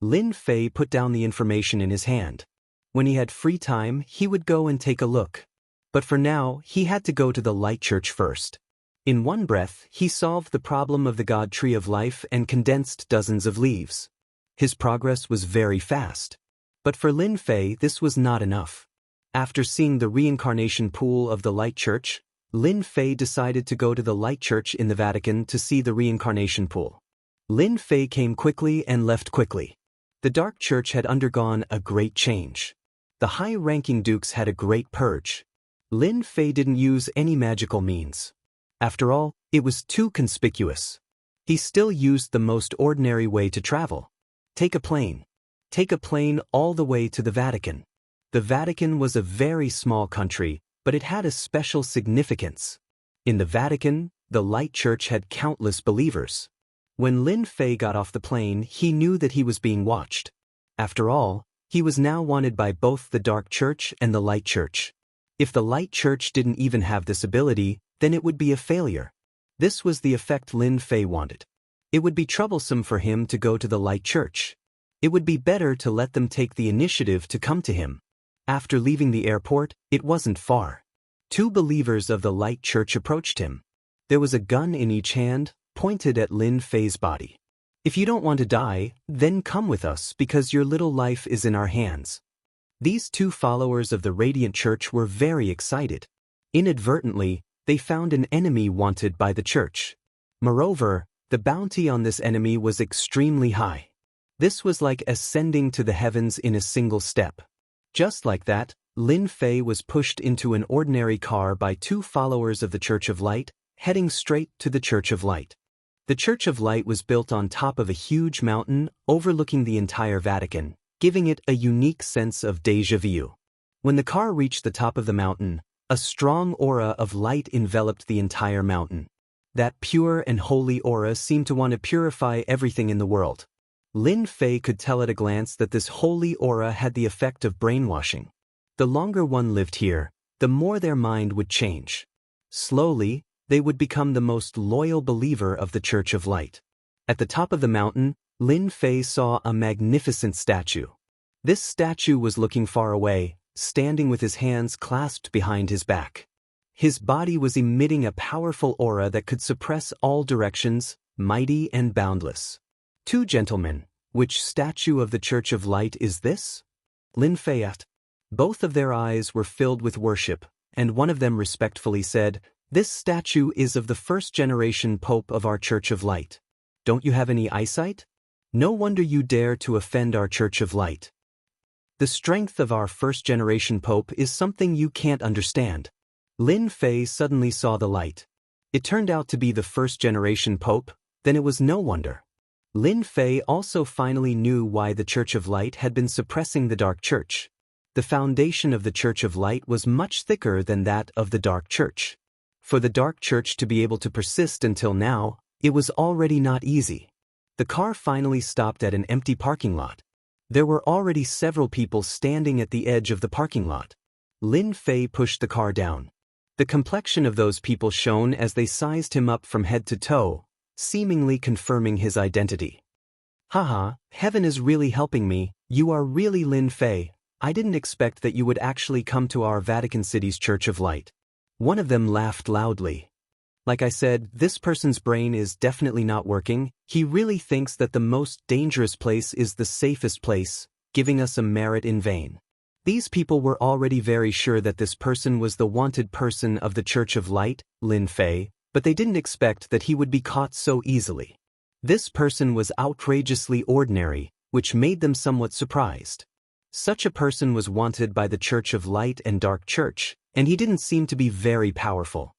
Lin Fei put down the information in his hand. When he had free time, he would go and take a look. But for now, he had to go to the Light Church first. In one breath, he solved the problem of the God Tree of Life and condensed dozens of leaves. His progress was very fast. But for Lin Fei, this was not enough. After seeing the reincarnation pool of the Light Church, Lin Fei decided to go to the Light Church in the Vatican to see the reincarnation pool. Lin Fei came quickly and left quickly. The Dark Church had undergone a great change. The high-ranking dukes had a great purge. Lin Fei didn't use any magical means. After all, it was too conspicuous. He still used the most ordinary way to travel. Take a plane. Take a plane all the way to the Vatican. The Vatican was a very small country, but it had a special significance. In the Vatican, the Light Church had countless believers. When Lin Fei got off the plane, he knew that he was being watched. After all, he was now wanted by both the Dark Church and the Light Church. If the Light Church didn't even have this ability, then it would be a failure. This was the effect Lin Fei wanted. It would be troublesome for him to go to the Light Church. It would be better to let them take the initiative to come to him. After leaving the airport, it wasn't far. 2 believers of the Light Church approached him. There was a gun in each hand, pointed at Lin Fei's body. If you don't want to die, then come with us because your little life is in our hands. These 2 followers of the Radiant Church were very excited. Inadvertently, they found an enemy wanted by the church. Moreover, the bounty on this enemy was extremely high. This was like ascending to the heavens in a single step. Just like that, Lin Fei was pushed into an ordinary car by 2 followers of the Church of Light, heading straight to the Church of Light. The Church of Light was built on top of a huge mountain overlooking the entire Vatican, giving it a unique sense of déjà vu. When the car reached the top of the mountain, a strong aura of light enveloped the entire mountain. That pure and holy aura seemed to want to purify everything in the world. Lin Fei could tell at a glance that this holy aura had the effect of brainwashing. The longer one lived here, the more their mind would change. Slowly, they would become the most loyal believer of the Church of Light. At the top of the mountain, Lin Fei saw a magnificent statue. This statue was looking far away, standing with his hands clasped behind his back. His body was emitting a powerful aura that could suppress all directions, mighty and boundless. 2 gentlemen, which statue of the Church of Light is this? Lin Fei asked. Both of their eyes were filled with worship, and one of them respectfully said, "This statue is of the first-generation Pope of our Church of Light. Don't you have any eyesight? No wonder you dare to offend our Church of Light. The strength of our first-generation Pope is something you can't understand." Lin Fei suddenly saw the light. It turned out to be the first-generation Pope, then it was no wonder. Lin Fei also finally knew why the Church of Light had been suppressing the Dark Church. The foundation of the Church of Light was much thicker than that of the Dark Church. For the Dark Church to be able to persist until now, it was already not easy. The car finally stopped at an empty parking lot. There were already several people standing at the edge of the parking lot. Lin Fei pushed the car down. The complexion of those people shone as they sized him up from head to toe, seemingly confirming his identity. "Haha, heaven is really helping me, you are really Lin Fei. I didn't expect that you would actually come to our Vatican City's Church of Light." One of them laughed loudly. Like I said, this person's brain is definitely not working. He really thinks that the most dangerous place is the safest place, giving us a merit in vain. These people were already very sure that this person was the wanted person of the Church of Light, Lin Fei, but they didn't expect that he would be caught so easily. This person was outrageously ordinary, which made them somewhat surprised. Such a person was wanted by the Church of Light and Dark Church, and he didn't seem to be very powerful.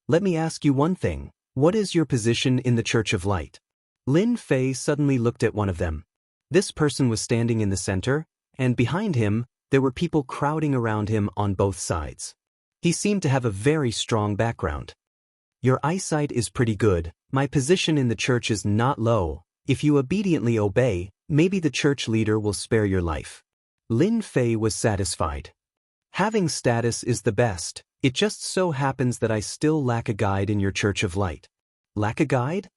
"Let me ask you one thing. What is your position in the Church of Light?" Lin Fei suddenly looked at one of them. This person was standing in the center, and behind him, there were people crowding around him on both sides. He seemed to have a very strong background. "Your eyesight is pretty good. My position in the church is not low. If you obediently obey, maybe the church leader will spare your life." Lin Fei was satisfied. "Having status is the best. It just so happens that I still lack a guide in your Church of Light." "Lack a guide?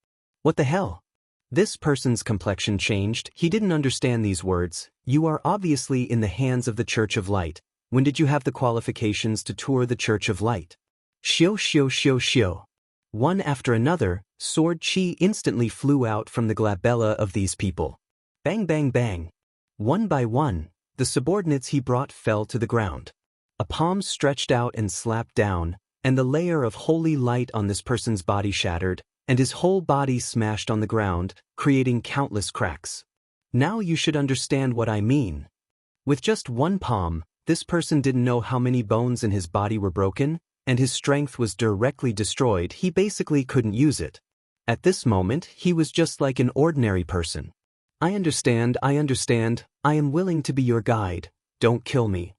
What the hell?" This person's complexion changed. He didn't understand these words. "You are obviously in the hands of the Church of Light. When did you have the qualifications to tour the Church of Light?" "Xiu xiu xiu xiu." One after another, sword chi instantly flew out from the glabella of these people. Bang bang bang. One by one, the subordinates he brought fell to the ground. A palm stretched out and slapped down, and the layer of holy light on this person's body shattered, and his whole body smashed on the ground, creating countless cracks. Now you should understand what I mean. With just one palm, this person didn't know how many bones in his body were broken, and his strength was directly destroyed. He basically couldn't use it. At this moment, he was just like an ordinary person. I understand, I am willing to be your guide, don't kill me.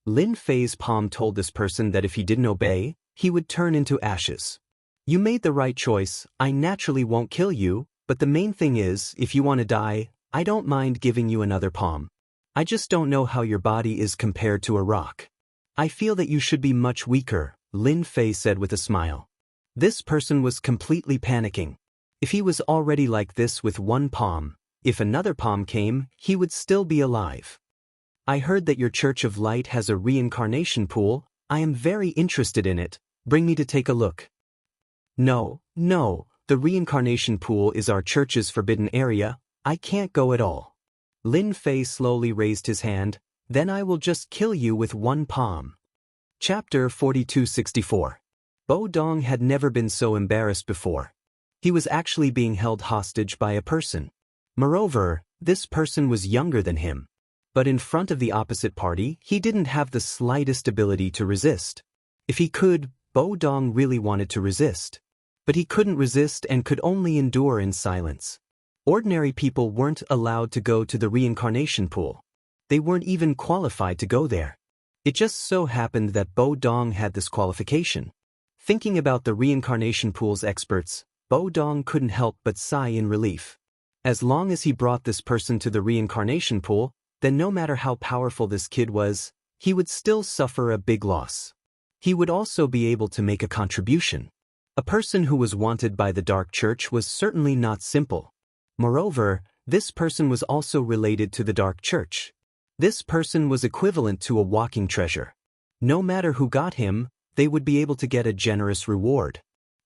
Lin Fei's palm told this person that if he didn't obey, he would turn into ashes. You made the right choice, I naturally won't kill you, but the main thing is, if you want to die, I don't mind giving you another palm. I just don't know how your body is compared to a rock. I feel that you should be much weaker, Lin Fei said with a smile. This person was completely panicking. If he was already like this with one palm, if another palm came, he would still be alive. I heard that your Church of Light has a reincarnation pool. I am very interested in it. Bring me to take a look. No, the reincarnation pool is our church's forbidden area. I can't go at all. Lin Fei slowly raised his hand. Then I will just kill you with one palm. Chapter 4264. Bo Dong had never been so embarrassed before. He was actually being held hostage by a person. Moreover, this person was younger than him. But in front of the opposite party, he didn't have the slightest ability to resist. If he could, Bo Dong really wanted to resist. But he couldn't resist and could only endure in silence. Ordinary people weren't allowed to go to the reincarnation pool. They weren't even qualified to go there. It just so happened that Bo Dong had this qualification. Thinking about the reincarnation pool's experts, Bo Dong couldn't help but sigh in relief. As long as he brought this person to the reincarnation pool, then no matter how powerful this kid was, he would still suffer a big loss. He would also be able to make a contribution. A person who was wanted by the Dark Church was certainly not simple. Moreover, this person was also related to the Dark Church. This person was equivalent to a walking treasure. No matter who got him, they would be able to get a generous reward.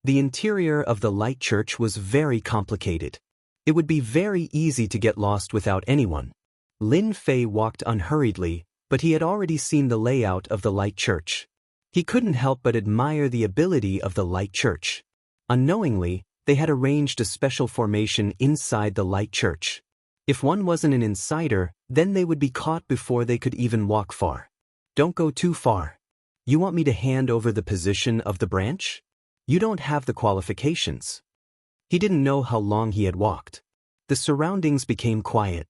The interior of the Light Church was very complicated. It would be very easy to get lost without anyone. Lin Fei walked unhurriedly, but he had already seen the layout of the Light Church. He couldn't help but admire the ability of the Light Church. Unknowingly, they had arranged a special formation inside the Light Church. If one wasn't an insider, then they would be caught before they could even walk far. Don't go too far. You want me to hand over the position of the branch? You don't have the qualifications. He didn't know how long he had walked. The surroundings became quiet.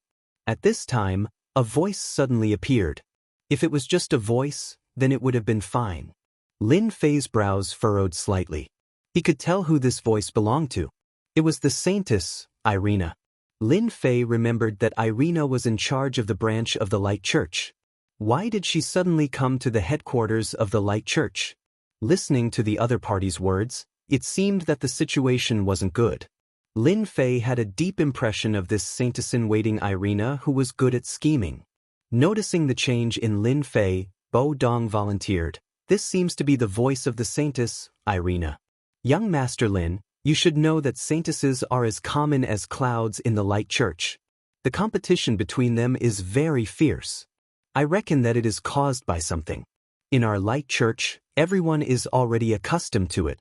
At this time, a voice suddenly appeared. If it was just a voice, then it would have been fine. Lin Fei's brows furrowed slightly. He could tell who this voice belonged to. It was the Saintess, Irina. Lin Fei remembered that Irina was in charge of the branch of the Light Church. Why did she suddenly come to the headquarters of the Light Church? Listening to the other party's words, it seemed that the situation wasn't good. Lin Fei had a deep impression of this Saintess-in-waiting Irina who was good at scheming. Noticing the change in Lin Fei, Bo Dong volunteered. This seems to be the voice of the Saintess, Irina. Young Master Lin, you should know that Saintesses are as common as clouds in the Light Church. The competition between them is very fierce. I reckon that it is caused by something. In our Light Church, everyone is already accustomed to it.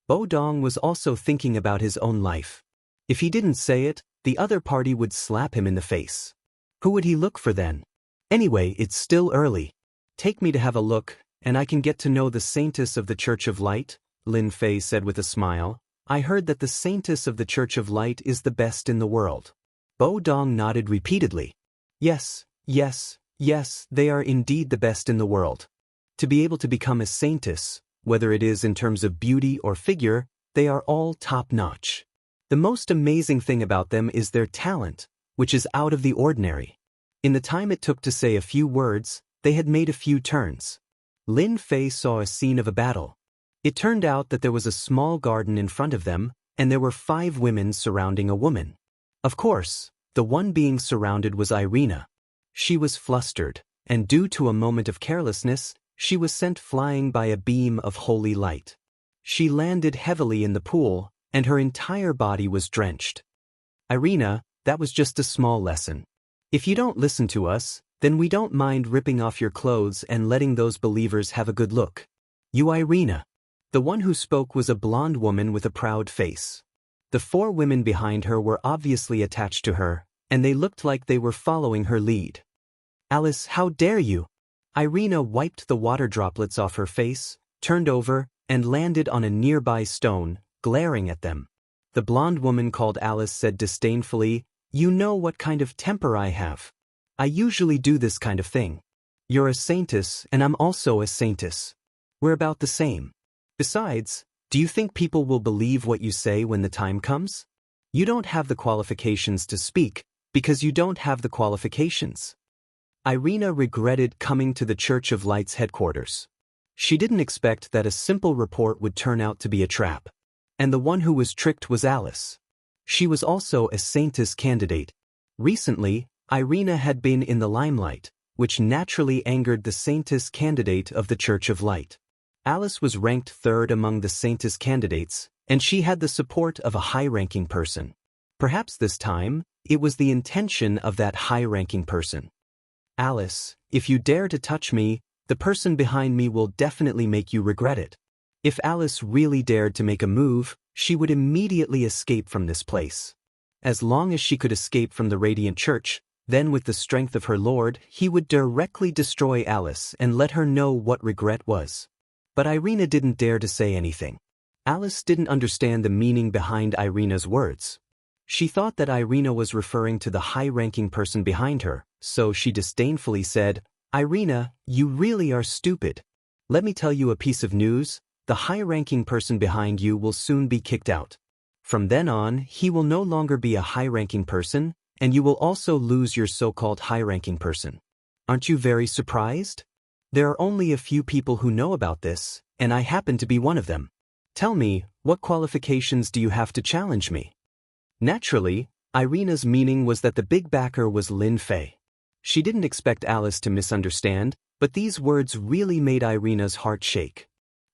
Bo Dong was also thinking about his own life. If he didn't say it, the other party would slap him in the face. Who would he look for then? Anyway, it's still early. Take me to have a look, and I can get to know the Saintess of the Church of Light, Lin Fei said with a smile. I heard that the Saintess of the Church of Light is the best in the world. Bo Dong nodded repeatedly. Yes, they are indeed the best in the world. To be able to become a Saintess, whether it is in terms of beauty or figure, they are all top-notch. The most amazing thing about them is their talent, which is out of the ordinary. In the time it took to say a few words, they had made a few turns. Lin Fei saw a scene of a battle. It turned out that there was a small garden in front of them, and there were 5 women surrounding a woman. Of course, the one being surrounded was Irina. She was flustered, and due to a moment of carelessness, she was sent flying by a beam of holy light. She landed heavily in the pool, and her entire body was drenched. Irina, that was just a small lesson. If you don't listen to us, then we don't mind ripping off your clothes and letting those believers have a good look. You Irina. The one who spoke was a blonde woman with a proud face. The four women behind her were obviously attached to her, and they looked like they were following her lead. "Alice, how dare you?" Irina wiped the water droplets off her face, turned over, and landed on a nearby stone, glaring at them. The blonde woman called Alice said disdainfully, "You know what kind of temper I have. I usually do this kind of thing. You're a saintess and I'm also a saintess. We're about the same. Besides, do you think people will believe what you say when the time comes? You don't have the qualifications to speak, because you don't have the qualifications." Irina regretted coming to the Church of Light's headquarters. She didn't expect that a simple report would turn out to be a trap. And the one who was tricked was Alice. She was also a saintess candidate. Recently, Irina had been in the limelight, which naturally angered the saintess candidate of the Church of Light. Alice was ranked third among the saintess candidates, and she had the support of a high-ranking person. Perhaps this time, it was the intention of that high-ranking person. "Alice, if you dare to touch me, the person behind me will definitely make you regret it." If Alice really dared to make a move, she would immediately escape from this place. As long as she could escape from the Radiant Church, then with the strength of her lord, he would directly destroy Alice and let her know what regret was. But Irina didn't dare to say anything. Alice didn't understand the meaning behind Irina's words. She thought that Irina was referring to the high-ranking person behind her, so she disdainfully said, "Irina, you really are stupid. Let me tell you a piece of news. The high-ranking person behind you will soon be kicked out. From then on, he will no longer be a high-ranking person, and you will also lose your so-called high-ranking person. Aren't you very surprised? There are only a few people who know about this, and I happen to be one of them. Tell me, what qualifications do you have to challenge me?" Naturally, Irina's meaning was that the big backer was Lin Fei. She didn't expect Alice to misunderstand, but these words really made Irina's heart shake.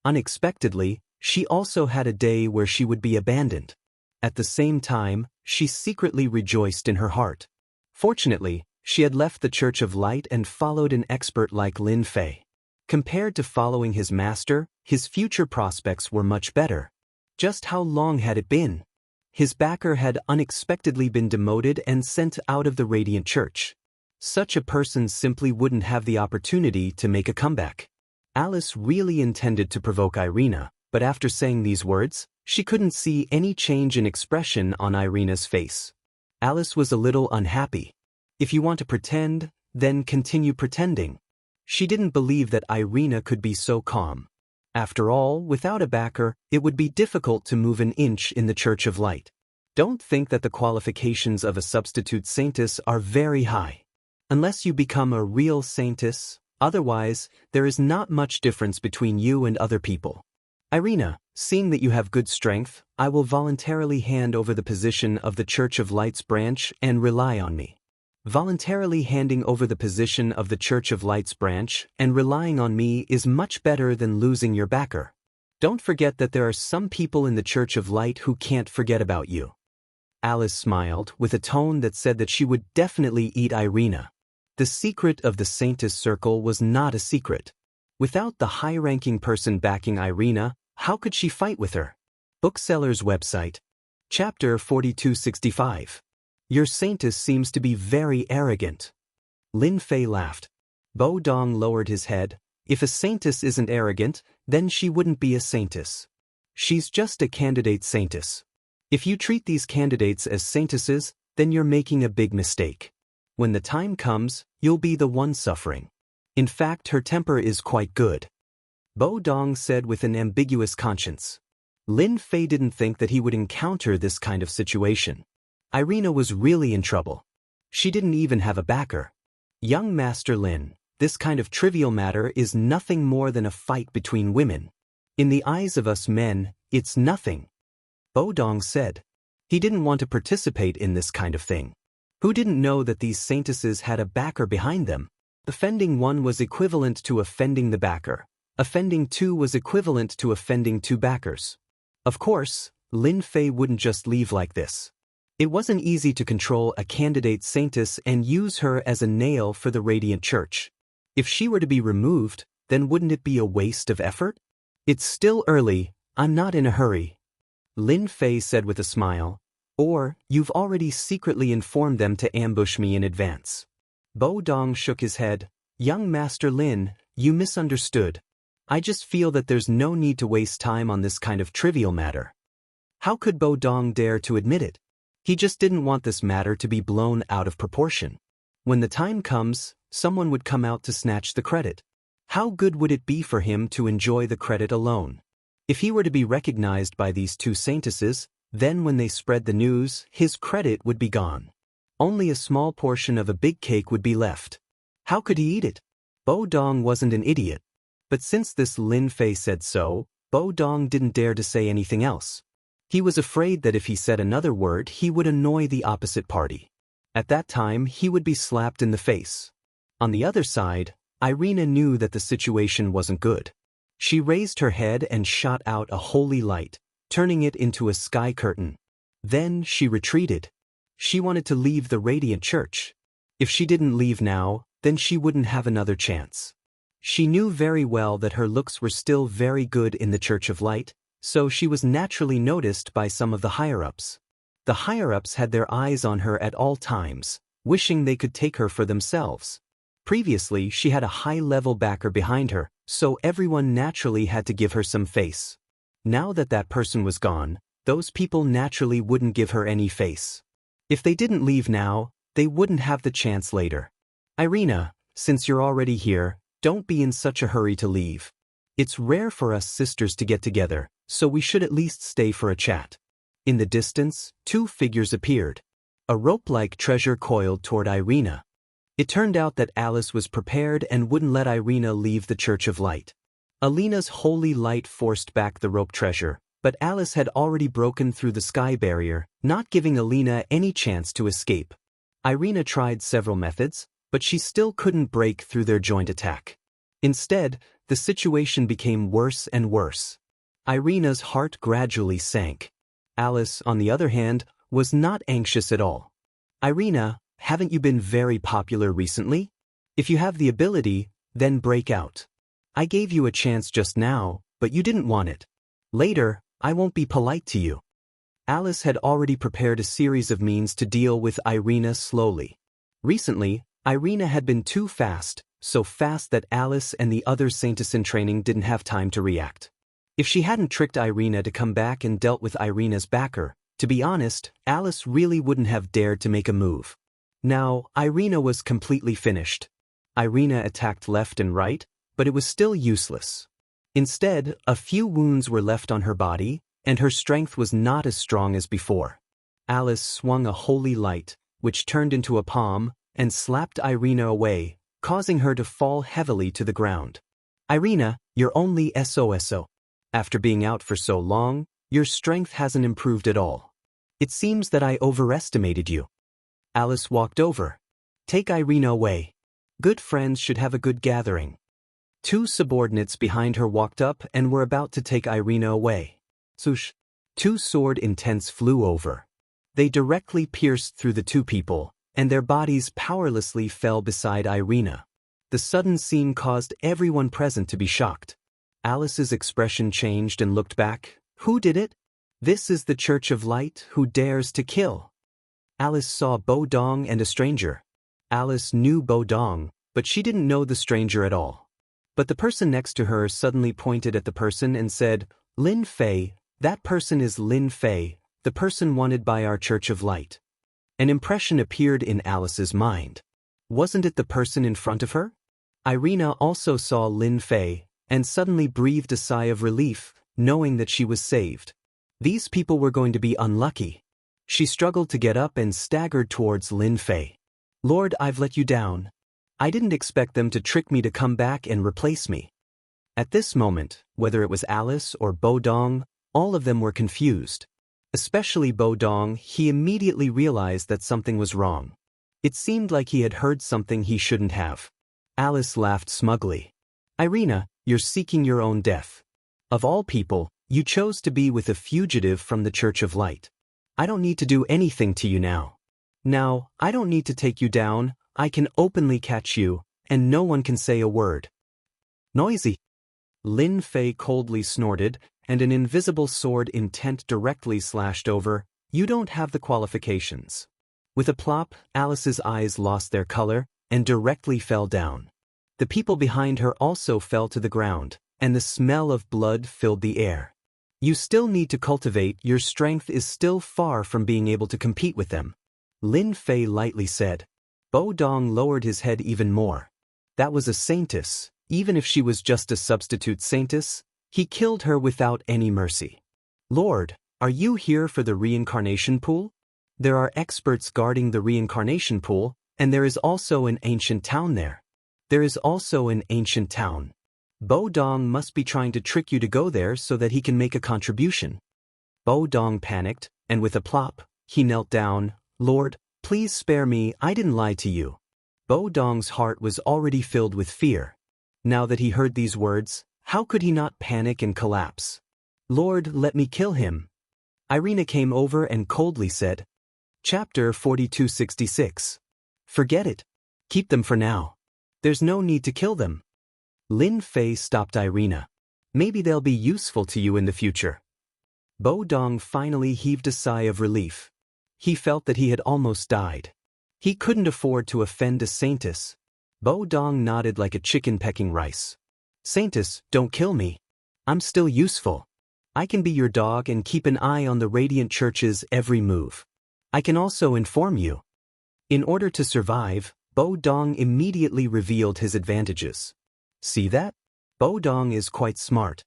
Unexpectedly, she also had a day where she would be abandoned. At the same time, she secretly rejoiced in her heart. Fortunately, she had left the Church of Light and followed an expert like Lin Fei. Compared to following his master, his future prospects were much better. Just how long had it been? His backer had unexpectedly been demoted and sent out of the Radiant Church. Such a person simply wouldn't have the opportunity to make a comeback. Alice really intended to provoke Irina, but after saying these words, she couldn't see any change in expression on Irina's face. Alice was a little unhappy. If you want to pretend, then continue pretending. She didn't believe that Irina could be so calm. After all, without a backer, it would be difficult to move an inch in the Church of Light. Don't think that the qualifications of a substitute saintess are very high. Unless you become a real saintess, otherwise, there is not much difference between you and other people. Irina, seeing that you have good strength, I will voluntarily hand over the position of the Church of Light's branch and rely on me. Voluntarily handing over the position of the Church of Light's branch and relying on me is much better than losing your backer. Don't forget that there are some people in the Church of Light who can't forget about you. Alice smiled with a tone that said that she would definitely eat Irina. The secret of the Saintess Circle was not a secret. Without the high-ranking person backing Irina, how could she fight with her? Bookseller's website. Chapter 4265. Your saintess seems to be very arrogant. Lin Fei laughed. Bo Dong lowered his head. If a saintess isn't arrogant, then she wouldn't be a saintess. She's just a candidate saintess. If you treat these candidates as saintesses, then you're making a big mistake. When the time comes, you'll be the one suffering. In fact, her temper is quite good. Bo Dong said with an ambiguous conscience. Lin Fei didn't think that he would encounter this kind of situation. Irina was really in trouble. She didn't even have a backer. Young Master Lin, this kind of trivial matter is nothing more than a fight between women. In the eyes of us men, it's nothing. Bo Dong said. He didn't want to participate in this kind of thing. Who didn't know that these saintesses had a backer behind them? Offending one was equivalent to offending the backer. Offending two was equivalent to offending two backers. Of course, Lin Fei wouldn't just leave like this. It wasn't easy to control a candidate saintess and use her as a nail for the Radiant Church. If she were to be removed, then wouldn't it be a waste of effort? It's still early, I'm not in a hurry. Lin Fei said with a smile. Or, you've already secretly informed them to ambush me in advance. Bo Dong shook his head. Young Master Lin, you misunderstood. I just feel that there's no need to waste time on this kind of trivial matter. How could Bo Dong dare to admit it? He just didn't want this matter to be blown out of proportion. When the time comes, someone would come out to snatch the credit. How good would it be for him to enjoy the credit alone? If he were to be recognized by these two saintesses, then when they spread the news, his credit would be gone. Only a small portion of a big cake would be left. How could he eat it? Bo Dong wasn't an idiot. But since this Lin Fei said so, Bo Dong didn't dare to say anything else. He was afraid that if he said another word he would annoy the opposite party. At that time he would be slapped in the face. On the other side, Irina knew that the situation wasn't good. She raised her head and shot out a holy light, turning it into a sky curtain. Then she retreated. She wanted to leave the radiant church. If she didn't leave now, then she wouldn't have another chance. She knew very well that her looks were still very good in the Church of Light, so she was naturally noticed by some of the higher-ups. The higher-ups had their eyes on her at all times, wishing they could take her for themselves. Previously she had a high-level backer behind her, so everyone naturally had to give her some face. Now that that person was gone, those people naturally wouldn't give her any face. If they didn't leave now, they wouldn't have the chance later. Irina, since you're already here, don't be in such a hurry to leave. It's rare for us sisters to get together, so we should at least stay for a chat. In the distance, two figures appeared. A rope-like treasure coiled toward Irina. It turned out that Alice was prepared and wouldn't let Irina leave the Church of Light. Alina's holy light forced back the rope treasure, but Alice had already broken through the sky barrier, not giving Alina any chance to escape. Irina tried several methods, but she still couldn't break through their joint attack. Instead, the situation became worse and worse. Irina's heart gradually sank. Alice, on the other hand, was not anxious at all. Irina, haven't you been very popular recently? If you have the ability, then break out. I gave you a chance just now, but you didn't want it. Later, I won't be polite to you. Alice had already prepared a series of means to deal with Irina slowly. Recently, Irina had been too fast, so fast that Alice and the other saintess in training didn't have time to react. If she hadn't tricked Irina to come back and dealt with Irina's backer, to be honest, Alice really wouldn't have dared to make a move. Now, Irina was completely finished. Irina attacked left and right, but it was still useless. Instead, a few wounds were left on her body, and her strength was not as strong as before. Alice swung a holy light, which turned into a palm, and slapped Irina away, causing her to fall heavily to the ground. Irina, you're only SOSO. After being out for so long, your strength hasn't improved at all. It seems that I overestimated you. Alice walked over. Take Irina away. Good friends should have a good gathering. Two subordinates behind her walked up and were about to take Irina away. Swoosh! Two sword intents flew over. They directly pierced through the two people, and their bodies powerlessly fell beside Irina. The sudden scene caused everyone present to be shocked. Alice's expression changed and looked back. Who did it? This is the Church of Light who dares to kill. Alice saw Bo Dong and a stranger. Alice knew Bo Dong, but she didn't know the stranger at all. But the person next to her suddenly pointed at the person and said, Lin Fei, that person is Lin Fei, the person wanted by our Church of Light. An impression appeared in Alice's mind. Wasn't it the person in front of her? Irina also saw Lin Fei, and suddenly breathed a sigh of relief, knowing that she was saved. These people were going to be unlucky. She struggled to get up and staggered towards Lin Fei. Lord, I've let you down. I didn't expect them to trick me to come back and replace me. At this moment, whether it was Alice or Bo Dong, all of them were confused. Especially Bo Dong, he immediately realized that something was wrong. It seemed like he had heard something he shouldn't have. Alice laughed smugly. Irina, you're seeking your own death. Of all people, you chose to be with a fugitive from the Church of Light. I don't need to do anything to you now. Now, I don't need to take you down, I can openly catch you, and no one can say a word. Noisy. Lin Fei coldly snorted, and an invisible sword intent directly slashed over. You don't have the qualifications. With a plop, Alice's eyes lost their color and directly fell down. The people behind her also fell to the ground, and the smell of blood filled the air. You still need to cultivate, your strength is still far from being able to compete with them. Lin Fei lightly said. Bo Dong lowered his head even more. That was a saintess, even if she was just a substitute saintess, he killed her without any mercy. Lord, are you here for the reincarnation pool? There are experts guarding the reincarnation pool, and there is also an ancient town there. There is also an ancient town. Bo Dong must be trying to trick you to go there so that he can make a contribution. Bo Dong panicked, and with a plop, he knelt down. Lord, please spare me, I didn't lie to you. Bo Dong's heart was already filled with fear. Now that he heard these words, how could he not panic and collapse? Lord, let me kill him. Irina came over and coldly said. Chapter 4266. Forget it. Keep them for now. There's no need to kill them. Lin Fei stopped Irina. Maybe they'll be useful to you in the future. Bo Dong finally heaved a sigh of relief. He felt that he had almost died. He couldn't afford to offend a saintess. Bo Dong nodded like a chicken pecking rice. Saintess, don't kill me. I'm still useful. I can be your dog and keep an eye on the Radiant Church's every move. I can also inform you. In order to survive, Bo Dong immediately revealed his advantages. See that? Bo Dong is quite smart.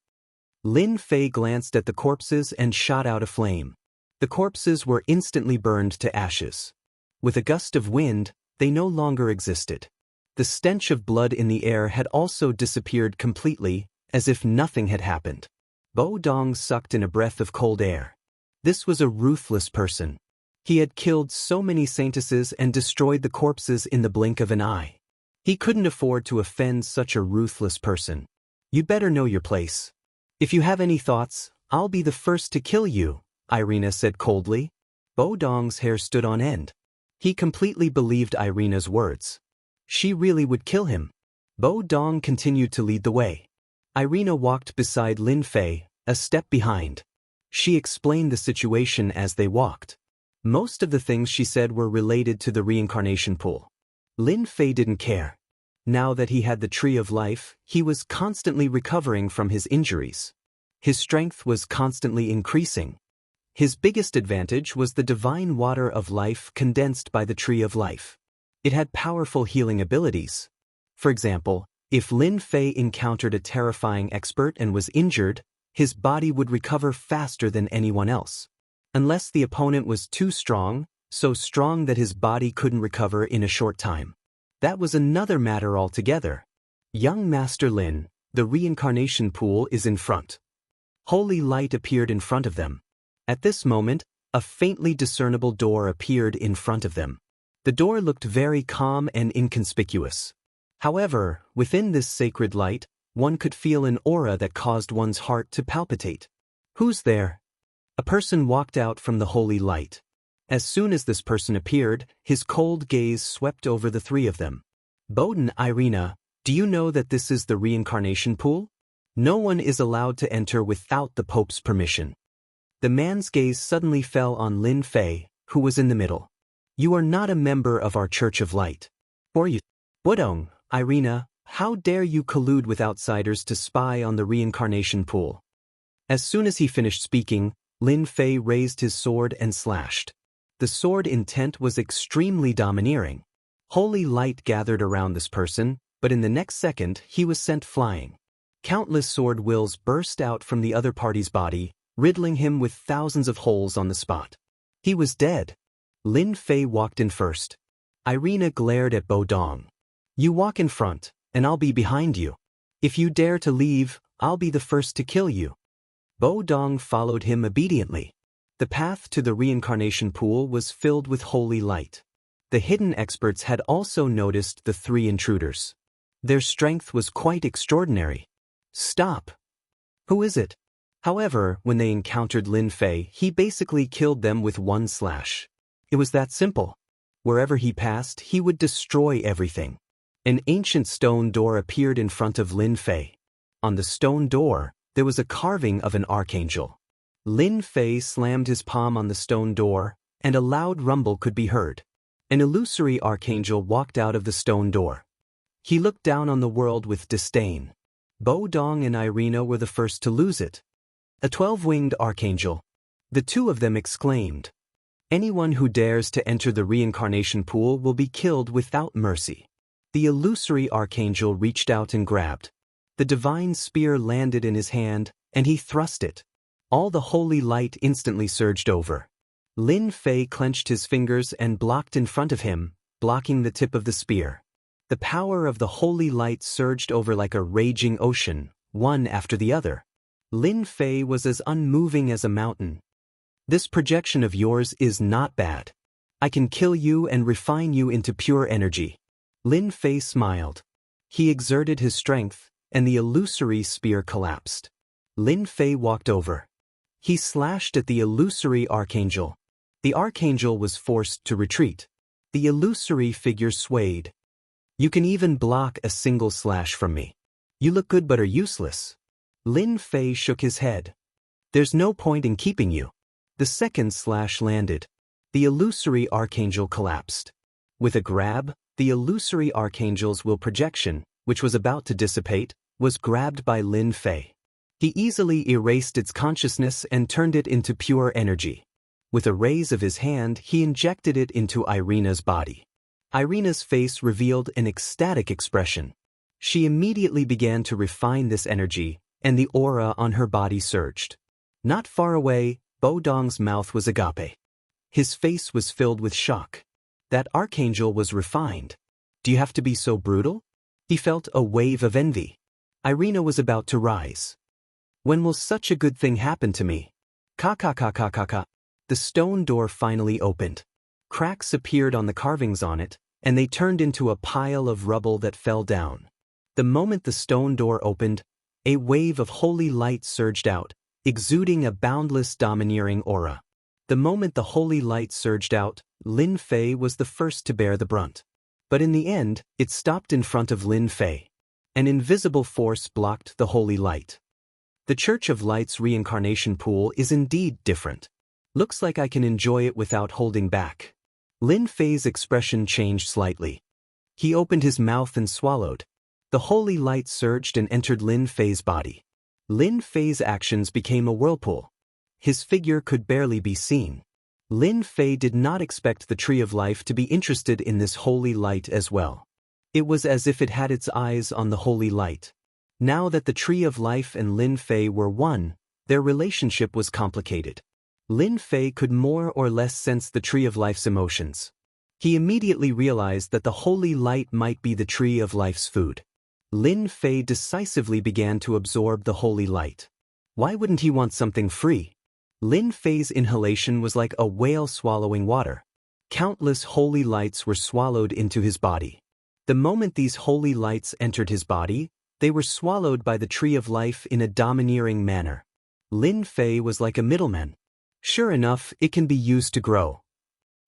Lin Fei glanced at the corpses and shot out a flame. The corpses were instantly burned to ashes. With a gust of wind, they no longer existed. The stench of blood in the air had also disappeared completely, as if nothing had happened. Bo Dong sucked in a breath of cold air. This was a ruthless person. He had killed so many saintesses and destroyed the corpses in the blink of an eye. He couldn't afford to offend such a ruthless person. You'd better know your place. If you have any thoughts, I'll be the first to kill you, Irina said coldly. Bo Dong's hair stood on end. He completely believed Irina's words. She really would kill him. Bo Dong continued to lead the way. Irina walked beside Lin Fei, a step behind. She explained the situation as they walked. Most of the things she said were related to the reincarnation pool. Lin Fei didn't care. Now that he had the Tree of Life, he was constantly recovering from his injuries. His strength was constantly increasing. His biggest advantage was the divine water of life condensed by the Tree of Life. It had powerful healing abilities. For example, if Lin Fei encountered a terrifying expert and was injured, his body would recover faster than anyone else. Unless the opponent was too strong, so strong that his body couldn't recover in a short time. That was another matter altogether. Young Master Lin, the reincarnation pool is in front. Holy light appeared in front of them. At this moment, a faintly discernible door appeared in front of them. The door looked very calm and inconspicuous. However, within this sacred light, one could feel an aura that caused one's heart to palpitate. Who's there? A person walked out from the holy light. As soon as this person appeared, his cold gaze swept over the three of them. Boden, Irina, do you know that this is the reincarnation pool? No one is allowed to enter without the Pope's permission. The man's gaze suddenly fell on Lin Fei, who was in the middle. You are not a member of our Church of Light. Or you? Bodong, Irina, how dare you collude with outsiders to spy on the reincarnation pool? As soon as he finished speaking, Lin Fei raised his sword and slashed. The sword intent was extremely domineering. Holy light gathered around this person, but in the next second he was sent flying. Countless sword wills burst out from the other party's body, riddling him with thousands of holes on the spot. He was dead. Lin Fei walked in first. Irina glared at Bo Dong. You walk in front, and I'll be behind you. If you dare to leave, I'll be the first to kill you. Bo Dong followed him obediently. The path to the reincarnation pool was filled with holy light. The hidden experts had also noticed the three intruders. Their strength was quite extraordinary. Stop! Who is it? However, when they encountered Lin Fei, he basically killed them with one slash. It was that simple. Wherever he passed, he would destroy everything. An ancient stone door appeared in front of Lin Fei. On the stone door, there was a carving of an archangel. Lin Fei slammed his palm on the stone door, and a loud rumble could be heard. An illusory archangel walked out of the stone door. He looked down on the world with disdain. Bo Dong and Irina were the first to lose it. A 12-winged archangel. The two of them exclaimed. Anyone who dares to enter the reincarnation pool will be killed without mercy. The illusory archangel reached out and grabbed. The divine spear landed in his hand, and he thrust it. All the holy light instantly surged over. Lin Fei clenched his fingers and blocked in front of him, blocking the tip of the spear. The power of the holy light surged over like a raging ocean, one after the other. Lin Fei was as unmoving as a mountain. This projection of yours is not bad. I can kill you and refine you into pure energy. Lin Fei smiled. He exerted his strength, and the illusory spear collapsed. Lin Fei walked over. He slashed at the illusory archangel. The archangel was forced to retreat. The illusory figure swayed. You can even block a single slash from me. You look good but are useless. Lin Fei shook his head. There's no point in keeping you. The second slash landed. The illusory archangel collapsed. With a grab, the illusory archangel's will projection, which was about to dissipate, was grabbed by Lin Fei. He easily erased its consciousness and turned it into pure energy. With a raise of his hand, he injected it into Irina's body. Irina's face revealed an ecstatic expression. She immediately began to refine this energy, and the aura on her body surged. Not far away, Bo Dong's mouth was agape. His face was filled with shock. That archangel was refined. Do you have to be so brutal? He felt a wave of envy. Irina was about to rise. When will such a good thing happen to me? Ka ka ka ka ka ka. The stone door finally opened. Cracks appeared on the carvings on it, and they turned into a pile of rubble that fell down. The moment the stone door opened, a wave of holy light surged out, exuding a boundless domineering aura. The moment the holy light surged out, Lin Fei was the first to bear the brunt. But in the end, it stopped in front of Lin Fei. An invisible force blocked the holy light. The Church of Light's reincarnation pool is indeed different. Looks like I can enjoy it without holding back. Lin Fei's expression changed slightly. He opened his mouth and swallowed. The holy light surged and entered Lin Fei's body. Lin Fei's actions became a whirlpool. His figure could barely be seen. Lin Fei did not expect the Tree of Life to be interested in this holy light as well. It was as if it had its eyes on the holy light. Now that the Tree of Life and Lin Fei were one, their relationship was complicated. Lin Fei could more or less sense the Tree of Life's emotions. He immediately realized that the holy light might be the Tree of Life's food. Lin Fei decisively began to absorb the holy light. Why wouldn't he want something free? Lin Fei's inhalation was like a whale swallowing water. Countless holy lights were swallowed into his body. The moment these holy lights entered his body, they were swallowed by the Tree of Life in a domineering manner. Lin Fei was like a middleman. Sure enough, it can be used to grow.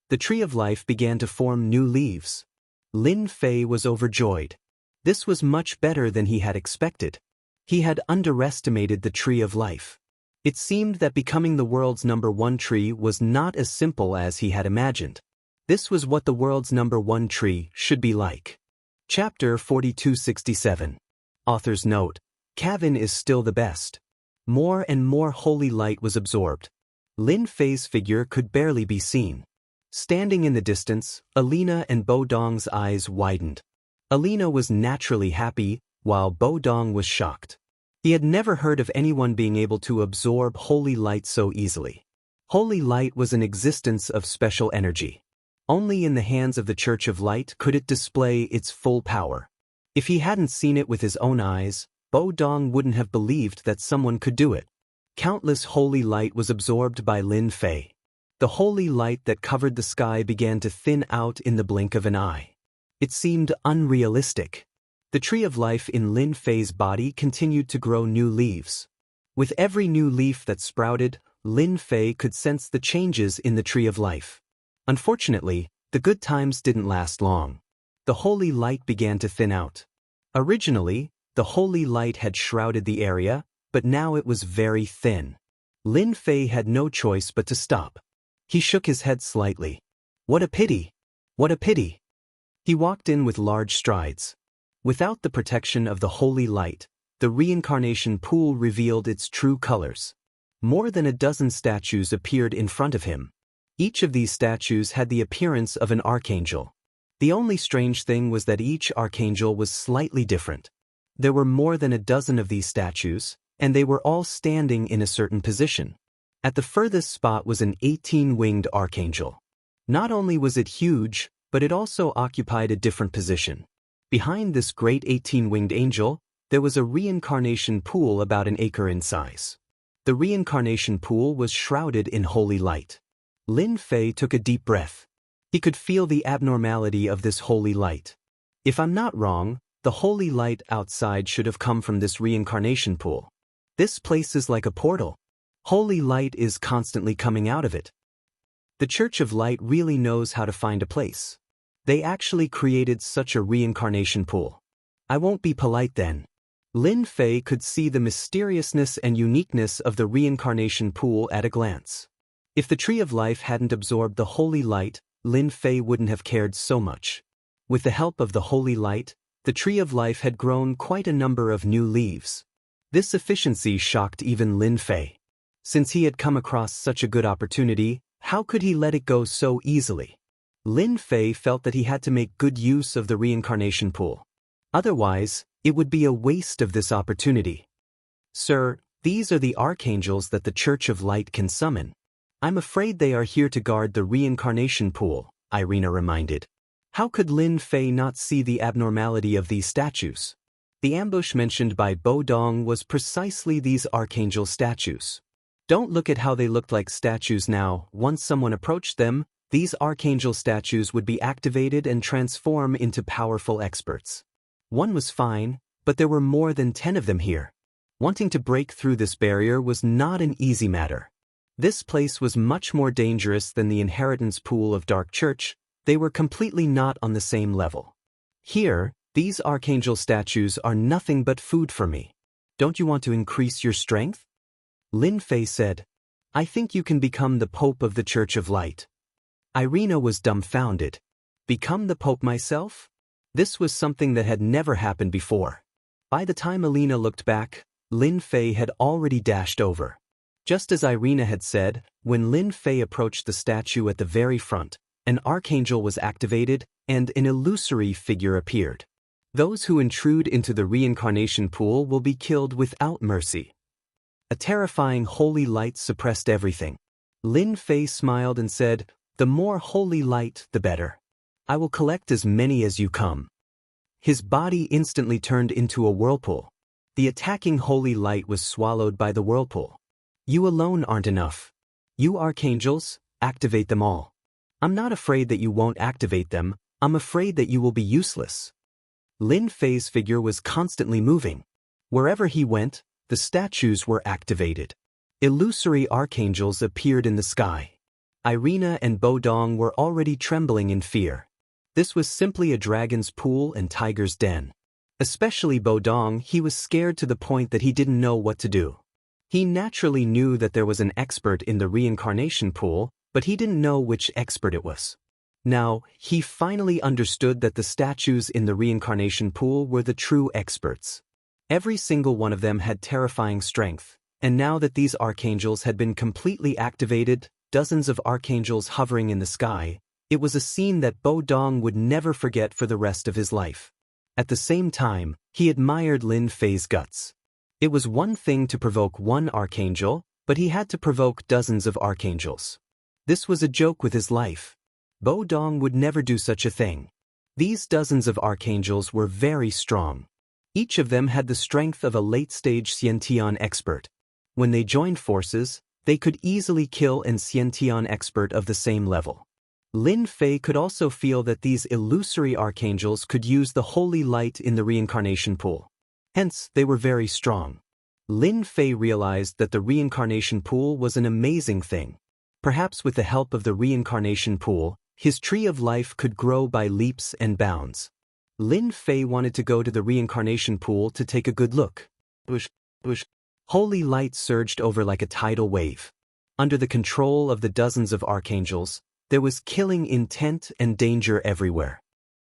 The Tree of Life began to form new leaves. Lin Fei was overjoyed. This was much better than he had expected. He had underestimated the Tree of Life. It seemed that becoming the world's #1 tree was not as simple as he had imagined. This was what the world's #1 tree should be like. Chapter 4267. Author's note: Kevin is still the best. More and more holy light was absorbed. Lin Fei's figure could barely be seen. Standing in the distance, Alina and Bo Dong's eyes widened. Alina was naturally happy, while Bo Dong was shocked. He had never heard of anyone being able to absorb holy light so easily. Holy light was an existence of special energy. Only in the hands of the Church of Light could it display its full power. If he hadn't seen it with his own eyes, Bo Dong wouldn't have believed that someone could do it. Countless holy light was absorbed by Lin Fei. The holy light that covered the sky began to thin out in the blink of an eye. It seemed unrealistic. The Tree of Life in Lin Fei's body continued to grow new leaves. With every new leaf that sprouted, Lin Fei could sense the changes in the Tree of Life. Unfortunately, the good times didn't last long. The holy light began to thin out. Originally, The holy light had shrouded the area, but now it was very thin. Lin Fei had no choice but to stop. He shook his head slightly. What a pity! What a pity! He walked in with large strides. Without the protection of the holy light, the reincarnation pool revealed its true colors. More than a dozen statues appeared in front of him. Each of these statues had the appearance of an archangel. The only strange thing was that each archangel was slightly different. There were more than a dozen of these statues, and they were all standing in a certain position. At the furthest spot was an 18-winged archangel. Not only was it huge, but it also occupied a different position. Behind this great 18-winged angel, there was a reincarnation pool about an acre in size. The reincarnation pool was shrouded in holy light. Lin Fei took a deep breath. He could feel the abnormality of this holy light. If I'm not wrong, the holy light outside should have come from this reincarnation pool. This place is like a portal. Holy light is constantly coming out of it. The Church of Light really knows how to find a place. They actually created such a reincarnation pool. I won't be polite then. Lin Fei could see the mysteriousness and uniqueness of the reincarnation pool at a glance. If the Tree of Life hadn't absorbed the holy light, Lin Fei wouldn't have cared so much. With the help of the holy light, the Tree of Life had grown quite a number of new leaves. This efficiency shocked even Lin Fei. Since he had come across such a good opportunity, how could he let it go so easily? Lin Fei felt that he had to make good use of the reincarnation pool. Otherwise, it would be a waste of this opportunity. Sir, these are the archangels that the Church of Light can summon. I'm afraid they are here to guard the reincarnation pool, Irina reminded. How could Lin Fei not see the abnormality of these statues? The ambush mentioned by Bo Dong was precisely these archangel statues. Don't look at how they looked like statues now. Once someone approached them, these archangel statues would be activated and transform into powerful experts. One was fine, but there were more than 10 of them here. Wanting to break through this barrier was not an easy matter. This place was much more dangerous than the inheritance pool of Dark Church. They were completely not on the same level. Here, these archangel statues are nothing but food for me. Don't you want to increase your strength? Lin Fei said. I think you can become the Pope of the Church of Light. Irina was dumbfounded. Become the Pope myself? This was something that had never happened before. By the time Alina looked back, Lin Fei had already dashed over. Just as Irina had said, when Lin Fei approached the statue at the very front, an archangel was activated and an illusory figure appeared. Those who intrude into the reincarnation pool will be killed without mercy. A terrifying holy light suppressed everything. Lin Fei smiled and said, the more holy light, the better. I will collect as many as you come. His body instantly turned into a whirlpool. The attacking holy light was swallowed by the whirlpool. You alone aren't enough. You archangels, activate them all. I'm not afraid that you won't activate them, I'm afraid that you will be useless. Lin Fei's figure was constantly moving. Wherever he went, the statues were activated. Illusory archangels appeared in the sky. Irina and Bo Dong were already trembling in fear. This was simply a dragon's pool and tiger's den. Especially Bo Dong, he was scared to the point that he didn't know what to do. He naturally knew that there was an expert in the reincarnation pool, but he didn't know which expert it was. Now, he finally understood that the statues in the reincarnation pool were the true experts. Every single one of them had terrifying strength, and now that these archangels had been completely activated, dozens of archangels hovering in the sky, it was a scene that Bo Dong would never forget for the rest of his life. At the same time, he admired Lin Fei's guts. It was one thing to provoke one archangel, but he had to provoke dozens of archangels. This was a joke with his life. Bo Dong would never do such a thing. These dozens of archangels were very strong. Each of them had the strength of a late-stage Xiantian expert. When they joined forces, they could easily kill an Xiantian expert of the same level. Lin Fei could also feel that these illusory archangels could use the holy light in the reincarnation pool. Hence, they were very strong. Lin Fei realized that the reincarnation pool was an amazing thing. Perhaps with the help of the reincarnation pool, his tree of life could grow by leaps and bounds. Lin Fei wanted to go to the reincarnation pool to take a good look. Bush, bush. Holy light surged over like a tidal wave. Under the control of the dozens of archangels, there was killing intent and danger everywhere.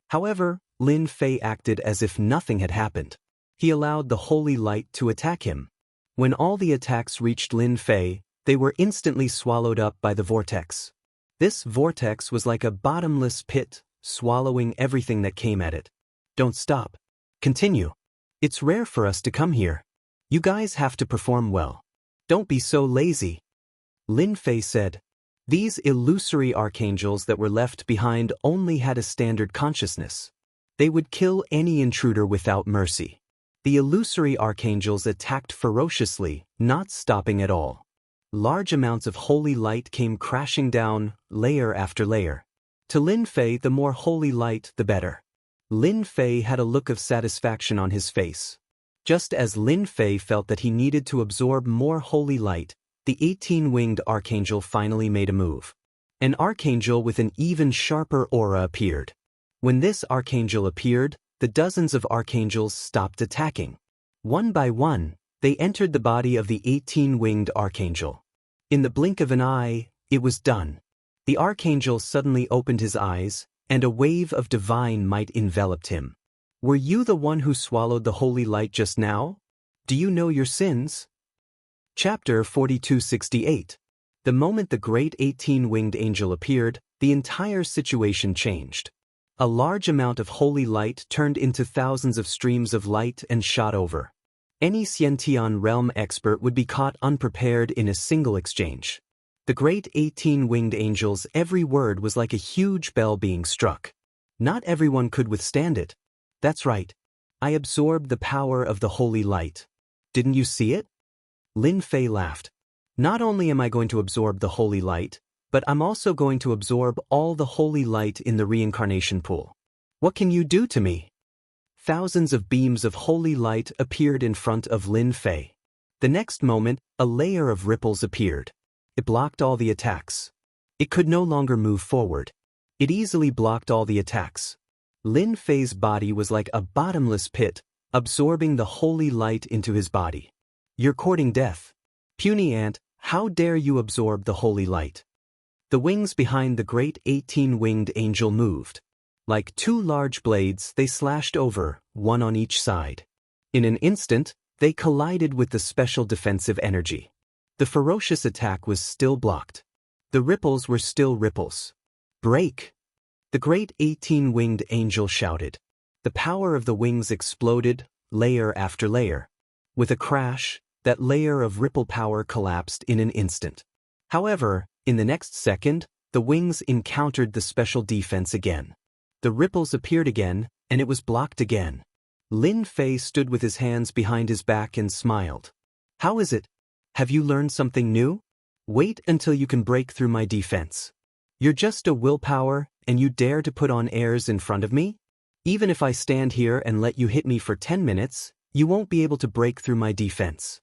However, Lin Fei acted as if nothing had happened. He allowed the holy light to attack him. When all the attacks reached Lin Fei, they were instantly swallowed up by the vortex. This vortex was like a bottomless pit, swallowing everything that came at it. Don't stop. Continue. It's rare for us to come here. You guys have to perform well. Don't be so lazy. Lin Fei said. These illusory archangels that were left behind only had a standard consciousness. They would kill any intruder without mercy. The illusory archangels attacked ferociously, not stopping at all. Large amounts of holy light came crashing down, layer after layer. To Lin Fei, the more holy light, the better. Lin Fei had a look of satisfaction on his face. Just as Lin Fei felt that he needed to absorb more holy light, the 18-winged archangel finally made a move. An archangel with an even sharper aura appeared. When this archangel appeared, the dozens of archangels stopped attacking. One by one, they entered the body of the 18-winged archangel. In the blink of an eye, it was done. The archangel suddenly opened his eyes, and a wave of divine might enveloped him. Were you the one who swallowed the holy light just now? Do you know your sins? Chapter 4268. The moment the great 18-winged angel appeared, the entire situation changed. A large amount of holy light turned into thousands of streams of light and shot over. Any Xiantian realm expert would be caught unprepared in a single exchange. The great 18-winged angel's every word was like a huge bell being struck. Not everyone could withstand it. That's right. I absorbed the power of the holy light. Didn't you see it? Lin Fei laughed. Not only am I going to absorb the holy light, but I'm also going to absorb all the holy light in the reincarnation pool. What can you do to me? Thousands of beams of holy light appeared in front of Lin Fei. The next moment, a layer of ripples appeared. It blocked all the attacks. It could no longer move forward. It easily blocked all the attacks. Lin Fei's body was like a bottomless pit, absorbing the holy light into his body. You're courting death. Puny ant, how dare you absorb the holy light? The wings behind the great 18-winged angel moved. Like two large blades, they slashed over, one on each side. In an instant, they collided with the special defensive energy. The ferocious attack was still blocked. The ripples were still ripples. Break! The great 18-winged angel shouted. The power of the wings exploded, layer after layer. With a crash, that layer of ripple power collapsed in an instant. However, in the next second, the wings encountered the special defense again. The ripples appeared again, and it was blocked again. Lin Fei stood with his hands behind his back and smiled. How is it? Have you learned something new? Wait until you can break through my defense. You're just a willpower, and you dare to put on airs in front of me? Even if I stand here and let you hit me for 10 minutes, you won't be able to break through my defense.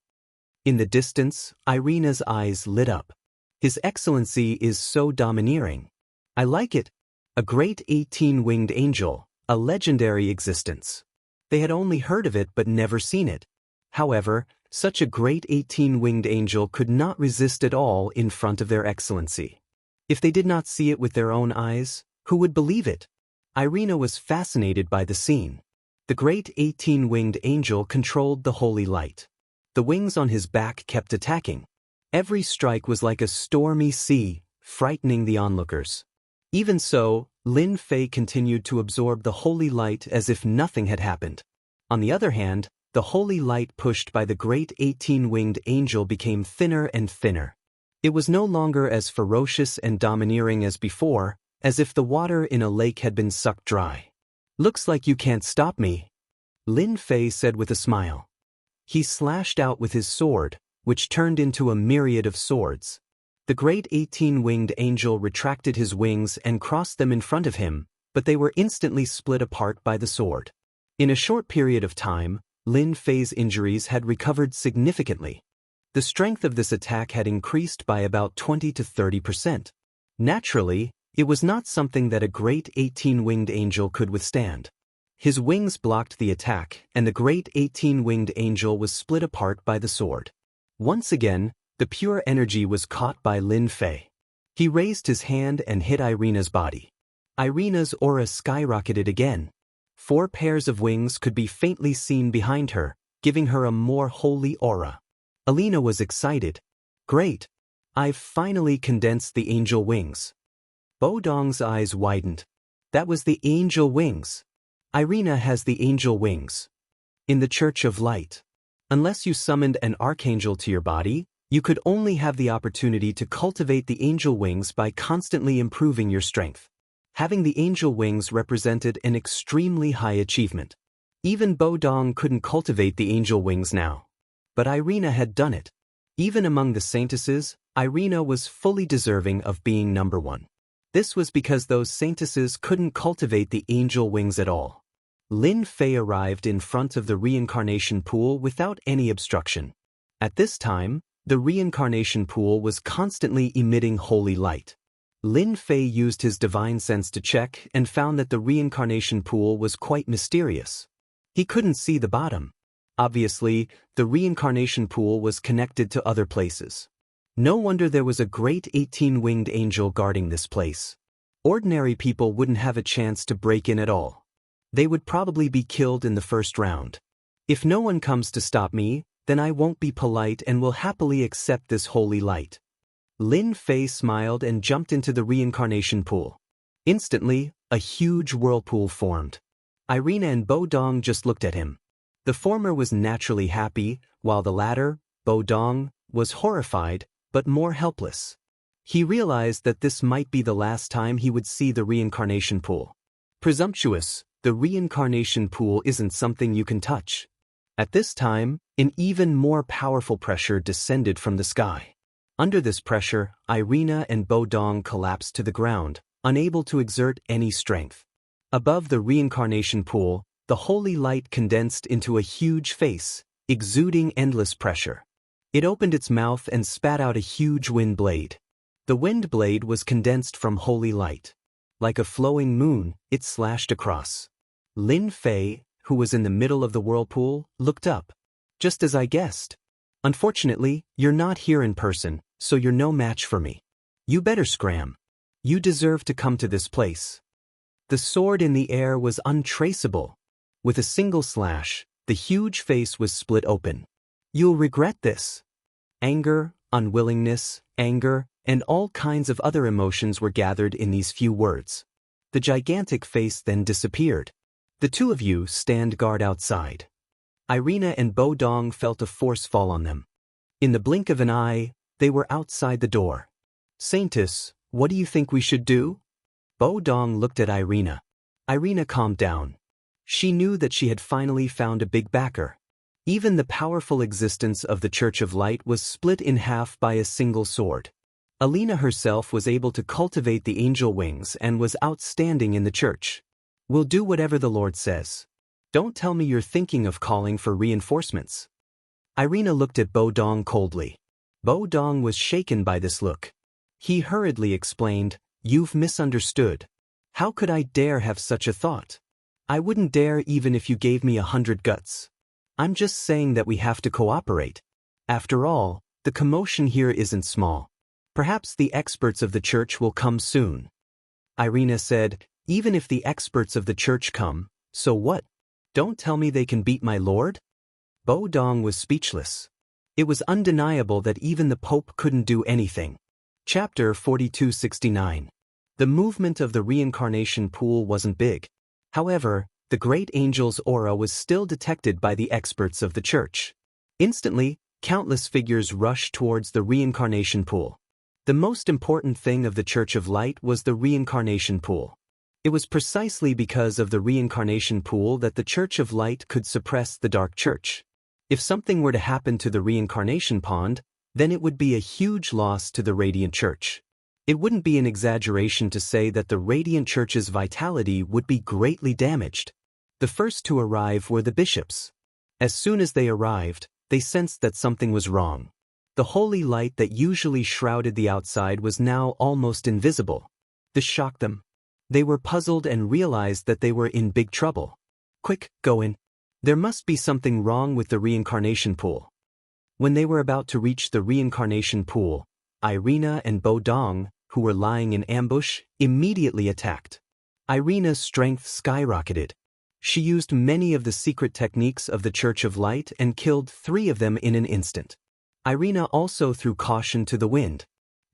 In the distance, Irina's eyes lit up. His Excellency is so domineering. I like it. A great 18-winged angel, a legendary existence. They had only heard of it but never seen it. However, such a great 18-winged angel could not resist at all in front of their Excellency. If they did not see it with their own eyes, who would believe it? Irina was fascinated by the scene. The great 18-winged angel controlled the holy light. The wings on his back kept attacking. Every strike was like a stormy sea, frightening the onlookers. Even so, Lin Fei continued to absorb the holy light as if nothing had happened. On the other hand, the holy light pushed by the great 18-winged angel became thinner and thinner. It was no longer as ferocious and domineering as before, as if the water in a lake had been sucked dry. Looks like you can't stop me, Lin Fei said with a smile. He slashed out with his sword, which turned into a myriad of swords. The great 18-winged angel retracted his wings and crossed them in front of him, but they were instantly split apart by the sword. In a short period of time, Lin Fei's injuries had recovered significantly. The strength of this attack had increased by about 20 to 30%. Naturally, it was not something that a great 18-winged angel could withstand. His wings blocked the attack, and the great 18-winged angel was split apart by the sword. Once again, the pure energy was caught by Lin Fei. He raised his hand and hit Irina's body. Irina's aura skyrocketed again. 4 pairs of wings could be faintly seen behind her, giving her a more holy aura. Alina was excited. Great! I've finally condensed the angel wings. Bodong's eyes widened. That was the angel wings. Irina has the angel wings. In the Church of Light. Unless you summoned an archangel to your body, you could only have the opportunity to cultivate the angel wings by constantly improving your strength. Having the angel wings represented an extremely high achievement. Even Bodong couldn't cultivate the angel wings now. But Irina had done it. Even among the saintesses, Irina was fully deserving of being number 1. This was because those saintesses couldn't cultivate the angel wings at all. Lin Fei arrived in front of the reincarnation pool without any obstruction. At this time, the reincarnation pool was constantly emitting holy light. Lin Fei used his divine sense to check and found that the reincarnation pool was quite mysterious. He couldn't see the bottom. Obviously, the reincarnation pool was connected to other places. No wonder there was a great 18-winged angel guarding this place. Ordinary people wouldn't have a chance to break in at all. They would probably be killed in the first round. If no one comes to stop me, then I won't be polite and will happily accept this holy light. Lin Fei smiled and jumped into the reincarnation pool. Instantly, a huge whirlpool formed. Irina and Bodong just looked at him. The former was naturally happy, while the latter, Bodong, was horrified, but more helpless. He realized that this might be the last time he would see the reincarnation pool. Presumptuous, the reincarnation pool isn't something you can touch. At this time, an even more powerful pressure descended from the sky. Under this pressure, Irina and Bodong collapsed to the ground, unable to exert any strength. Above the reincarnation pool, the holy light condensed into a huge face, exuding endless pressure. It opened its mouth and spat out a huge wind blade. The wind blade was condensed from holy light. Like a flowing moon, it slashed across. Lin Fei, who was in the middle of the whirlpool, looked up. Just as I guessed. Unfortunately, you're not here in person, so you're no match for me. You better scram. You deserve to come to this place. The sword in the air was untraceable. With a single slash, the huge face was split open. You'll regret this. Anger, unwillingness, anger, and all kinds of other emotions were gathered in these few words. The gigantic face then disappeared. The two of you stand guard outside. Irina and Bodong felt a force fall on them. In the blink of an eye, they were outside the door. Saintess, what do you think we should do? Bodong looked at Irina. Irina calmed down. She knew that she had finally found a big backer. Even the powerful existence of the Church of Light was split in half by a single sword. Alina herself was able to cultivate the angel wings and was outstanding in the church. We'll do whatever the Lord says. Don't tell me you're thinking of calling for reinforcements. Irina looked at Bodong coldly. Bodong was shaken by this look. He hurriedly explained, "You've misunderstood. How could I dare have such a thought? I wouldn't dare even if you gave me 100 guts. I'm just saying that we have to cooperate. After all, the commotion here isn't small. Perhaps the experts of the church will come soon." Irina said, "Even if the experts of the church come, so what? Don't tell me they can beat my lord?" Bodong was speechless. It was undeniable that even the Pope couldn't do anything. Chapter 4269. The movement of the reincarnation pool wasn't big. However, the great angel's aura was still detected by the experts of the church. Instantly, countless figures rushed towards the reincarnation pool. The most important thing of the Church of Light was the reincarnation pool. It was precisely because of the reincarnation pool that the Church of Light could suppress the Dark Church. If something were to happen to the reincarnation pond, then it would be a huge loss to the Radiant Church. It wouldn't be an exaggeration to say that the Radiant Church's vitality would be greatly damaged. The first to arrive were the bishops. As soon as they arrived, they sensed that something was wrong. The holy light that usually shrouded the outside was now almost invisible. This shocked them. They were puzzled and realized that they were in big trouble. Quick, go in. There must be something wrong with the reincarnation pool. When they were about to reach the reincarnation pool, Irina and Bo Dong, who were lying in ambush, immediately attacked. Irina's strength skyrocketed. She used many of the secret techniques of the Church of Light and killed 3 of them in an instant. Irina also threw caution to the wind.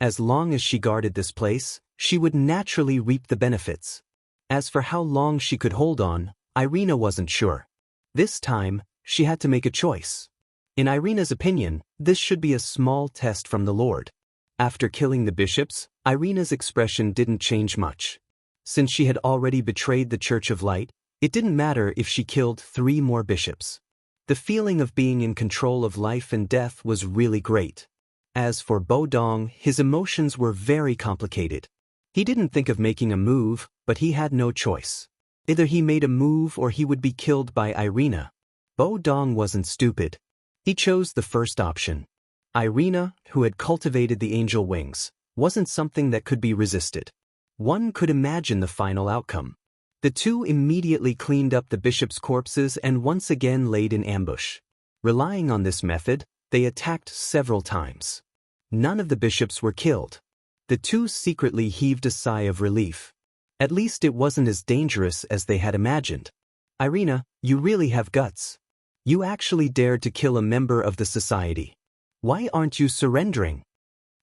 As long as she guarded this place, she would naturally reap the benefits. As for how long she could hold on, Irina wasn't sure. This time, she had to make a choice. In Irina's opinion, this should be a small test from the Lord. After killing the bishops, Irina's expression didn't change much. Since she had already betrayed the Church of Light, it didn't matter if she killed 3 more bishops. The feeling of being in control of life and death was really great. As for Bo Dong, his emotions were very complicated. He didn't think of making a move, but he had no choice. Either he made a move or he would be killed by Irina. Bo Dong wasn't stupid. He chose the first option. Irina, who had cultivated the angel wings, wasn't something that could be resisted. One could imagine the final outcome. The 2 immediately cleaned up the bishops' corpses and once again laid in ambush. Relying on this method, they attacked several times. None of the bishops were killed. The 2 secretly heaved a sigh of relief. At least it wasn't as dangerous as they had imagined. Irina, you really have guts. You actually dared to kill a member of the society. Why aren't you surrendering?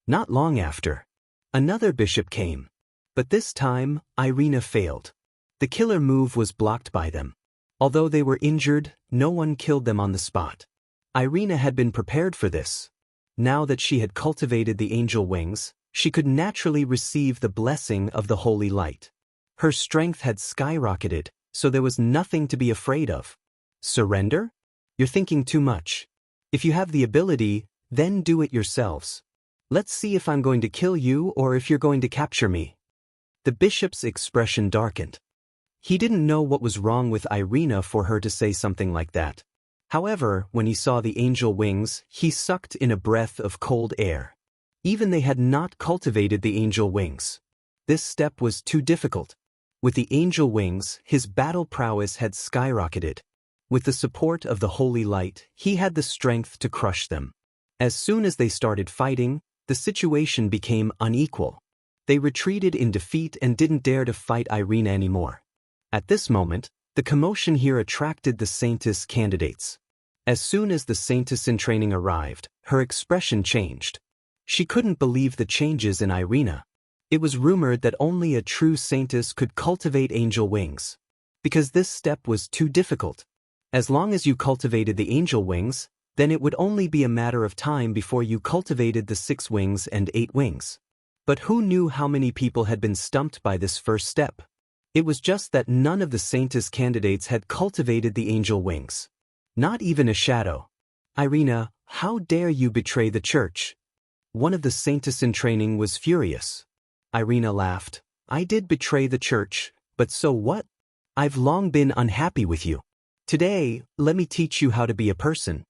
Not long after, another bishop came. But this time, Irina failed. The killer move was blocked by them. Although they were injured, no one killed them on the spot. Irina had been prepared for this. Now that she had cultivated the angel wings, she could naturally receive the blessing of the holy light. Her strength had skyrocketed, so there was nothing to be afraid of. Surrender? You're thinking too much. If you have the ability, then do it yourselves. Let's see if I'm going to kill you or if you're going to capture me. The bishop's expression darkened. He didn't know what was wrong with Irina for her to say something like that. However, when he saw the angel wings, he sucked in a breath of cold air. Even they had not cultivated the angel wings. This step was too difficult. With the angel wings, his battle prowess had skyrocketed. With the support of the holy light, he had the strength to crush them. As soon as they started fighting, the situation became unequal. They retreated in defeat and didn't dare to fight Irina anymore. At this moment, the commotion here attracted the Saintess candidates. As soon as the Saintess in training arrived, her expression changed. She couldn't believe the changes in Irina. It was rumored that only a true Saintess could cultivate angel wings. Because this step was too difficult. As long as you cultivated the angel wings, then it would only be a matter of time before you cultivated the 6 wings and 8 wings. But who knew how many people had been stumped by this first step? It was just that none of the Saintess candidates had cultivated the angel wings. Not even a shadow. Irina, how dare you betray the church? One of the Saintess in training was furious. Irina laughed. I did betray the church, but so what? I've long been unhappy with you. Today, let me teach you how to be a person.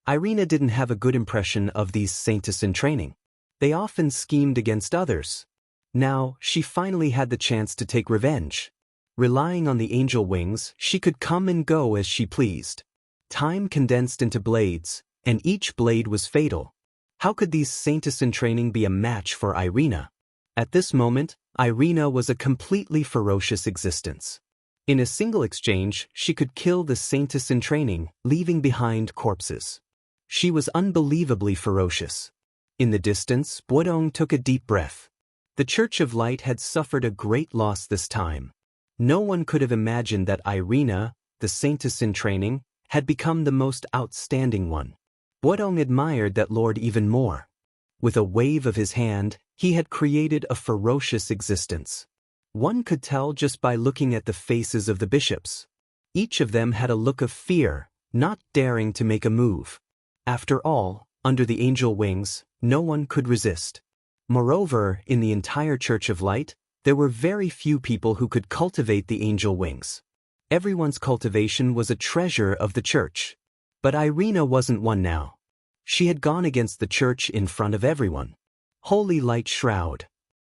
Irina didn't have a good impression of these Saintess in training. They often schemed against others. Now, she finally had the chance to take revenge. Relying on the angel wings, she could come and go as she pleased. Time condensed into blades, and each blade was fatal. How could these Saintess in training be a match for Irina? At this moment, Irina was a completely ferocious existence. In a single exchange, she could kill the Saintess in training, leaving behind corpses. She was unbelievably ferocious. In the distance, Buodong took a deep breath. The Church of Light had suffered a great loss this time. No one could have imagined that Irina, the Saintess in training, had become the most outstanding one. Buodong admired that lord even more. With a wave of his hand, he had created a ferocious existence. One could tell just by looking at the faces of the bishops. Each of them had a look of fear, not daring to make a move. After all, under the angel wings, no one could resist. Moreover, in the entire Church of Light, there were very few people who could cultivate the angel wings. Everyone's cultivation was a treasure of the church. But Irina wasn't one now. She had gone against the church in front of everyone. Holy light shroud.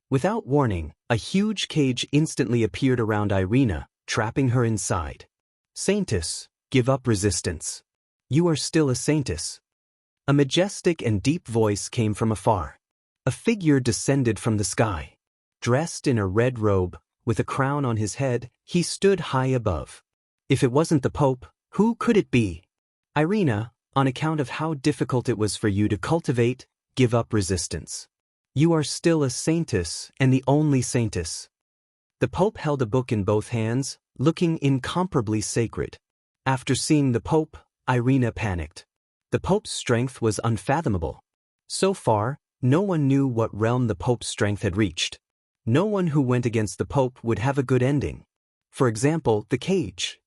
Without warning, a huge cage instantly appeared around Irina, trapping her inside. Saintess, give up resistance. You are still a saintess. A majestic and deep voice came from afar. A figure descended from the sky. Dressed in a red robe, with a crown on his head, he stood high above. If it wasn't the Pope, who could it be? Irina, on account of how difficult it was for you to cultivate, give up resistance. You are still a saintess and the only saintess. The Pope held a book in both hands, looking incomparably sacred. After seeing the Pope, Irina panicked. The Pope's strength was unfathomable. So far, no one knew what realm the Pope's strength had reached. No one who went against the Pope would have a good ending. For example, the cage.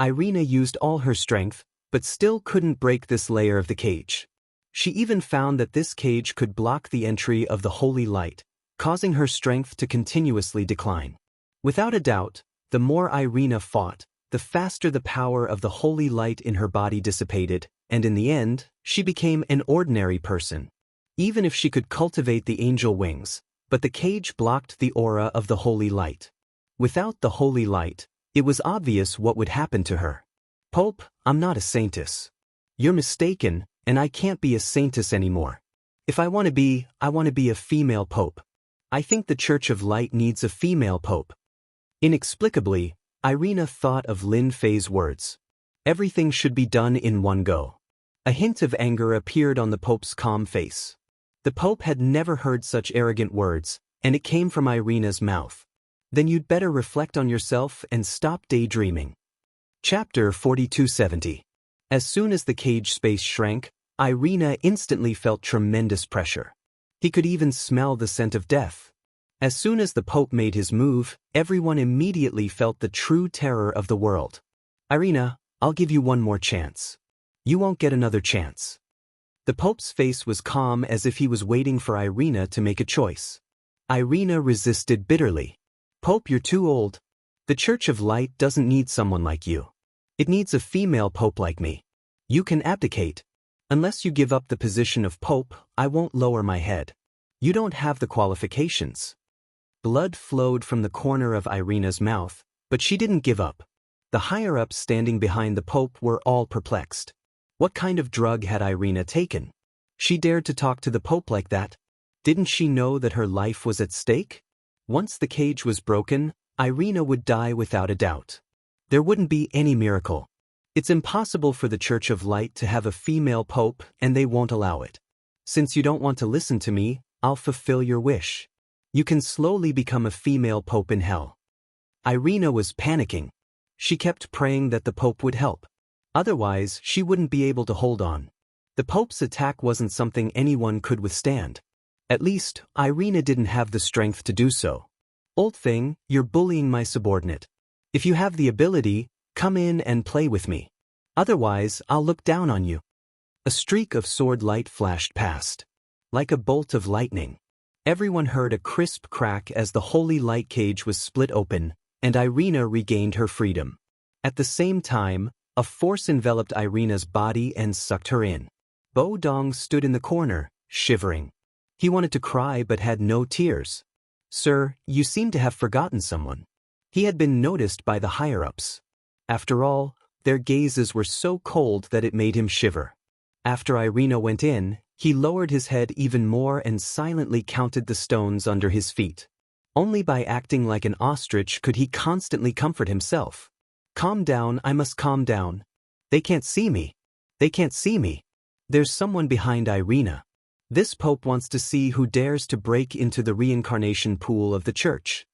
Irina used all her strength, but still couldn't break this layer of the cage. She even found that this cage could block the entry of the holy light, causing her strength to continuously decline. Without a doubt, the more Irina fought, the faster the power of the holy light in her body dissipated, and in the end, she became an ordinary person. Even if she could cultivate the angel wings, but the cage blocked the aura of the holy light. Without the holy light, it was obvious what would happen to her. Pope, I'm not a saintess. You're mistaken, and I can't be a saintess anymore. If I want to be a female pope. I think the Church of Light needs a female pope. Inexplicably, Irina thought of Lin Fei's words. Everything should be done in one go. A hint of anger appeared on the Pope's calm face. The Pope had never heard such arrogant words, and it came from Irina's mouth. Then you'd better reflect on yourself and stop daydreaming. Chapter 4270. As soon as the cage space shrank, Irina instantly felt tremendous pressure. He could even smell the scent of death. As soon as the Pope made his move, everyone immediately felt the true terror of the world. Irina, I'll give you one more chance. You won't get another chance. The Pope's face was calm as if he was waiting for Irina to make a choice. Irina resisted bitterly. Pope, you're too old. The Church of Light doesn't need someone like you. It needs a female Pope like me. You can abdicate. Unless you give up the position of Pope, I won't lower my head. You don't have the qualifications. Blood flowed from the corner of Irina's mouth, but she didn't give up. The higher-ups standing behind the Pope were all perplexed. What kind of drug had Irina taken? She dared to talk to the Pope like that. Didn't she know that her life was at stake? Once the cage was broken, Irina would die without a doubt. There wouldn't be any miracle. It's impossible for the Church of Light to have a female Pope, and they won't allow it. Since you don't want to listen to me, I'll fulfill your wish. You can slowly become a female Pope in hell. Irina was panicking. She kept praying that the Pope would help. Otherwise, she wouldn't be able to hold on. The Pope's attack wasn't something anyone could withstand. At least, Irina didn't have the strength to do so. Old thing, you're bullying my subordinate. If you have the ability, come in and play with me. Otherwise, I'll look down on you. A streak of sword light flashed past. Like a bolt of lightning. Everyone heard a crisp crack as the holy light cage was split open, and Irina regained her freedom. At the same time, a force enveloped Irina's body and sucked her in. Bo Dong stood in the corner, shivering. He wanted to cry but had no tears. Sir, you seem to have forgotten someone. He had been noticed by the higher-ups. After all, their gazes were so cold that it made him shiver. After Irina went in, he lowered his head even more and silently counted the stones under his feet. Only by acting like an ostrich could he constantly comfort himself. Calm down, I must calm down. They can't see me. They can't see me. There's someone behind Irina. This Pope wants to see who dares to break into the reincarnation pool of the Church.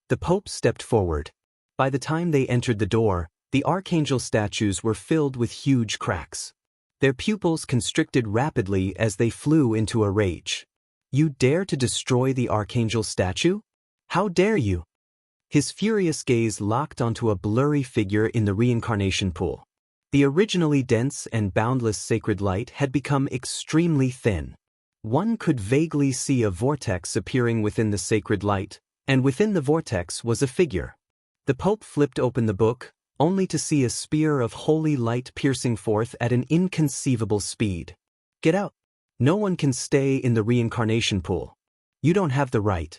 The Pope stepped forward. By the time they entered the door, the archangel statues were filled with huge cracks. Their pupils constricted rapidly as they flew into a rage. You dare to destroy the archangel statue? How dare you? His furious gaze locked onto a blurry figure in the reincarnation pool. The originally dense and boundless sacred light had become extremely thin. One could vaguely see a vortex appearing within the sacred light, and within the vortex was a figure. The Pope flipped open the book, only to see a spear of holy light piercing forth at an inconceivable speed. Get out! No one can stay in the reincarnation pool. You don't have the right.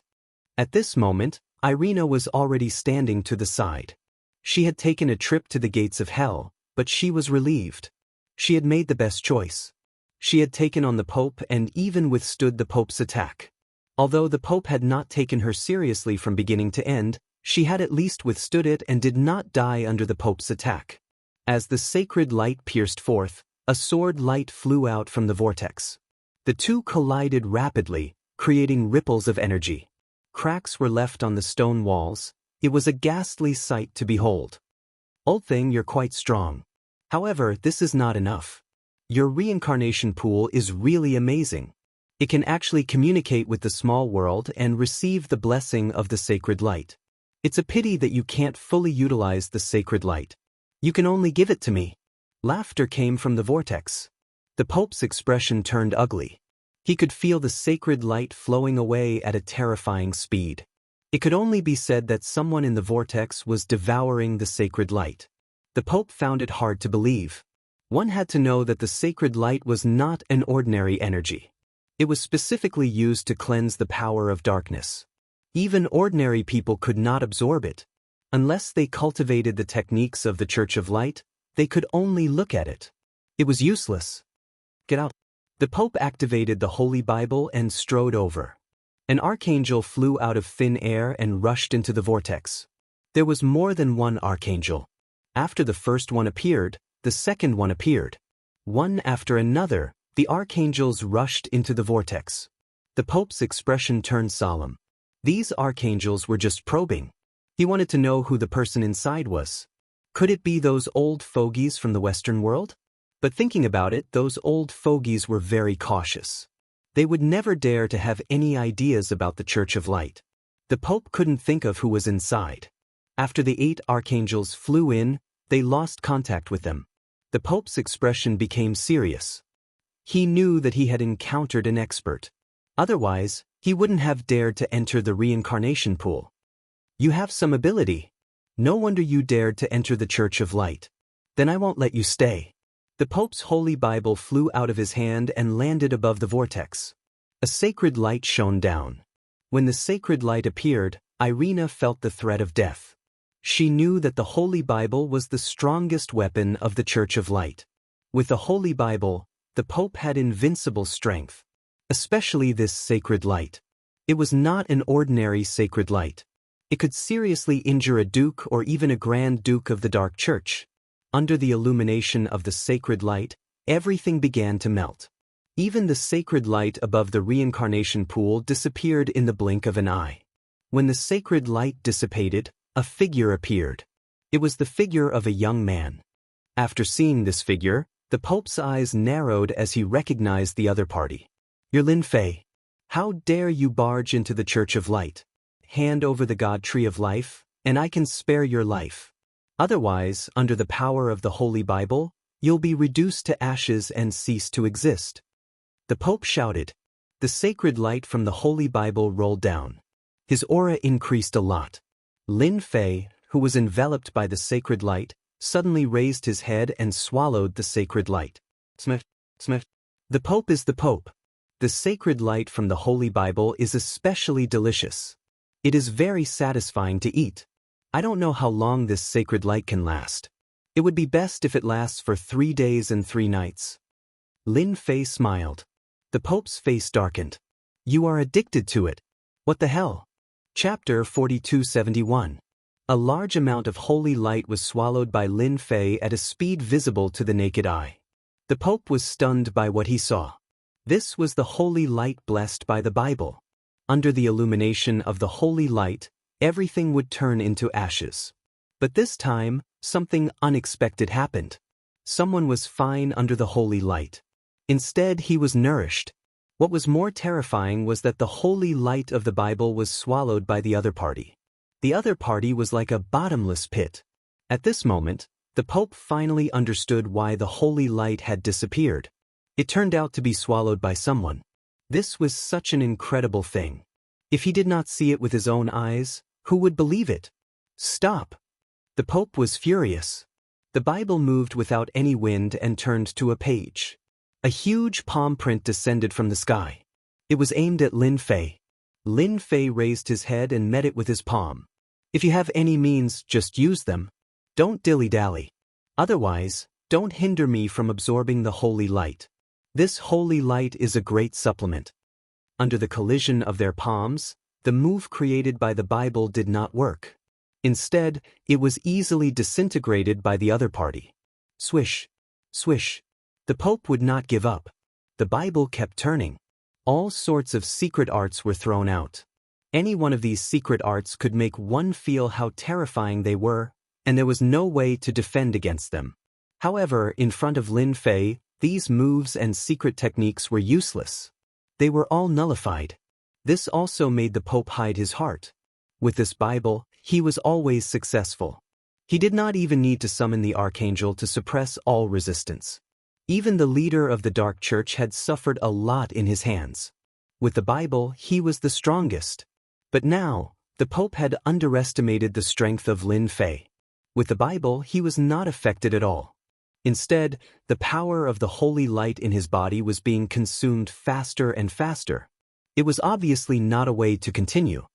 At this moment, Irina was already standing to the side. She had taken a trip to the gates of hell, but she was relieved. She had made the best choice. She had taken on the Pope and even withstood the Pope's attack. Although the Pope had not taken her seriously from beginning to end, she had at least withstood it and did not die under the Pope's attack. As the sacred light pierced forth, a sword light flew out from the vortex. The two collided rapidly, creating ripples of energy. Cracks were left on the stone walls. It was a ghastly sight to behold. Old thing, you're quite strong. However, this is not enough. Your reincarnation pool is really amazing. It can actually communicate with the small world and receive the blessing of the sacred light. It's a pity that you can't fully utilize the sacred light. You can only give it to me. Laughter came from the vortex. The Pope's expression turned ugly. He could feel the sacred light flowing away at a terrifying speed. It could only be said that someone in the vortex was devouring the sacred light. The Pope found it hard to believe. One had to know that the sacred light was not an ordinary energy. It was specifically used to cleanse the power of darkness. Even ordinary people could not absorb it. Unless they cultivated the techniques of the Church of Light, they could only look at it. It was useless. Get out. The Pope activated the Holy Bible and strode over. An archangel flew out of thin air and rushed into the vortex. There was more than one archangel. After the first one appeared, the second one appeared. One after another, the archangels rushed into the vortex. The Pope's expression turned solemn. These archangels were just probing. He wanted to know who the person inside was. Could it be those old fogies from the Western world? But thinking about it, those old fogies were very cautious. They would never dare to have any ideas about the Church of Light. The Pope couldn't think of who was inside. After the 8 archangels flew in, they lost contact with them. The Pope's expression became serious. He knew that he had encountered an expert. Otherwise, he wouldn't have dared to enter the reincarnation pool. You have some ability. No wonder you dared to enter the Church of Light. Then I won't let you stay. The Pope's Holy Bible flew out of his hand and landed above the vortex. A sacred light shone down. When the sacred light appeared, Irina felt the threat of death. She knew that the Holy Bible was the strongest weapon of the Church of Light. With the Holy Bible, the Pope had invincible strength. Especially this sacred light. It was not an ordinary sacred light. It could seriously injure a duke or even a Grand Duke of the Dark Church. Under the illumination of the sacred light, everything began to melt. Even the sacred light above the reincarnation pool disappeared in the blink of an eye. When the sacred light dissipated, a figure appeared. It was the figure of a young man. After seeing this figure, the Pope's eyes narrowed as he recognized the other party. You're Lin Fei. How dare you barge into the Church of Light? Hand over the God Tree of Life, and I can spare your life. Otherwise, under the power of the Holy Bible, you'll be reduced to ashes and cease to exist. The Pope shouted. The sacred light from the Holy Bible rolled down. His aura increased a lot. Lin Fei, who was enveloped by the sacred light, suddenly raised his head and swallowed the sacred light. Smith. The Pope is the Pope. The sacred light from the Holy Bible is especially delicious. It is very satisfying to eat. I don't know how long this sacred light can last. It would be best if it lasts for 3 days and 3 nights. Lin Fei smiled. The Pope's face darkened. You are addicted to it. What the hell? Chapter 4271. A large amount of holy light was swallowed by Lin Fei at a speed visible to the naked eye. The Pope was stunned by what he saw. This was the holy light blessed by the Bible. Under the illumination of the holy light, everything would turn into ashes. But this time, something unexpected happened. Someone was fine under the holy light. Instead, he was nourished. What was more terrifying was that the holy light of the Bible was swallowed by the other party. The other party was like a bottomless pit. At this moment, the Pope finally understood why the holy light had disappeared. It turned out to be swallowed by someone. This was such an incredible thing. If he did not see it with his own eyes, who would believe it? Stop! The Pope was furious. The Bible moved without any wind and turned to a page. A huge palm print descended from the sky. It was aimed at Lin Fei. Lin Fei raised his head and met it with his palm. If you have any means, just use them. Don't dilly-dally. Otherwise, don't hinder me from absorbing the holy light. This holy light is a great supplement. Under the collision of their palms, the move created by the Bible did not work. Instead, it was easily disintegrated by the other party. Swish, swish. The Pope would not give up. The Bible kept turning. All sorts of secret arts were thrown out. Any one of these secret arts could make one feel how terrifying they were, and there was no way to defend against them. However, in front of Lin Fei, these moves and secret techniques were useless. They were all nullified. This also made the Pope hide his heart. With this Bible, he was always successful. He did not even need to summon the archangel to suppress all resistance. Even the leader of the Dark Church had suffered a lot in his hands. With the Bible, he was the strongest. But now, the Pope had underestimated the strength of Lin Fei. With the Bible, he was not affected at all. Instead, the power of the holy light in his body was being consumed faster and faster. It was obviously not a way to continue.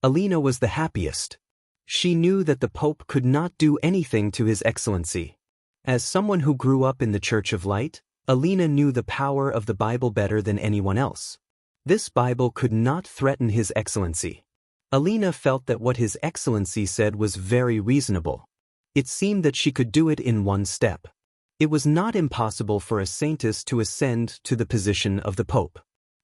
Alina was the happiest. She knew that the Pope could not do anything to His Excellency. As someone who grew up in the Church of Light, Alina knew the power of the Bible better than anyone else. This Bible could not threaten His Excellency. Alina felt that what His Excellency said was very reasonable. It seemed that she could do it in one step. It was not impossible for a saintess to ascend to the position of the Pope.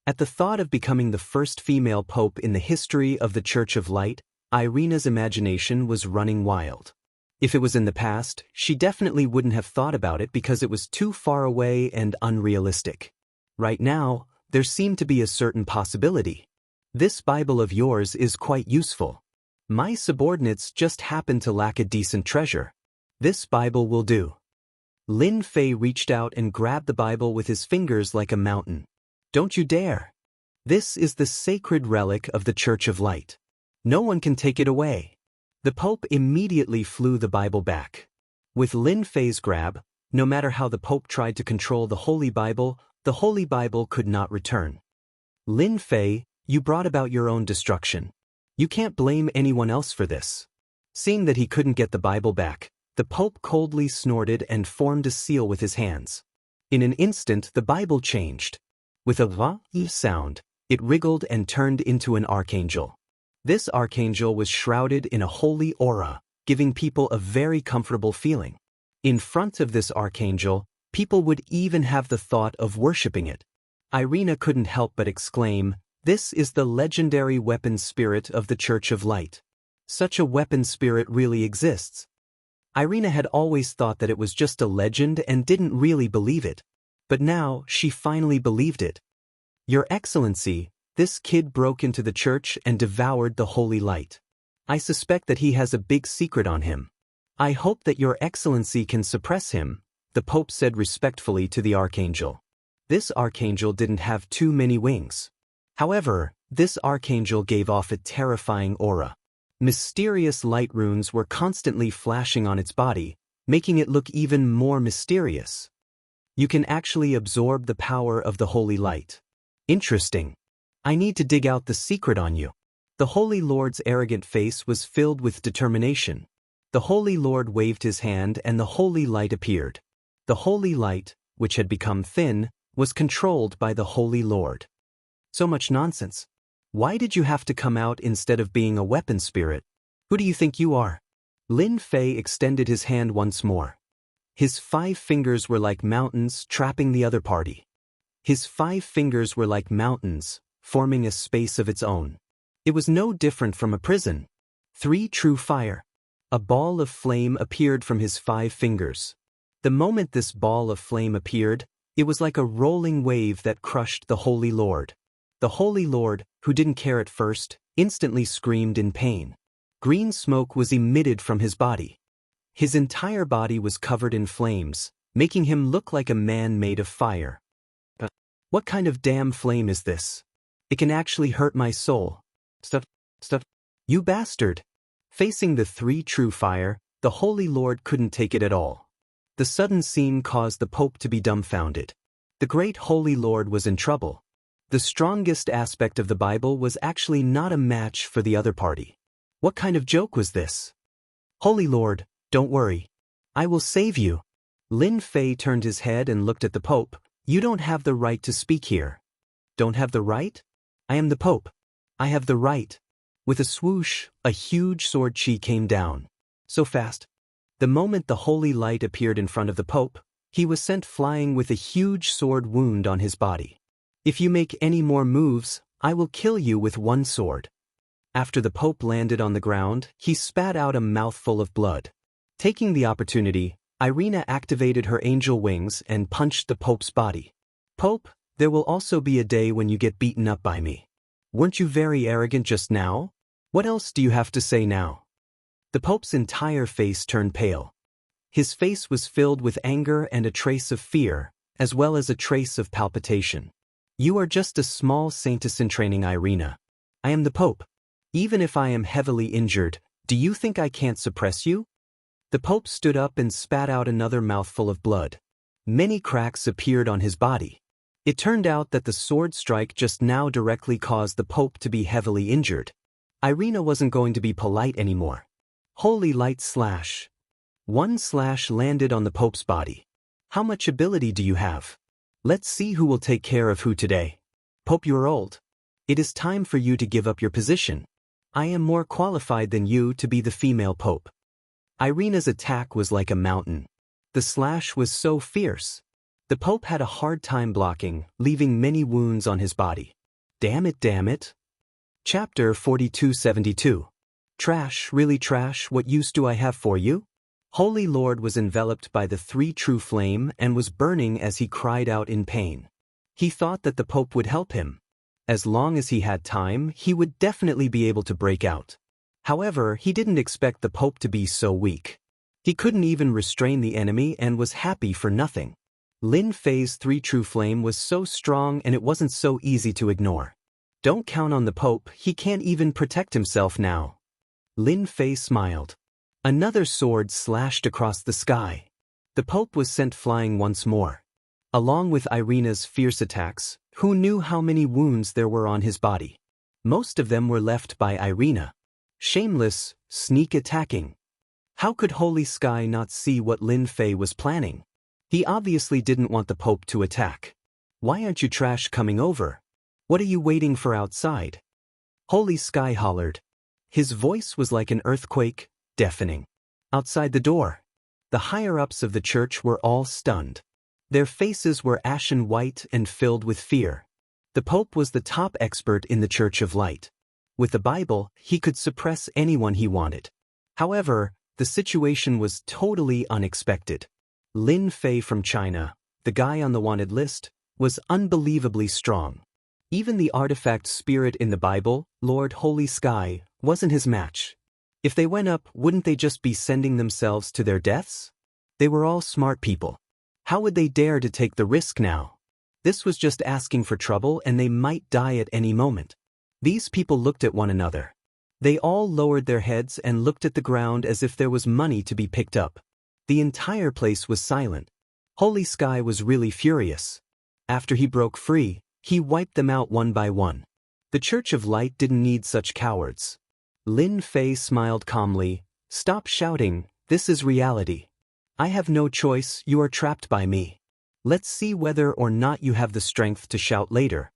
At the thought of becoming the first female Pope in the history of the Church of Light, Irina's imagination was running wild. If it was in the past, she definitely wouldn't have thought about it because it was too far away and unrealistic. Right now, there seemed to be a certain possibility. This Bible of yours is quite useful. My subordinates just happen to lack a decent treasure. This Bible will do. Lin Fei reached out and grabbed the Bible with his fingers like a mountain. Don't you dare. This is the sacred relic of the Church of Light. No one can take it away. The Pope immediately flew the Bible back. With Lin Fei's grab, no matter how the Pope tried to control the Holy Bible could not return. Lin Fei, you brought about your own destruction. You can't blame anyone else for this. Seeing that he couldn't get the Bible back, the Pope coldly snorted and formed a seal with his hands. In an instant, the Bible changed. With a va sound, it wriggled and turned into an archangel. This archangel was shrouded in a holy aura, giving people a very comfortable feeling. In front of this archangel, people would even have the thought of worshipping it. Irina couldn't help but exclaim, "This is the legendary weapon spirit of the Church of Light. Such a weapon spirit really exists." Irina had always thought that it was just a legend and didn't really believe it. But now, she finally believed it. Your Excellency, this kid broke into the church and devoured the holy light. I suspect that he has a big secret on him. I hope that Your Excellency can suppress him, the Pope said respectfully to the archangel. This archangel didn't have too many wings. However, this archangel gave off a terrifying aura. Mysterious light runes were constantly flashing on its body, making it look even more mysterious. You can actually absorb the power of the holy light. Interesting. I need to dig out the secret on you. The Holy Lord's arrogant face was filled with determination. The Holy Lord waved his hand and the holy light appeared. The holy light, which had become thin, was controlled by the Holy Lord. So much nonsense. Why did you have to come out instead of being a weapon spirit? Who do you think you are? Lin Fei extended his hand once more. His 5 fingers were like mountains trapping the other party. His 5 fingers were like mountains, forming a space of its own. It was no different from a prison. 3 true fire. A ball of flame appeared from his 5 fingers. The moment this ball of flame appeared, it was like a rolling wave that crushed the Holy Lord. The Holy Lord, who didn't care at first, instantly screamed in pain. Green smoke was emitted from his body. His entire body was covered in flames, making him look like a man made of fire. What kind of damn flame is this? It can actually hurt my soul. Stuff. You bastard! Facing the 3 true fire, the Holy Lord couldn't take it at all. The sudden scene caused the Pope to be dumbfounded. The great Holy Lord was in trouble. The strongest aspect of the Bible was actually not a match for the other party. What kind of joke was this? Holy Lord, Don't worry. I will save you. Lin Fei turned his head and looked at the Pope. You don't have the right to speak here. Don't have the right? I am the Pope. I have the right. With a swoosh, a huge sword chi came down. So fast. The moment the holy light appeared in front of the Pope, he was sent flying with a huge sword wound on his body. If you make any more moves, I will kill you with one sword. After the Pope landed on the ground, he spat out a mouthful of blood. Taking the opportunity, Irina activated her angel wings and punched the Pope's body. Pope, there will also be a day when you get beaten up by me. Weren't you very arrogant just now? What else do you have to say now? The Pope's entire face turned pale. His face was filled with anger and a trace of fear, as well as a trace of palpitation. You are just a small saintess in training, Irina. I am the Pope. Even if I am heavily injured, do you think I can't suppress you? The Pope stood up and spat out another mouthful of blood. Many cracks appeared on his body. It turned out that the sword strike just now directly caused the Pope to be heavily injured. Irina wasn't going to be polite anymore. Holy light slash. One slash landed on the Pope's body. How much ability do you have? Let's see who will take care of who today. Pope, you're old. It is time for you to give up your position. I am more qualified than you to be the female Pope. Irina's attack was like a mountain. The slash was so fierce. The Pope had a hard time blocking, leaving many wounds on his body. Damn it, damn it. Chapter 4272. Trash, really trash, what use do I have for you? Holy Lord was enveloped by the three true flame and was burning as he cried out in pain. He thought that the Pope would help him. As long as he had time, he would definitely be able to break out. However, he didn't expect the Pope to be so weak. He couldn't even restrain the enemy and was happy for nothing. Lin Fei's three true flame was so strong and it wasn't so easy to ignore. Don't count on the Pope, he can't even protect himself now. Lin Fei smiled. Another sword slashed across the sky. The Pope was sent flying once more. Along with Irina's fierce attacks, who knew how many wounds there were on his body? Most of them were left by Irina. Shameless, sneak attacking. How could Holy Sky not see what Lin Fei was planning? He obviously didn't want the Pope to attack. Why aren't you trash coming over? What are you waiting for outside? Holy Sky hollered. His voice was like an earthquake, deafening. Outside the door, the higher-ups of the church were all stunned. Their faces were ashen white and filled with fear. The Pope was the top expert in the Church of Light. With the Bible, he could suppress anyone he wanted. However, the situation was totally unexpected. Lin Fei from China, the guy on the wanted list, was unbelievably strong. Even the artifact spirit in the Bible, Lord Holy Sky, wasn't his match. If they went up, wouldn't they just be sending themselves to their deaths? They were all smart people. How would they dare to take the risk now? This was just asking for trouble and they might die at any moment. These people looked at one another. They all lowered their heads and looked at the ground as if there was money to be picked up. The entire place was silent. Holy Sky was really furious. After he broke free, he wiped them out one by one. The Church of Light didn't need such cowards. Lin Fei smiled calmly. Stop shouting, this is reality. I have no choice, you are trapped by me. Let's see whether or not you have the strength to shout later.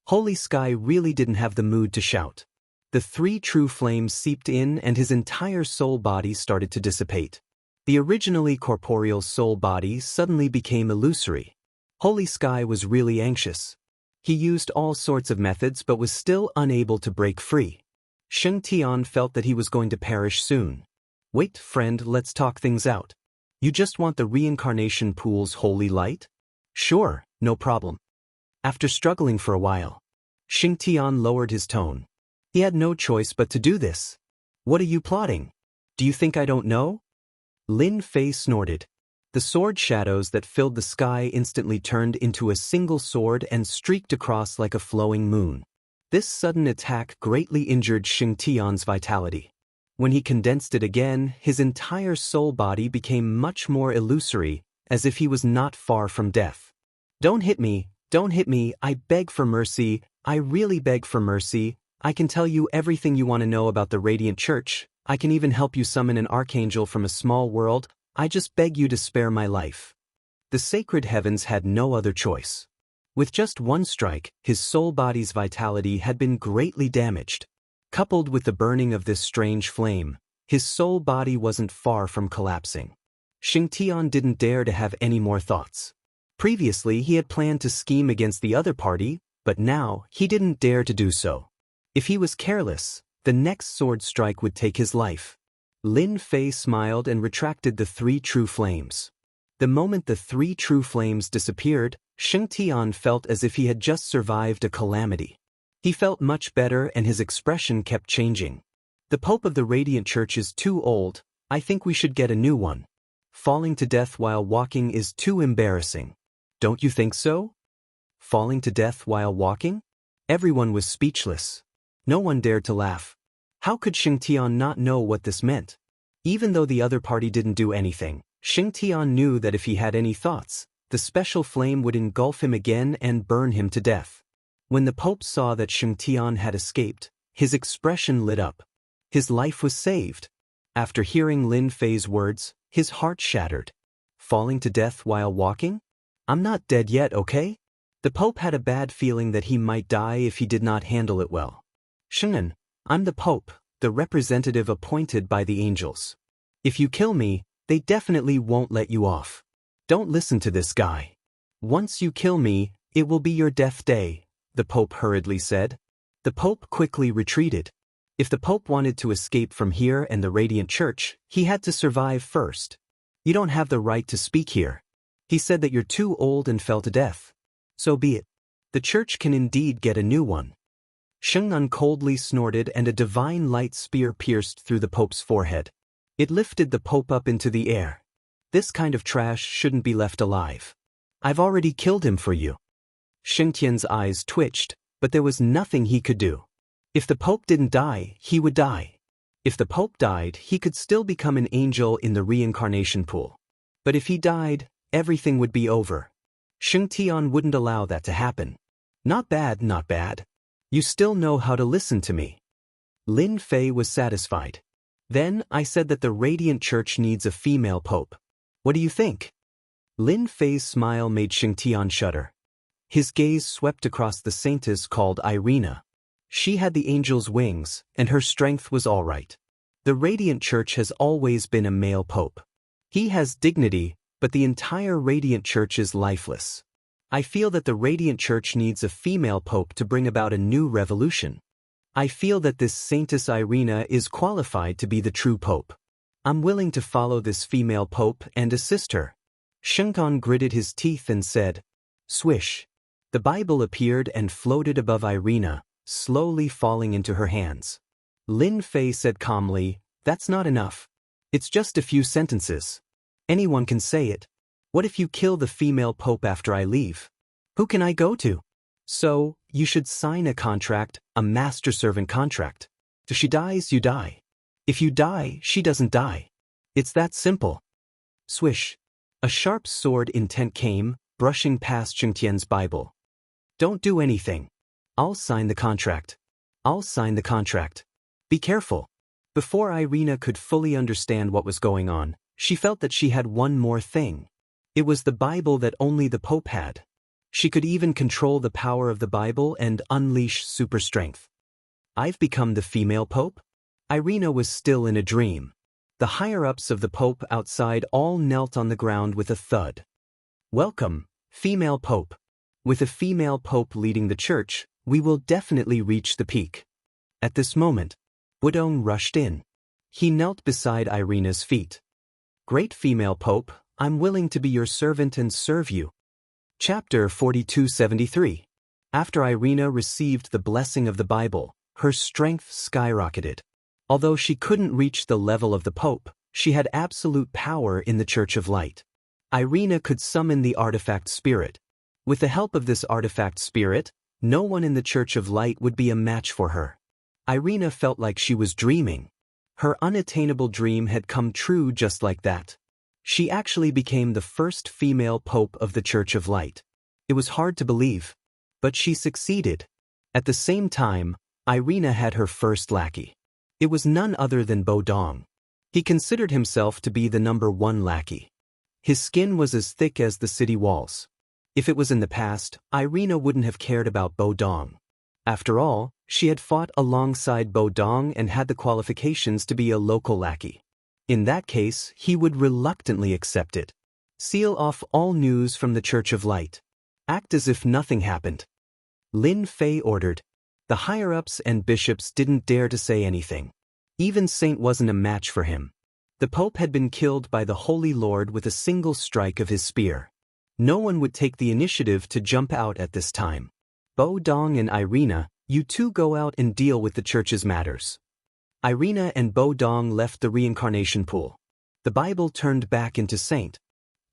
Holy Sky really didn't have the mood to shout. The three true flames seeped in and his entire soul body started to dissipate. The originally corporeal soul body suddenly became illusory. Holy Sky was really anxious. He used all sorts of methods but was still unable to break free. Sheng Tian felt that he was going to perish soon. Wait, friend, let's talk things out. You just want the reincarnation pool's holy light? Sure, no problem. After struggling for a while, Sheng Tian lowered his tone. He had no choice but to do this. What are you plotting? Do you think I don't know? Lin Fei snorted. The sword shadows that filled the sky instantly turned into a single sword and streaked across like a flowing moon. This sudden attack greatly injured Sheng Tian's vitality. When he condensed it again, his entire soul body became much more illusory, as if he was not far from death. Don't hit me, I beg for mercy, I really beg for mercy, I can tell you everything you want to know about the Radiant Church, I can even help you summon an archangel from a small world. I just beg you to spare my life." The sacred heavens had no other choice. With just one strike, his soul body's vitality had been greatly damaged. Coupled with the burning of this strange flame, his soul body wasn't far from collapsing. Xingtian didn't dare to have any more thoughts. Previously he had planned to scheme against the other party, but now he didn't dare to do so. If he was careless, the next sword strike would take his life. Lin Fei smiled and retracted the 3 true flames. The moment the 3 true flames disappeared, Xingtian felt as if he had just survived a calamity. He felt much better and his expression kept changing. "The Pope of the Radiant Church is too old. I think we should get a new one. Falling to death while walking is too embarrassing. Don't you think so?" Falling to death while walking? Everyone was speechless. No one dared to laugh. How could Xingtian not know what this meant? Even though the other party didn't do anything, Xingtian knew that if he had any thoughts, the special flame would engulf him again and burn him to death. When the Pope saw that Xingtian had escaped, his expression lit up. His life was saved. After hearing Lin Fei's words, his heart shattered. Falling to death while walking? I'm not dead yet, okay? The Pope had a bad feeling that he might die if he did not handle it well. "Sheng'an, I'm the Pope, the representative appointed by the angels. If you kill me, they definitely won't let you off. Don't listen to this guy. Once you kill me, it will be your death day," the Pope hurriedly said. The Pope quickly retreated. If the Pope wanted to escape from here and the Radiant Church, he had to survive first. "You don't have the right to speak here. He said that you're too old and fell to death. So be it. The church can indeed get a new one." Sheng'an coldly snorted and a divine light spear pierced through the Pope's forehead. It lifted the Pope up into the air. "This kind of trash shouldn't be left alive. I've already killed him for you." Xingtian's eyes twitched, but there was nothing he could do. If the Pope didn't die, he would die. If the Pope died, he could still become an angel in the reincarnation pool. But if he died, everything would be over. Xingtian wouldn't allow that to happen. "Not bad, not bad. You still know how to listen to me." Lin Fei was satisfied. "Then I said that the Radiant Church needs a female pope. What do you think?" Lin Fei's smile made Xingtian shudder. His gaze swept across the saintess called Irina. She had the angel's wings, and her strength was all right. The Radiant Church has always been a male pope. He has dignity, but the entire Radiant Church is lifeless. I feel that the Radiant Church needs a female pope to bring about a new revolution. I feel that this Saintess Irina is qualified to be the true pope. I'm willing to follow this female pope and assist her." Sheng'an gritted his teeth and said, "Swish." The Bible appeared and floated above Irina, slowly falling into her hands. Lin Fei said calmly, "That's not enough. It's just a few sentences. Anyone can say it. What if you kill the female pope after I leave? Who can I go to? So, you should sign a contract, a master servant contract. If she dies, you die. If you die, she doesn't die. It's that simple." Swish. A sharp sword intent came, brushing past Xingtian's Bible. "Don't do anything. I'll sign the contract. I'll sign the contract. Be careful." Before Irina could fully understand what was going on, she felt that she had one more thing. It was the Bible that only the Pope had. She could even control the power of the Bible and unleash super strength. "I've become the female Pope?" Irina was still in a dream. The higher-ups of the Pope outside all knelt on the ground with a thud. "Welcome, female Pope. With a female Pope leading the church, we will definitely reach the peak." At this moment, Wudong rushed in. He knelt beside Irina's feet. "Great female Pope, I'm willing to be your servant and serve you." Chapter 4273. After Irina received the blessing of the Bible, her strength skyrocketed. Although she couldn't reach the level of the Pope, she had absolute power in the Church of Light. Irina could summon the artifact spirit. With the help of this artifact spirit, no one in the Church of Light would be a match for her. Irina felt like she was dreaming. Her unattainable dream had come true just like that. She actually became the first female pope of the Church of Light. It was hard to believe, but she succeeded. At the same time, Irina had her first lackey. It was none other than Bo Dong. He considered himself to be the #1 lackey. His skin was as thick as the city walls. If it was in the past, Irina wouldn't have cared about Bo Dong. After all, she had fought alongside Bo Dong and had the qualifications to be a local lackey. In that case, he would reluctantly accept it. Seal off all news from the Church of Light. Act as if nothing happened. Lin Fei ordered. The higher-ups and bishops didn't dare to say anything. Even Saint wasn't a match for him. The Pope had been killed by the Holy Lord with a single strike of his spear. No one would take the initiative to jump out at this time. Bo Dong and Irina, you two go out and deal with the church's matters. Irina and Bo Dong left the reincarnation pool. The Bible turned back into Saint.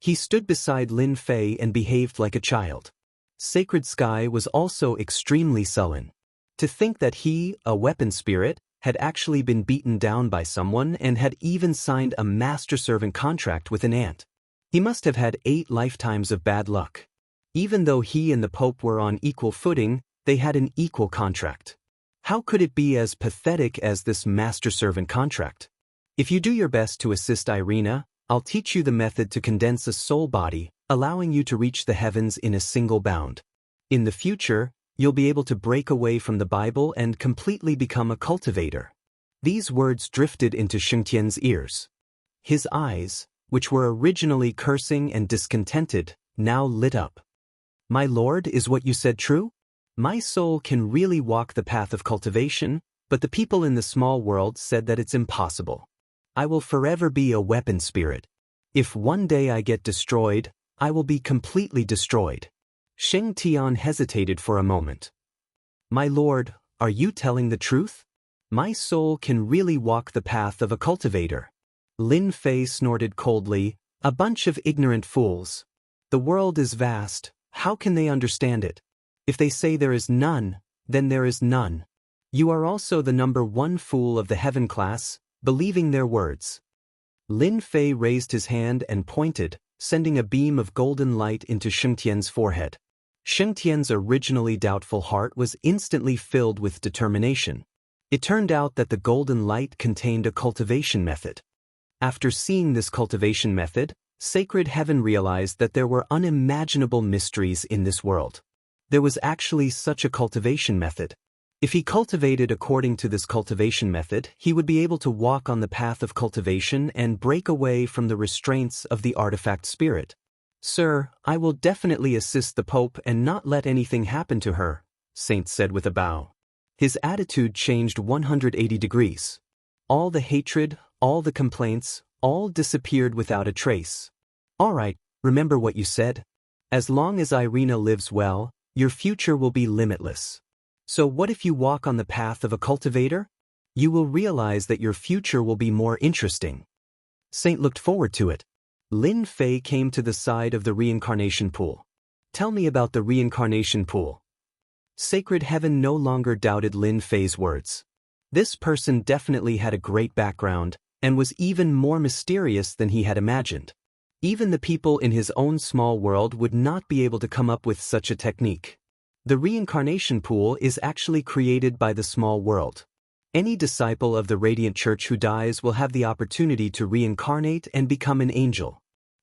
He stood beside Lin Fei and behaved like a child. Sacred Sky was also extremely sullen. To think that he, a weapon spirit, had actually been beaten down by someone and had even signed a master-servant contract with an ant. He must have had 8 lifetimes of bad luck. Even though he and the Pope were on equal footing, they had an equal contract. How could it be as pathetic as this master-servant contract? If you do your best to assist Irina, I'll teach you the method to condense a soul body, allowing you to reach the heavens in a single bound. In the future, you'll be able to break away from the Bible and completely become a cultivator. These words drifted into Shengtian's ears. His eyes, which were originally cursing and discontented, now lit up. My lord, is what you said true? My soul can really walk the path of cultivation, but the people in the small world said that it's impossible. I will forever be a weapon spirit. If one day I get destroyed, I will be completely destroyed. Sheng Tian hesitated for a moment. My lord, are you telling the truth? My soul can really walk the path of a cultivator. Lin Fei snorted coldly, a bunch of ignorant fools. The world is vast, how can they understand it? If they say there is none, then there is none. You are also the #1 fool of the heaven class, believing their words. Lin Fei raised his hand and pointed, sending a beam of golden light into Shengtian's forehead. Shengtian's originally doubtful heart was instantly filled with determination. It turned out that the golden light contained a cultivation method. After seeing this cultivation method, Sacred Heaven realized that there were unimaginable mysteries in this world. There was actually such a cultivation method. If he cultivated according to this cultivation method, he would be able to walk on the path of cultivation and break away from the restraints of the artifact spirit. Sir, I will definitely assist the Pope and not let anything happen to her, Saint said with a bow. His attitude changed 180 degrees. All the hatred, all the complaints, all disappeared without a trace. All right, remember what you said? As long as Irina lives well, your future will be limitless. So what if you walk on the path of a cultivator? You will realize that your future will be more interesting. Saint looked forward to it. Lin Fei came to the side of the reincarnation pool. Tell me about the reincarnation pool. Sacred Heaven no longer doubted Lin Fei's words. This person definitely had a great background, and was even more mysterious than he had imagined. Even the people in his own small world would not be able to come up with such a technique. The reincarnation pool is actually created by the small world. Any disciple of the Radiant Church who dies will have the opportunity to reincarnate and become an angel.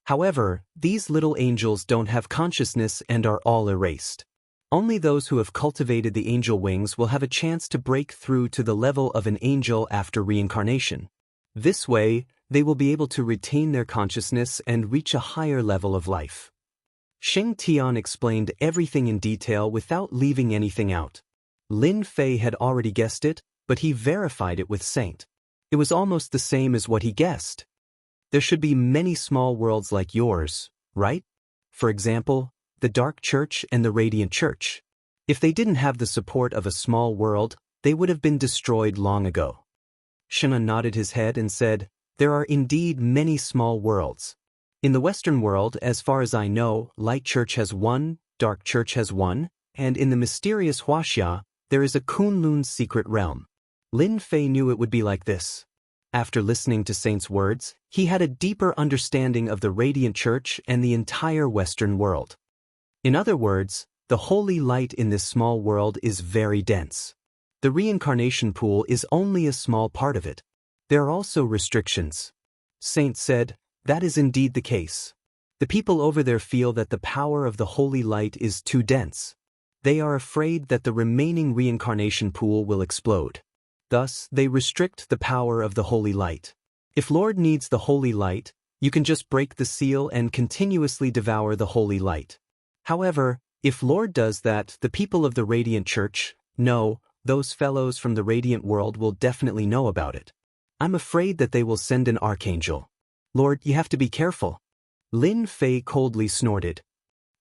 However, these little angels don't have consciousness and are all erased. Only those who have cultivated the angel wings will have a chance to break through to the level of an angel after reincarnation. This way, they will be able to retain their consciousness and reach a higher level of life. Sheng Tian explained everything in detail without leaving anything out. Lin Fei had already guessed it, but he verified it with Saint. It was almost the same as what he guessed. There should be many small worlds like yours, right? For example, the Dark Church and the Radiant Church. If they didn't have the support of a small world, they would have been destroyed long ago. Shen'an nodded his head and said, there are indeed many small worlds. In the Western world, as far as I know, Light Church has one, Dark Church has one, and in the mysterious Wuxia, there is a Kunlun secret realm. Lin Fei knew it would be like this. After listening to Saint's words, he had a deeper understanding of the Radiant Church and the entire Western world. In other words, the holy light in this small world is very dense. The reincarnation pool is only a small part of it. There are also restrictions. Saint said, that is indeed the case. The people over there feel that the power of the holy light is too dense. They are afraid that the remaining reincarnation pool will explode. Thus, they restrict the power of the holy light. If Lord needs the holy light, you can just break the seal and continuously devour the holy light. However, if Lord does that, the people of the Radiant Church, no, those fellows from the Radiant world will definitely know about it. I'm afraid that they will send an archangel. Lord, you have to be careful. Lin Fei coldly snorted.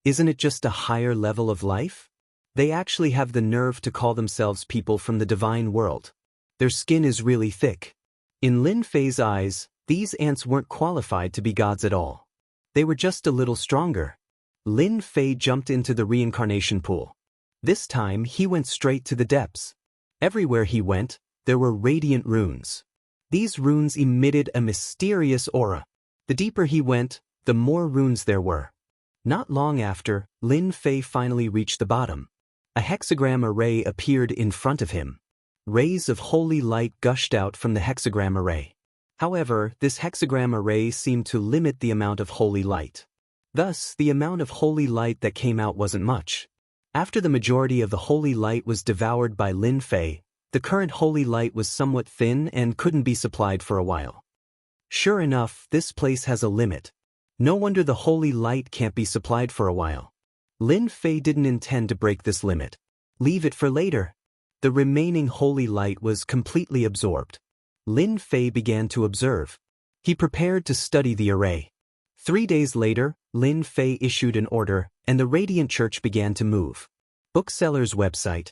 Isn't it just a higher level of life? They actually have the nerve to call themselves people from the divine world. Their skin is really thick. In Lin Fei's eyes, these ants weren't qualified to be gods at all. They were just a little stronger. Lin Fei jumped into the reincarnation pool. This time he went straight to the depths. Everywhere he went, there were radiant runes. These runes emitted a mysterious aura. The deeper he went, the more runes there were. Not long after, Lin Fei finally reached the bottom. A hexagram array appeared in front of him. Rays of holy light gushed out from the hexagram array. However, this hexagram array seemed to limit the amount of holy light. Thus, the amount of holy light that came out wasn't much. After the majority of the holy light was devoured by Lin Fei, the current holy light was somewhat thin and couldn't be supplied for a while. Sure enough, this place has a limit. No wonder the holy light can't be supplied for a while. Lin Fei didn't intend to break this limit. Leave it for later. The remaining holy light was completely absorbed. Lin Fei began to observe. He prepared to study the array. 3 days later, Lin Fei issued an order, and the Radiant Church began to move. Bookseller's website.